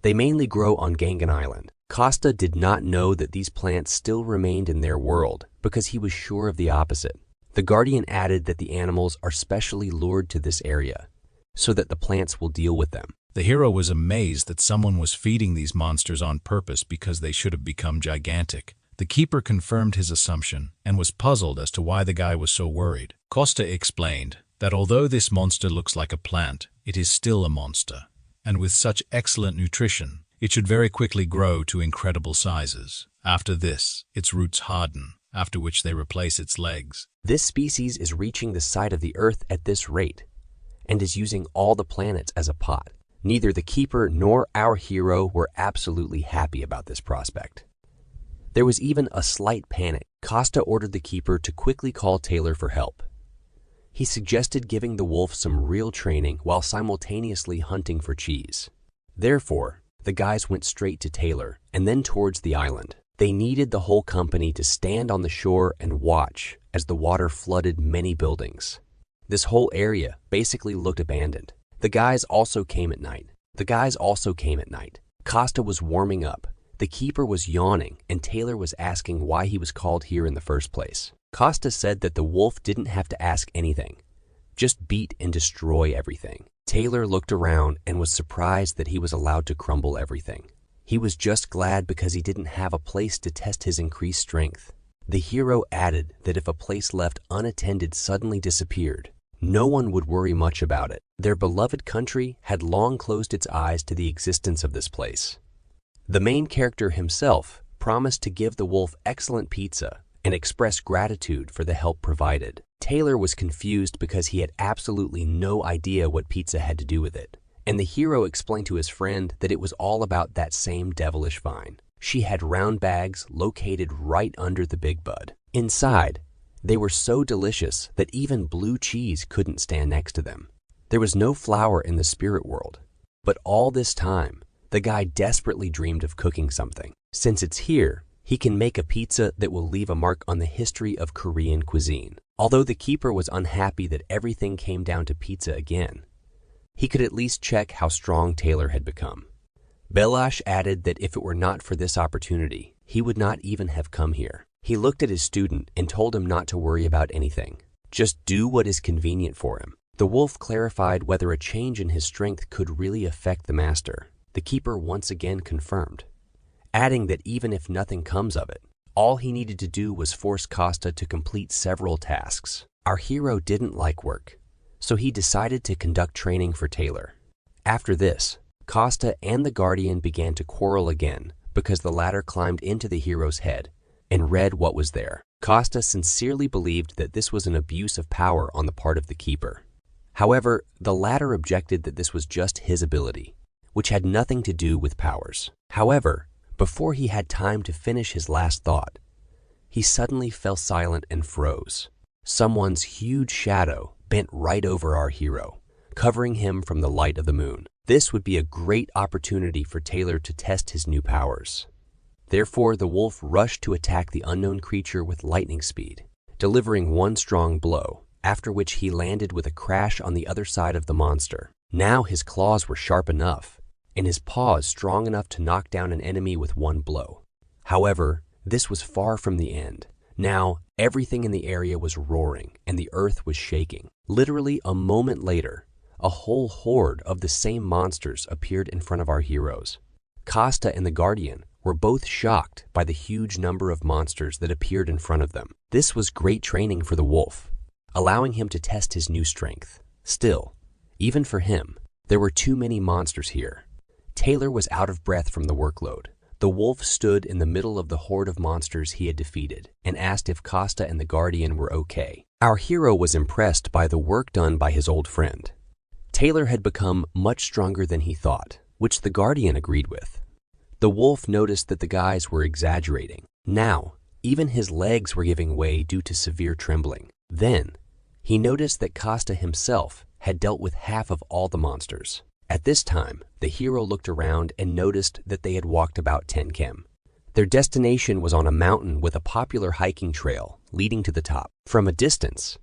They mainly grow on Gangan Island. Costa did not know that these plants still remained in their world because he was sure of the opposite. The Guardian added that the animals are specially lured to this area so that the plants will deal with them. The hero was amazed that someone was feeding these monsters on purpose because they should have become gigantic. The keeper confirmed his assumption and was puzzled as to why the guy was so worried. Costa explained that although this monster looks like a plant, it is still a monster, and with such excellent nutrition, it should very quickly grow to incredible sizes. After this, its roots harden, after which they replace its legs. This species is reaching the side of the Earth at this rate and is using all the planets as a pot. Neither the keeper nor our hero were absolutely happy about this prospect. There was even a slight panic. Costa ordered the keeper to quickly call Taylor for help. He suggested giving the wolf some real training while simultaneously hunting for cheese. Therefore, the guys went straight to Taylor and then towards the island. They needed the whole company to stand on the shore and watch as the water flooded many buildings. This whole area basically looked abandoned. The guys also came at night. Costa was warming up. The keeper was yawning, and Taylor was asking why he was called here in the first place. Costa said that the wolf didn't have to ask anything, just beat and destroy everything. Taylor looked around and was surprised that he was allowed to crumble everything. He was just glad because he didn't have a place to test his increased strength. The hero added that if a place left unattended suddenly disappeared, no one would worry much about it. Their beloved country had long closed its eyes to the existence of this place. The main character himself promised to give the wolf excellent pizza and express gratitude for the help provided. Taylor was confused because he had absolutely no idea what pizza had to do with it, and the hero explained to his friend that it was all about that same devilish vine. She had round bags located right under the big bud. Inside, they were so delicious that even blue cheese couldn't stand next to them. There was no flour in the spirit world, but all this time, the guy desperately dreamed of cooking something. Since it's here, he can make a pizza that will leave a mark on the history of Korean cuisine. Although the keeper was unhappy that everything came down to pizza again, he could at least check how strong Taylor had become. Belash added that if it were not for this opportunity, he would not even have come here. He looked at his student and told him not to worry about anything. Just do what is convenient for him. The wolf clarified whether a change in his strength could really affect the master. The keeper once again confirmed, adding that even if nothing comes of it, all he needed to do was force Costa to complete several tasks. Our hero didn't like work, so he decided to conduct training for Taylor. After this, Costa and the Guardian began to quarrel again because the latter climbed into the hero's head and read what was there. Costa sincerely believed that this was an abuse of power on the part of the keeper. However, the latter objected that this was just his ability, which had nothing to do with powers. However, before he had time to finish his last thought, he suddenly fell silent and froze. Someone's huge shadow bent right over our hero, covering him from the light of the moon. This would be a great opportunity for Taylor to test his new powers. Therefore, the wolf rushed to attack the unknown creature with lightning speed, delivering one strong blow, after which he landed with a crash on the other side of the monster. Now his claws were sharp enough, and his paws strong enough to knock down an enemy with one blow. However, this was far from the end. Now, everything in the area was roaring, and the earth was shaking. Literally a moment later, a whole horde of the same monsters appeared in front of our heroes. Costa and the Guardian were both shocked by the huge number of monsters that appeared in front of them. This was great training for the wolf, allowing him to test his new strength. Still, even for him, there were too many monsters here. Taylor was out of breath from the workload. The wolf stood in the middle of the horde of monsters he had defeated and asked if Costa and the Guardian were okay. Our hero was impressed by the work done by his old friend. Taylor had become much stronger than he thought, which the Guardian agreed with. The wolf noticed that the guys were exaggerating. Now, even his legs were giving way due to severe trembling. Then, he noticed that Costa himself had dealt with half of all the monsters. At this time, the hero looked around and noticed that they had walked about 10 km. Their destination was on a mountain with a popular hiking trail leading to the top. From a distance,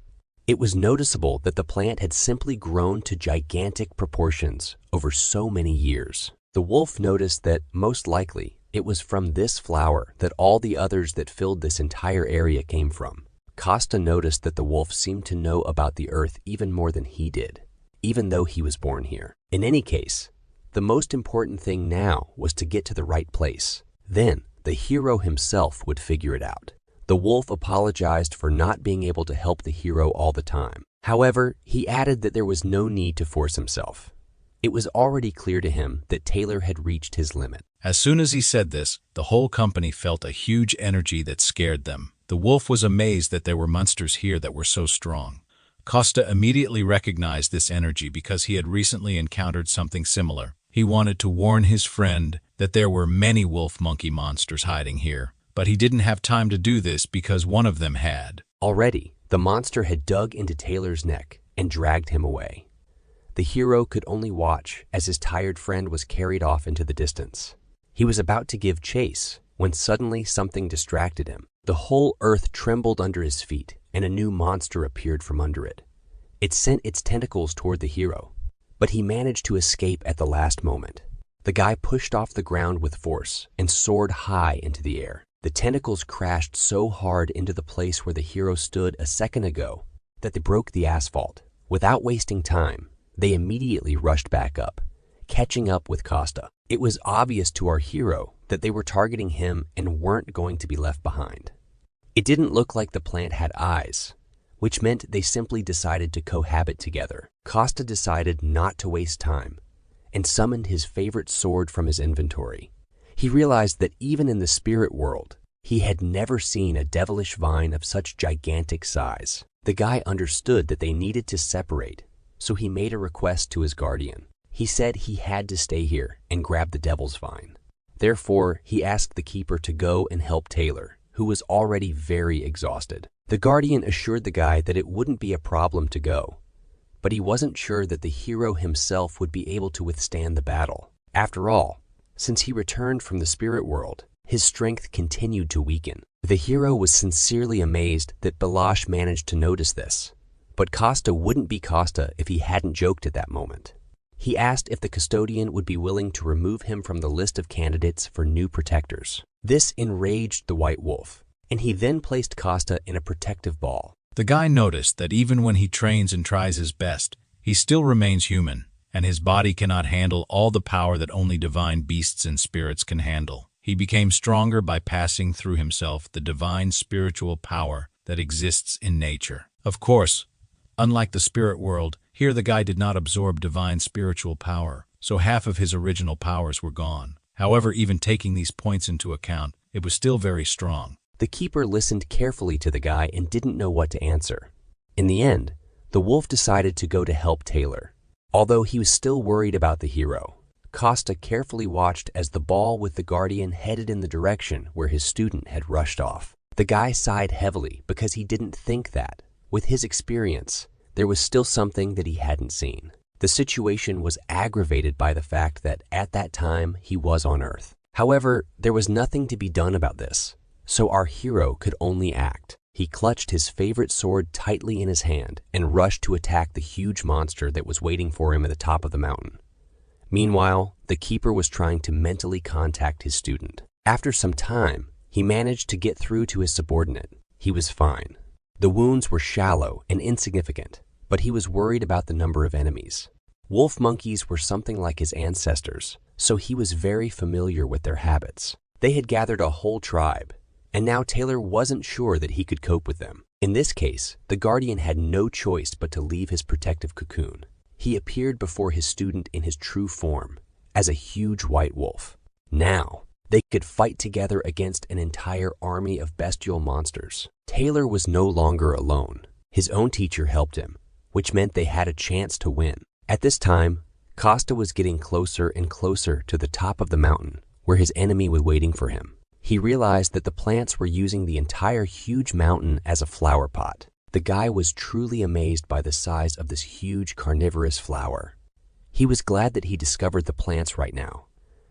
it was noticeable that the plant had simply grown to gigantic proportions over so many years. The wolf noticed that, most likely, it was from this flower that all the others that filled this entire area came from. Costa noticed that the wolf seemed to know about the earth even more than he did, even though he was born here. In any case, the most important thing now was to get to the right place. Then, the hero himself would figure it out. The wolf apologized for not being able to help the hero all the time. However, he added that there was no need to force himself. It was already clear to him that Taylor had reached his limit. As soon as he said this, the whole company felt a huge energy that scared them. The wolf was amazed that there were monsters here that were so strong. Costa immediately recognized this energy because he had recently encountered something similar. He wanted to warn his friend that there were many wolf-monkey monsters hiding here, but he didn't have time to do this because one of them had. Already, the monster had dug into Taylor's neck and dragged him away. The hero could only watch as his tired friend was carried off into the distance. He was about to give chase when suddenly something distracted him. The whole earth trembled under his feet, and a new monster appeared from under it. It sent its tentacles toward the hero, but he managed to escape at the last moment. The guy pushed off the ground with force and soared high into the air. The tentacles crashed so hard into the place where the hero stood a second ago that they broke the asphalt. Without wasting time, they immediately rushed back up, catching up with Costa. It was obvious to our hero that they were targeting him and weren't going to be left behind. It didn't look like the plant had eyes, which meant they simply decided to cohabit together. Costa decided not to waste time and summoned his favorite sword from his inventory. He realized that even in the spirit world, he had never seen a devilish vine of such gigantic size. The guy understood that they needed to separate, so he made a request to his guardian. He said he had to stay here and grab the devil's vine. Therefore, he asked the keeper to go and help Taylor, who was already very exhausted. The guardian assured the guy that it wouldn't be a problem to go, but he wasn't sure that the hero himself would be able to withstand the battle. After all, since he returned from the spirit world, his strength continued to weaken. The hero was sincerely amazed that Balash managed to notice this, but Costa wouldn't be Costa if he hadn't joked at that moment. He asked if the custodian would be willing to remove him from the list of candidates for new protectors. This enraged the white wolf, and he then placed Costa in a protective ball. The guy noticed that even when he trains and tries his best, he still remains human, and his body cannot handle all the power that only divine beasts and spirits can handle. He became stronger by passing through himself the divine spiritual power that exists in nature. Of course, unlike the spirit world, here the guy did not absorb divine spiritual power, so half of his original powers were gone. However, even taking these points into account, it was still very strong. The keeper listened carefully to the guy and didn't know what to answer. In the end, the wolf decided to go to help Taylor. Although he was still worried about the hero, Costa carefully watched as the ball with the guardian headed in the direction where his student had rushed off. The guy sighed heavily because he didn't think that, with his experience, there was still something that he hadn't seen. The situation was aggravated by the fact that at that time he was on Earth. However, there was nothing to be done about this, so our hero could only act. He clutched his favorite sword tightly in his hand and rushed to attack the huge monster that was waiting for him at the top of the mountain. Meanwhile, the keeper was trying to mentally contact his student. After some time, he managed to get through to his subordinate. He was fine. The wounds were shallow and insignificant, but he was worried about the number of enemies. Wolf monkeys were something like his ancestors, so he was very familiar with their habits. They had gathered a whole tribe, and now Taylor wasn't sure that he could cope with them. In this case, the guardian had no choice but to leave his protective cocoon. He appeared before his student in his true form, as a huge white wolf. Now, they could fight together against an entire army of bestial monsters. Taylor was no longer alone. His own teacher helped him, which meant they had a chance to win. At this time, Costa was getting closer and closer to the top of the mountain where his enemy was waiting for him. He realized that the plants were using the entire huge mountain as a flower pot. The guy was truly amazed by the size of this huge carnivorous flower. He was glad that he discovered the plants right now,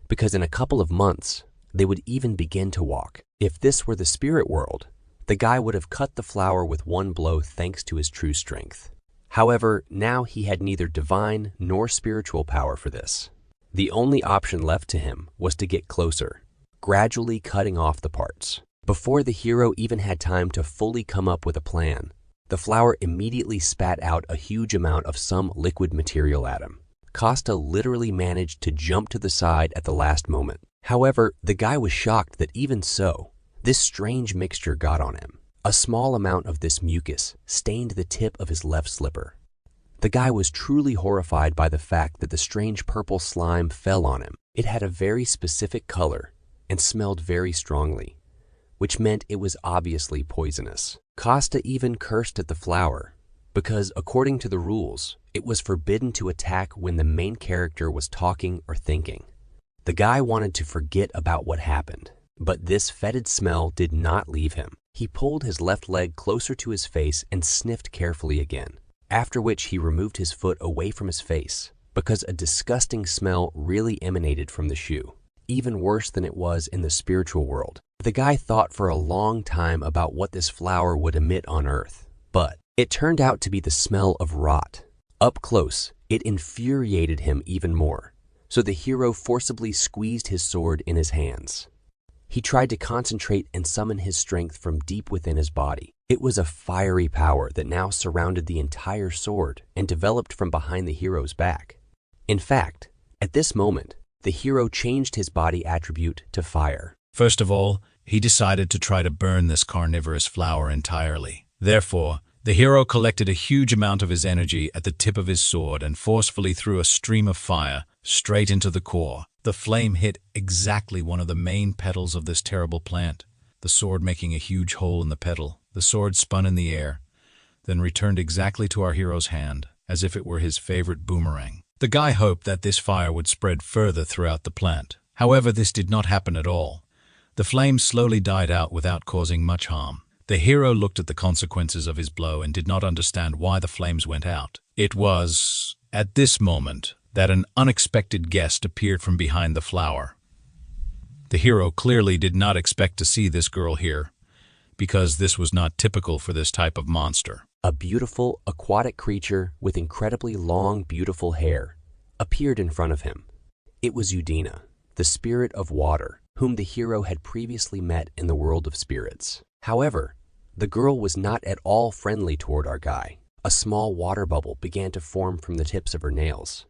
because in a couple of months, they would even begin to walk. If this were the spirit world, the guy would have cut the flower with one blow thanks to his true strength. However, now he had neither divine nor spiritual power for this. The only option left to him was to get closer, gradually cutting off the parts. Before the hero even had time to fully come up with a plan, the flower immediately spat out a huge amount of some liquid material at him. Costa literally managed to jump to the side at the last moment. However, the guy was shocked that even so, this strange mixture got on him. A small amount of this mucus stained the tip of his left slipper. The guy was truly horrified by the fact that the strange purple slime fell on him. It had a very specific color and smelled very strongly, which meant it was obviously poisonous. Costa even cursed at the flower because, according to the rules, it was forbidden to attack when the main character was talking or thinking. The guy wanted to forget about what happened, but this fetid smell did not leave him. He pulled his left leg closer to his face and sniffed carefully again, after which he removed his foot away from his face because a disgusting smell really emanated from the shoe, even worse than it was in the spiritual world. The guy thought for a long time about what this flower would emit on Earth, but it turned out to be the smell of rot. Up close, it infuriated him even more, so the hero forcibly squeezed his sword in his hands. He tried to concentrate and summon his strength from deep within his body. It was a fiery power that now surrounded the entire sword and developed from behind the hero's back. In fact, at this moment, the hero changed his body attribute to fire. First of all, he decided to try to burn this carnivorous flower entirely. Therefore, the hero collected a huge amount of his energy at the tip of his sword and forcefully threw a stream of fire straight into the core. The flame hit exactly one of the main petals of this terrible plant, the sword making a huge hole in the petal. The sword spun in the air, then returned exactly to our hero's hand, as if it were his favorite boomerang. The guy hoped that this fire would spread further throughout the plant. However, this did not happen at all. The flame slowly died out without causing much harm. The hero looked at the consequences of his blow and did not understand why the flames went out. It was at this moment that an unexpected guest appeared from behind the flower. The hero clearly did not expect to see this girl here, because this was not typical for this type of monster. A beautiful aquatic creature with incredibly long, beautiful hair appeared in front of him. It was Udina, the spirit of water, whom the hero had previously met in the world of spirits. However, the girl was not at all friendly toward our guy. A small water bubble began to form from the tips of her nails,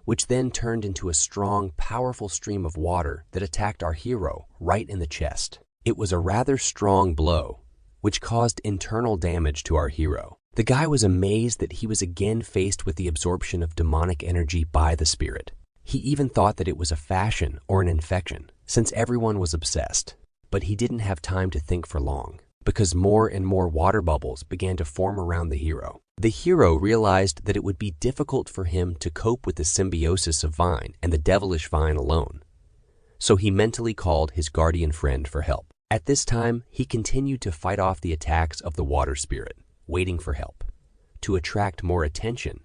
which then turned into a strong, powerful stream of water that attacked our hero right in the chest. It was a rather strong blow, which caused internal damage to our hero. The guy was amazed that he was again faced with the absorption of demonic energy by the spirit. He even thought that it was a fashion or an infection, since everyone was obsessed. But he didn't have time to think for long, because more and more water bubbles began to form around the hero. The hero realized that it would be difficult for him to cope with the symbiosis of Vine and the devilish Vine alone. So he mentally called his guardian friend for help. At this time, he continued to fight off the attacks of the water spirit, waiting for help. To attract more attention,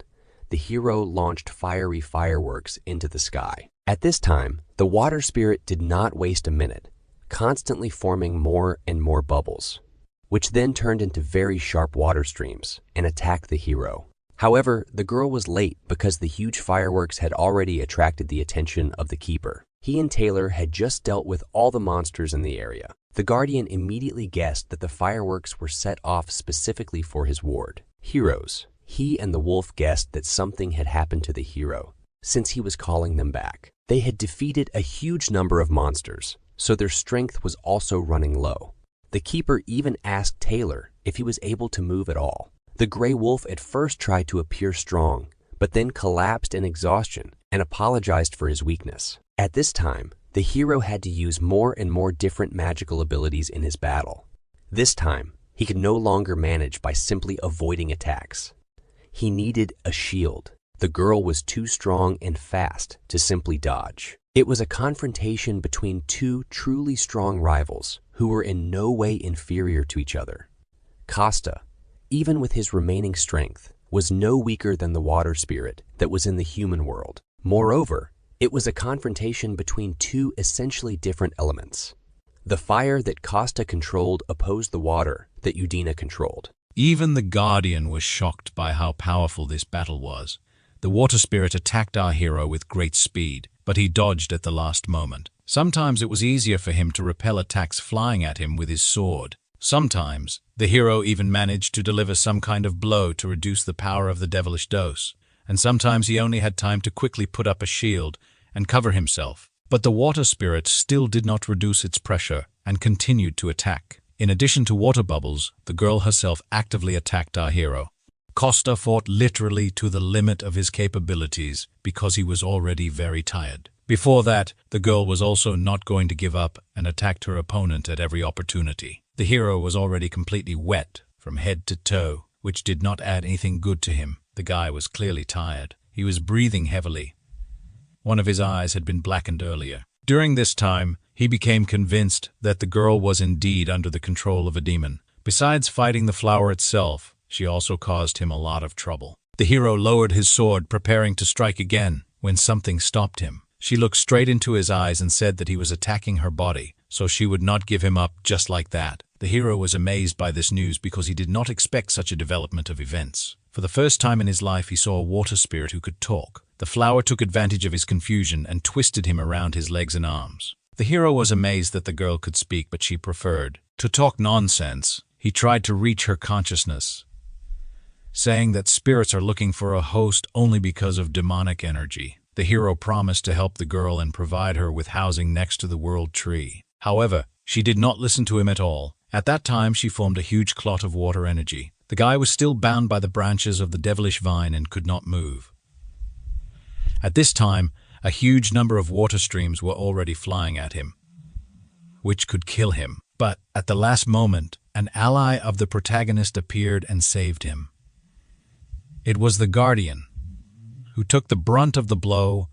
the hero launched fiery fireworks into the sky. At this time, the water spirit did not waste a minute, constantly forming more and more bubbles, which then turned into very sharp water streams and attacked the hero. However, the girl was late because the huge fireworks had already attracted the attention of the keeper. He and Taylor had just dealt with all the monsters in the area. The guardian immediately guessed that the fireworks were set off specifically for his ward. Heroes. He and the wolf guessed that something had happened to the hero, since he was calling them back. They had defeated a huge number of monsters, so their strength was also running low. The keeper even asked Taylor if he was able to move at all. The gray wolf at first tried to appear strong, but then collapsed in exhaustion and apologized for his weakness. At this time, the hero had to use more and more different magical abilities in his battle. This time, he could no longer manage by simply avoiding attacks. He needed a shield. The girl was too strong and fast to simply dodge. It was a confrontation between two truly strong rivals who were in no way inferior to each other. Costa, even with his remaining strength, was no weaker than the water spirit that was in the human world. Moreover, it was a confrontation between two essentially different elements. The fire that Costa controlled opposed the water that Udina controlled. Even the Guardian was shocked by how powerful this battle was. The water spirit attacked our hero with great speed, but he dodged at the last moment. Sometimes it was easier for him to repel attacks flying at him with his sword. Sometimes, the hero even managed to deliver some kind of blow to reduce the power of the devilish dose, and sometimes he only had time to quickly put up a shield and cover himself. But the water spirit still did not reduce its pressure and continued to attack. In addition to water bubbles, the girl herself actively attacked our hero. Costa fought literally to the limit of his capabilities because he was already very tired. Before that, the girl was also not going to give up and attacked her opponent at every opportunity. The hero was already completely wet from head to toe, which did not add anything good to him. The guy was clearly tired. He was breathing heavily. One of his eyes had been blackened earlier. During this time, he became convinced that the girl was indeed under the control of a demon. Besides fighting the flower itself, she also caused him a lot of trouble. The hero lowered his sword, preparing to strike again, when something stopped him. She looked straight into his eyes and said that he was attacking her body, so she would not give him up just like that. The hero was amazed by this news because he did not expect such a development of events. For the first time in his life, he saw a water spirit who could talk. The flower took advantage of his confusion and twisted him around his legs and arms. The hero was amazed that the girl could speak, but she preferred to talk nonsense. He tried to reach her consciousness, saying that spirits are looking for a host only because of demonic energy. The hero promised to help the girl and provide her with housing next to the world tree. However, she did not listen to him at all. At that time, she formed a huge clot of water energy. The guy was still bound by the branches of the devilish vine and could not move. At this time, a huge number of water streams were already flying at him, which could kill him. But at the last moment, an ally of the protagonist appeared and saved him. It was the Guardian, who took the brunt of the blow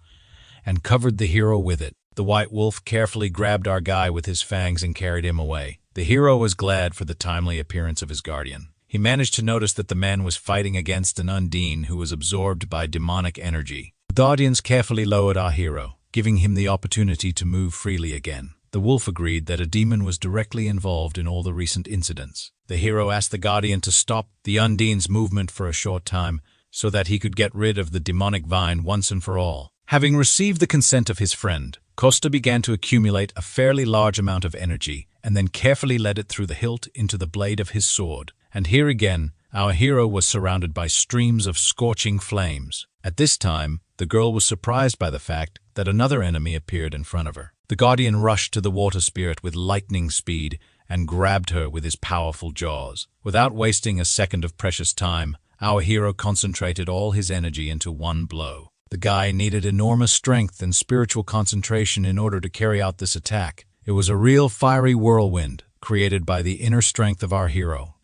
and covered the hero with it. The white wolf carefully grabbed our guy with his fangs and carried him away. The hero was glad for the timely appearance of his guardian. He managed to notice that the man was fighting against an undine who was absorbed by demonic energy. The audience carefully lowered our hero, giving him the opportunity to move freely again. The wolf agreed that a demon was directly involved in all the recent incidents. The hero asked the guardian to stop the undine's movement for a short time so that he could get rid of the demonic vine once and for all. Having received the consent of his friend, Costa began to accumulate a fairly large amount of energy and then carefully led it through the hilt into the blade of his sword. And here again, our hero was surrounded by streams of scorching flames. At this time, the girl was surprised by the fact that another enemy appeared in front of her. The guardian rushed to the water spirit with lightning speed and grabbed her with his powerful jaws. Without wasting a second of precious time, our hero concentrated all his energy into one blow. The guy needed enormous strength and spiritual concentration in order to carry out this attack. It was a real fiery whirlwind created by the inner strength of our hero.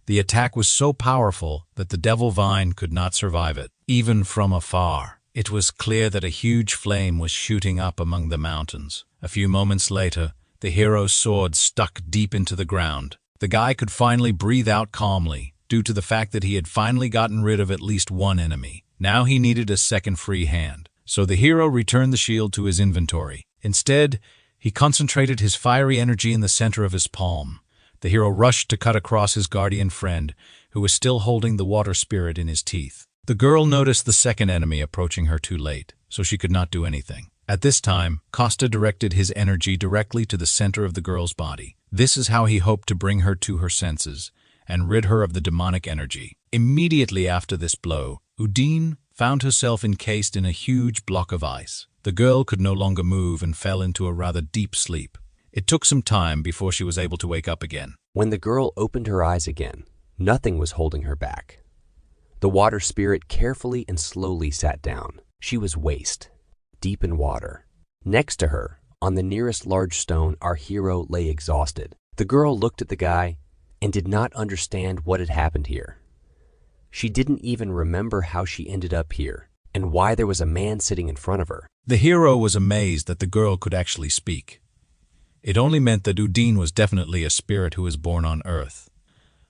The attack was so powerful that the devil vine could not survive it, even from afar. It was clear that a huge flame was shooting up among the mountains. A few moments later, the hero's sword stuck deep into the ground. The guy could finally breathe out calmly, due to the fact that he had finally gotten rid of at least one enemy. Now he needed a second free hand. So the hero returned the shield to his inventory. Instead, he concentrated his fiery energy in the center of his palm. The hero rushed to cut across his guardian friend, who was still holding the water spirit in his teeth. The girl noticed the second enemy approaching her too late, so she could not do anything. At this time, Costa directed his energy directly to the center of the girl's body. This is how he hoped to bring her to her senses and rid her of the demonic energy. Immediately after this blow, Udine found herself encased in a huge block of ice. The girl could no longer move and fell into a rather deep sleep. It took some time before she was able to wake up again. When the girl opened her eyes again, nothing was holding her back. The water spirit carefully and slowly sat down. She was waist deep in water. Next to her, on the nearest large stone, our hero lay exhausted. The girl looked at the guy and did not understand what had happened here. She didn't even remember how she ended up here. and why there was a man sitting in front of her. The hero was amazed that the girl could actually speak. It only meant that Udine was definitely a spirit who was born on Earth.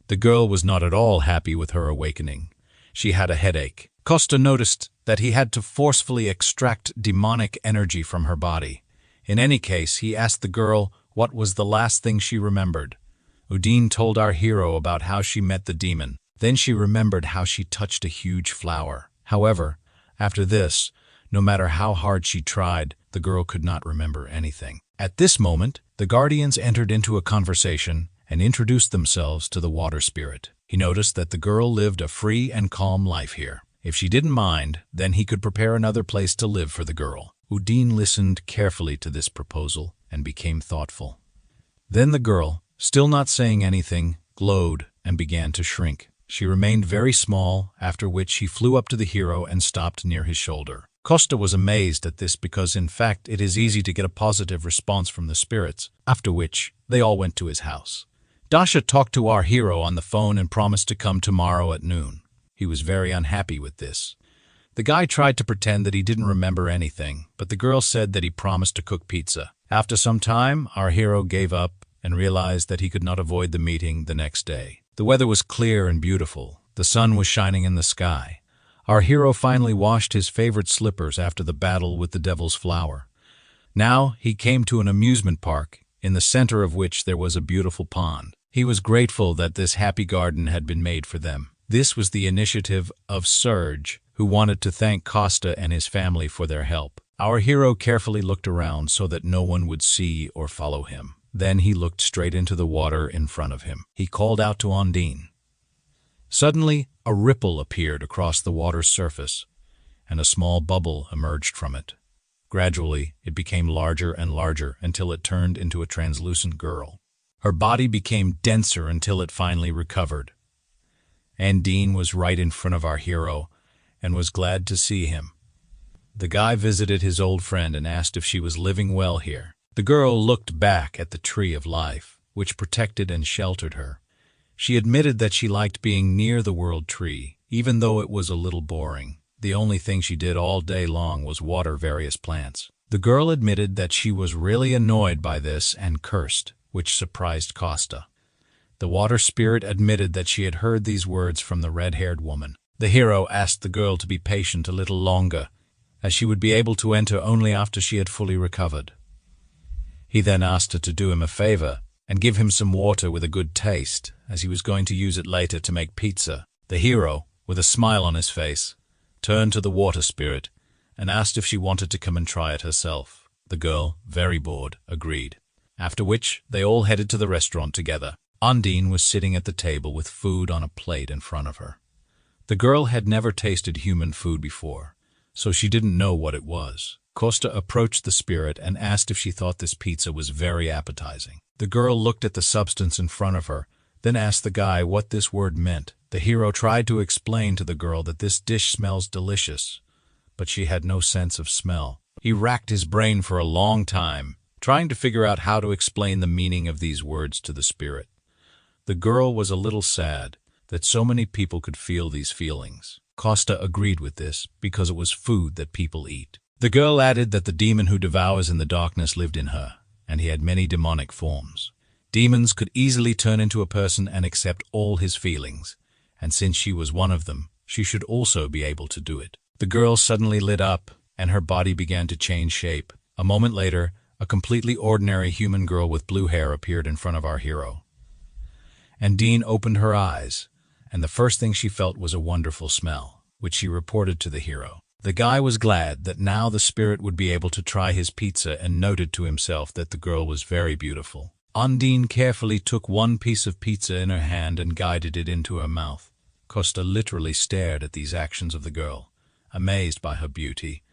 The girl was not at all happy with her awakening. She had a headache. Costa noticed that he had to forcefully extract demonic energy from her body. In any case, he asked the girl what was the last thing she remembered. Udine told our hero about how she met the demon. Then she remembered how she touched a huge flower. However, after this, no matter how hard she tried, the girl could not remember anything. At this moment, the guardians entered into a conversation and introduced themselves to the water spirit. He noticed that the girl lived a free and calm life here. If she didn't mind, then he could prepare another place to live for the girl. Udine listened carefully to this proposal and became thoughtful. Then the girl, still not saying anything, glowed and began to shrink. She remained very small, after which he flew up to the hero and stopped near his shoulder. Costa was amazed at this because, in fact, it is easy to get a positive response from the spirits, after which they all went to his house. Dasha talked to our hero on the phone and promised to come tomorrow at noon. He was very unhappy with this. The guy tried to pretend that he didn't remember anything, but the girl said that he promised to cook pizza. After some time, our hero gave up and realized that he could not avoid the meeting the next day. The weather was clear and beautiful. The sun was shining in the sky. Our hero finally washed his favorite slippers after the battle with the devil's flower. Now he came to an amusement park, in the center of which there was a beautiful pond. He was grateful that this happy garden had been made for them. This was the initiative of Serge, who wanted to thank Costa and his family for their help. Our hero carefully looked around so that no one would see or follow him. Then he looked straight into the water in front of him. He called out to Undine. Suddenly, a ripple appeared across the water's surface, and a small bubble emerged from it. Gradually, it became larger and larger until it turned into a translucent girl. Her body became denser until it finally recovered. Undine was right in front of our hero and was glad to see him. The guy visited his old friend and asked if she was living well here. The girl looked back at the tree of life, which protected and sheltered her. She admitted that she liked being near the world tree, even though it was a little boring. The only thing she did all day long was water various plants. The girl admitted that she was really annoyed by this and cursed, which surprised Costa. The water spirit admitted that she had heard these words from the red-haired woman. The hero asked the girl to be patient a little longer, as she would be able to enter only after she had fully recovered. He then asked her to do him a favor and give him some water with a good taste, as he was going to use it later to make pizza. The hero, with a smile on his face, turned to the water spirit and asked if she wanted to come and try it herself. The girl, very bored, agreed, after which they all headed to the restaurant together. Undine was sitting at the table with food on a plate in front of her. The girl had never tasted human food before, so she didn't know what it was. Costa approached the spirit and asked if she thought this pizza was very appetizing. The girl looked at the substance in front of her, then asked the guy what this word meant. The hero tried to explain to the girl that this dish smells delicious, but she had no sense of smell. He racked his brain for a long time, trying to figure out how to explain the meaning of these words to the spirit. The girl was a little sad that so many people could feel these feelings. Costa agreed with this because it was food that people eat. The girl added that the demon who devours in the darkness lived in her, and he had many demonic forms. Demons could easily turn into a person and accept all his feelings, and since she was one of them, she should also be able to do it. The girl suddenly lit up, and her body began to change shape. A moment later, a completely ordinary human girl with blue hair appeared in front of our hero. Undine opened her eyes, and the first thing she felt was a wonderful smell, which she reported to the hero. The guy was glad that now the spirit would be able to try his pizza and noted to himself that the girl was very beautiful. Undine carefully took one piece of pizza in her hand and guided it into her mouth. Costa literally stared at these actions of the girl, amazed by her beauty.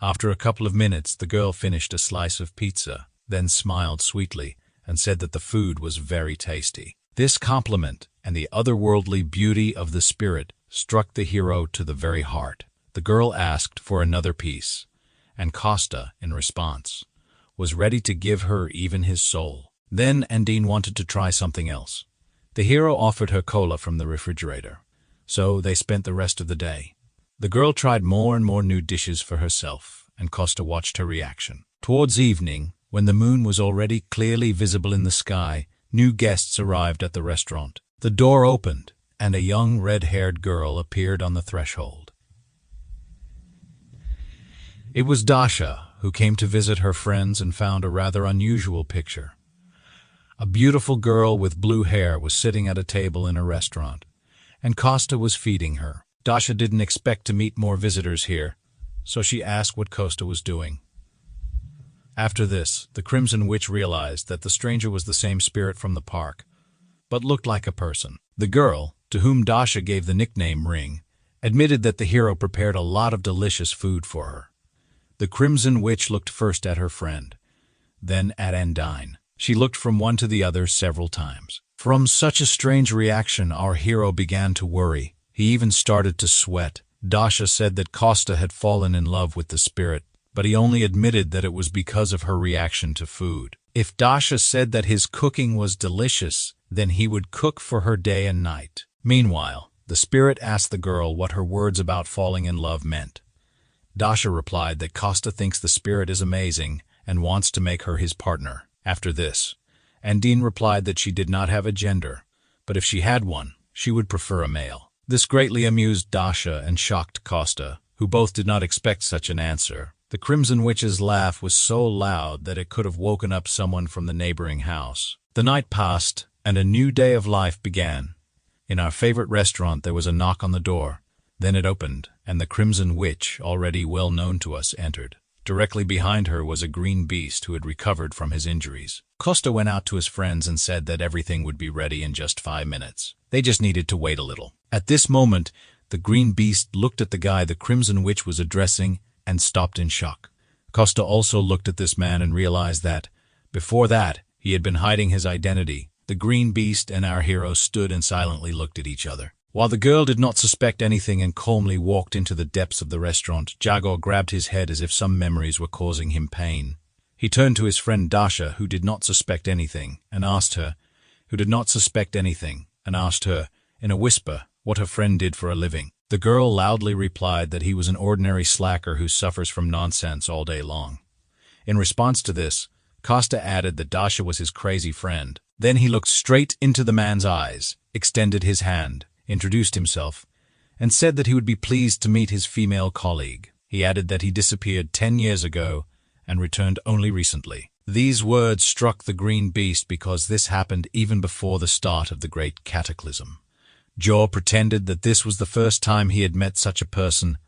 After a couple of minutes, the girl finished a slice of pizza, then smiled sweetly and said that the food was very tasty. This compliment and the otherworldly beauty of the spirit struck the hero to the very heart. The girl asked for another piece, and Costa, in response, was ready to give her even his soul. Then Undine wanted to try something else. The hero offered her cola from the refrigerator, so they spent the rest of the day. The girl tried more and more new dishes for herself, and Costa watched her reaction. Towards evening, when the moon was already clearly visible in the sky, new guests arrived at the restaurant. The door opened, and a young red-haired girl appeared on the threshold. It was Dasha, who came to visit her friends and found a rather unusual picture. A beautiful girl with blue hair was sitting at a table in a restaurant, and Costa was feeding her. Dasha didn't expect to meet more visitors here, so she asked what Costa was doing. After this, the Crimson Witch realized that the stranger was the same spirit from the park, but looked like a person. The girl, to whom Dasha gave the nickname Ring, admitted that the hero prepared a lot of delicious food for her. The Crimson Witch looked first at her friend, then at Undine. She looked from one to the other several times. From such a strange reaction, our hero began to worry. He even started to sweat. Dasha said that Costa had fallen in love with the spirit, but he only admitted that it was because of her reaction to food. If Dasha said that his cooking was delicious, then he would cook for her day and night. Meanwhile, the spirit asked the girl what her words about falling in love meant. Dasha replied that Costa thinks the spirit is amazing and wants to make her his partner. After this, Undine replied that she did not have a gender, but if she had one, she would prefer a male. This greatly amused Dasha and shocked Costa, who both did not expect such an answer. The Crimson Witch's laugh was so loud that it could have woken up someone from the neighboring house. The night passed, and a new day of life began. In our favorite restaurant there was a knock on the door. Then it opened, and the Crimson Witch, already well known to us, entered. Directly behind her was a green beast who had recovered from his injuries. Costa went out to his friends and said that everything would be ready in just 5 minutes. They just needed to wait a little. At this moment, the green beast looked at the guy the Crimson Witch was addressing and stopped in shock. Costa also looked at this man and realized that, before that, he had been hiding his identity. The green beast and our hero stood and silently looked at each other. While the girl did not suspect anything and calmly walked into the depths of the restaurant, Jago grabbed his head as if some memories were causing him pain. He turned to his friend Dasha, who did not suspect anything, and asked her, in a whisper, what her friend did for a living. The girl loudly replied that he was an ordinary slacker who suffers from nonsense all day long. In response to this, Costa added that Dasha was his crazy friend. Then he looked straight into the man's eyes, extended his hand, introduced himself, and said that he would be pleased to meet his female colleague. He added that he disappeared 10 years ago and returned only recently. These words struck the green beast because this happened even before the start of the great cataclysm. Jaw pretended that this was the first time he had met such a person,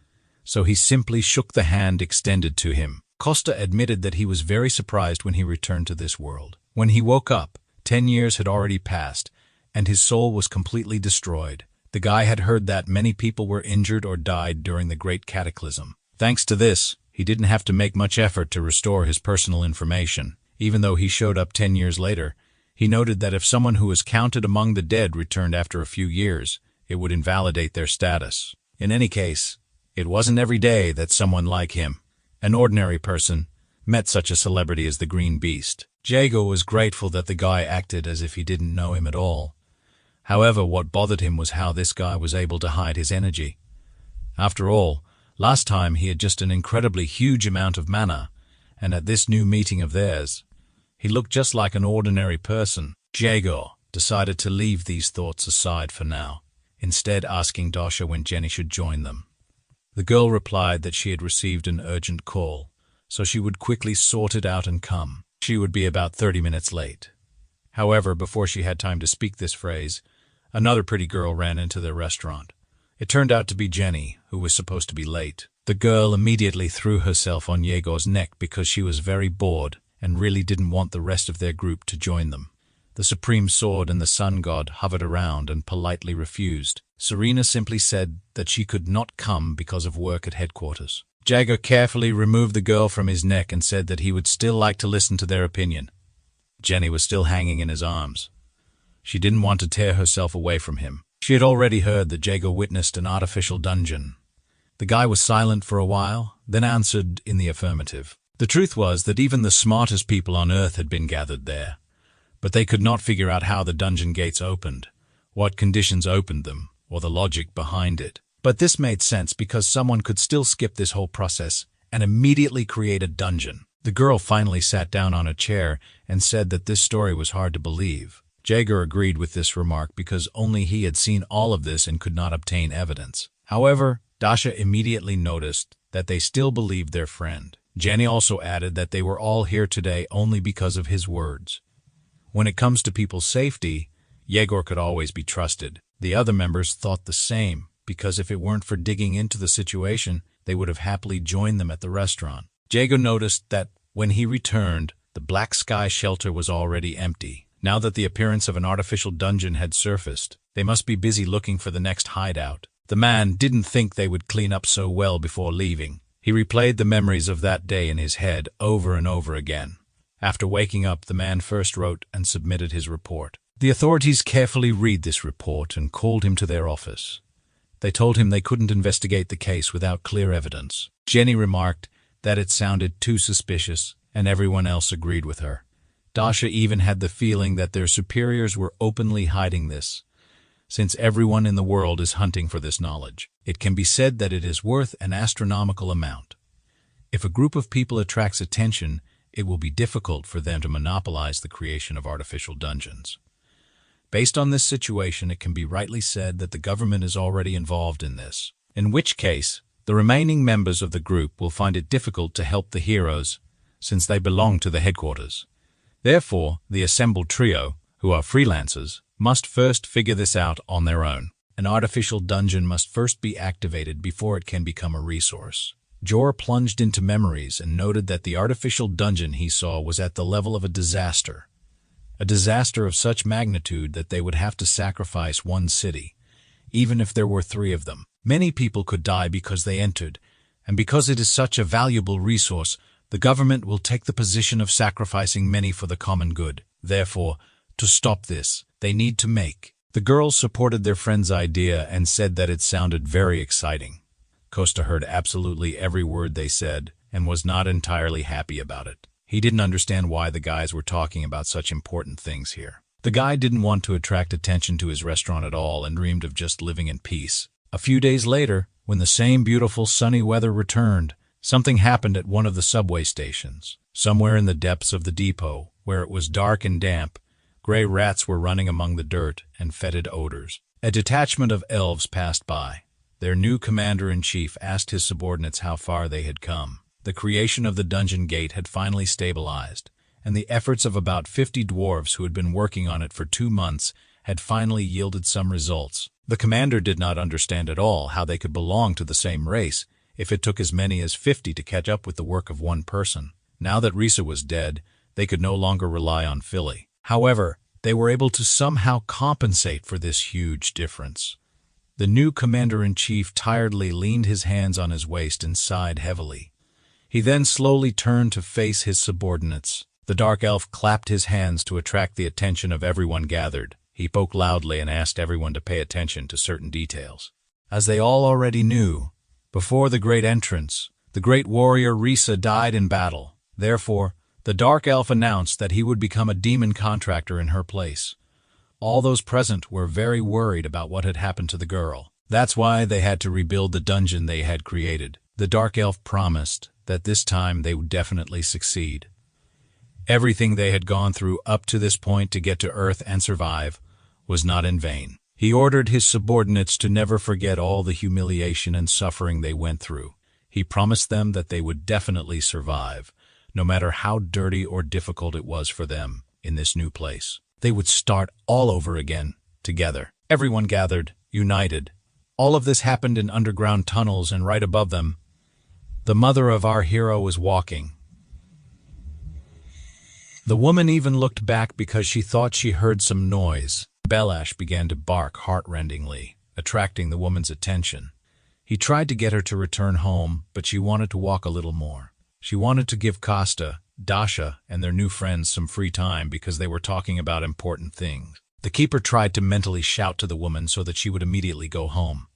so he simply shook the hand extended to him. Costa admitted that he was very surprised when he returned to this world. When he woke up, 10 years had already passed, and his soul was completely destroyed. The guy had heard that many people were injured or died during the Great Cataclysm. Thanks to this, he didn't have to make much effort to restore his personal information. Even though he showed up 10 years later, he noted that if someone who was counted among the dead returned after a few years, it would invalidate their status. In any case, it wasn't every day that someone like him, an ordinary person, met such a celebrity as the Green Beast. Jago was grateful that the guy acted as if he didn't know him at all. However, what bothered him was how this guy was able to hide his energy. After all, last time he had just an incredibly huge amount of mana, and at this new meeting of theirs, he looked just like an ordinary person. Jago decided to leave these thoughts aside for now, instead asking Dasha when Jenny should join them. The girl replied that she had received an urgent call, so she would quickly sort it out and come. She would be about 30 minutes late. However, before she had time to speak this phrase, another pretty girl ran into their restaurant. It turned out to be Jenny, who was supposed to be late. The girl immediately threw herself on Jago's neck because she was very bored and really didn't want the rest of their group to join them. The Supreme Sword and the Sun God hovered around and politely refused. Serena simply said that she could not come because of work at headquarters. Jago carefully removed the girl from his neck and said that he would still like to listen to their opinion. Jenny was still hanging in his arms. She didn't want to tear herself away from him. She had already heard that Jago witnessed an artificial dungeon. The guy was silent for a while, then answered in the affirmative. The truth was that even the smartest people on Earth had been gathered there, but they could not figure out how the dungeon gates opened, what conditions opened them, or the logic behind it. But this made sense because someone could still skip this whole process and immediately create a dungeon. The girl finally sat down on a chair and said that this story was hard to believe. Jaeger agreed with this remark because only he had seen all of this and could not obtain evidence. However, Dasha immediately noticed that they still believed their friend. Jenny also added that they were all here today only because of his words. When it comes to people's safety, Jaeger could always be trusted. The other members thought the same, because if it weren't for digging into the situation, they would have happily joined them at the restaurant. Jaeger noticed that when he returned, the Black Sky shelter was already empty. Now that the appearance of an artificial dungeon had surfaced, they must be busy looking for the next hideout. The man didn't think they would clean up so well before leaving. He replayed the memories of that day in his head over and over again. After waking up, the man first wrote and submitted his report. The authorities carefully read this report and called him to their office. They told him they couldn't investigate the case without clear evidence. Jenny remarked that it sounded too suspicious, and everyone else agreed with her. Dasha even had the feeling that their superiors were openly hiding this, since everyone in the world is hunting for this knowledge. It can be said that it is worth an astronomical amount. If a group of people attracts attention, it will be difficult for them to monopolize the creation of artificial dungeons. Based on this situation, it can be rightly said that the government is already involved in this, in which case, the remaining members of the group will find it difficult to help the heroes, since they belong to the headquarters. Therefore, the assembled trio, who are freelancers, must first figure this out on their own. An artificial dungeon must first be activated before it can become a resource. Jor plunged into memories and noted that the artificial dungeon he saw was at the level of a disaster of such magnitude that they would have to sacrifice one city, even if there were 3 of them. Many people could die because they entered, and because it is such a valuable resource, the government will take the position of sacrificing many for the common good. Therefore, to stop this, they need to make. The girls supported their friend's idea and said that it sounded very exciting. Costa heard absolutely every word they said and was not entirely happy about it. He didn't understand why the guys were talking about such important things here. The guy didn't want to attract attention to his restaurant at all and dreamed of just living in peace. A few days later, when the same beautiful sunny weather returned, something happened at one of the subway stations. Somewhere in the depths of the depot, where it was dark and damp, gray rats were running among the dirt and fetid odors. A detachment of elves passed by. Their new commander-in-chief asked his subordinates how far they had come. The creation of the dungeon gate had finally stabilized, and the efforts of about 50 dwarves who had been working on it for 2 months had finally yielded some results. The commander did not understand at all how they could belong to the same race if it took as many as 50 to catch up with the work of one person. Now that Risa was dead, they could no longer rely on Philly. However, they were able to somehow compensate for this huge difference. The new commander-in-chief tiredly leaned his hands on his waist and sighed heavily. He then slowly turned to face his subordinates. The dark elf clapped his hands to attract the attention of everyone gathered. He spoke loudly and asked everyone to pay attention to certain details. As they all already knew, before the great entrance, the great warrior Risa died in battle. Therefore, the dark elf announced that he would become a demon contractor in her place. All those present were very worried about what had happened to the girl. That's why they had to rebuild the dungeon they had created. The dark elf promised that this time they would definitely succeed. Everything they had gone through up to this point to get to Earth and survive was not in vain. He ordered his subordinates to never forget all the humiliation and suffering they went through. He promised them that they would definitely survive, no matter how dirty or difficult it was for them in this new place. They would start all over again, together. Everyone gathered, united. All of this happened in underground tunnels, and right above them, the mother of our hero was walking. The woman even looked back because she thought she heard some noise. Belash began to bark heart-rendingly, attracting the woman's attention. He tried to get her to return home, but she wanted to walk a little more. She wanted to give Costa, Dasha, and their new friends some free time because they were talking about important things. The keeper tried to mentally shout to the woman so that she would immediately go home.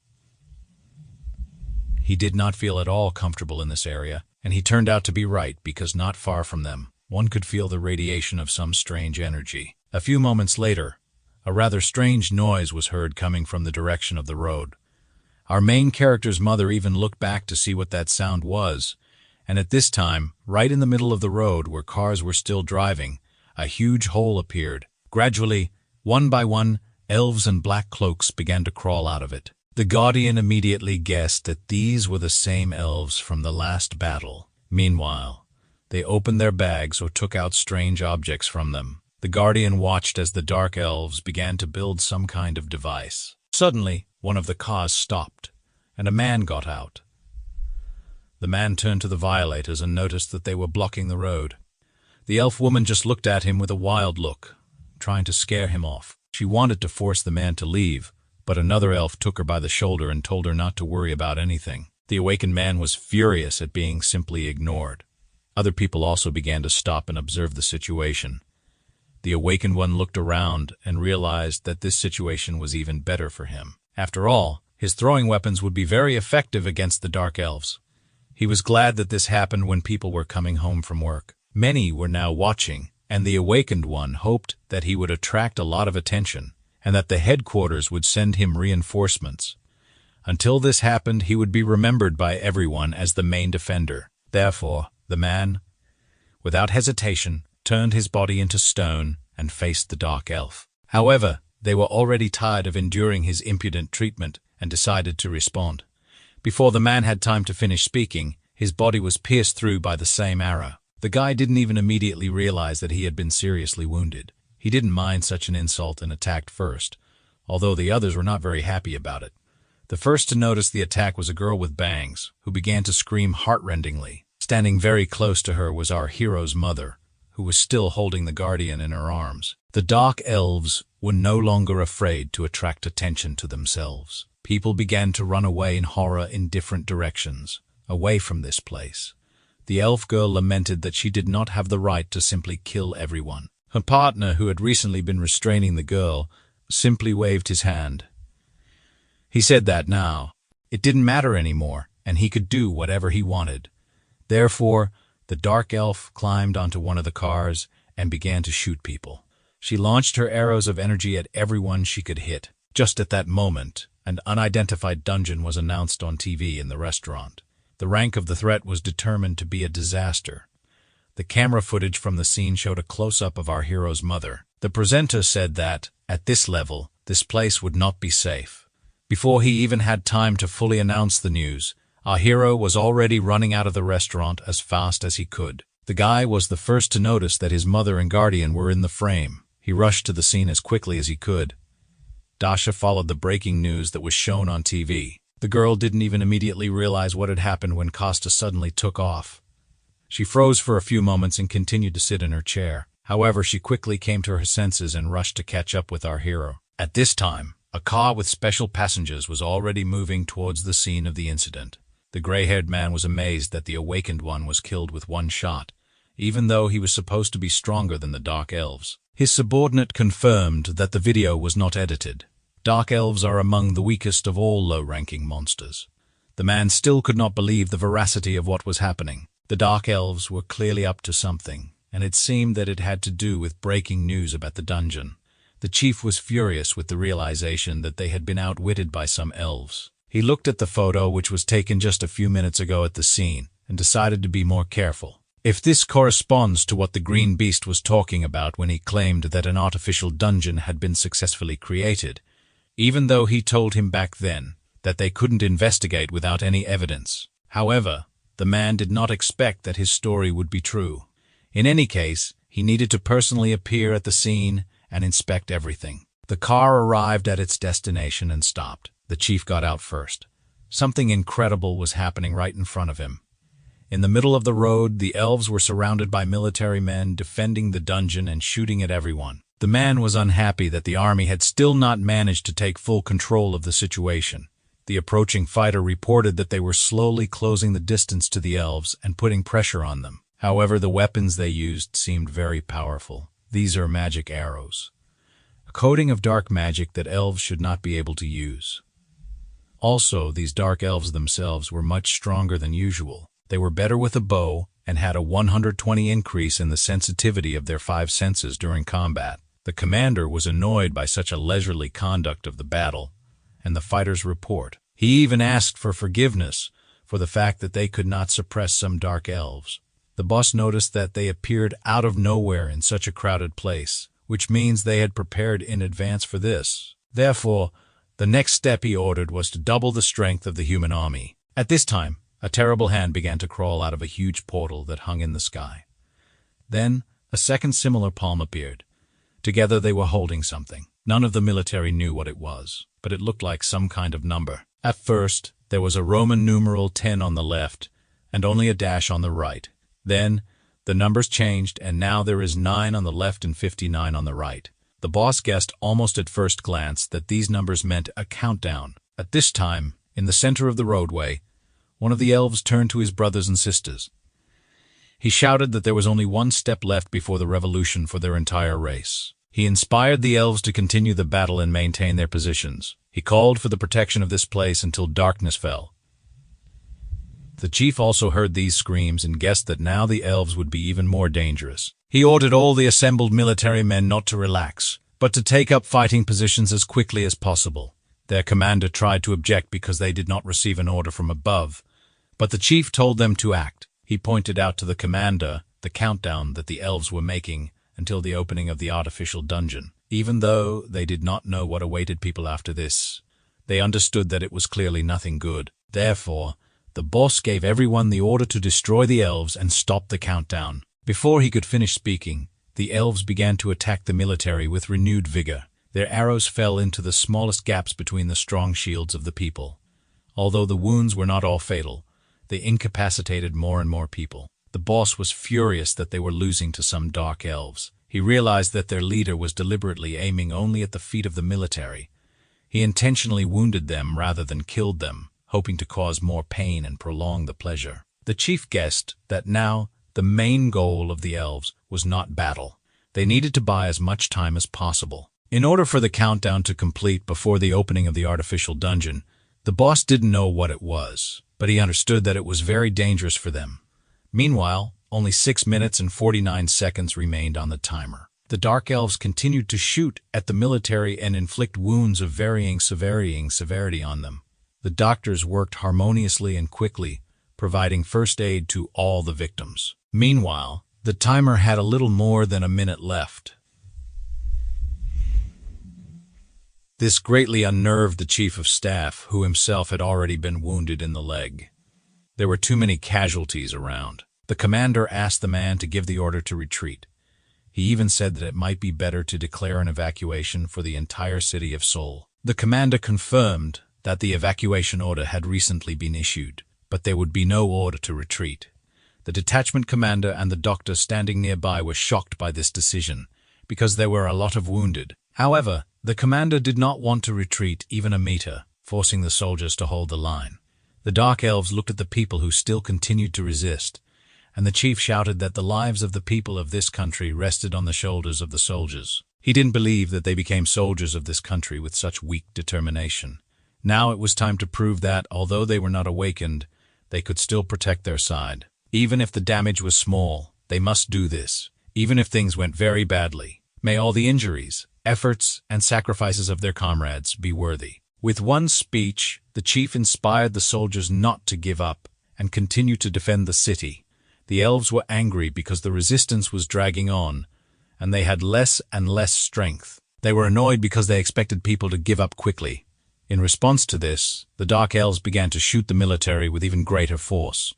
He did not feel at all comfortable in this area, and he turned out to be right because not far from them, one could feel the radiation of some strange energy. A few moments later, a rather strange noise was heard coming from the direction of the road. Our main character's mother even looked back to see what that sound was, and at this time, right in the middle of the road where cars were still driving, a huge hole appeared. Gradually, one by one, elves in black cloaks began to crawl out of it. The Guardian immediately guessed that these were the same elves from the last battle. Meanwhile, they opened their bags or took out strange objects from them. The Guardian watched as the dark elves began to build some kind of device. Suddenly, one of the cars stopped, and a man got out. The man turned to the violators and noticed that they were blocking the road. The elf woman just looked at him with a wild look, trying to scare him off. She wanted to force the man to leave, but another elf took her by the shoulder and told her not to worry about anything. The awakened man was furious at being simply ignored. Other people also began to stop and observe the situation. The awakened one looked around and realized that this situation was even better for him. After all, his throwing weapons would be very effective against the dark elves. He was glad that this happened when people were coming home from work. Many were now watching, and the awakened one hoped that he would attract a lot of attention, and that the headquarters would send him reinforcements. Until this happened, he would be remembered by everyone as the main defender. Therefore, the man, without hesitation, turned his body into stone and faced the dark elf. However, they were already tired of enduring his impudent treatment and decided to respond. Before the man had time to finish speaking, his body was pierced through by the same arrow. The guy didn't even immediately realize that he had been seriously wounded. He didn't mind such an insult and attacked first, although the others were not very happy about it. The first to notice the attack was a girl with bangs, who began to scream heartrendingly. Standing very close to her was our hero's mother, who was still holding the Guardian in her arms. The dark elves were no longer afraid to attract attention to themselves. People began to run away in horror in different directions, away from this place. The elf girl lamented that she did not have the right to simply kill everyone. Her partner, who had recently been restraining the girl, simply waved his hand. He said that now, it didn't matter anymore, and he could do whatever he wanted. Therefore, the dark elf climbed onto one of the cars and began to shoot people. She launched her arrows of energy at everyone she could hit. Just at that moment, an unidentified dungeon was announced on TV in the restaurant. The rank of the threat was determined to be a disaster. The camera footage from the scene showed a close-up of our hero's mother. The presenter said that, at this level, this place would not be safe. Before he even had time to fully announce the news, our hero was already running out of the restaurant as fast as he could. The guy was the first to notice that his mother and guardian were in the frame. He rushed to the scene as quickly as he could. Dasha followed the breaking news that was shown on TV. The girl didn't even immediately realize what had happened when Costa suddenly took off. She froze for a few moments and continued to sit in her chair. However, she quickly came to her senses and rushed to catch up with our hero. At this time, a car with special passengers was already moving towards the scene of the incident. The gray-haired man was amazed that the awakened one was killed with one shot, even though he was supposed to be stronger than the Dark Elves. His subordinate confirmed that the video was not edited. Dark Elves are among the weakest of all low-ranking monsters. The man still could not believe the veracity of what was happening. The Dark Elves were clearly up to something, and it seemed that it had to do with breaking news about the dungeon. The chief was furious with the realization that they had been outwitted by some elves. He looked at the photo, which was taken just a few minutes ago at the scene, and decided to be more careful. If this corresponds to what the Green Beast was talking about when he claimed that an artificial dungeon had been successfully created, even though he told him back then that they couldn't investigate without any evidence. However, the man did not expect that his story would be true. In any case, he needed to personally appear at the scene and inspect everything. The car arrived at its destination and stopped. The chief got out first. Something incredible was happening right in front of him. In the middle of the road, the elves were surrounded by military men defending the dungeon and shooting at everyone. The man was unhappy that the army had still not managed to take full control of the situation. The approaching fighter reported that they were slowly closing the distance to the elves and putting pressure on them. However, the weapons they used seemed very powerful. These are magic arrows, a coating of dark magic that elves should not be able to use. Also, these dark elves themselves were much stronger than usual. They were better with a bow and had a 120 increase in the sensitivity of their 5 senses during combat. The commander was annoyed by such a leisurely conduct of the battle and the fighter's report. He even asked for forgiveness for the fact that they could not suppress some dark elves. The boss noticed that they appeared out of nowhere in such a crowded place, which means they had prepared in advance for this. Therefore, the next step he ordered was to double the strength of the human army. At this time, a terrible hand began to crawl out of a huge portal that hung in the sky. Then, a second similar palm appeared. Together they were holding something. None of the military knew what it was, but it looked like some kind of number. At first, there was a Roman numeral 10 on the left, and only a dash on the right. Then, the numbers changed, and now there is 9 on the left and 59 on the right. The boss guessed almost at first glance that these numbers meant a countdown. At this time, in the center of the roadway, one of the elves turned to his brothers and sisters. He shouted that there was only one step left before the revolution for their entire race. He inspired the elves to continue the battle and maintain their positions. He called for the protection of this place until darkness fell. The chief also heard these screams and guessed that now the elves would be even more dangerous. He ordered all the assembled military men not to relax, but to take up fighting positions as quickly as possible. Their commander tried to object because they did not receive an order from above, but the chief told them to act. He pointed out to the commander the countdown that the elves were making until the opening of the artificial dungeon. Even though they did not know what awaited people after this, they understood that it was clearly nothing good. Therefore, the boss gave everyone the order to destroy the elves and stop the countdown. Before he could finish speaking, the elves began to attack the military with renewed vigor. Their arrows fell into the smallest gaps between the strong shields of the people. Although the wounds were not all fatal, they incapacitated more and more people. The boss was furious that they were losing to some dark elves. He realized that their leader was deliberately aiming only at the feet of the military. He intentionally wounded them rather than killed them, hoping to cause more pain and prolong the pleasure. The chief guessed that now the main goal of the elves was not battle. They needed to buy as much time as possible. In order for the countdown to complete before the opening of the artificial dungeon, the boss didn't know what it was, but he understood that it was very dangerous for them. Meanwhile, only 6 minutes and 49 seconds remained on the timer. The Dark Elves continued to shoot at the military and inflict wounds of varying severity on them. The doctors worked harmoniously and quickly, providing first aid to all the victims. Meanwhile, the timer had a little more than a minute left. This greatly unnerved the chief of staff, who himself had already been wounded in the leg. There were too many casualties around. The commander asked the man to give the order to retreat. He even said that it might be better to declare an evacuation for the entire city of Seoul. The commander confirmed that the evacuation order had recently been issued, but there would be no order to retreat. The detachment commander and the doctor standing nearby were shocked by this decision, because there were a lot of wounded. However, the commander did not want to retreat even a meter, forcing the soldiers to hold the line. The Dark Elves looked at the people who still continued to resist, and the chief shouted that the lives of the people of this country rested on the shoulders of the soldiers. He didn't believe that they became soldiers of this country with such weak determination. Now it was time to prove that, although they were not awakened, they could still protect their side. Even if the damage was small, they must do this, even if things went very badly. May all the injuries, efforts, and sacrifices of their comrades be worthy. With one speech, the chief inspired the soldiers not to give up and continue to defend the city. The elves were angry because the resistance was dragging on, and they had less and less strength. They were annoyed because they expected people to give up quickly. In response to this, the Dark Elves began to shoot the military with even greater force.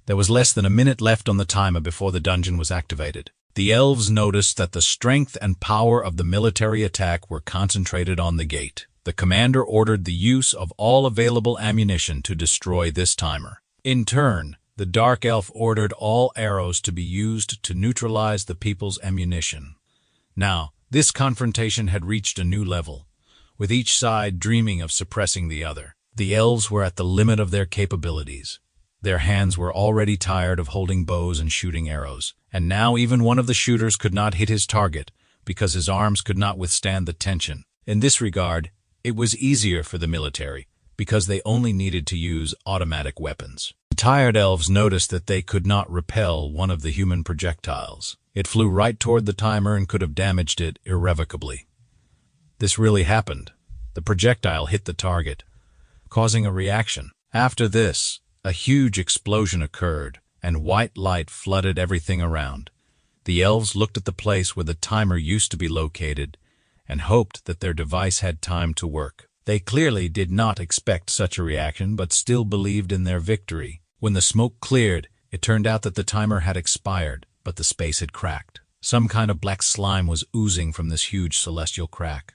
There was less than a minute left on the timer before the dungeon was activated. The elves noticed that the strength and power of the military attack were concentrated on the gate. The commander ordered the use of all available ammunition to destroy this timer. In turn, the Dark Elf ordered all arrows to be used to neutralize the people's ammunition. Now, this confrontation had reached a new level, with each side dreaming of suppressing the other. The elves were at the limit of their capabilities. Their hands were already tired of holding bows and shooting arrows, and now even one of the shooters could not hit his target because his arms could not withstand the tension. In this regard, it was easier for the military because they only needed to use automatic weapons. The tired elves noticed that they could not repel one of the human projectiles. It flew right toward the timer and could have damaged it irrevocably. This really happened. The projectile hit the target, causing a reaction. After this, a huge explosion occurred, and white light flooded everything around. The elves looked at the place where the timer used to be located and hoped that their device had time to work. They clearly did not expect such a reaction, but still believed in their victory. When the smoke cleared, it turned out that the timer had expired, but the space had cracked. Some kind of black slime was oozing from this huge celestial crack.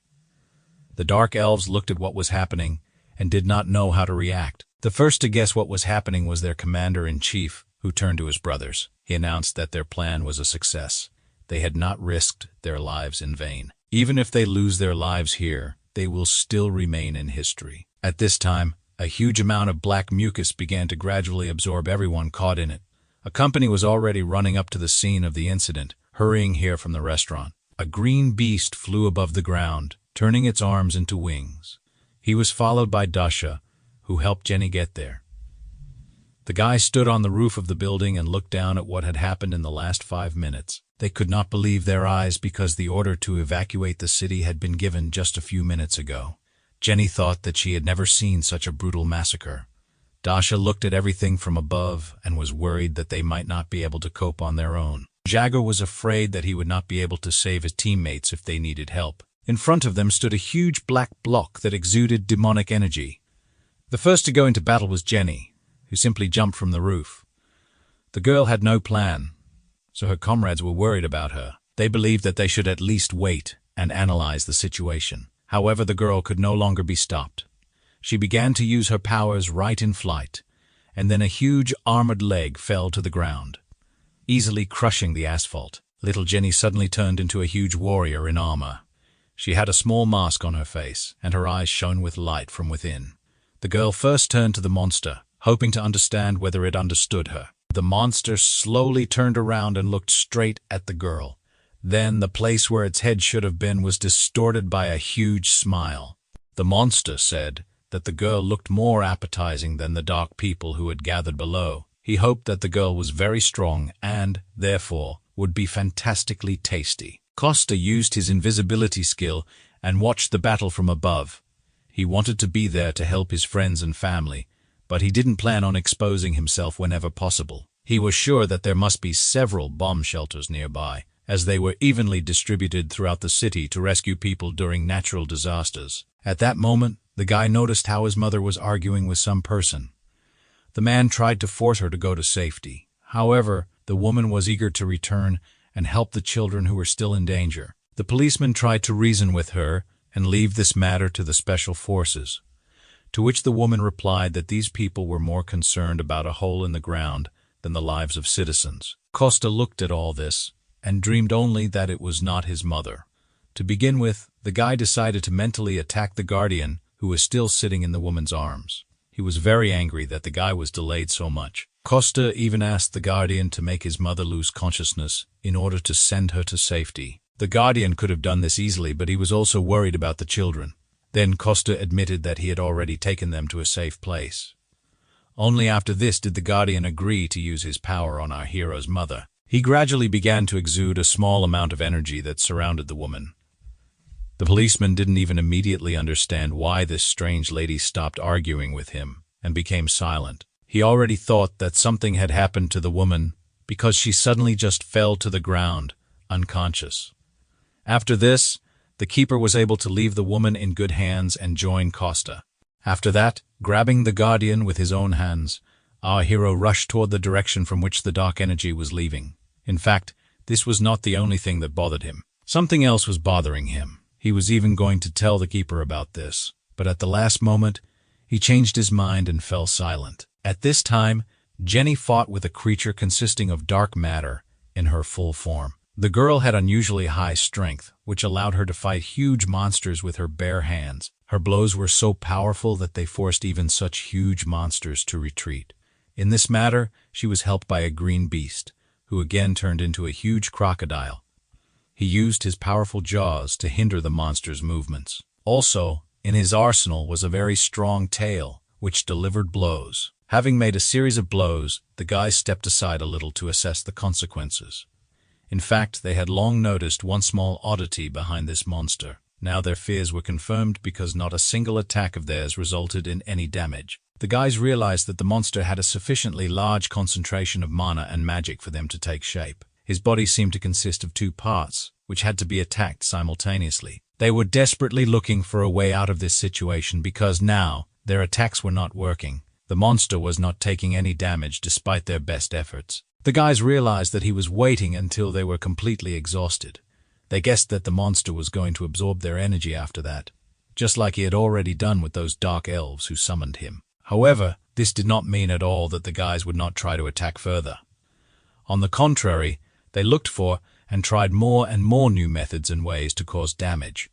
The dark elves looked at what was happening and did not know how to react. The first to guess what was happening was their commander-in-chief, who turned to his brothers. He announced that their plan was a success. They had not risked their lives in vain. Even if they lose their lives here, they will still remain in history. At this time, a huge amount of black mucus began to gradually absorb everyone caught in it. A company was already running up to the scene of the incident, hurrying here from the restaurant. A green beast flew above the ground, turning its arms into wings. He was followed by Dasha, who helped Jenny get there. The guy stood on the roof of the building and looked down at what had happened in the last 5 minutes. They could not believe their eyes because the order to evacuate the city had been given just a few minutes ago. Jenny thought that she had never seen such a brutal massacre. Dasha looked at everything from above and was worried that they might not be able to cope on their own. Jagger was afraid that he would not be able to save his teammates if they needed help. In front of them stood a huge black block that exuded demonic energy. The first to go into battle was Jenny, who simply jumped from the roof. The girl had no plan, so her comrades were worried about her. They believed that they should at least wait and analyze the situation. However, the girl could no longer be stopped. She began to use her powers right in flight, and then a huge armored leg fell to the ground, easily crushing the asphalt. Little Jenny suddenly turned into a huge warrior in armor. She had a small mask on her face, and her eyes shone with light from within. The girl first turned to the monster, hoping to understand whether it understood her. The monster slowly turned around and looked straight at the girl. Then the place where its head should have been was distorted by a huge smile. The monster said that the girl looked more appetizing than the dark people who had gathered below. He hoped that the girl was very strong and, therefore, would be fantastically tasty. Costa used his invisibility skill and watched the battle from above. He wanted to be there to help his friends and family, but he didn't plan on exposing himself whenever possible. He was sure that there must be several bomb shelters nearby, as they were evenly distributed throughout the city to rescue people during natural disasters. At that moment, the guy noticed how his mother was arguing with some person. The man tried to force her to go to safety. However, the woman was eager to return and help the children who were still in danger. The policeman tried to reason with her and leave this matter to the special forces, to which the woman replied that these people were more concerned about a hole in the ground than the lives of citizens. Costa looked at all this and dreamed only that it was not his mother. To begin with, the guy decided to mentally attack the guardian who was still sitting in the woman's arms. He was very angry that the guy was delayed so much. Costa even asked the guardian to make his mother lose consciousness in order to send her to safety. The guardian could have done this easily, but he was also worried about the children. Then Costa admitted that he had already taken them to a safe place. Only after this did the guardian agree to use his power on our hero's mother. He gradually began to exude a small amount of energy that surrounded the woman. The policeman didn't even immediately understand why this strange lady stopped arguing with him and became silent. He already thought that something had happened to the woman because she suddenly just fell to the ground, unconscious. After this, the keeper was able to leave the woman in good hands and join Costa. After that, grabbing the guardian with his own hands, our hero rushed toward the direction from which the dark energy was leaving. In fact, this was not the only thing that bothered him. Something else was bothering him. He was even going to tell the keeper about this, but at the last moment, he changed his mind and fell silent. At this time, Jenny fought with a creature consisting of dark matter in her full form. The girl had unusually high strength, which allowed her to fight huge monsters with her bare hands. Her blows were so powerful that they forced even such huge monsters to retreat. In this matter, she was helped by a green beast, who again turned into a huge crocodile. He used his powerful jaws to hinder the monster's movements. Also, in his arsenal was a very strong tail, which delivered blows. Having made a series of blows, the guy stepped aside a little to assess the consequences. In fact, they had long noticed one small oddity behind this monster. Now their fears were confirmed because not a single attack of theirs resulted in any damage. The guys realized that the monster had a sufficiently large concentration of mana and magic for them to take shape. His body seemed to consist of two parts, which had to be attacked simultaneously. They were desperately looking for a way out of this situation because now their attacks were not working. The monster was not taking any damage despite their best efforts. The guys realized that he was waiting until they were completely exhausted. They guessed that the monster was going to absorb their energy after that, just like he had already done with those dark elves who summoned him. However, this did not mean at all that the guys would not try to attack further. On the contrary, they looked for and tried more and more new methods and ways to cause damage.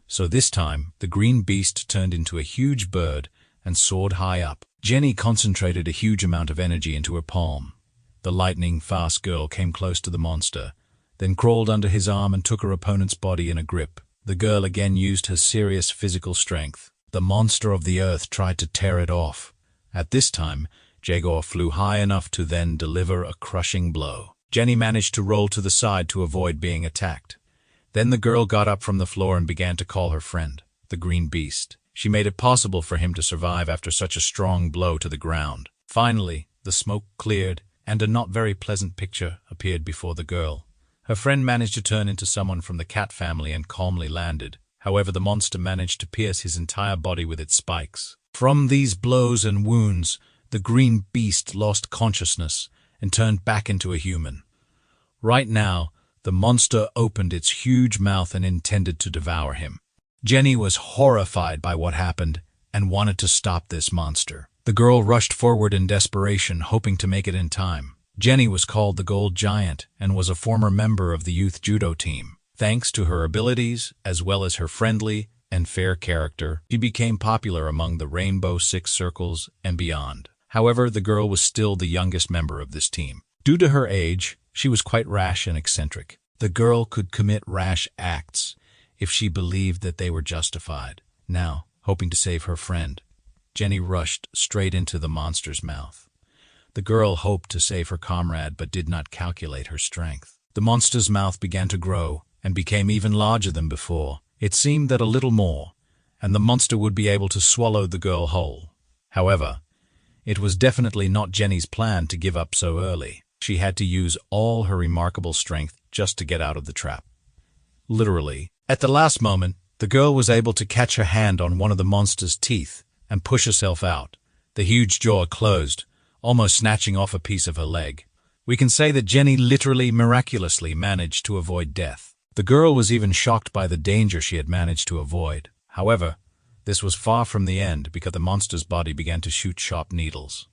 So this time, the green beast turned into a huge bird and soared high up. Jenny concentrated a huge amount of energy into her palm. The lightning-fast girl came close to the monster, then crawled under his arm and took her opponent's body in a grip. The girl again used her serious physical strength. The monster of the earth tried to tear it off. At this time, Jaegor flew high enough to then deliver a crushing blow. Jenny managed to roll to the side to avoid being attacked. Then the girl got up from the floor and began to call her friend, the green beast. She made it possible for him to survive after such a strong blow to the ground. Finally, the smoke cleared, and a not very pleasant picture appeared before the girl. Her friend managed to turn into someone from the cat family and calmly landed. However, the monster managed to pierce his entire body with its spikes. From these blows and wounds, the green beast lost consciousness and turned back into a human. Right now, the monster opened its huge mouth and intended to devour him. Jenny was horrified by what happened and wanted to stop this monster. The girl rushed forward in desperation, hoping to make it in time. Jenny was called the Gold Giant and was a former member of the youth judo team. Thanks to her abilities, as well as her friendly and fair character, she became popular among the Rainbow Six Circles and beyond. However, the girl was still the youngest member of this team. Due to her age, she was quite rash and eccentric. The girl could commit rash acts if she believed that they were justified. Now, hoping to save her friend, Jenny rushed straight into the monster's mouth. The girl hoped to save her comrade but did not calculate her strength. The monster's mouth began to grow and became even larger than before. It seemed that a little more, and the monster would be able to swallow the girl whole. However, it was definitely not Jenny's plan to give up so early. She had to use all her remarkable strength just to get out of the trap. Literally, at the last moment, the girl was able to catch her hand on one of the monster's teeth and push herself out. The huge jaw closed, almost snatching off a piece of her leg. We can say that Jenny literally miraculously managed to avoid death. The girl was even shocked by the danger she had managed to avoid. However, this was far from the end because the monster's body began to shoot sharp needles.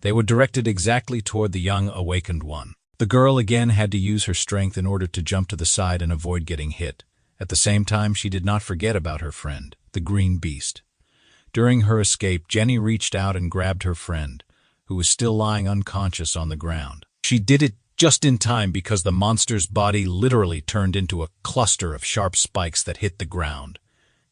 They were directed exactly toward the young awakened one. The girl again had to use her strength in order to jump to the side and avoid getting hit. At the same time, she did not forget about her friend, the green beast. During her escape, Jenny reached out and grabbed her friend, who was still lying unconscious on the ground. She did it just in time because the monster's body literally turned into a cluster of sharp spikes that hit the ground.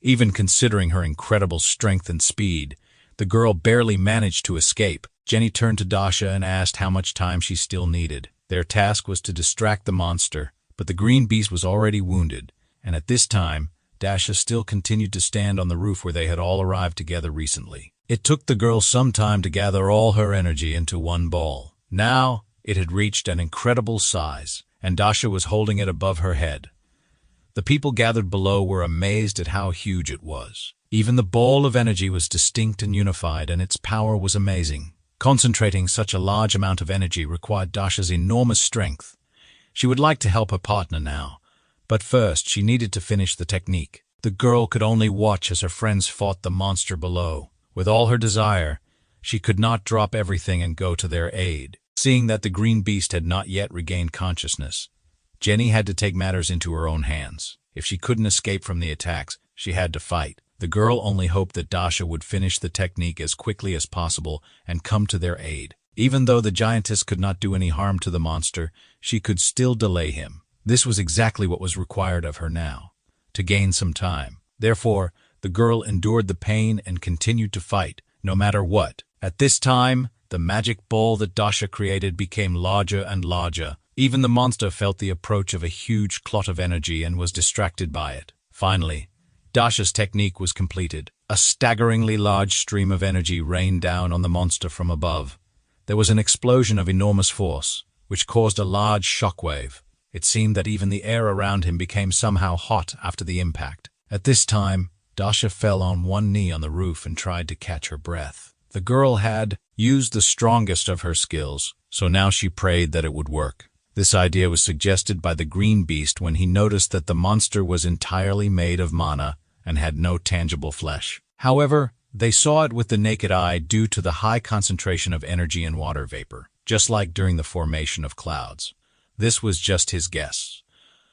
Even considering her incredible strength and speed, the girl barely managed to escape. Jenny turned to Dasha and asked how much time she still needed. Their task was to distract the monster, but the green beast was already wounded, and at this time, Dasha still continued to stand on the roof where they had all arrived together recently. It took the girl some time to gather all her energy into one ball. Now, it had reached an incredible size, and Dasha was holding it above her head. The people gathered below were amazed at how huge it was. Even the ball of energy was distinct and unified, and its power was amazing. Concentrating such a large amount of energy required Dasha's enormous strength. She would like to help her partner now, but first she needed to finish the technique. The girl could only watch as her friends fought the monster below. With all her desire, she could not drop everything and go to their aid. Seeing that the green beast had not yet regained consciousness, Jenny had to take matters into her own hands. If she couldn't escape from the attacks, she had to fight. The girl only hoped that Dasha would finish the technique as quickly as possible and come to their aid. Even though the giantess could not do any harm to the monster, she could still delay him. This was exactly what was required of her now, to gain some time. Therefore, the girl endured the pain and continued to fight, no matter what. At this time, the magic ball that Dasha created became larger and larger. Even the monster felt the approach of a huge clot of energy and was distracted by it. Finally, Dasha's technique was completed. A staggeringly large stream of energy rained down on the monster from above. There was an explosion of enormous force, which caused a large shockwave. It seemed that even the air around him became somehow hot after the impact. At this time, Dasha fell on one knee on the roof and tried to catch her breath. The girl had used the strongest of her skills, so now she prayed that it would work. This idea was suggested by the green beast when he noticed that the monster was entirely made of mana and had no tangible flesh. However, they saw it with the naked eye due to the high concentration of energy in water vapor, just like during the formation of clouds. This was just his guess.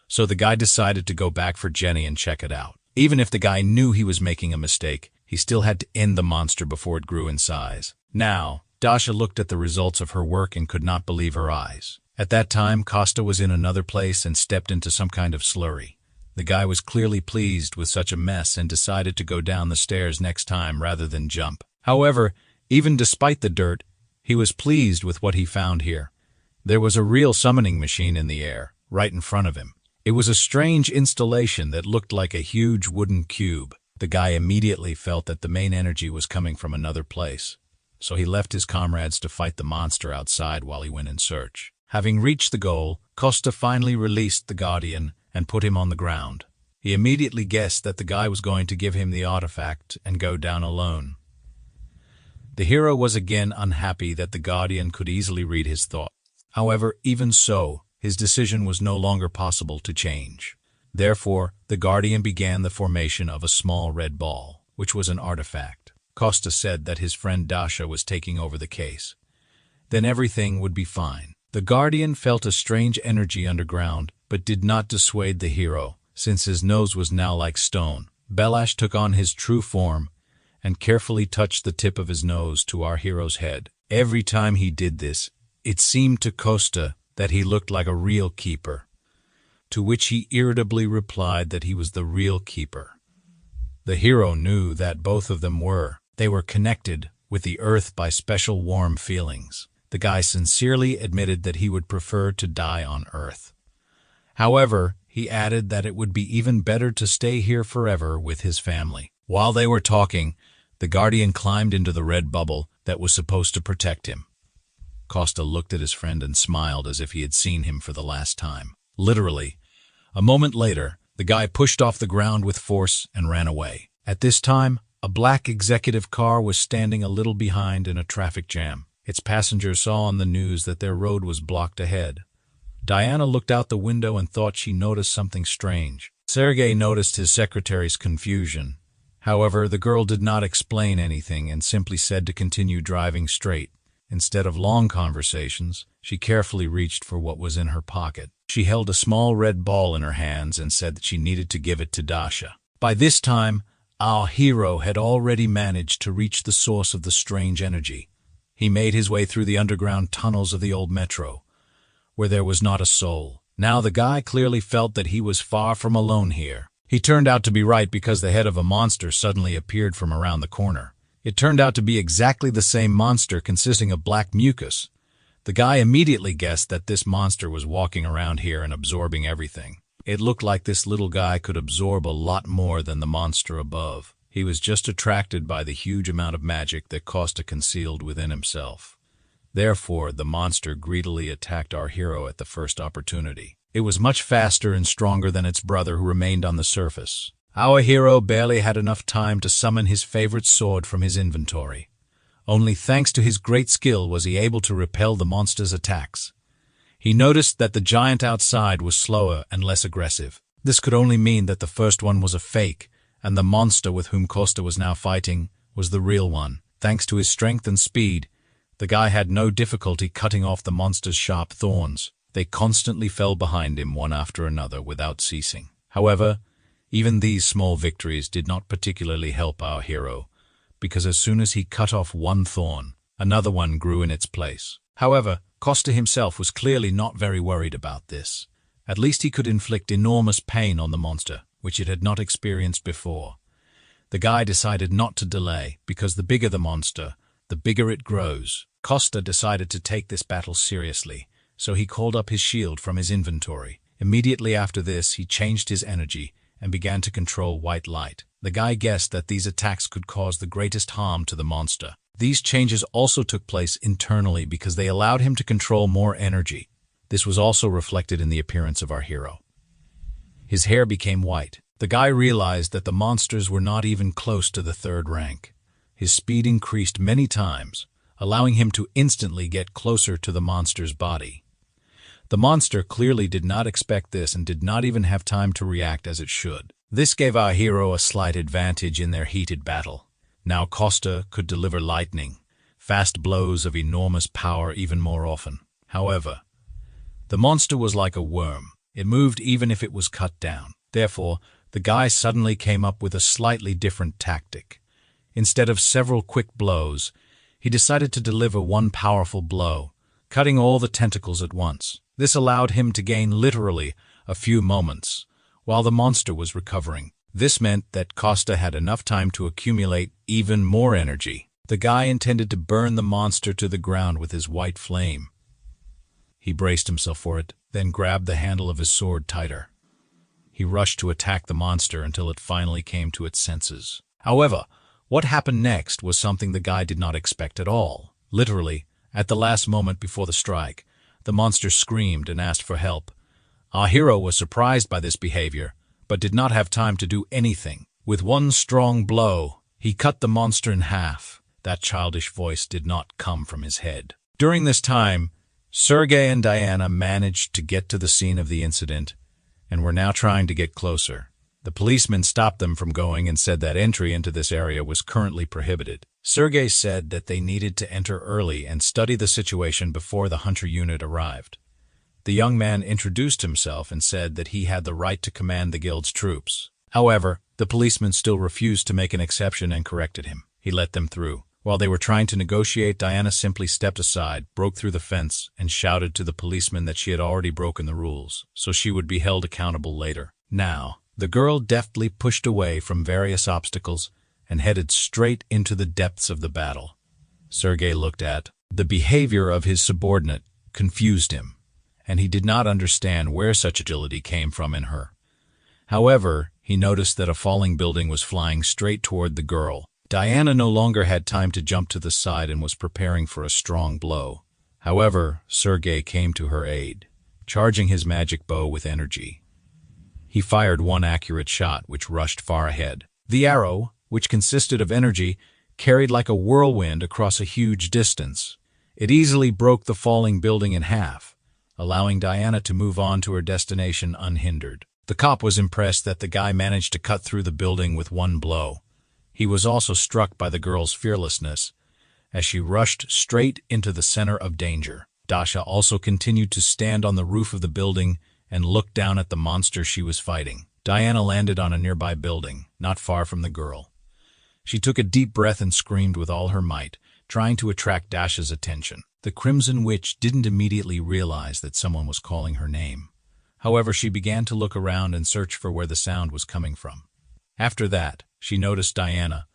So the guy decided to go back for Jenny and check it out. Even if the guy knew he was making a mistake, he still had to end the monster before it grew in size. Now, Dasha looked at the results of her work and could not believe her eyes. At that time, Costa was in another place and stepped into some kind of slurry. The guy was clearly pleased with such a mess and decided to go down the stairs next time rather than jump. However, even despite the dirt, he was pleased with what he found here. There was a real summoning machine in the air, right in front of him. It was a strange installation that looked like a huge wooden cube. The guy immediately felt that the main energy was coming from another place, so he left his comrades to fight the monster outside while he went in search. Having reached the goal, Costa finally released the Guardian and put him on the ground. He immediately guessed that the guy was going to give him the artifact and go down alone. The hero was again unhappy that the Guardian could easily read his thoughts. However, even so, his decision was no longer possible to change. Therefore, the Guardian began the formation of a small red ball, which was an artifact. Costa said that his friend Dasha was taking over the case. Then everything would be fine. The Guardian felt a strange energy underground, but did not dissuade the hero, since his nose was now like stone. Belash took on his true form and carefully touched the tip of his nose to our hero's head. Every time he did this, it seemed to Costa that he looked like a real keeper, to which he irritably replied that he was the real keeper. The hero knew that both of them were. They were connected with the earth by special warm feelings. The guy sincerely admitted that he would prefer to die on Earth. However, he added that it would be even better to stay here forever with his family. While they were talking, the Guardian climbed into the red bubble that was supposed to protect him. Costa looked at his friend and smiled as if he had seen him for the last time. Literally, a moment later, the guy pushed off the ground with force and ran away. At this time, a black executive car was standing a little behind in a traffic jam. Its passengers saw on the news that their road was blocked ahead. Diana looked out the window and thought she noticed something strange. Sergei noticed his secretary's confusion. However, the girl did not explain anything and simply said to continue driving straight. Instead of long conversations, she carefully reached for what was in her pocket. She held a small red ball in her hands and said that she needed to give it to Dasha. By this time, our hero had already managed to reach the source of the strange energy. He made his way through the underground tunnels of the old metro, where there was not a soul. Now the guy clearly felt that he was far from alone here. He turned out to be right because the head of a monster suddenly appeared from around the corner. It turned out to be exactly the same monster consisting of black mucus. The guy immediately guessed that this monster was walking around here and absorbing everything. It looked like this little guy could absorb a lot more than the monster above. He was just attracted by the huge amount of magic that Costa concealed within himself. Therefore, the monster greedily attacked our hero at the first opportunity. It was much faster and stronger than its brother, who remained on the surface. Our hero barely had enough time to summon his favorite sword from his inventory. Only thanks to his great skill was he able to repel the monster's attacks. He noticed that the giant outside was slower and less aggressive. This could only mean that the first one was a fake, and the monster with whom Costa was now fighting was the real one. Thanks to his strength and speed, the guy had no difficulty cutting off the monster's sharp thorns. They constantly fell behind him one after another without ceasing. However, even these small victories did not particularly help our hero, because as soon as he cut off one thorn, another one grew in its place. However, Costa himself was clearly not very worried about this. At least he could inflict enormous pain on the monster, which it had not experienced before. The guy decided not to delay, because the bigger the monster, the bigger it grows. Costa decided to take this battle seriously, so he called up his shield from his inventory. Immediately after this, he changed his energy and began to control white light. The guy guessed that these attacks could cause the greatest harm to the monster. These changes also took place internally because they allowed him to control more energy. This was also reflected in the appearance of our hero. His hair became white. The guy realized that the monsters were not even close to the third rank. His speed increased many times, allowing him to instantly get closer to the monster's body. The monster clearly did not expect this and did not even have time to react as it should. This gave our hero a slight advantage in their heated battle. Now Costa could deliver lightning, fast blows of enormous power even more often. However, the monster was like a worm. It moved even if it was cut down. Therefore, the guy suddenly came up with a slightly different tactic. Instead of several quick blows, he decided to deliver one powerful blow, cutting all the tentacles at once. This allowed him to gain literally a few moments, while the monster was recovering. This meant that Costa had enough time to accumulate even more energy. The guy intended to burn the monster to the ground with his white flame. He braced himself for it, then grabbed the handle of his sword tighter. He rushed to attack the monster until it finally came to its senses. However, what happened next was something the guy did not expect at all. Literally, at the last moment before the strike, the monster screamed and asked for help. Our hero was surprised by this behavior, but did not have time to do anything. With one strong blow, he cut the monster in half. That childish voice did not come from his head. During this time, Sergei and Diana managed to get to the scene of the incident and were now trying to get closer. The policeman stopped them from going and said that entry into this area was currently prohibited. Sergei said that they needed to enter early and study the situation before the hunter unit arrived. The young man introduced himself and said that he had the right to command the guild's troops. However, the policeman still refused to make an exception and corrected him. He let them through. While they were trying to negotiate, Diana simply stepped aside, broke through the fence, and shouted to the policeman that she had already broken the rules, so she would be held accountable later. Now, the girl deftly pushed away from various obstacles and headed straight into the depths of the battle. Sergei looked at the behavior of his subordinate, confused him, and he did not understand where such agility came from in her. However, he noticed that a falling building was flying straight toward the girl. Diana no longer had time to jump to the side and was preparing for a strong blow. However, Sergei came to her aid, charging his magic bow with energy. He fired one accurate shot, which rushed far ahead. The arrow, which consisted of energy, carried like a whirlwind across a huge distance. It easily broke the falling building in half, allowing Diana to move on to her destination unhindered. The cop was impressed that the guy managed to cut through the building with one blow. He was also struck by the girl's fearlessness, as she rushed straight into the center of danger. Dasha also continued to stand on the roof of the building and look down at the monster she was fighting. Diana landed on a nearby building, not far from the girl. She took a deep breath and screamed with all her might, trying to attract Dasha's attention. The Crimson Witch didn't immediately realize that someone was calling her name. However, she began to look around and search for where the sound was coming from. After that, she noticed Diana,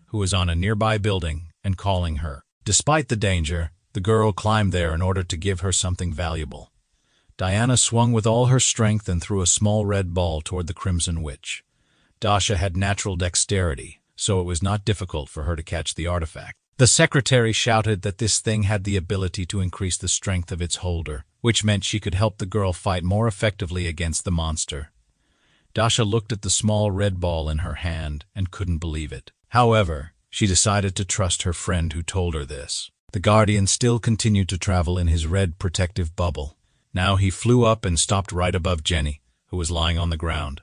who was on a nearby building, and calling her. Despite the danger, the girl climbed there in order to give her something valuable. Diana swung with all her strength and threw a small red ball toward the Crimson Witch. Dasha had natural dexterity, so it was not difficult for her to catch the artifact. The secretary shouted that this thing had the ability to increase the strength of its holder, which meant she could help the girl fight more effectively against the monster. Dasha looked at the small red ball in her hand and couldn't believe it. However, she decided to trust her friend who told her this. The Guardian still continued to travel in his red protective bubble. Now he flew up and stopped right above Jenny, who was lying on the ground.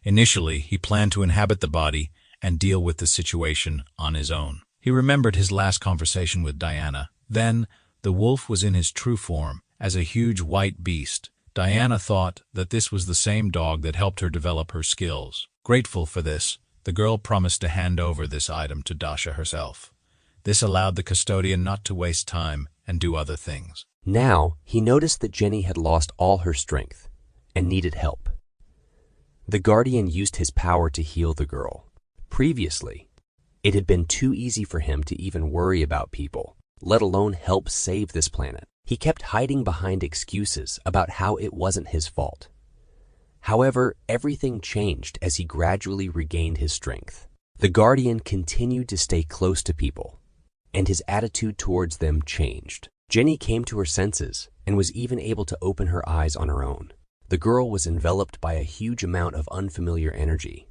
Initially, he planned to inhabit the body and deal with the situation on his own. He remembered his last conversation with Diana. Then, the wolf was in his true form, as a huge white beast. Diana thought that this was the same dog that helped her develop her skills. Grateful for this, the girl promised to hand over this item to Dasha herself. This allowed the custodian not to waste time and do other things. Now, he noticed that Jenny had lost all her strength and needed help. The Guardian used his power to heal the girl. Previously, it had been too easy for him to even worry about people, let alone help save this planet. He kept hiding behind excuses about how it wasn't his fault. However, everything changed as he gradually regained his strength. The Guardian continued to stay close to people, and his attitude towards them changed. Jenny came to her senses and was even able to open her eyes on her own. The girl was enveloped by a huge amount of unfamiliar energy.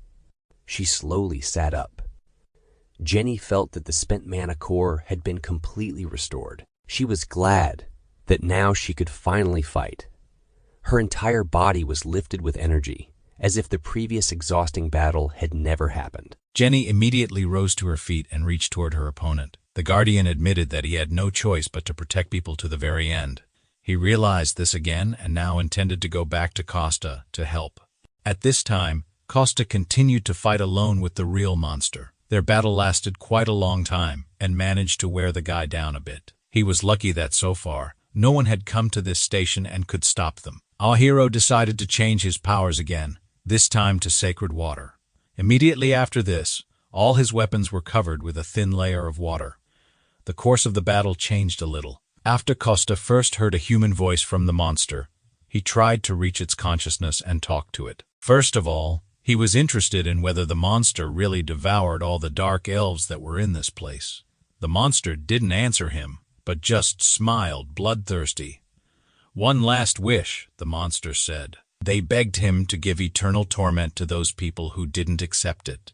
She slowly sat up. Jenny felt that the spent mana core had been completely restored. She was glad that now she could finally fight. Her entire body was lifted with energy, as if the previous exhausting battle had never happened. Jenny immediately rose to her feet and reached toward her opponent. The Guardian admitted that he had no choice but to protect people to the very end. He realized this again and now intended to go back to Costa to help. At this time, Costa continued to fight alone with the real monster. Their battle lasted quite a long time and managed to wear the guy down a bit. He was lucky that so far, no one had come to this station and could stop them. Our hero decided to change his powers again, this time to sacred water. Immediately after this, all his weapons were covered with a thin layer of water. The course of the battle changed a little. After Costa first heard a human voice from the monster, he tried to reach its consciousness and talk to it. First of all, he was interested in whether the monster really devoured all the dark elves that were in this place. The monster didn't answer him, but just smiled bloodthirsty. "One last wish," the monster said. They begged him to give eternal torment to those people who didn't accept it.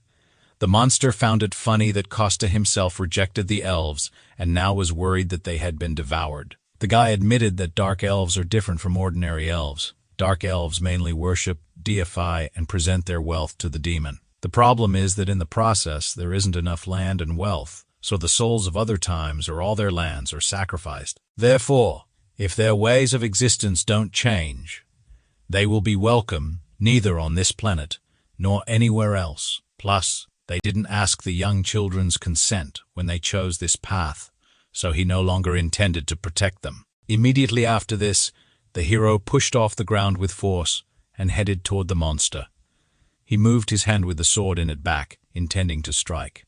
The monster found it funny that Costa himself rejected the elves and now was worried that they had been devoured. The guy admitted that dark elves are different from ordinary elves. Dark elves mainly worship, deify, and present their wealth to the demon. The problem is that in the process there isn't enough land and wealth, so the souls of other times or all their lands are sacrificed. Therefore, if their ways of existence don't change, they will be welcome neither on this planet nor anywhere else. Plus, they didn't ask the young children's consent when they chose this path, so he no longer intended to protect them. Immediately after this, the hero pushed off the ground with force and headed toward the monster. He moved his hand with the sword in it back, intending to strike.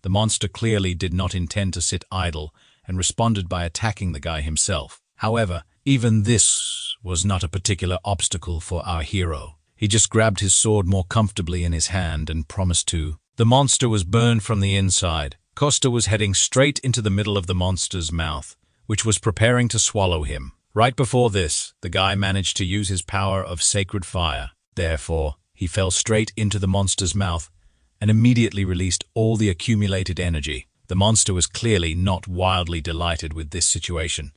The monster clearly did not intend to sit idle and responded by attacking the guy himself. However, even this was not a particular obstacle for our hero. He just grabbed his sword more comfortably in his hand and promised to. The monster was burned from the inside. Costa was heading straight into the middle of the monster's mouth, which was preparing to swallow him. Right before this, the guy managed to use his power of sacred fire. Therefore, he fell straight into the monster's mouth and immediately released all the accumulated energy. The monster was clearly not wildly delighted with this situation.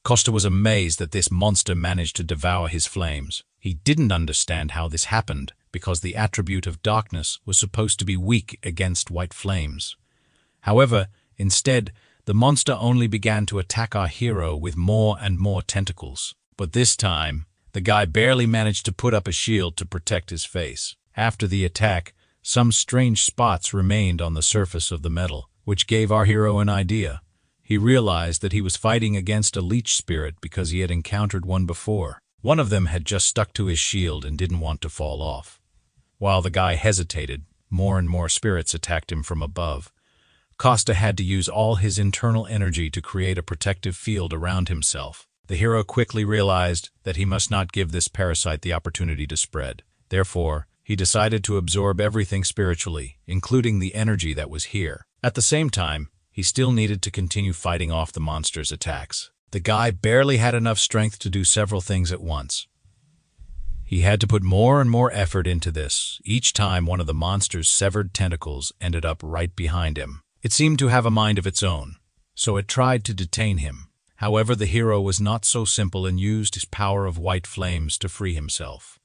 Costa was amazed that this monster managed to devour his flames. He didn't understand how this happened because the attribute of darkness was supposed to be weak against white flames. However, instead, the monster only began to attack our hero with more and more tentacles. But this time, the guy barely managed to put up a shield to protect his face. After the attack, some strange spots remained on the surface of the metal, which gave our hero an idea. He realized that he was fighting against a leech spirit because he had encountered one before. One of them had just stuck to his shield and didn't want to fall off. While the guy hesitated, more and more spirits attacked him from above. Costa had to use all his internal energy to create a protective field around himself. The hero quickly realized that he must not give this parasite the opportunity to spread. Therefore, he decided to absorb everything spiritually, including the energy that was here. At the same time, he still needed to continue fighting off the monster's attacks. The guy barely had enough strength to do several things at once. He had to put more and more effort into this. Each time one of the monster's severed tentacles ended up right behind him. It seemed to have a mind of its own, so it tried to detain him. However, the hero was not so simple and used his power of white flames to free himself.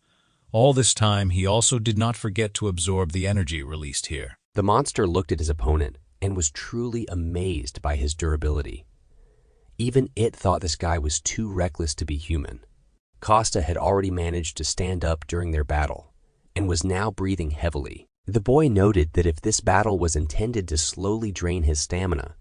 All this time, he also did not forget to absorb the energy released here. The monster looked at his opponent and was truly amazed by his durability. Even it thought this guy was too reckless to be human. Costa had already managed to stand up during their battle and was now breathing heavily. The boy noted that if this battle was intended to slowly drain his stamina,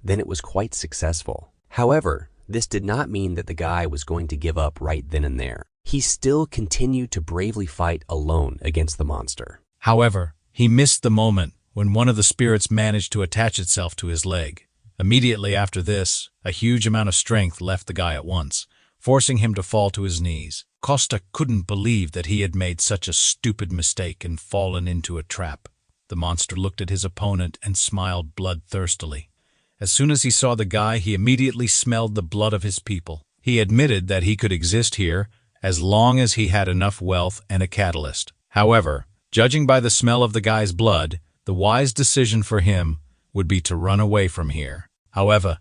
then it was quite successful. However, this did not mean that the guy was going to give up right then and there. He still continued to bravely fight alone against the monster. However, he missed the moment when one of the spirits managed to attach itself to his leg. Immediately after this, a huge amount of strength left the guy at once, forcing him to fall to his knees. Costa couldn't believe that he had made such a stupid mistake and fallen into a trap. The monster looked at his opponent and smiled bloodthirstily. As soon as he saw the guy, he immediately smelled the blood of his people. He admitted that he could exist here as long as he had enough wealth and a catalyst. However, judging by the smell of the guy's blood, the wise decision for him would be to run away from here. However,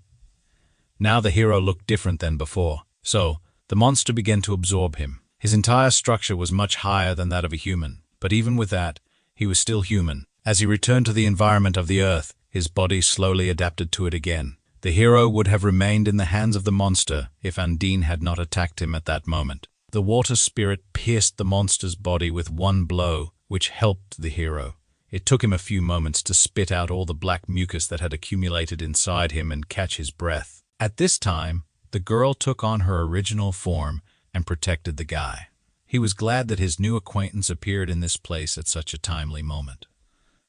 now the hero looked different than before, so the monster began to absorb him. His entire structure was much higher than that of a human, but even with that, he was still human. As he returned to the environment of the earth, his body slowly adapted to it again. The hero would have remained in the hands of the monster if Undine had not attacked him at that moment. The water spirit pierced the monster's body with one blow, which helped the hero. It took him a few moments to spit out all the black mucus that had accumulated inside him and catch his breath. At this time, the girl took on her original form and protected the guy. He was glad that his new acquaintance appeared in this place at such a timely moment.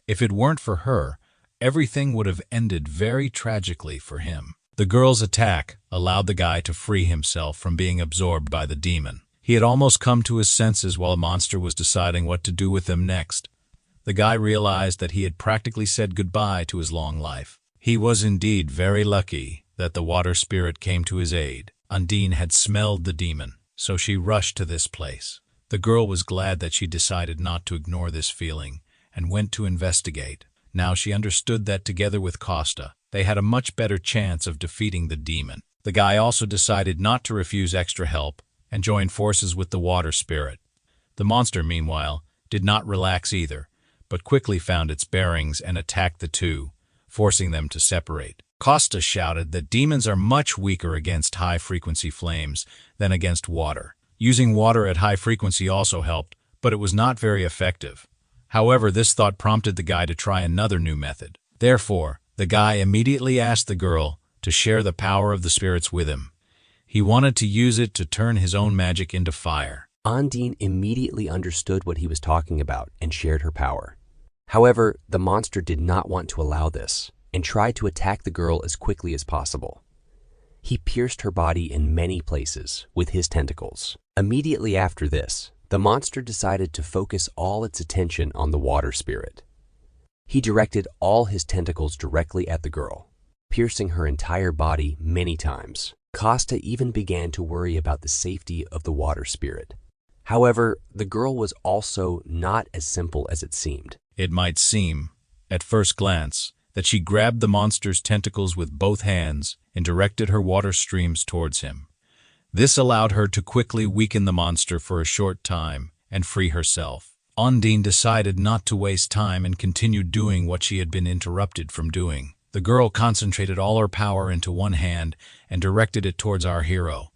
If it weren't for her, everything would have ended very tragically for him. The girl's attack allowed the guy to free himself from being absorbed by the demon. He had almost come to his senses while a monster was deciding what to do with him next. The guy realized that he had practically said goodbye to his long life. He was indeed very lucky that the water spirit came to his aid. Undine had smelled the demon, so she rushed to this place. The girl was glad that she decided not to ignore this feeling and went to investigate. Now she understood that together with Costa, they had a much better chance of defeating the demon. The guy also decided not to refuse extra help and join forces with the water spirit. The monster, meanwhile, did not relax either, but quickly found its bearings and attacked the two, forcing them to separate. Costa shouted that demons are much weaker against high-frequency flames than against water. Using water at high frequency also helped, but it was not very effective. However, this thought prompted the guy to try another new method. Therefore, the guy immediately asked the girl to share the power of the spirits with him. He wanted to use it to turn his own magic into fire. Undine immediately understood what he was talking about and shared her power. However, the monster did not want to allow this and tried to attack the girl as quickly as possible. He pierced her body in many places with his tentacles. Immediately after this, the monster decided to focus all its attention on the water spirit. He directed all his tentacles directly at the girl, piercing her entire body many times. Costa even began to worry about the safety of the water spirit. However, the girl was also not as simple as it seemed. It might seem, at first glance, that she grabbed the monster's tentacles with both hands and directed her water streams towards him. This allowed her to quickly weaken the monster for a short time and free herself. Undine decided not to waste time and continued doing what she had been interrupted from doing. The girl concentrated all her power into one hand and directed it towards our hero.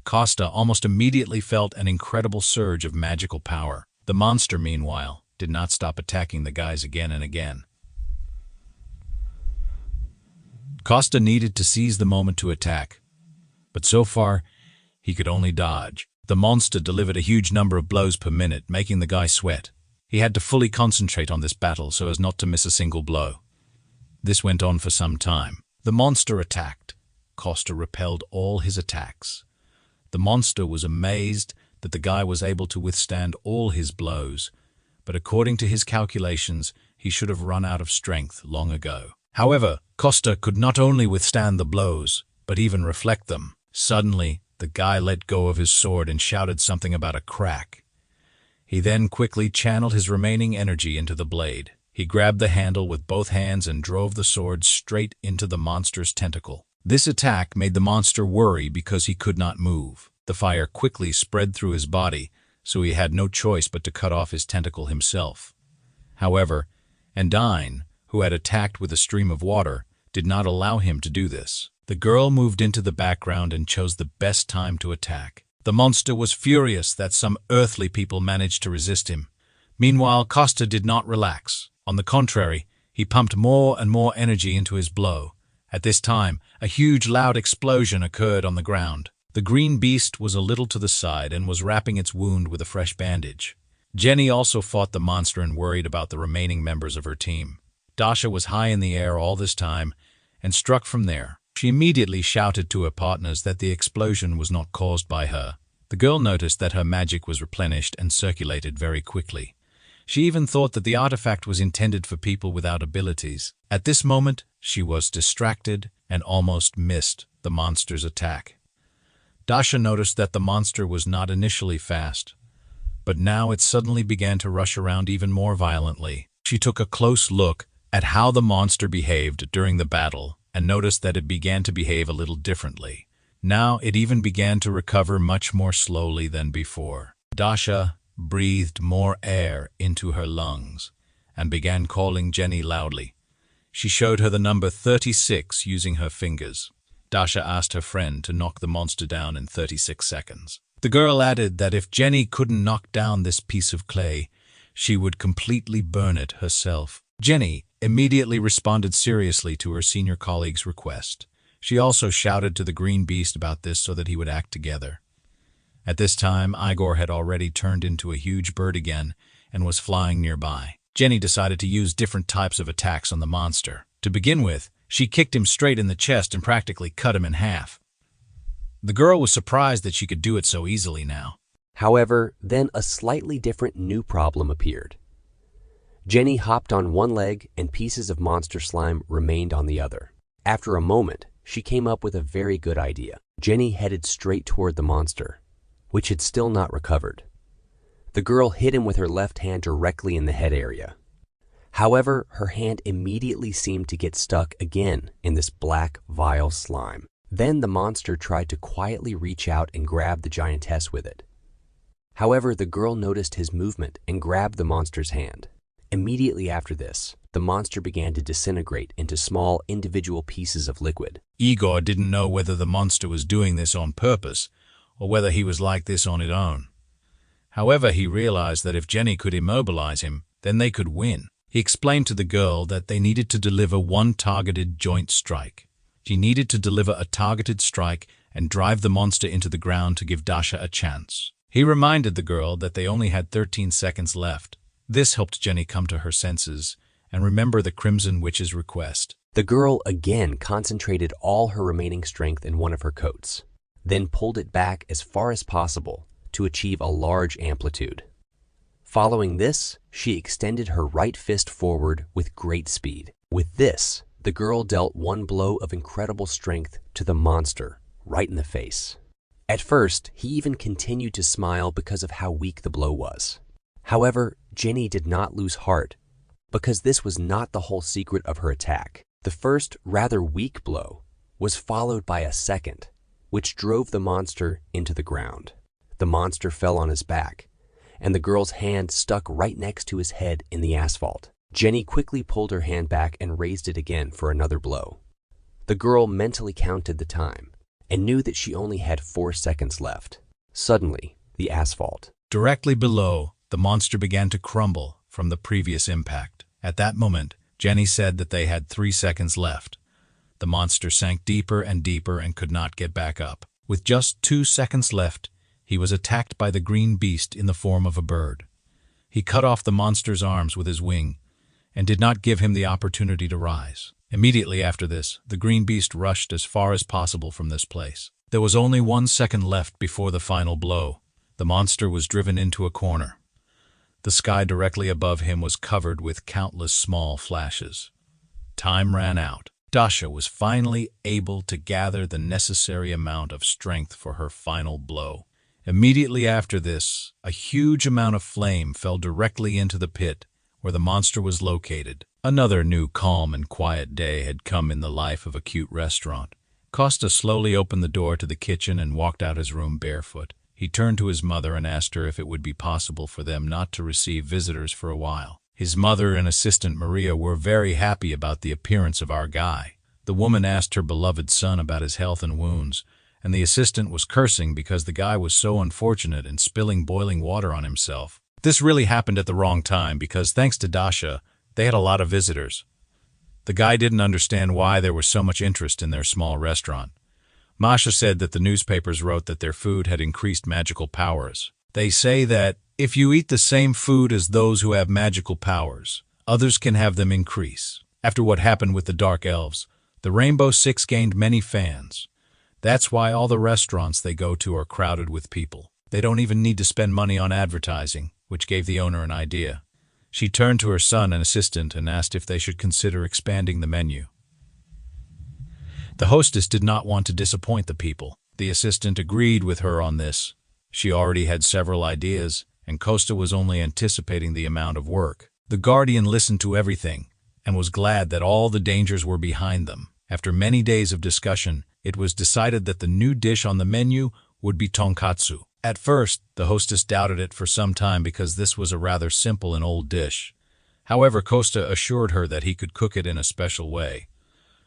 Costa almost immediately felt an incredible surge of magical power. The monster, meanwhile, did not stop attacking the guys again and again. Costa needed to seize the moment to attack, but so far, he could only dodge. The monster delivered a huge number of blows per minute, making the guy sweat. He had to fully concentrate on this battle so as not to miss a single blow. This went on for some time. The monster attacked. Costa repelled all his attacks. The monster was amazed that the guy was able to withstand all his blows, but according to his calculations, he should have run out of strength long ago. However, Costa could not only withstand the blows, but even reflect them. Suddenly, the guy let go of his sword and shouted something about a crack. He then quickly channeled his remaining energy into the blade. He grabbed the handle with both hands and drove the sword straight into the monster's tentacle. This attack made the monster worry because he could not move. The fire quickly spread through his body, so he had no choice but to cut off his tentacle himself. However, Undine, who had attacked with a stream of water, did not allow him to do this. The girl moved into the background and chose the best time to attack. The monster was furious that some earthly people managed to resist him. Meanwhile, Costa did not relax. On the contrary, he pumped more and more energy into his blow. At this time, a huge loud explosion occurred on the ground. The green beast was a little to the side and was wrapping its wound with a fresh bandage. Jenny also fought the monster and worried about the remaining members of her team. Dasha was high in the air all this time and struck from there. She immediately shouted to her partners that the explosion was not caused by her. The girl noticed that her magic was replenished and circulated very quickly. She even thought that the artifact was intended for people without abilities. At this moment, she was distracted and almost missed the monster's attack. Dasha noticed that the monster was not initially fast, but now it suddenly began to rush around even more violently. She took a close look at how the monster behaved during the battle and noticed that it began to behave a little differently. Now it even began to recover much more slowly than before. Dasha breathed more air into her lungs and began calling Jenny loudly. She showed her the number 36 using her fingers. Dasha asked her friend to knock the monster down in 36 seconds. The girl added that if Jenny couldn't knock down this piece of clay, she would completely burn it herself. Jenny immediately responded seriously to her senior colleague's request. She also shouted to the green beast about this so that he would act together. At this time, Igor had already turned into a huge bird again and was flying nearby. Jenny decided to use different types of attacks on the monster. To begin with, she kicked him straight in the chest and practically cut him in half. The girl was surprised that she could do it so easily now. However, then a slightly different new problem appeared. Jenny hopped on one leg and pieces of monster slime remained on the other. After a moment, she came up with a very good idea. Jenny headed straight toward the monster, which had still not recovered. The girl hit him with her left hand directly in the head area. However, her hand immediately seemed to get stuck again in this black, vile slime. Then the monster tried to quietly reach out and grab the giantess with it. However, the girl noticed his movement and grabbed the monster's hand. Immediately after this, the monster began to disintegrate into small individual pieces of liquid. Igor didn't know whether the monster was doing this on purpose or whether he was like this on its own. However, he realized that if Jenny could immobilize him, then they could win. He explained to the girl that they needed to deliver one targeted joint strike. She needed to deliver a targeted strike and drive the monster into the ground to give Dasha a chance. He reminded the girl that they only had 13 seconds left. This helped Jenny come to her senses and remember the Crimson Witch's request. The girl again concentrated all her remaining strength in one of her coats, then pulled it back as far as possible to achieve a large amplitude. Following this, she extended her right fist forward with great speed. With this, the girl dealt one blow of incredible strength to the monster right in the face. At first, he even continued to smile because of how weak the blow was. However, Jenny did not lose heart because this was not the whole secret of her attack. The first, rather weak blow was followed by a second, which drove the monster into the ground. The monster fell on his back, and the girl's hand stuck right next to his head in the asphalt. Jenny quickly pulled her hand back and raised it again for another blow. The girl mentally counted the time and knew that she only had 4 seconds left. Suddenly, the asphalt. Directly below, the monster began to crumble from the previous impact. At that moment, Jenny said that they had 3 seconds left. The monster sank deeper and deeper and could not get back up. With just 2 seconds left, he was attacked by the green beast in the form of a bird. He cut off the monster's arms with his wing and did not give him the opportunity to rise. Immediately after this, the green beast rushed as far as possible from this place. There was only 1 second left before the final blow. The monster was driven into a corner. The sky directly above him was covered with countless small flashes. Time ran out. Dasha was finally able to gather the necessary amount of strength for her final blow. Immediately after this, a huge amount of flame fell directly into the pit where the monster was located. Another new calm and quiet day had come in the life of a cute restaurant. Costa slowly opened the door to the kitchen and walked out his room barefoot. He turned to his mother and asked her if it would be possible for them not to receive visitors for a while. His mother and assistant Maria were very happy about the appearance of our guy. The woman asked her beloved son about his health and wounds, and the assistant was cursing because the guy was so unfortunate in spilling boiling water on himself. This really happened at the wrong time because, thanks to Dasha, they had a lot of visitors. The guy didn't understand why there was so much interest in their small restaurant. Masha said that the newspapers wrote that their food had increased magical powers. They say that if you eat the same food as those who have magical powers, others can have them increase. After what happened with the Dark Elves, The Rainbow Six gained many fans. That's why all the restaurants they go to are crowded with people. They don't even need to spend money on advertising, which gave the owner an idea. She turned to her son and assistant and asked if they should consider expanding the menu. The hostess did not want to disappoint the people. The assistant agreed with her on this. She already had several ideas, and Costa was only anticipating the amount of work. The guardian listened to everything and was glad that all the dangers were behind them. After many days of discussion, it was decided that the new dish on the menu would be tonkatsu. At first, the hostess doubted it for some time because this was a rather simple and old dish. However, Costa assured her that he could cook it in a special way.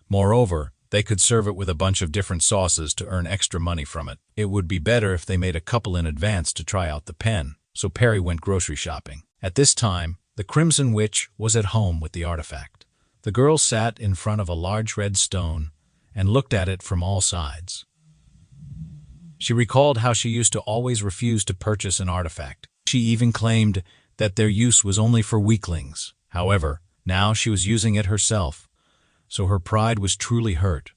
Moreover, they could serve it with a bunch of different sauces to earn extra money from it. It would be better if they made a couple in advance to try out the pen, so Perry went grocery shopping. At this time, the Crimson Witch was at home with the artifact. The girl sat in front of a large red stone and looked at it from all sides. She recalled how she used to always refuse to purchase an artifact. She even claimed that their use was only for weaklings. However, now she was using it herself, so her pride was truly hurt.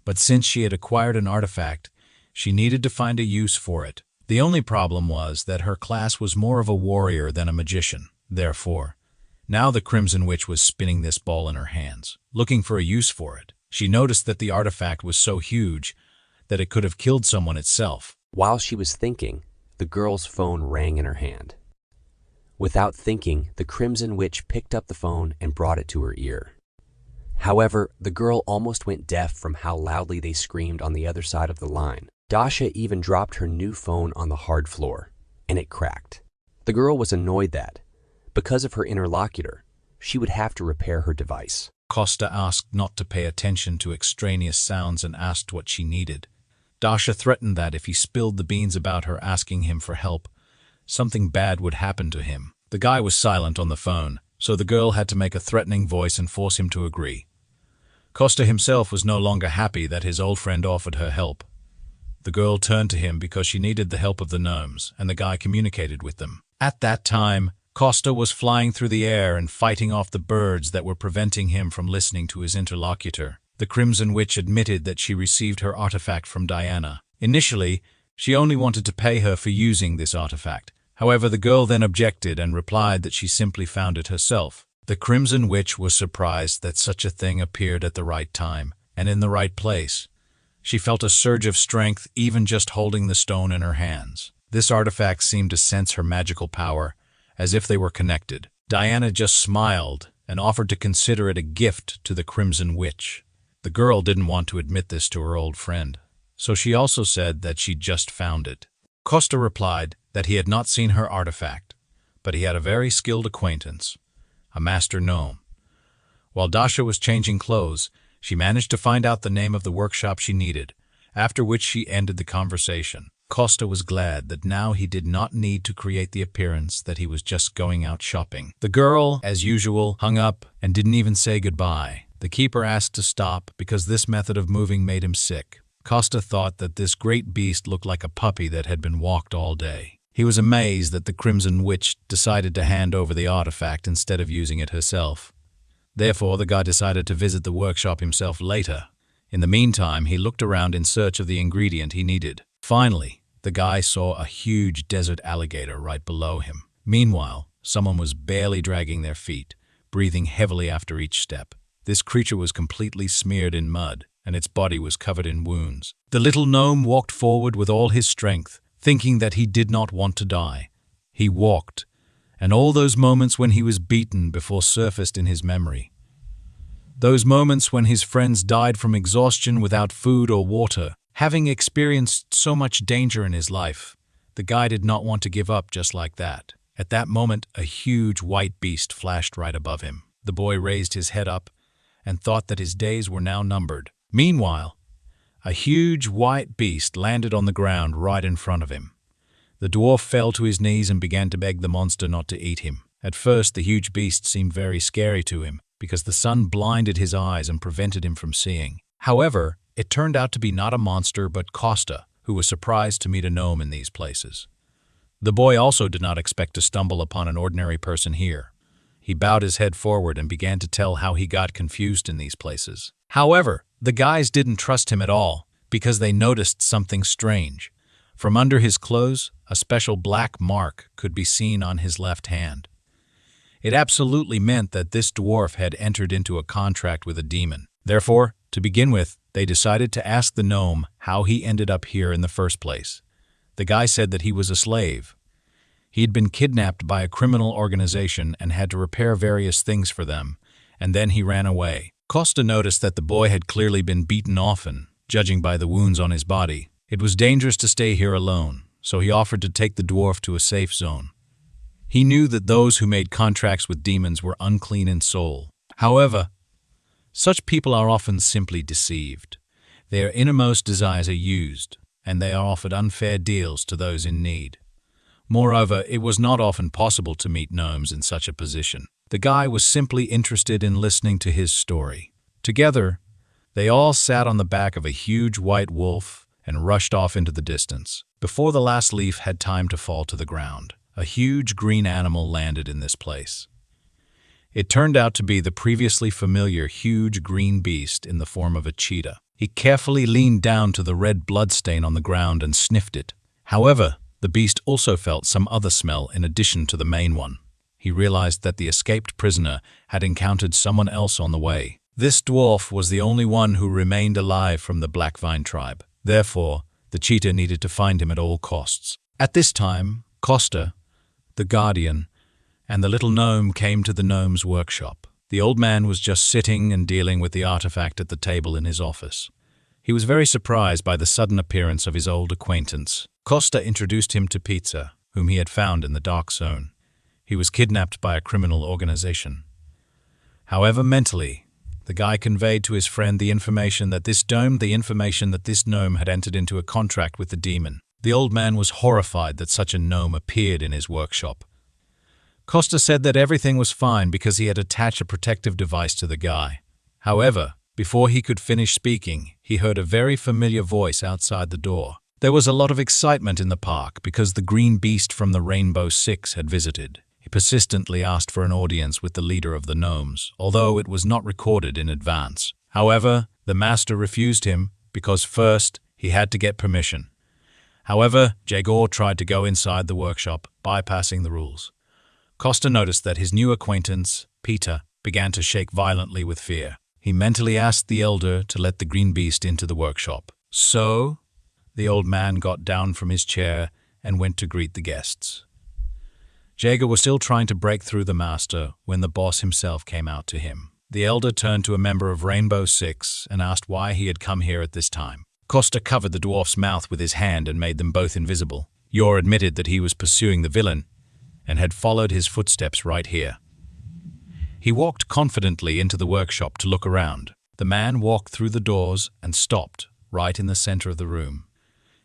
But since she had acquired an artifact, she needed to find a use for it. The only problem was that her class was more of a warrior than a magician. Therefore, now the Crimson Witch was spinning this ball in her hands, looking for a use for it. She noticed that the artifact was so huge that it could have killed someone itself. While she was thinking, the girl's phone rang in her hand. Without thinking, the Crimson Witch picked up the phone and brought it to her ear. However, the girl almost went deaf from how loudly they screamed on the other side of the line. Dasha even dropped her new phone on the hard floor, and it cracked. The girl was annoyed that, because of her interlocutor, she would have to repair her device. Costa asked not to pay attention to extraneous sounds and asked what she needed. Dasha threatened that if he spilled the beans about her asking him for help, something bad would happen to him. The guy was silent on the phone, so the girl had to make a threatening voice and force him to agree. Costa himself was no longer happy that his old friend offered her help. The girl turned to him because she needed the help of the gnomes, and the guy communicated with them. At that time, Costa was flying through the air and fighting off the birds that were preventing him from listening to his interlocutor. The Crimson Witch admitted that she received her artifact from Diana. Initially, she only wanted to pay her for using this artifact. However, the girl then objected and replied that she simply found it herself. The Crimson Witch was surprised that such a thing appeared at the right time and in the right place. She felt a surge of strength even just holding the stone in her hands. This artifact seemed to sense her magical power, as if they were connected. Diana just smiled and offered to consider it a gift to the Crimson Witch. The girl didn't want to admit this to her old friend, so she also said that she just found it. Costa replied that he had not seen her artifact, but he had a very skilled acquaintance, a master gnome. While Dasha was changing clothes, she managed to find out the name of the workshop she needed, after which she ended the conversation. Costa was glad that now he did not need to create the appearance that he was just going out shopping. The girl, as usual, hung up and didn't even say goodbye. The keeper asked to stop because this method of moving made him sick. Costa thought that this great beast looked like a puppy that had been walked all day. He was amazed that the Crimson Witch decided to hand over the artifact instead of using it herself. Therefore, the guy decided to visit the workshop himself later. In the meantime, he looked around in search of the ingredient he needed. Finally, the guy saw a huge desert alligator right below him. Meanwhile, someone was barely dragging their feet, breathing heavily after each step. This creature was completely smeared in mud, and its body was covered in wounds. The little gnome walked forward with all his strength, thinking that he did not want to die. He walked, and all those moments when he was beaten before surfaced in his memory. Those moments when his friends died from exhaustion without food or water. Having experienced so much danger in his life, the guy did not want to give up just like that. At that moment, a huge white beast flashed right above him. The boy raised his head up and thought that his days were now numbered. Meanwhile, a huge white beast landed on the ground right in front of him. The dwarf fell to his knees and began to beg the monster not to eat him. At first, the huge beast seemed very scary to him because the sun blinded his eyes and prevented him from seeing. However, it turned out to be not a monster but Costa, who was surprised to meet a gnome in these places. The boy also did not expect to stumble upon an ordinary person here. He bowed his head forward and began to tell how he got confused in these places. However, the guys didn't trust him at all because they noticed something strange. From under his clothes, a special black mark could be seen on his left hand. It absolutely meant that this dwarf had entered into a contract with a demon. Therefore, to begin with, they decided to ask the gnome how he ended up here in the first place. The guy said that he was a slave. He had been kidnapped by a criminal organization and had to repair various things for them, and then he ran away. Costa noticed that the boy had clearly been beaten often, judging by the wounds on his body. It was dangerous to stay here alone, so he offered to take the dwarf to a safe zone. He knew that those who made contracts with demons were unclean in soul. However, such people are often simply deceived. Their innermost desires are used, and they are offered unfair deals to those in need. Moreover, it was not often possible to meet gnomes in such a position. The guy was simply interested in listening to his story. Together, they all sat on the back of a huge white wolf and rushed off into the distance. Before the last leaf had time to fall to the ground, a huge green animal landed in this place. It turned out to be the previously familiar huge green beast in the form of a cheetah. He carefully leaned down to the red bloodstain on the ground and sniffed it. However, the beast also felt some other smell in addition to the main one. He realized that the escaped prisoner had encountered someone else on the way. This dwarf was the only one who remained alive from the Blackvine tribe. Therefore, the cheetah needed to find him at all costs. At this time, Costa, the guardian, and the little gnome came to the gnome's workshop. The old man was just sitting and dealing with the artifact at the table in his office. He was very surprised by the sudden appearance of his old acquaintance. Costa introduced him to Pizza, whom he had found in the dark zone. He was kidnapped by a criminal organization. However, mentally, the guy conveyed to his friend the information that this gnome had entered into a contract with the demon. The old man was horrified that such a gnome appeared in his workshop. Costa said that everything was fine because he had attached a protective device to the guy. However, before he could finish speaking, he heard a very familiar voice outside the door. There was a lot of excitement in the park because the green beast from the Rainbow Six had visited. He persistently asked for an audience with the leader of the gnomes, although it was not recorded in advance. However, the master refused him because first he had to get permission. However, Jagor tried to go inside the workshop, bypassing the rules. Costa noticed that his new acquaintance, Peter, began to shake violently with fear. He mentally asked the elder to let the green beast into the workshop. So, the old man got down from his chair and went to greet the guests. Jager was still trying to break through the master when the boss himself came out to him. The elder turned to a member of Rainbow Six and asked why he had come here at this time. Costa covered the dwarf's mouth with his hand and made them both invisible. Yor admitted that he was pursuing the villain and had followed his footsteps right here. He walked confidently into the workshop to look around. The man walked through the doors and stopped right in the center of the room.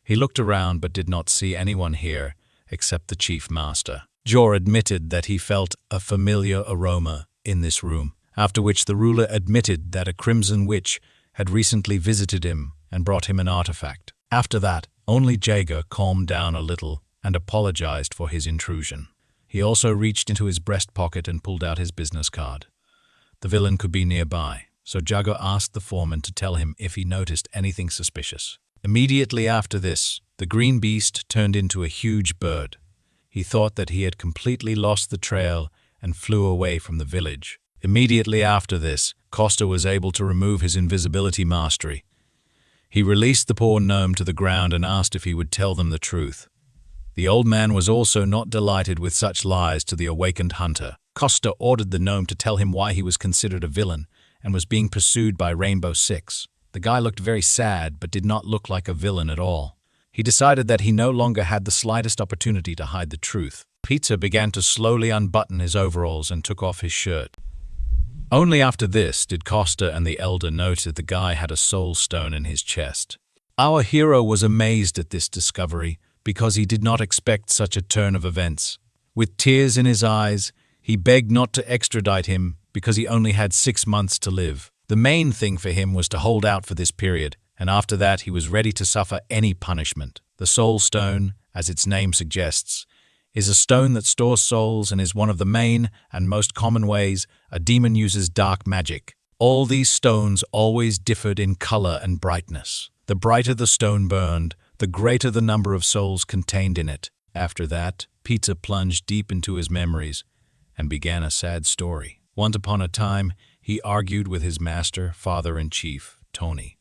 He looked around but did not see anyone here except the chief master. Jor admitted that he felt a familiar aroma in this room, after which the ruler admitted that a crimson witch had recently visited him and brought him an artifact. After that, only Jager calmed down a little and apologized for his intrusion. He also reached into his breast pocket and pulled out his business card. The villain could be nearby, so Jager asked the foreman to tell him if he noticed anything suspicious. Immediately after this, the green beast turned into a huge bird. He thought that he had completely lost the trail and flew away from the village. Immediately after this, Costa was able to remove his invisibility mastery. He released the poor gnome to the ground and asked if he would tell them the truth. The old man was also not delighted with such lies to the awakened hunter. Costa ordered the gnome to tell him why he was considered a villain and was being pursued by Rainbow Six. The guy looked very sad but did not look like a villain at all. He decided that he no longer had the slightest opportunity to hide the truth. Pizza began to slowly unbutton his overalls and took off his shirt. Only after this did Costa and the elder note that the guy had a soul stone in his chest. Our hero was amazed at this discovery because he did not expect such a turn of events. With tears in his eyes, he begged not to extradite him because he only had 6 months to live. The main thing for him was to hold out for this period, and after that he was ready to suffer any punishment. The Soul Stone, as its name suggests, is a stone that stores souls and is one of the main and most common ways a demon uses dark magic. All these stones always differed in color and brightness. The brighter the stone burned, the greater the number of souls contained in it. After that, Peter plunged deep into his memories and began a sad story. Once upon a time, he argued with his master, father-in-chief, Tony.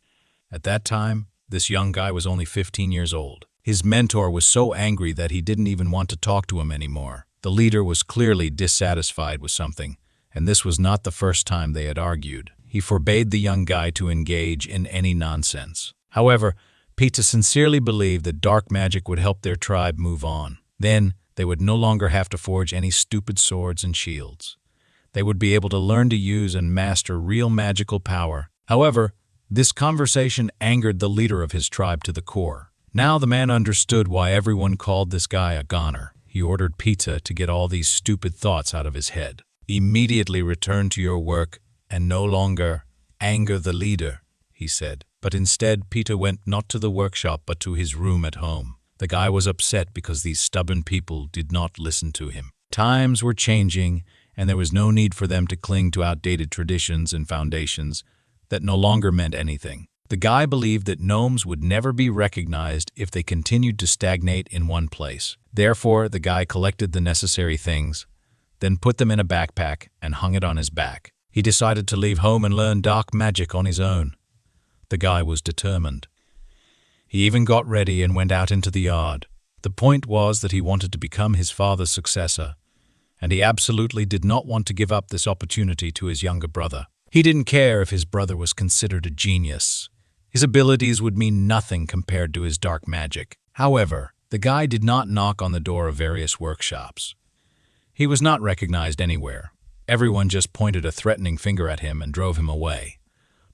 At that time, this young guy was only 15 years old. His mentor was so angry that he didn't even want to talk to him anymore. The leader was clearly dissatisfied with something, and this was not the first time they had argued. He forbade the young guy to engage in any nonsense. However, Peter sincerely believed that dark magic would help their tribe move on. Then, they would no longer have to forge any stupid swords and shields. They would be able to learn to use and master real magical power. However, this conversation angered the leader of his tribe to the core. Now the man understood why everyone called this guy a goner. He ordered Peter to get all these stupid thoughts out of his head. Immediately return to your work and no longer anger the leader, he said. But instead, Peter went not to the workshop but to his room at home. The guy was upset because these stubborn people did not listen to him. Times were changing, and there was no need for them to cling to outdated traditions and foundations that no longer meant anything. The guy believed that gnomes would never be recognized if they continued to stagnate in one place. Therefore, the guy collected the necessary things, then put them in a backpack and hung it on his back. He decided to leave home and learn dark magic on his own. The guy was determined. He even got ready and went out into the yard. The point was that he wanted to become his father's successor, and he absolutely did not want to give up this opportunity to his younger brother. He didn't care if his brother was considered a genius. His abilities would mean nothing compared to his dark magic. However, the guy did not knock on the door of various workshops. He was not recognized anywhere. Everyone just pointed a threatening finger at him and drove him away.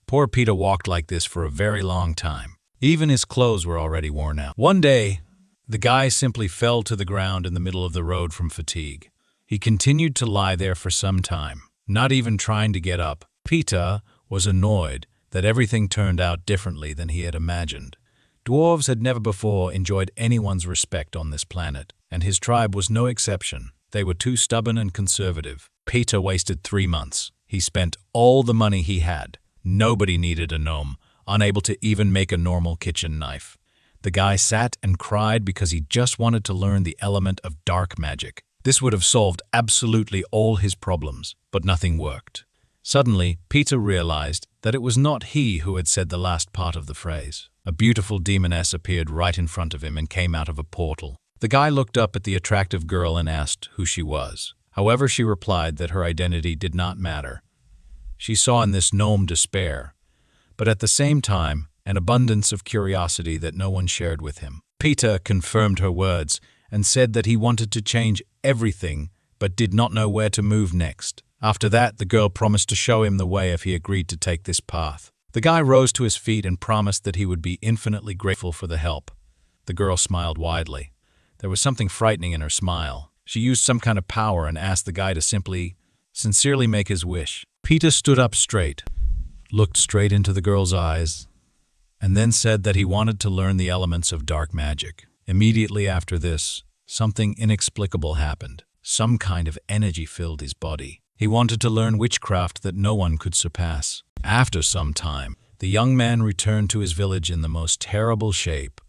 Poor Peter walked like this for a very long time. Even his clothes were already worn out. One day, the guy simply fell to the ground in the middle of the road from fatigue. He continued to lie there for some time, not even trying to get up. Peter was annoyed that everything turned out differently than he had imagined. Dwarves had never before enjoyed anyone's respect on this planet, and his tribe was no exception. They were too stubborn and conservative. Peter wasted 3 months. He spent all the money he had. Nobody needed a gnome, unable to even make a normal kitchen knife. The guy sat and cried because he just wanted to learn the element of dark magic. This would have solved absolutely all his problems, but nothing worked. Suddenly, Peter realized that it was not he who had said the last part of the phrase. A beautiful demoness appeared right in front of him and came out of a portal. The guy looked up at the attractive girl and asked who she was. However, she replied that her identity did not matter. She saw in this gnome despair, but at the same time, an abundance of curiosity that no one shared with him. Peter confirmed her words and said that he wanted to change everything but did not know where to move next. After that, the girl promised to show him the way if he agreed to take this path. The guy rose to his feet and promised that he would be infinitely grateful for the help. The girl smiled widely. There was something frightening in her smile. She used some kind of power and asked the guy to sincerely make his wish. Peter stood up straight, looked straight into the girl's eyes, and then said that he wanted to learn the elements of dark magic. Immediately after this, something inexplicable happened. Some kind of energy filled his body. He wanted to learn witchcraft that no one could surpass. After some time, the young man returned to his village in the most terrible shape,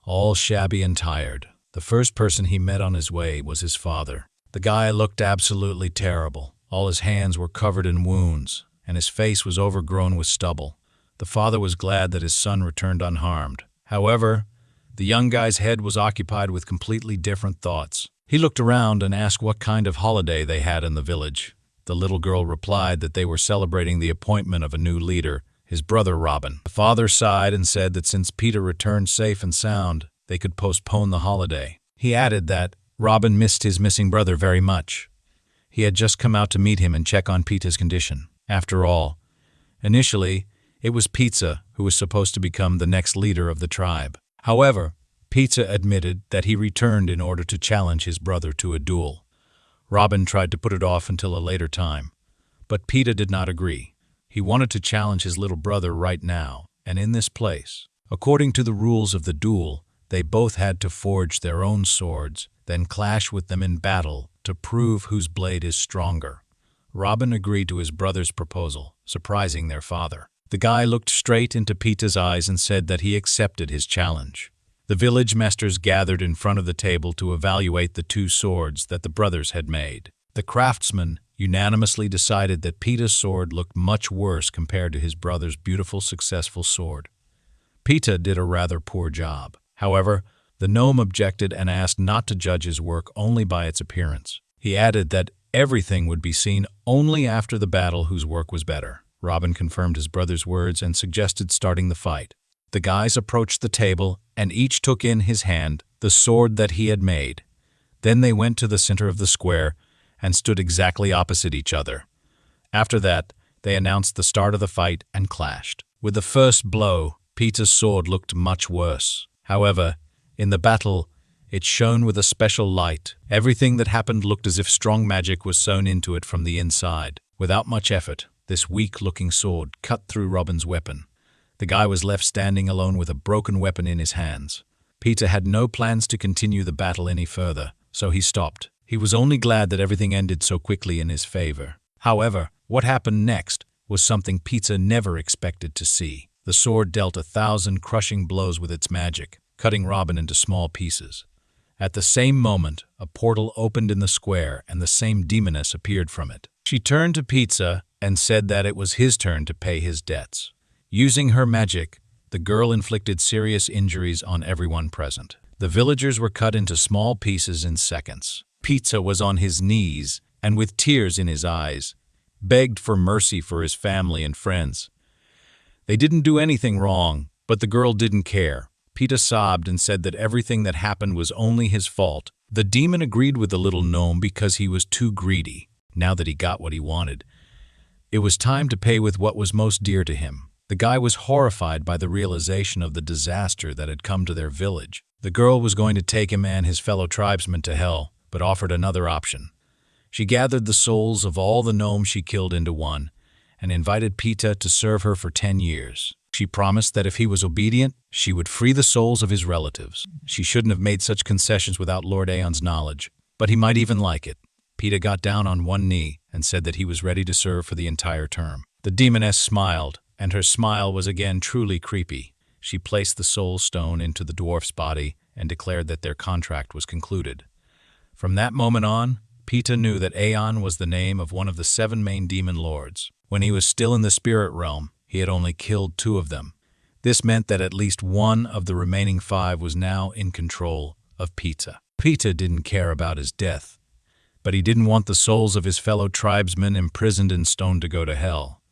all shabby and tired. The first person he met on his way was his father. The guy looked absolutely terrible. All his hands were covered in wounds, and his face was overgrown with stubble. The father was glad that his son returned unharmed. However, the young guy's head was occupied with completely different thoughts. He looked around and asked what kind of holiday they had in the village. The little girl replied that they were celebrating the appointment of a new leader, his brother Robin. The father sighed and said that since Peter returned safe and sound, they could postpone the holiday. He added that Robin missed his missing brother very much. He had just come out to meet him and check on Peter's condition. After all, initially, it was Peter who was supposed to become the next leader of the tribe. However, Peter admitted that he returned in order to challenge his brother to a duel. Robin tried to put it off until a later time, but Peter did not agree. He wanted to challenge his little brother right now, and in this place. According to the rules of the duel, they both had to forge their own swords, then clash with them in battle to prove whose blade is stronger. Robin agreed to his brother's proposal, surprising their father. The guy looked straight into Peter's eyes and said that he accepted his challenge. The village masters gathered in front of the table to evaluate the two swords that the brothers had made. The craftsmen unanimously decided that Peter's sword looked much worse compared to his brother's beautiful, successful sword. Peter did a rather poor job. However, the gnome objected and asked not to judge his work only by its appearance. He added that everything would be seen only after the battle whose work was better. Robin confirmed his brother's words and suggested starting the fight. The guys approached the table and each took in his hand the sword that he had made. Then they went to the center of the square and stood exactly opposite each other. After that, they announced the start of the fight and clashed. With the first blow, Peter's sword looked much worse. However, in the battle, it shone with a special light. Everything that happened looked as if strong magic was sewn into it from the inside. Without much effort, this weak-looking sword cut through Robin's weapon. The guy was left standing alone with a broken weapon in his hands. Peter had no plans to continue the battle any further, so he stopped. He was only glad that everything ended so quickly in his favor. However, what happened next was something Peter never expected to see. The sword dealt 1,000 crushing blows with its magic, cutting Robin into small pieces. At the same moment, a portal opened in the square and the same demoness appeared from it. She turned to Peter and said that it was his turn to pay his debts. Using her magic, the girl inflicted serious injuries on everyone present. The villagers were cut into small pieces in seconds. Peter was on his knees and with tears in his eyes, begged for mercy for his family and friends. They didn't do anything wrong, but the girl didn't care. Peter sobbed and said that everything that happened was only his fault. The demon agreed with the little gnome because he was too greedy. Now that he got what he wanted, it was time to pay with what was most dear to him. The guy was horrified by the realization of the disaster that had come to their village. The girl was going to take him and his fellow tribesmen to hell, but offered another option. She gathered the souls of all the gnomes she killed into one and invited Peter to serve her for 10 years. She promised that if he was obedient, she would free the souls of his relatives. She shouldn't have made such concessions without Lord Aeon's knowledge, but he might even like it. Peter got down on one knee and said that he was ready to serve for the entire term. The demoness smiled, and her smile was again truly creepy. She placed the soul stone into the dwarf's body and declared that their contract was concluded. From that moment on, Peter knew that Aeon was the name of one of the 7 main demon lords. When he was still in the spirit realm, he had only killed 2 of them. This meant that at least one of the remaining 5 was now in control of Peter. Peter didn't care about his death, but he didn't want the souls of his fellow tribesmen imprisoned in stone to go to hell.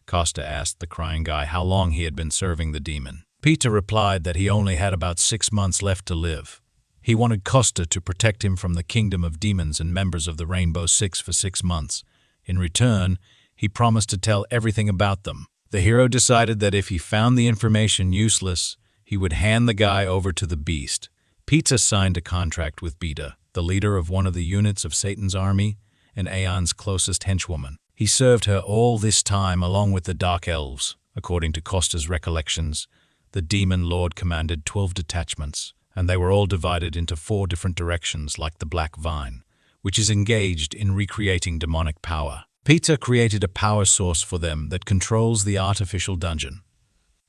Costa asked the crying guy how long he had been serving the demon. Peter replied that he only had about 6 months left to live. He wanted Costa to protect him from the kingdom of demons and members of the Rainbow Six for 6 months. In return, he promised to tell everything about them. The hero decided that if he found the information useless, he would hand the guy over to the beast. Peter signed a contract with Beta, the leader of one of the units of Satan's army and Aeon's closest henchwoman. He served her all this time along with the Dark Elves. According to Costa's recollections, the demon lord commanded 12 detachments, and they were all divided into 4 different directions like the Black Vine, which is engaged in recreating demonic power. Peter created a power source for them that controls the artificial dungeon.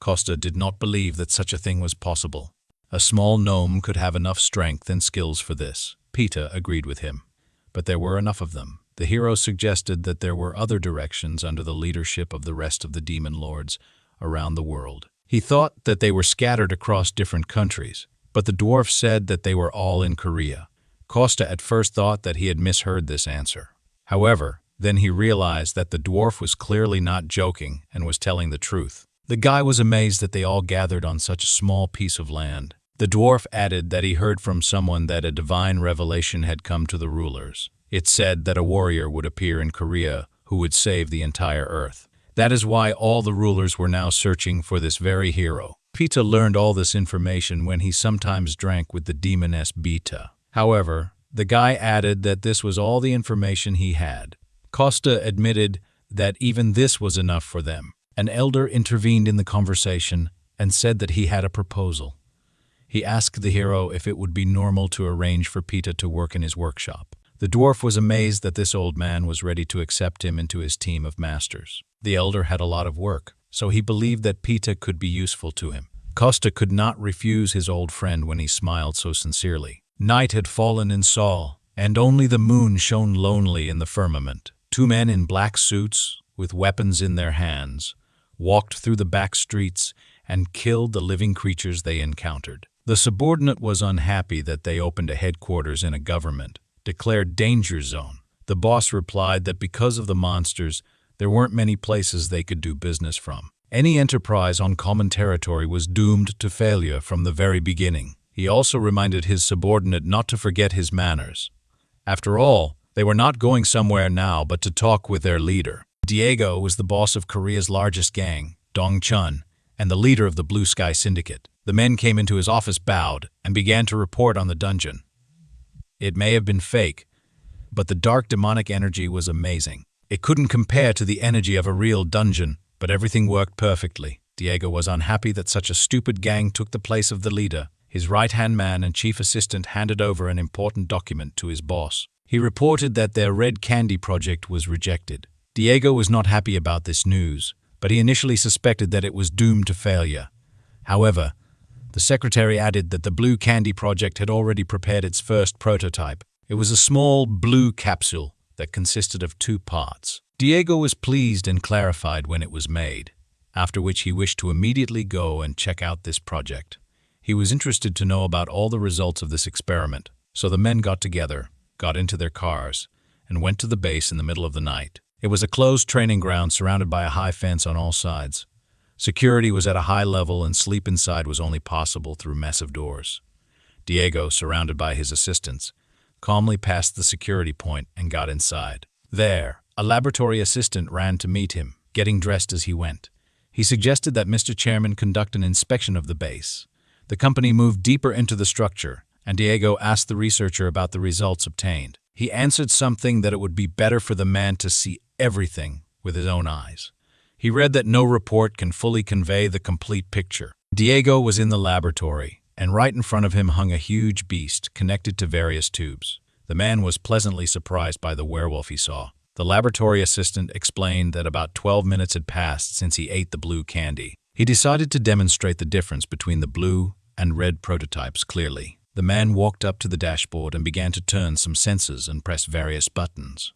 Costa did not believe that such a thing was possible. A small gnome could have enough strength and skills for this. Peter agreed with him, but there were enough of them. The hero suggested that there were other directions under the leadership of the rest of the demon lords around the world. He thought that they were scattered across different countries, but the dwarf said that they were all in Korea. Costa at first thought that he had misheard this answer. However, then he realized that the dwarf was clearly not joking and was telling the truth. The guy was amazed that they all gathered on such a small piece of land. The dwarf added that he heard from someone that a divine revelation had come to the rulers. It said that a warrior would appear in Korea who would save the entire earth. That is why all the rulers were now searching for this very hero. Peter learned all this information when he sometimes drank with the demoness Beta. However, the guy added that this was all the information he had. Costa admitted that even this was enough for them. An elder intervened in the conversation and said that he had a proposal. He asked the hero if it would be normal to arrange for Peter to work in his workshop. The dwarf was amazed that this old man was ready to accept him into his team of masters. The elder had a lot of work, so he believed that Peter could be useful to him. Costa could not refuse his old friend when he smiled so sincerely. Night had fallen in Saul, and only the moon shone lonely in the firmament. Two men in black suits, with weapons in their hands, walked through the back streets and killed the living creatures they encountered. The subordinate was unhappy that they opened a headquarters in a government, declared danger zone. The boss replied that because of the monsters, there weren't many places they could do business from. Any enterprise on common territory was doomed to failure from the very beginning. He also reminded his subordinate not to forget his manners. After all, they were not going somewhere now but to talk with their leader. Diego was the boss of Korea's largest gang, Dongchun, and the leader of the Blue Sky Syndicate. The men came into his office, bowed, and began to report on the dungeon. It may have been fake, but the dark demonic energy was amazing. It couldn't compare to the energy of a real dungeon, but everything worked perfectly. Diego was unhappy that such a stupid gang took the place of the leader. His right-hand man and chief assistant handed over an important document to his boss. He reported that their red candy project was rejected. Diego was not happy about this news, but he initially suspected that it was doomed to failure. However, the secretary added that the blue candy project had already prepared its first prototype. It was a small blue capsule that consisted of 2 parts. Diego was pleased and clarified when it was made, after which he wished to immediately go and check out this project. He was interested to know about all the results of this experiment, so the men got together, got into their cars, and went to the base in the middle of the night. It was a closed training ground surrounded by a high fence on all sides. Security was at a high level and sleep inside was only possible through massive doors. Diego, surrounded by his assistants, calmly passed the security point and got inside. There, a laboratory assistant ran to meet him, getting dressed as he went. He suggested that Mr. Chairman conduct an inspection of the base. The company moved deeper into the structure, and Diego asked the researcher about the results obtained. He answered something that it would be better for the man to see everything with his own eyes. He read that no report can fully convey the complete picture. Diego was in the laboratory, and right in front of him hung a huge beast connected to various tubes. The man was pleasantly surprised by the werewolf he saw. The laboratory assistant explained that about 12 minutes had passed since he ate the blue candy. He decided to demonstrate the difference between the blue and red prototypes clearly. The man walked up to the dashboard and began to turn some sensors and press various buttons.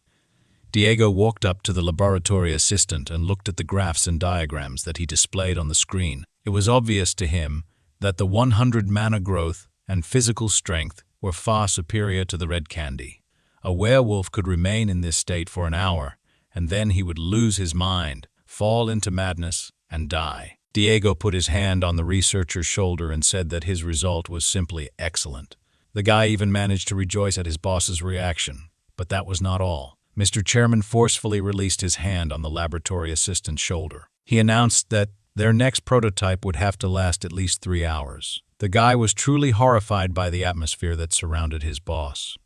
Diego walked up to the laboratory assistant and looked at the graphs and diagrams that he displayed on the screen. It was obvious to him that the 100 mana growth and physical strength were far superior to the red candy. A werewolf could remain in this state for an hour, and then he would lose his mind, fall into madness, and die. Diego put his hand on the researcher's shoulder and said that his result was simply excellent. The guy even managed to rejoice at his boss's reaction, but that was not all. Mr. Chairman forcefully released his hand on the laboratory assistant's shoulder. He announced that their next prototype would have to last at least 3 hours. The guy was truly horrified by the atmosphere that surrounded his boss.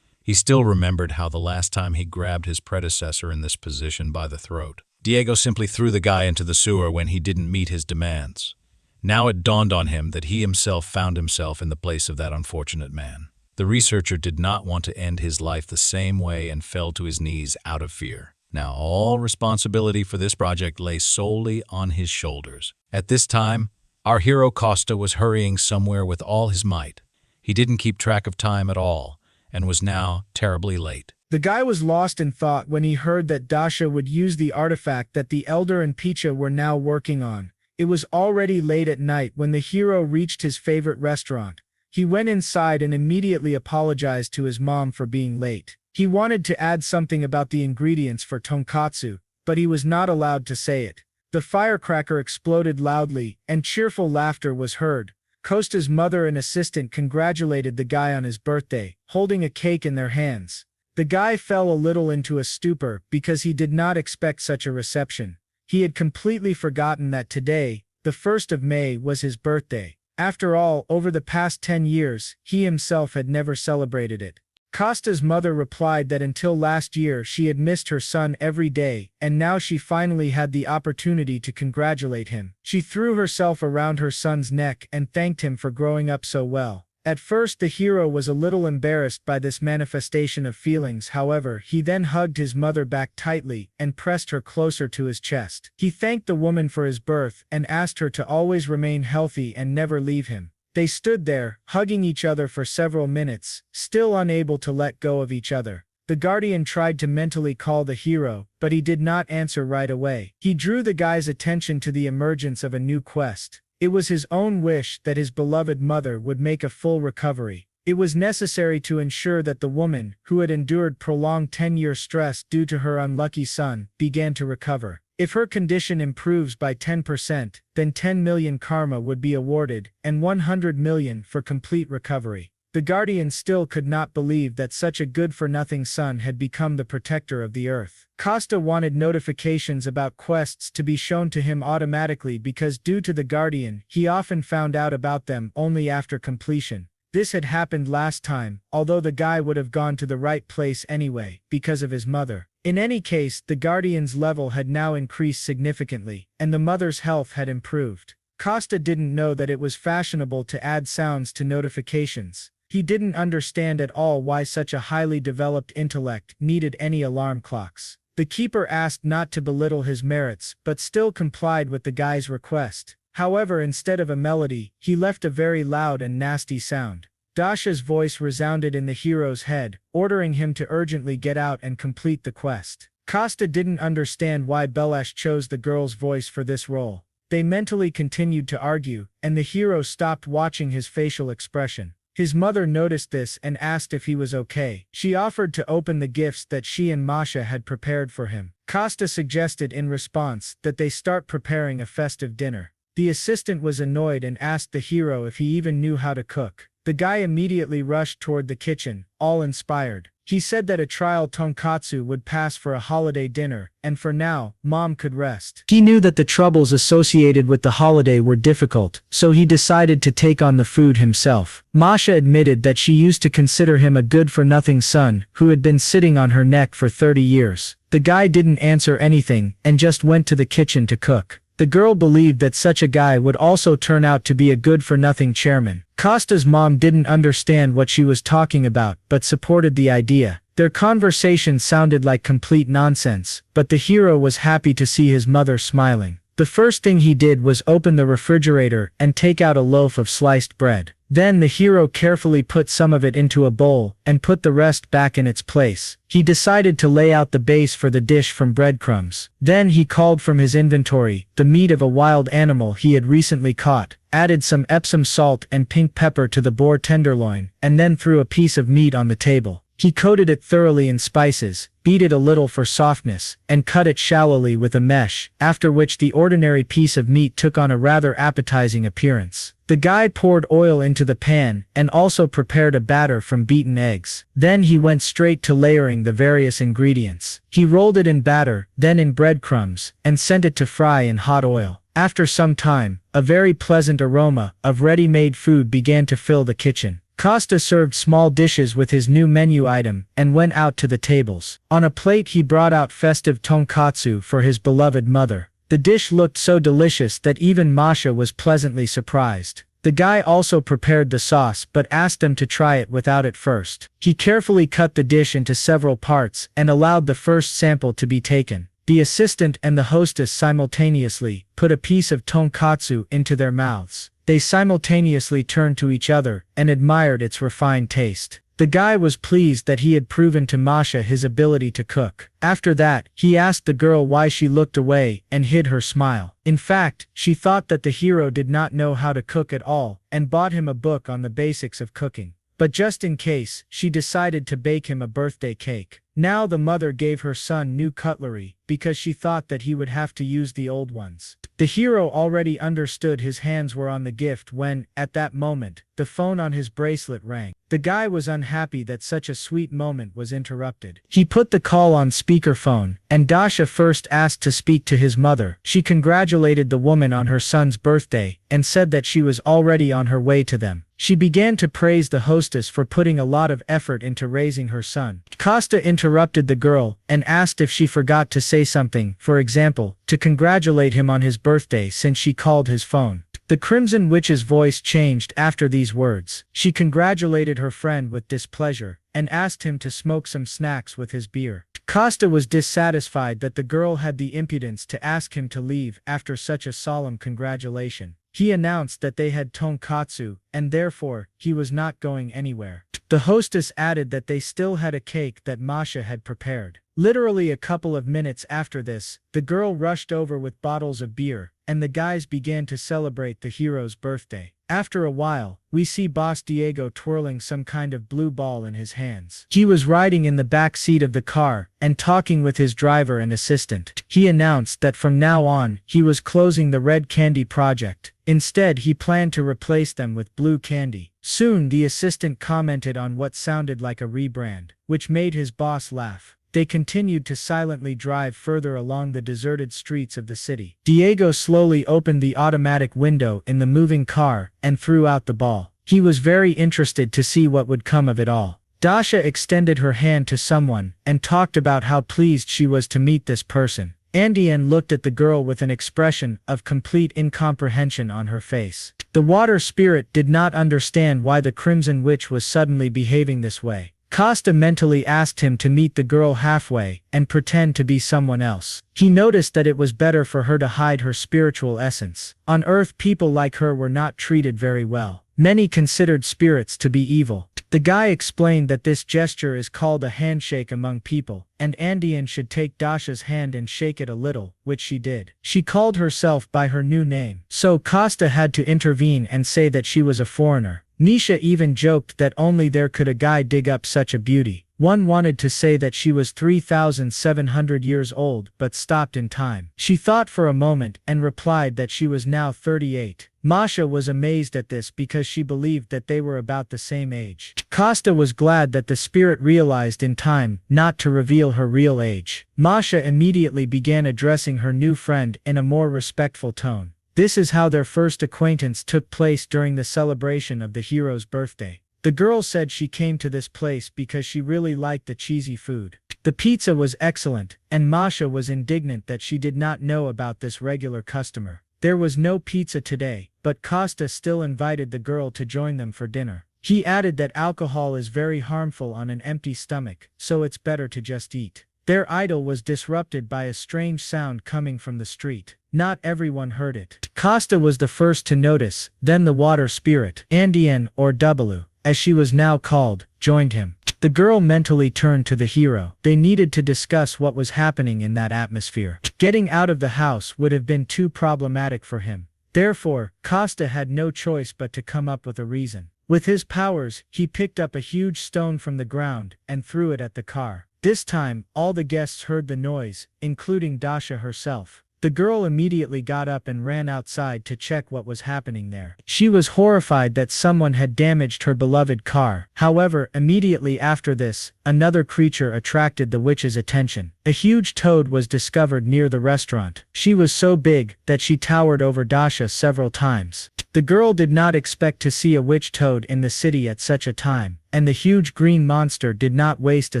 He still remembered how the last time he grabbed his predecessor in this position by the throat. Diego simply threw the guy into the sewer when he didn't meet his demands. Now it dawned on him that he himself found himself in the place of that unfortunate man. The researcher did not want to end his life the same way and fell to his knees out of fear. Now all responsibility for this project lay solely on his shoulders. At this time, our hero Costa was hurrying somewhere with all his might. He didn't keep track of time at all and was now terribly late. The guy was lost in thought when he heard that Dasha would use the artifact that the Elder and Picha were now working on. It was already late at night when the hero reached his favorite restaurant. He went inside and immediately apologized to his mom for being late. He wanted to add something about the ingredients for tonkatsu, but he was not allowed to say it. The firecracker exploded loudly, and cheerful laughter was heard. Costa's mother and assistant congratulated the guy on his birthday, holding a cake in their hands. The guy fell a little into a stupor because he did not expect such a reception. He had completely forgotten that today, the 1st of May, was his birthday. After all, over the past 10 years, he himself had never celebrated it. Costa's mother replied that until last year she had missed her son every day, and now she finally had the opportunity to congratulate him. She threw herself around her son's neck and thanked him for growing up so well. At first the hero was a little embarrassed by this manifestation of feelings, however, he then hugged his mother back tightly and pressed her closer to his chest. He thanked the woman for his birth and asked her to always remain healthy and never leave him. They stood there, hugging each other for several minutes, still unable to let go of each other. The guardian tried to mentally call the hero, but he did not answer right away. He drew the guy's attention to the emergence of a new quest. It was his own wish that his beloved mother would make a full recovery. It was necessary to ensure that the woman, who had endured prolonged 10-year stress due to her unlucky son, began to recover. If her condition improves by 10%, then 10 million karma would be awarded, and 100 million for complete recovery. The guardian still could not believe that such a good-for-nothing son had become the protector of the earth. Costa wanted notifications about quests to be shown to him automatically because due to the guardian, he often found out about them only after completion. This had happened last time, although the guy would have gone to the right place anyway, because of his mother. In any case, the guardian's level had now increased significantly, and the mother's health had improved. Costa didn't know that it was fashionable to add sounds to notifications. He didn't understand at all why such a highly developed intellect needed any alarm clocks. The keeper asked not to belittle his merits, but still complied with the guy's request. However, instead of a melody, he left a very loud and nasty sound. Dasha's voice resounded in the hero's head, ordering him to urgently get out and complete the quest. Costa didn't understand why Belash chose the girl's voice for this role. They mentally continued to argue, and the hero stopped watching his facial expression. His mother noticed this and asked if he was okay. She offered to open the gifts that she and Masha had prepared for him. Costa suggested in response that they start preparing a festive dinner. The assistant was annoyed and asked the hero if he even knew how to cook. The guy immediately rushed toward the kitchen, all inspired. He said that a trial tonkatsu would pass for a holiday dinner, and for now, Mom could rest. He knew that the troubles associated with the holiday were difficult, so he decided to take on the food himself. Masha admitted that she used to consider him a good-for-nothing son who had been sitting on her neck for 30 years. The guy didn't answer anything and just went to the kitchen to cook. The girl believed that such a guy would also turn out to be a good-for-nothing chairman. Costa's mom didn't understand what she was talking about, but supported the idea. Their conversation sounded like complete nonsense, but the hero was happy to see his mother smiling. The first thing he did was open the refrigerator and take out a loaf of sliced bread. Then the hero carefully put some of it into a bowl and put the rest back in its place. He decided to lay out the base for the dish from breadcrumbs. Then he called from his inventory the meat of a wild animal he had recently caught, added some Epsom salt and pink pepper to the boar tenderloin, and then threw a piece of meat on the table. He coated it thoroughly in spices, beat it a little for softness, and cut it shallowly with a mesh, after which the ordinary piece of meat took on a rather appetizing appearance. The guy poured oil into the pan and also prepared a batter from beaten eggs. Then he went straight to layering the various ingredients. He rolled it in batter, then in breadcrumbs, and sent it to fry in hot oil. After some time, a very pleasant aroma of ready-made food began to fill the kitchen. Costa served small dishes with his new menu item and went out to the tables. On a plate he brought out festive tonkatsu for his beloved mother. The dish looked so delicious that even Masha was pleasantly surprised. The guy also prepared the sauce but asked them to try it without it first. He carefully cut the dish into several parts and allowed the first sample to be taken. The assistant and the hostess simultaneously put a piece of tonkatsu into their mouths. They simultaneously turned to each other and admired its refined taste. The guy was pleased that he had proven to Masha his ability to cook. After that, he asked the girl why she looked away and hid her smile. In fact, she thought that the hero did not know how to cook at all and bought him a book on the basics of cooking. But just in case, she decided to bake him a birthday cake. Now the mother gave her son new cutlery because she thought that he would have to use the old ones. The hero already understood his hands were on the gift when, at that moment, the phone on his bracelet rang. The guy was unhappy that such a sweet moment was interrupted. He put the call on speakerphone, and Dasha first asked to speak to his mother. She congratulated the woman on her son's birthday and said that she was already on her way to them. She began to praise the hostess for putting a lot of effort into raising her son. Costa interrupted the girl and asked if she forgot to say something, for example, to congratulate him on his birthday since she called his phone. The Crimson Witch's voice changed after these words. She congratulated her friend with displeasure and asked him to smoke some snacks with his beer. Costa was dissatisfied that the girl had the impudence to ask him to leave after such a solemn congratulation. He announced that they had tonkatsu, and therefore, he was not going anywhere. The hostess added that they still had a cake that Masha had prepared. Literally a couple of minutes after this, the girl rushed over with bottles of beer, and the guys began to celebrate the hero's birthday. After a while, we see Boss Diego twirling some kind of blue ball in his hands. He was riding in the back seat of the car and talking with his driver and assistant. He announced that from now on, he was closing the red candy project. Instead, he planned to replace them with blue candy. Soon, the assistant commented on what sounded like a rebrand, which made his boss laugh. They continued to silently drive further along the deserted streets of the city. Diego slowly opened the automatic window in the moving car and threw out the ball. He was very interested to see what would come of it all. Dasha extended her hand to someone and talked about how pleased she was to meet this person. Andian looked at the girl with an expression of complete incomprehension on her face. The water spirit did not understand why the Crimson Witch was suddenly behaving this way. Costa mentally asked him to meet the girl halfway and pretend to be someone else. He noticed that it was better for her to hide her spiritual essence. On Earth, people like her were not treated very well. Many considered spirits to be evil. The guy explained that this gesture is called a handshake among people, and Andian should take Dasha's hand and shake it a little, which she did. She called herself by her new name, so Costa had to intervene and say that she was a foreigner. Nisha even joked that only there could a guy dig up such a beauty. One wanted to say that she was 3,700 years old but stopped in time. She thought for a moment and replied that she was now 38. Masha was amazed at this because she believed that they were about the same age. Costa was glad that the spirit realized in time not to reveal her real age. Masha immediately began addressing her new friend in a more respectful tone. This is how their first acquaintance took place during the celebration of the hero's birthday. The girl said she came to this place because she really liked the cheesy food. The pizza was excellent, and Masha was indignant that she did not know about this regular customer. There was no pizza today, but Costa still invited the girl to join them for dinner. He added that alcohol is very harmful on an empty stomach, so it's better to just eat. Their idyll was disrupted by a strange sound coming from the street. Not everyone heard it. Costa was the first to notice, then the water spirit, Andian or W, as she was now called, joined him. The girl mentally turned to the hero. They needed to discuss what was happening in that atmosphere. Getting out of the house would have been too problematic for him. Therefore, Costa had no choice but to come up with a reason. With his powers, he picked up a huge stone from the ground and threw it at the car. This time, all the guests heard the noise, including Dasha herself. The girl immediately got up and ran outside to check what was happening there. She was horrified that someone had damaged her beloved car. However, immediately after this, another creature attracted the witch's attention. A huge toad was discovered near the restaurant. She was so big that she towered over Dasha several times. The girl did not expect to see a witch toad in the city at such a time, and the huge green monster did not waste a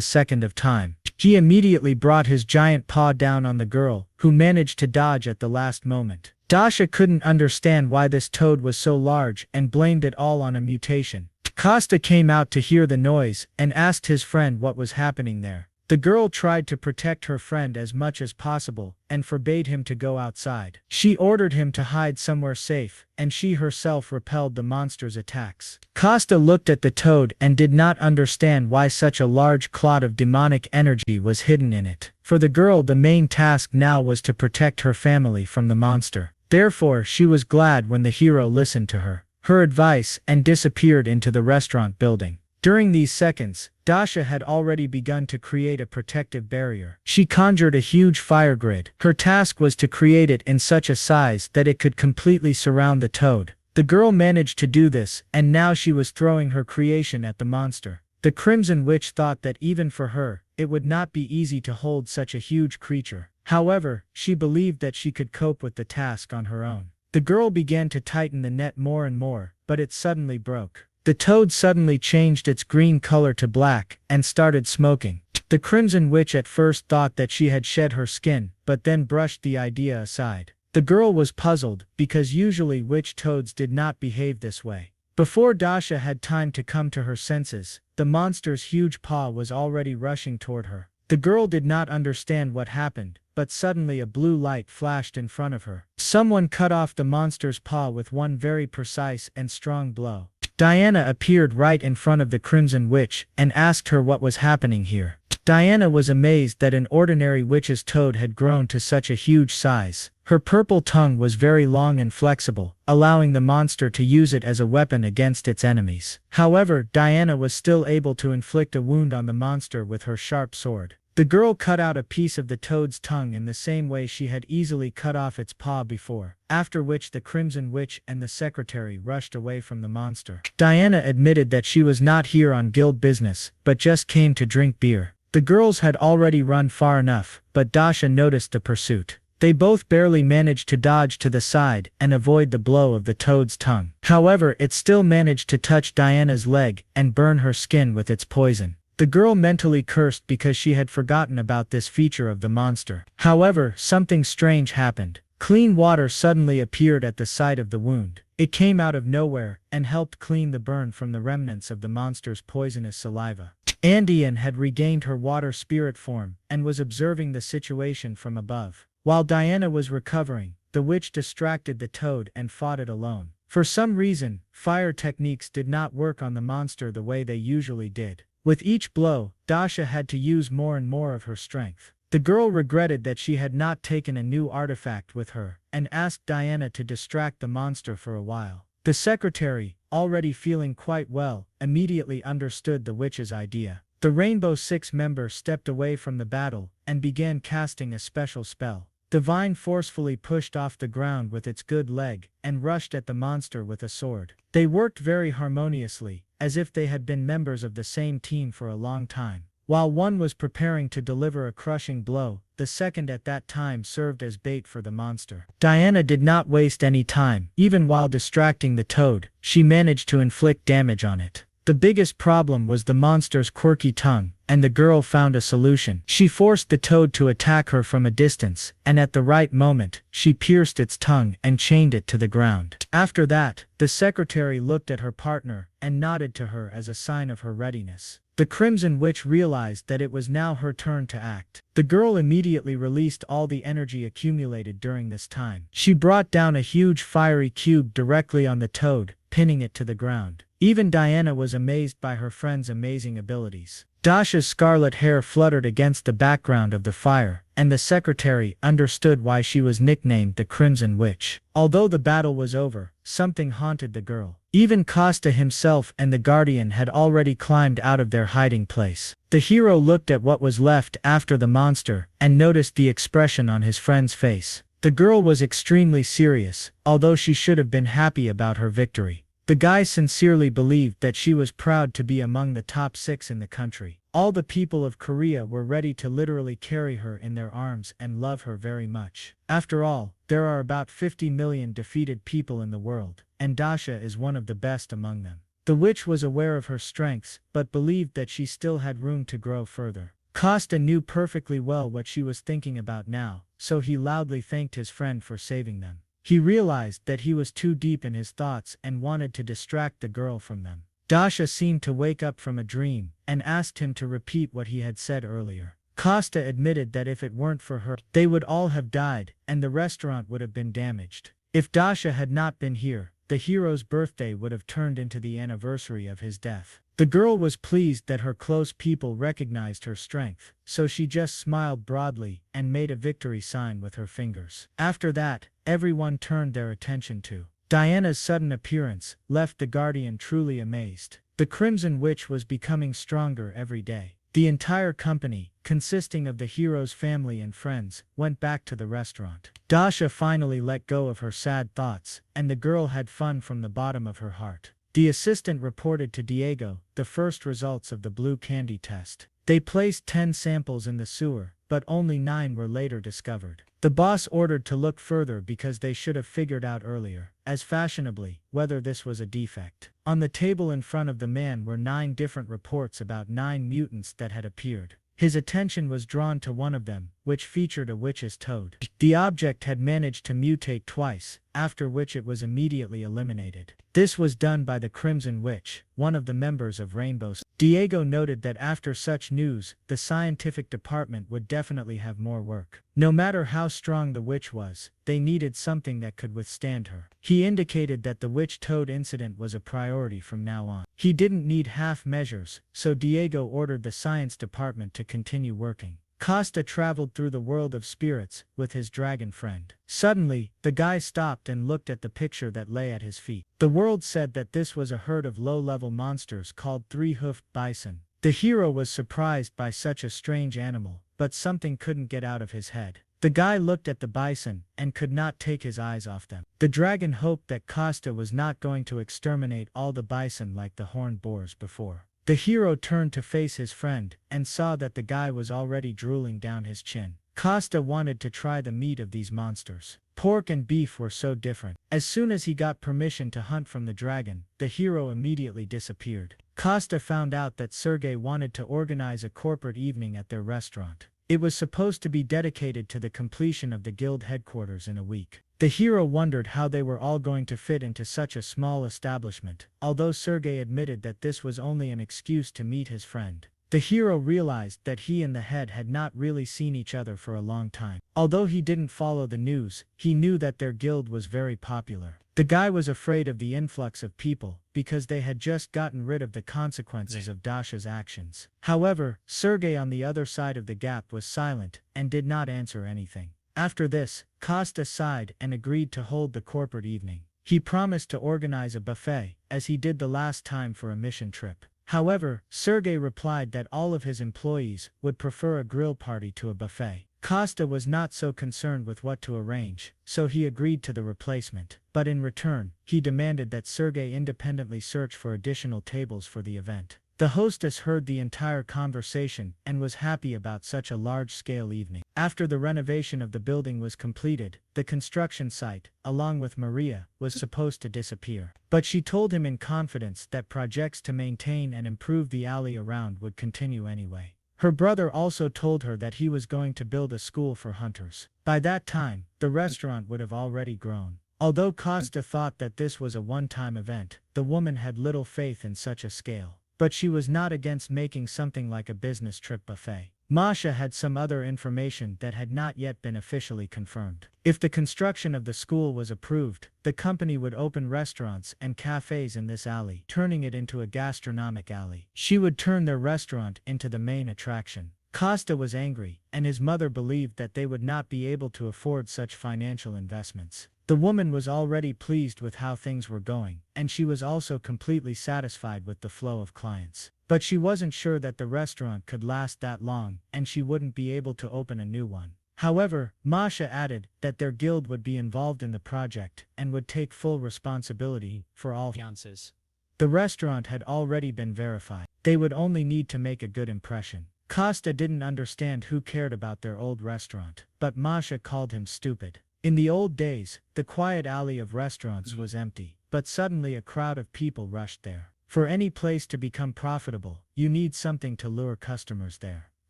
second of time. He immediately brought his giant paw down on the girl, who managed to dodge at the last moment. Dasha couldn't understand why this toad was so large and blamed it all on a mutation. Costa came out to hear the noise and asked his friend what was happening there. The girl tried to protect her friend as much as possible and forbade him to go outside. She ordered him to hide somewhere safe, and she herself repelled the monster's attacks. Costa looked at the toad and did not understand why such a large clot of demonic energy was hidden in it. For the girl, the main task now was to protect her family from the monster. Therefore, she was glad when the hero listened to her advice, and disappeared into the restaurant building. During these seconds, Dasha had already begun to create a protective barrier. She conjured a huge fire grid. Her task was to create it in such a size that it could completely surround the toad. The girl managed to do this, and now she was throwing her creation at the monster. The Crimson Witch thought that even for her, it would not be easy to hold such a huge creature. However, she believed that she could cope with the task on her own. The girl began to tighten the net more and more, but it suddenly broke. The toad suddenly changed its green color to black and started smoking. The Crimson Witch at first thought that she had shed her skin, but then brushed the idea aside. The girl was puzzled, because usually witch toads did not behave this way. Before Dasha had time to come to her senses, the monster's huge paw was already rushing toward her. The girl did not understand what happened, but suddenly a blue light flashed in front of her. Someone cut off the monster's paw with one very precise and strong blow. Diana appeared right in front of the Crimson Witch and asked her what was happening here. Diana was amazed that an ordinary witch's toad had grown to such a huge size. Her purple tongue was very long and flexible, allowing the monster to use it as a weapon against its enemies. However, Diana was still able to inflict a wound on the monster with her sharp sword. The girl cut out a piece of the toad's tongue in the same way she had easily cut off its paw before, after which the Crimson Witch and the secretary rushed away from the monster. Diana admitted that she was not here on guild business, but just came to drink beer. The girls had already run far enough, but Dasha noticed the pursuit. They both barely managed to dodge to the side and avoid the blow of the toad's tongue. However, it still managed to touch Diana's leg and burn her skin with its poison. The girl mentally cursed because she had forgotten about this feature of the monster. However, something strange happened. Clean water suddenly appeared at the site of the wound. It came out of nowhere and helped clean the burn from the remnants of the monster's poisonous saliva. Andean had regained her water spirit form and was observing the situation from above. While Diana was recovering, the witch distracted the toad and fought it alone. For some reason, fire techniques did not work on the monster the way they usually did. With each blow, Dasha had to use more and more of her strength. The girl regretted that she had not taken a new artifact with her, and asked Diana to distract the monster for a while. The secretary, already feeling quite well, immediately understood the witch's idea. The Rainbow Six member stepped away from the battle, and began casting a special spell. The vine forcefully pushed off the ground with its good leg, and rushed at the monster with a sword. They worked very harmoniously, as if they had been members of the same team for a long time. While one was preparing to deliver a crushing blow, the second at that time served as bait for the monster. Diana did not waste any time. Even while distracting the toad, she managed to inflict damage on it. The biggest problem was the monster's quirky tongue, and the girl found a solution. She forced the toad to attack her from a distance, and at the right moment, she pierced its tongue and chained it to the ground. After that, the secretary looked at her partner and nodded to her as a sign of her readiness. The Crimson Witch realized that it was now her turn to act. The girl immediately released all the energy accumulated during this time. She brought down a huge fiery cube directly on the toad, pinning it to the ground. Even Diana was amazed by her friend's amazing abilities. Dasha's scarlet hair fluttered against the background of the fire, and the secretary understood why she was nicknamed the Crimson Witch. Although the battle was over, something haunted the girl. Even Costa himself and the Guardian had already climbed out of their hiding place. The hero looked at what was left after the monster, and noticed the expression on his friend's face. The girl was extremely serious, although she should have been happy about her victory. The guy sincerely believed that she was proud to be among the top 6 in the country. All the people of Korea were ready to literally carry her in their arms and love her very much. After all, there are about 50 million defeated people in the world, and Dasha is one of the best among them. The witch was aware of her strengths, but believed that she still had room to grow further. Costa knew perfectly well what she was thinking about now, so he loudly thanked his friend for saving them. He realized that he was too deep in his thoughts and wanted to distract the girl from them. Dasha seemed to wake up from a dream, and asked him to repeat what he had said earlier. Costa admitted that if it weren't for her, they would all have died, and the restaurant would have been damaged. If Dasha had not been here, the hero's birthday would have turned into the anniversary of his death. The girl was pleased that her close people recognized her strength, so she just smiled broadly and made a victory sign with her fingers. After that, everyone turned their attention to Diana's sudden appearance, left the Guardian truly amazed. The Crimson Witch was becoming stronger every day. The entire company, consisting of the hero's family and friends, went back to the restaurant. Dasha finally let go of her sad thoughts, and the girl had fun from the bottom of her heart. The assistant reported to Diego the first results of the blue candy test. They placed 10 samples in the sewer, but only 9 were later discovered. The boss ordered to look further because they should have figured out earlier, as fashionably, whether this was a defect. On the table in front of the man were 9 different reports about 9 mutants that had appeared. His attention was drawn to one of them, which featured a witch's toad. The object had managed to mutate twice, after which it was immediately eliminated. This was done by the Crimson Witch, one of the members of Rainbow. Diego noted that after such news, the scientific department would definitely have more work. No matter how strong the witch was, they needed something that could withstand her. He indicated that the witch toad incident was a priority from now on. He didn't need half measures, so Diego ordered the science department to continue working. Costa traveled through the world of spirits with his dragon friend. Suddenly, the guy stopped and looked at the picture that lay at his feet. The world said that this was a herd of low-level monsters called three-hoofed bison. The hero was surprised by such a strange animal, but something couldn't get out of his head. The guy looked at the bison and could not take his eyes off them. The dragon hoped that Costa was not going to exterminate all the bison like the horned boars before. The hero turned to face his friend and saw that the guy was already drooling down his chin. Costa wanted to try the meat of these monsters. Pork and beef were so different. As soon as he got permission to hunt from the dragon, the hero immediately disappeared. Costa found out that Sergei wanted to organize a corporate evening at their restaurant. It was supposed to be dedicated to the completion of the guild headquarters in a week. The hero wondered how they were all going to fit into such a small establishment, although Sergei admitted that this was only an excuse to meet his friend. The hero realized that he and the head had not really seen each other for a long time. Although he didn't follow the news, he knew that their guild was very popular. The guy was afraid of the influx of people, because they had just gotten rid of the consequences of Dasha's actions. However, Sergei on the other side of the gap was silent, and did not answer anything. After this, Costa sighed and agreed to hold the corporate evening. He promised to organize a buffet, as he did the last time for a mission trip. However, Sergei replied that all of his employees would prefer a grill party to a buffet. Costa was not so concerned with what to arrange, so he agreed to the replacement. But in return, he demanded that Sergei independently search for additional tables for the event. The hostess heard the entire conversation and was happy about such a large-scale evening. After the renovation of the building was completed, the construction site, along with Maria, was supposed to disappear. But she told him in confidence that projects to maintain and improve the alley around would continue anyway. Her brother also told her that he was going to build a school for hunters. By that time, the restaurant would have already grown. Although Costa thought that this was a one-time event, the woman had little faith in such a scale. But she was not against making something like a business trip buffet. Masha had some other information that had not yet been officially confirmed. If the construction of the school was approved, the company would open restaurants and cafes in this alley, turning it into a gastronomic alley. She would turn their restaurant into the main attraction. Costa was angry, and his mother believed that they would not be able to afford such financial investments. The woman was already pleased with how things were going, and she was also completely satisfied with the flow of clients. But she wasn't sure that the restaurant could last that long, and she wouldn't be able to open a new one. However, Masha added that their guild would be involved in the project and would take full responsibility for all fiances. The restaurant had already been verified. They would only need to make a good impression. Costa didn't understand who cared about their old restaurant, but Masha called him stupid. In the old days, the quiet alley of restaurants was empty, but suddenly a crowd of people rushed there. For any place to become profitable, you need something to lure customers there.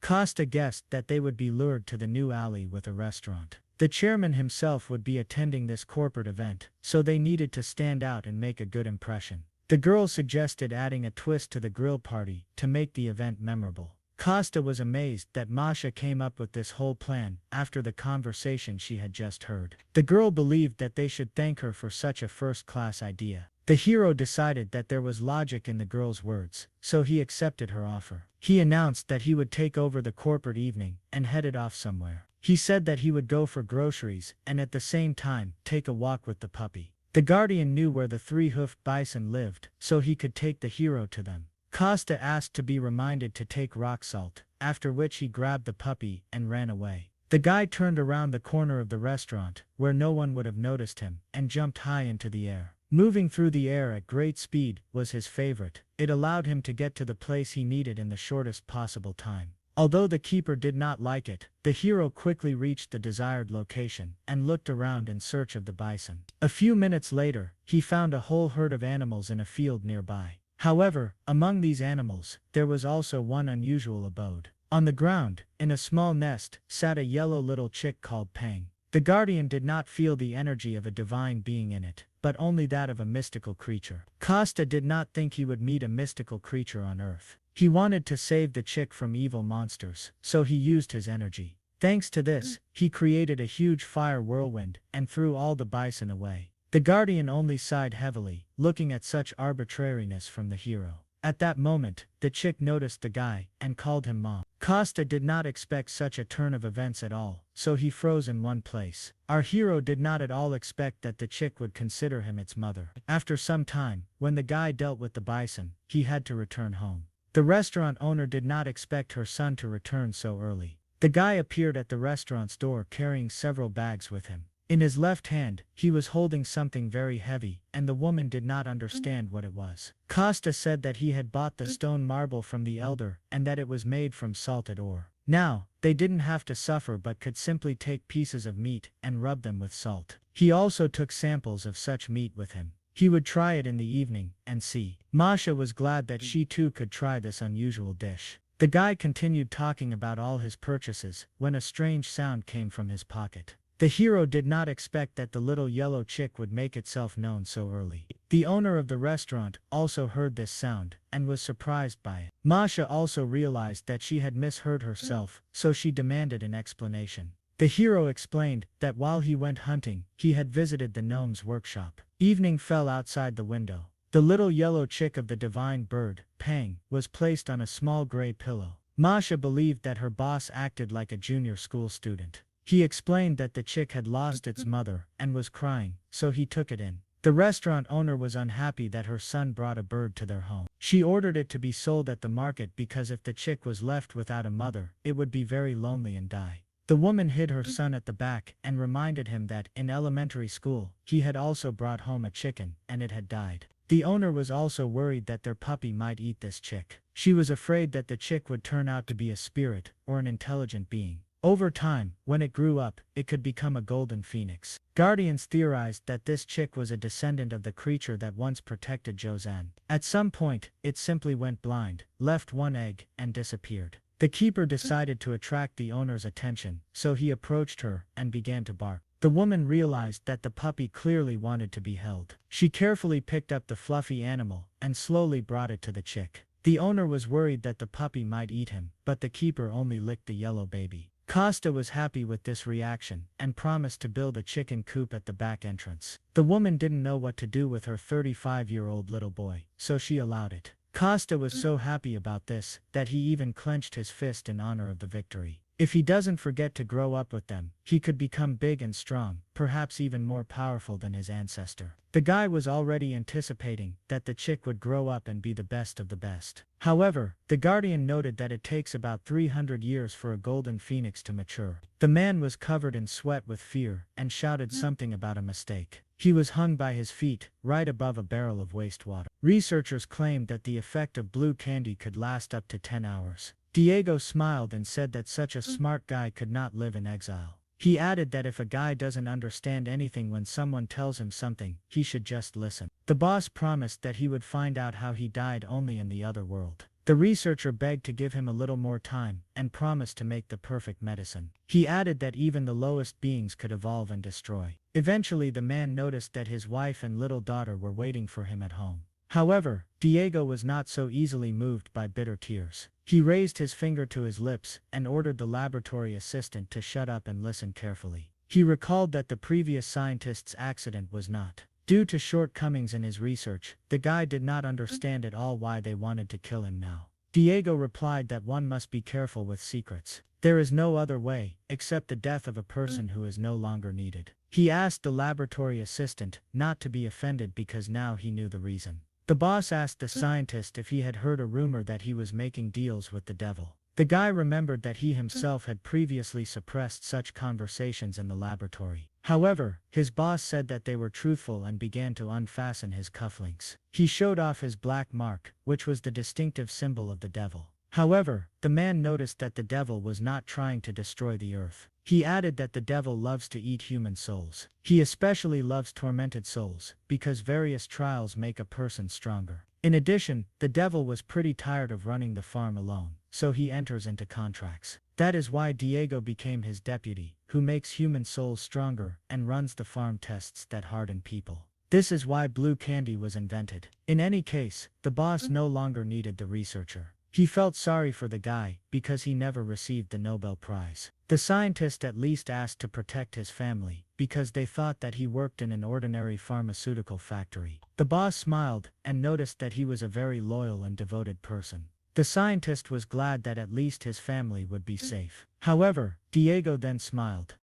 Costa guessed that they would be lured to the new alley with a restaurant. The chairman himself would be attending this corporate event, so they needed to stand out and make a good impression. The girl suggested adding a twist to the grill party to make the event memorable. Costa was amazed that Masha came up with this whole plan after the conversation she had just heard. The girl believed that they should thank her for such a first-class idea. The hero decided that there was logic in the girl's words, so he accepted her offer. He announced that he would take over the corporate evening and headed off somewhere. He said that he would go for groceries and at the same time take a walk with the puppy. The guardian knew where the three-hoofed bison lived, so he could take the hero to them. Costa asked to be reminded to take rock salt, after which he grabbed the puppy and ran away. The guy turned around the corner of the restaurant, where no one would have noticed him, and jumped high into the air. Moving through the air at great speed was his favorite. It allowed him to get to the place he needed in the shortest possible time. Although the keeper did not like it, the hero quickly reached the desired location and looked around in search of the bison. A few minutes later, he found a whole herd of animals in a field nearby. However, among these animals, there was also one unusual abode. On the ground, in a small nest, sat a yellow little chick called Pang. The guardian did not feel the energy of a divine being in it, but only that of a mystical creature. Costa did not think he would meet a mystical creature on Earth. He wanted to save the chick from evil monsters, so he used his energy. Thanks to this, he created a huge fire whirlwind and threw all the bison away. The guardian only sighed heavily, looking at such arbitrariness from the hero. At that moment, the chick noticed the guy and called him mom. Costa did not expect such a turn of events at all, so he froze in one place. Our hero did not at all expect that the chick would consider him its mother. After some time, when the guy dealt with the bison, he had to return home. The restaurant owner did not expect her son to return so early. The guy appeared at the restaurant's door carrying several bags with him. In his left hand, he was holding something very heavy, and the woman did not understand what it was. Costa said that he had bought the stone marble from the elder, and that it was made from salted ore. Now, they didn't have to suffer but could simply take pieces of meat and rub them with salt. He also took samples of such meat with him. He would try it in the evening, and see. Masha was glad that she too could try this unusual dish. The guy continued talking about all his purchases, when a strange sound came from his pocket. The hero did not expect that the little yellow chick would make itself known so early. The owner of the restaurant also heard this sound, and was surprised by it. Masha also realized that she had misheard herself, so she demanded an explanation. The hero explained that while he went hunting, he had visited the gnome's workshop. Evening fell outside the window. The little yellow chick of the divine bird, Pang, was placed on a small gray pillow. Masha believed that her boss acted like a junior school student. He explained that the chick had lost its mother and was crying, so he took it in. The restaurant owner was unhappy that her son brought a bird to their home. She ordered it to be sold at the market because if the chick was left without a mother, it would be very lonely and die. The woman hid her son at the back and reminded him that, in elementary school, he had also brought home a chicken, and it had died. The owner was also worried that their puppy might eat this chick. She was afraid that the chick would turn out to be a spirit, or an intelligent being. Over time, when it grew up, it could become a golden phoenix. Guardians theorized that this chick was a descendant of the creature that once protected Joseon. At some point, it simply went blind, left one egg, and disappeared. The keeper decided to attract the owner's attention, so he approached her and began to bark. The woman realized that the puppy clearly wanted to be held. She carefully picked up the fluffy animal and slowly brought it to the chick. The owner was worried that the puppy might eat him, but the keeper only licked the yellow baby. Costa was happy with this reaction and promised to build a chicken coop at the back entrance. The woman didn't know what to do with her 35-year-old little boy, so she allowed it. Costa was so happy about this that he even clenched his fist in honor of the victory. If he doesn't forget to grow up with them, he could become big and strong, perhaps even more powerful than his ancestor. The guy was already anticipating that the chick would grow up and be the best of the best. However, the guardian noted that it takes about 300 years for a golden phoenix to mature. The man was covered in sweat with fear and shouted something about a mistake. He was hung by his feet, right above a barrel of wastewater. Researchers claimed that the effect of blue candy could last up to 10 hours. Diego smiled and said that such a smart guy could not live in exile. He added that if a guy doesn't understand anything when someone tells him something, he should just listen. The boss promised that he would find out how he died only in the other world. The researcher begged to give him a little more time and promised to make the perfect medicine. He added that even the lowest beings could evolve and destroy. Eventually the man noticed that his wife and little daughter were waiting for him at home. However, Diego was not so easily moved by bitter tears. He raised his finger to his lips and ordered the laboratory assistant to shut up and listen carefully. He recalled that the previous scientist's accident was not due to shortcomings in his research. The guy did not understand at all why they wanted to kill him now. Diego replied that one must be careful with secrets. There is no other way, except the death of a person who is no longer needed. He asked the laboratory assistant not to be offended because now he knew the reason. The boss asked the scientist if he had heard a rumor that he was making deals with the devil. The guy remembered that he himself had previously suppressed such conversations in the laboratory. However, his boss said that they were truthful and began to unfasten his cufflinks. He showed off his black mark, which was the distinctive symbol of the devil. However, the man noticed that the devil was not trying to destroy the earth. He added that the devil loves to eat human souls. He especially loves tormented souls, because various trials make a person stronger. In addition, the devil was pretty tired of running the farm alone, so he enters into contracts. That is why Diego became his deputy, who makes human souls stronger and runs the farm tests that harden people. This is why blue candy was invented. In any case, the boss no longer needed the researcher. He felt sorry for the guy because he never received the Nobel Prize. The scientist at least asked to protect his family because they thought that he worked in an ordinary pharmaceutical factory. The boss smiled and noticed that he was a very loyal and devoted person. The scientist was glad that at least his family would be safe. However, Diego then smiled.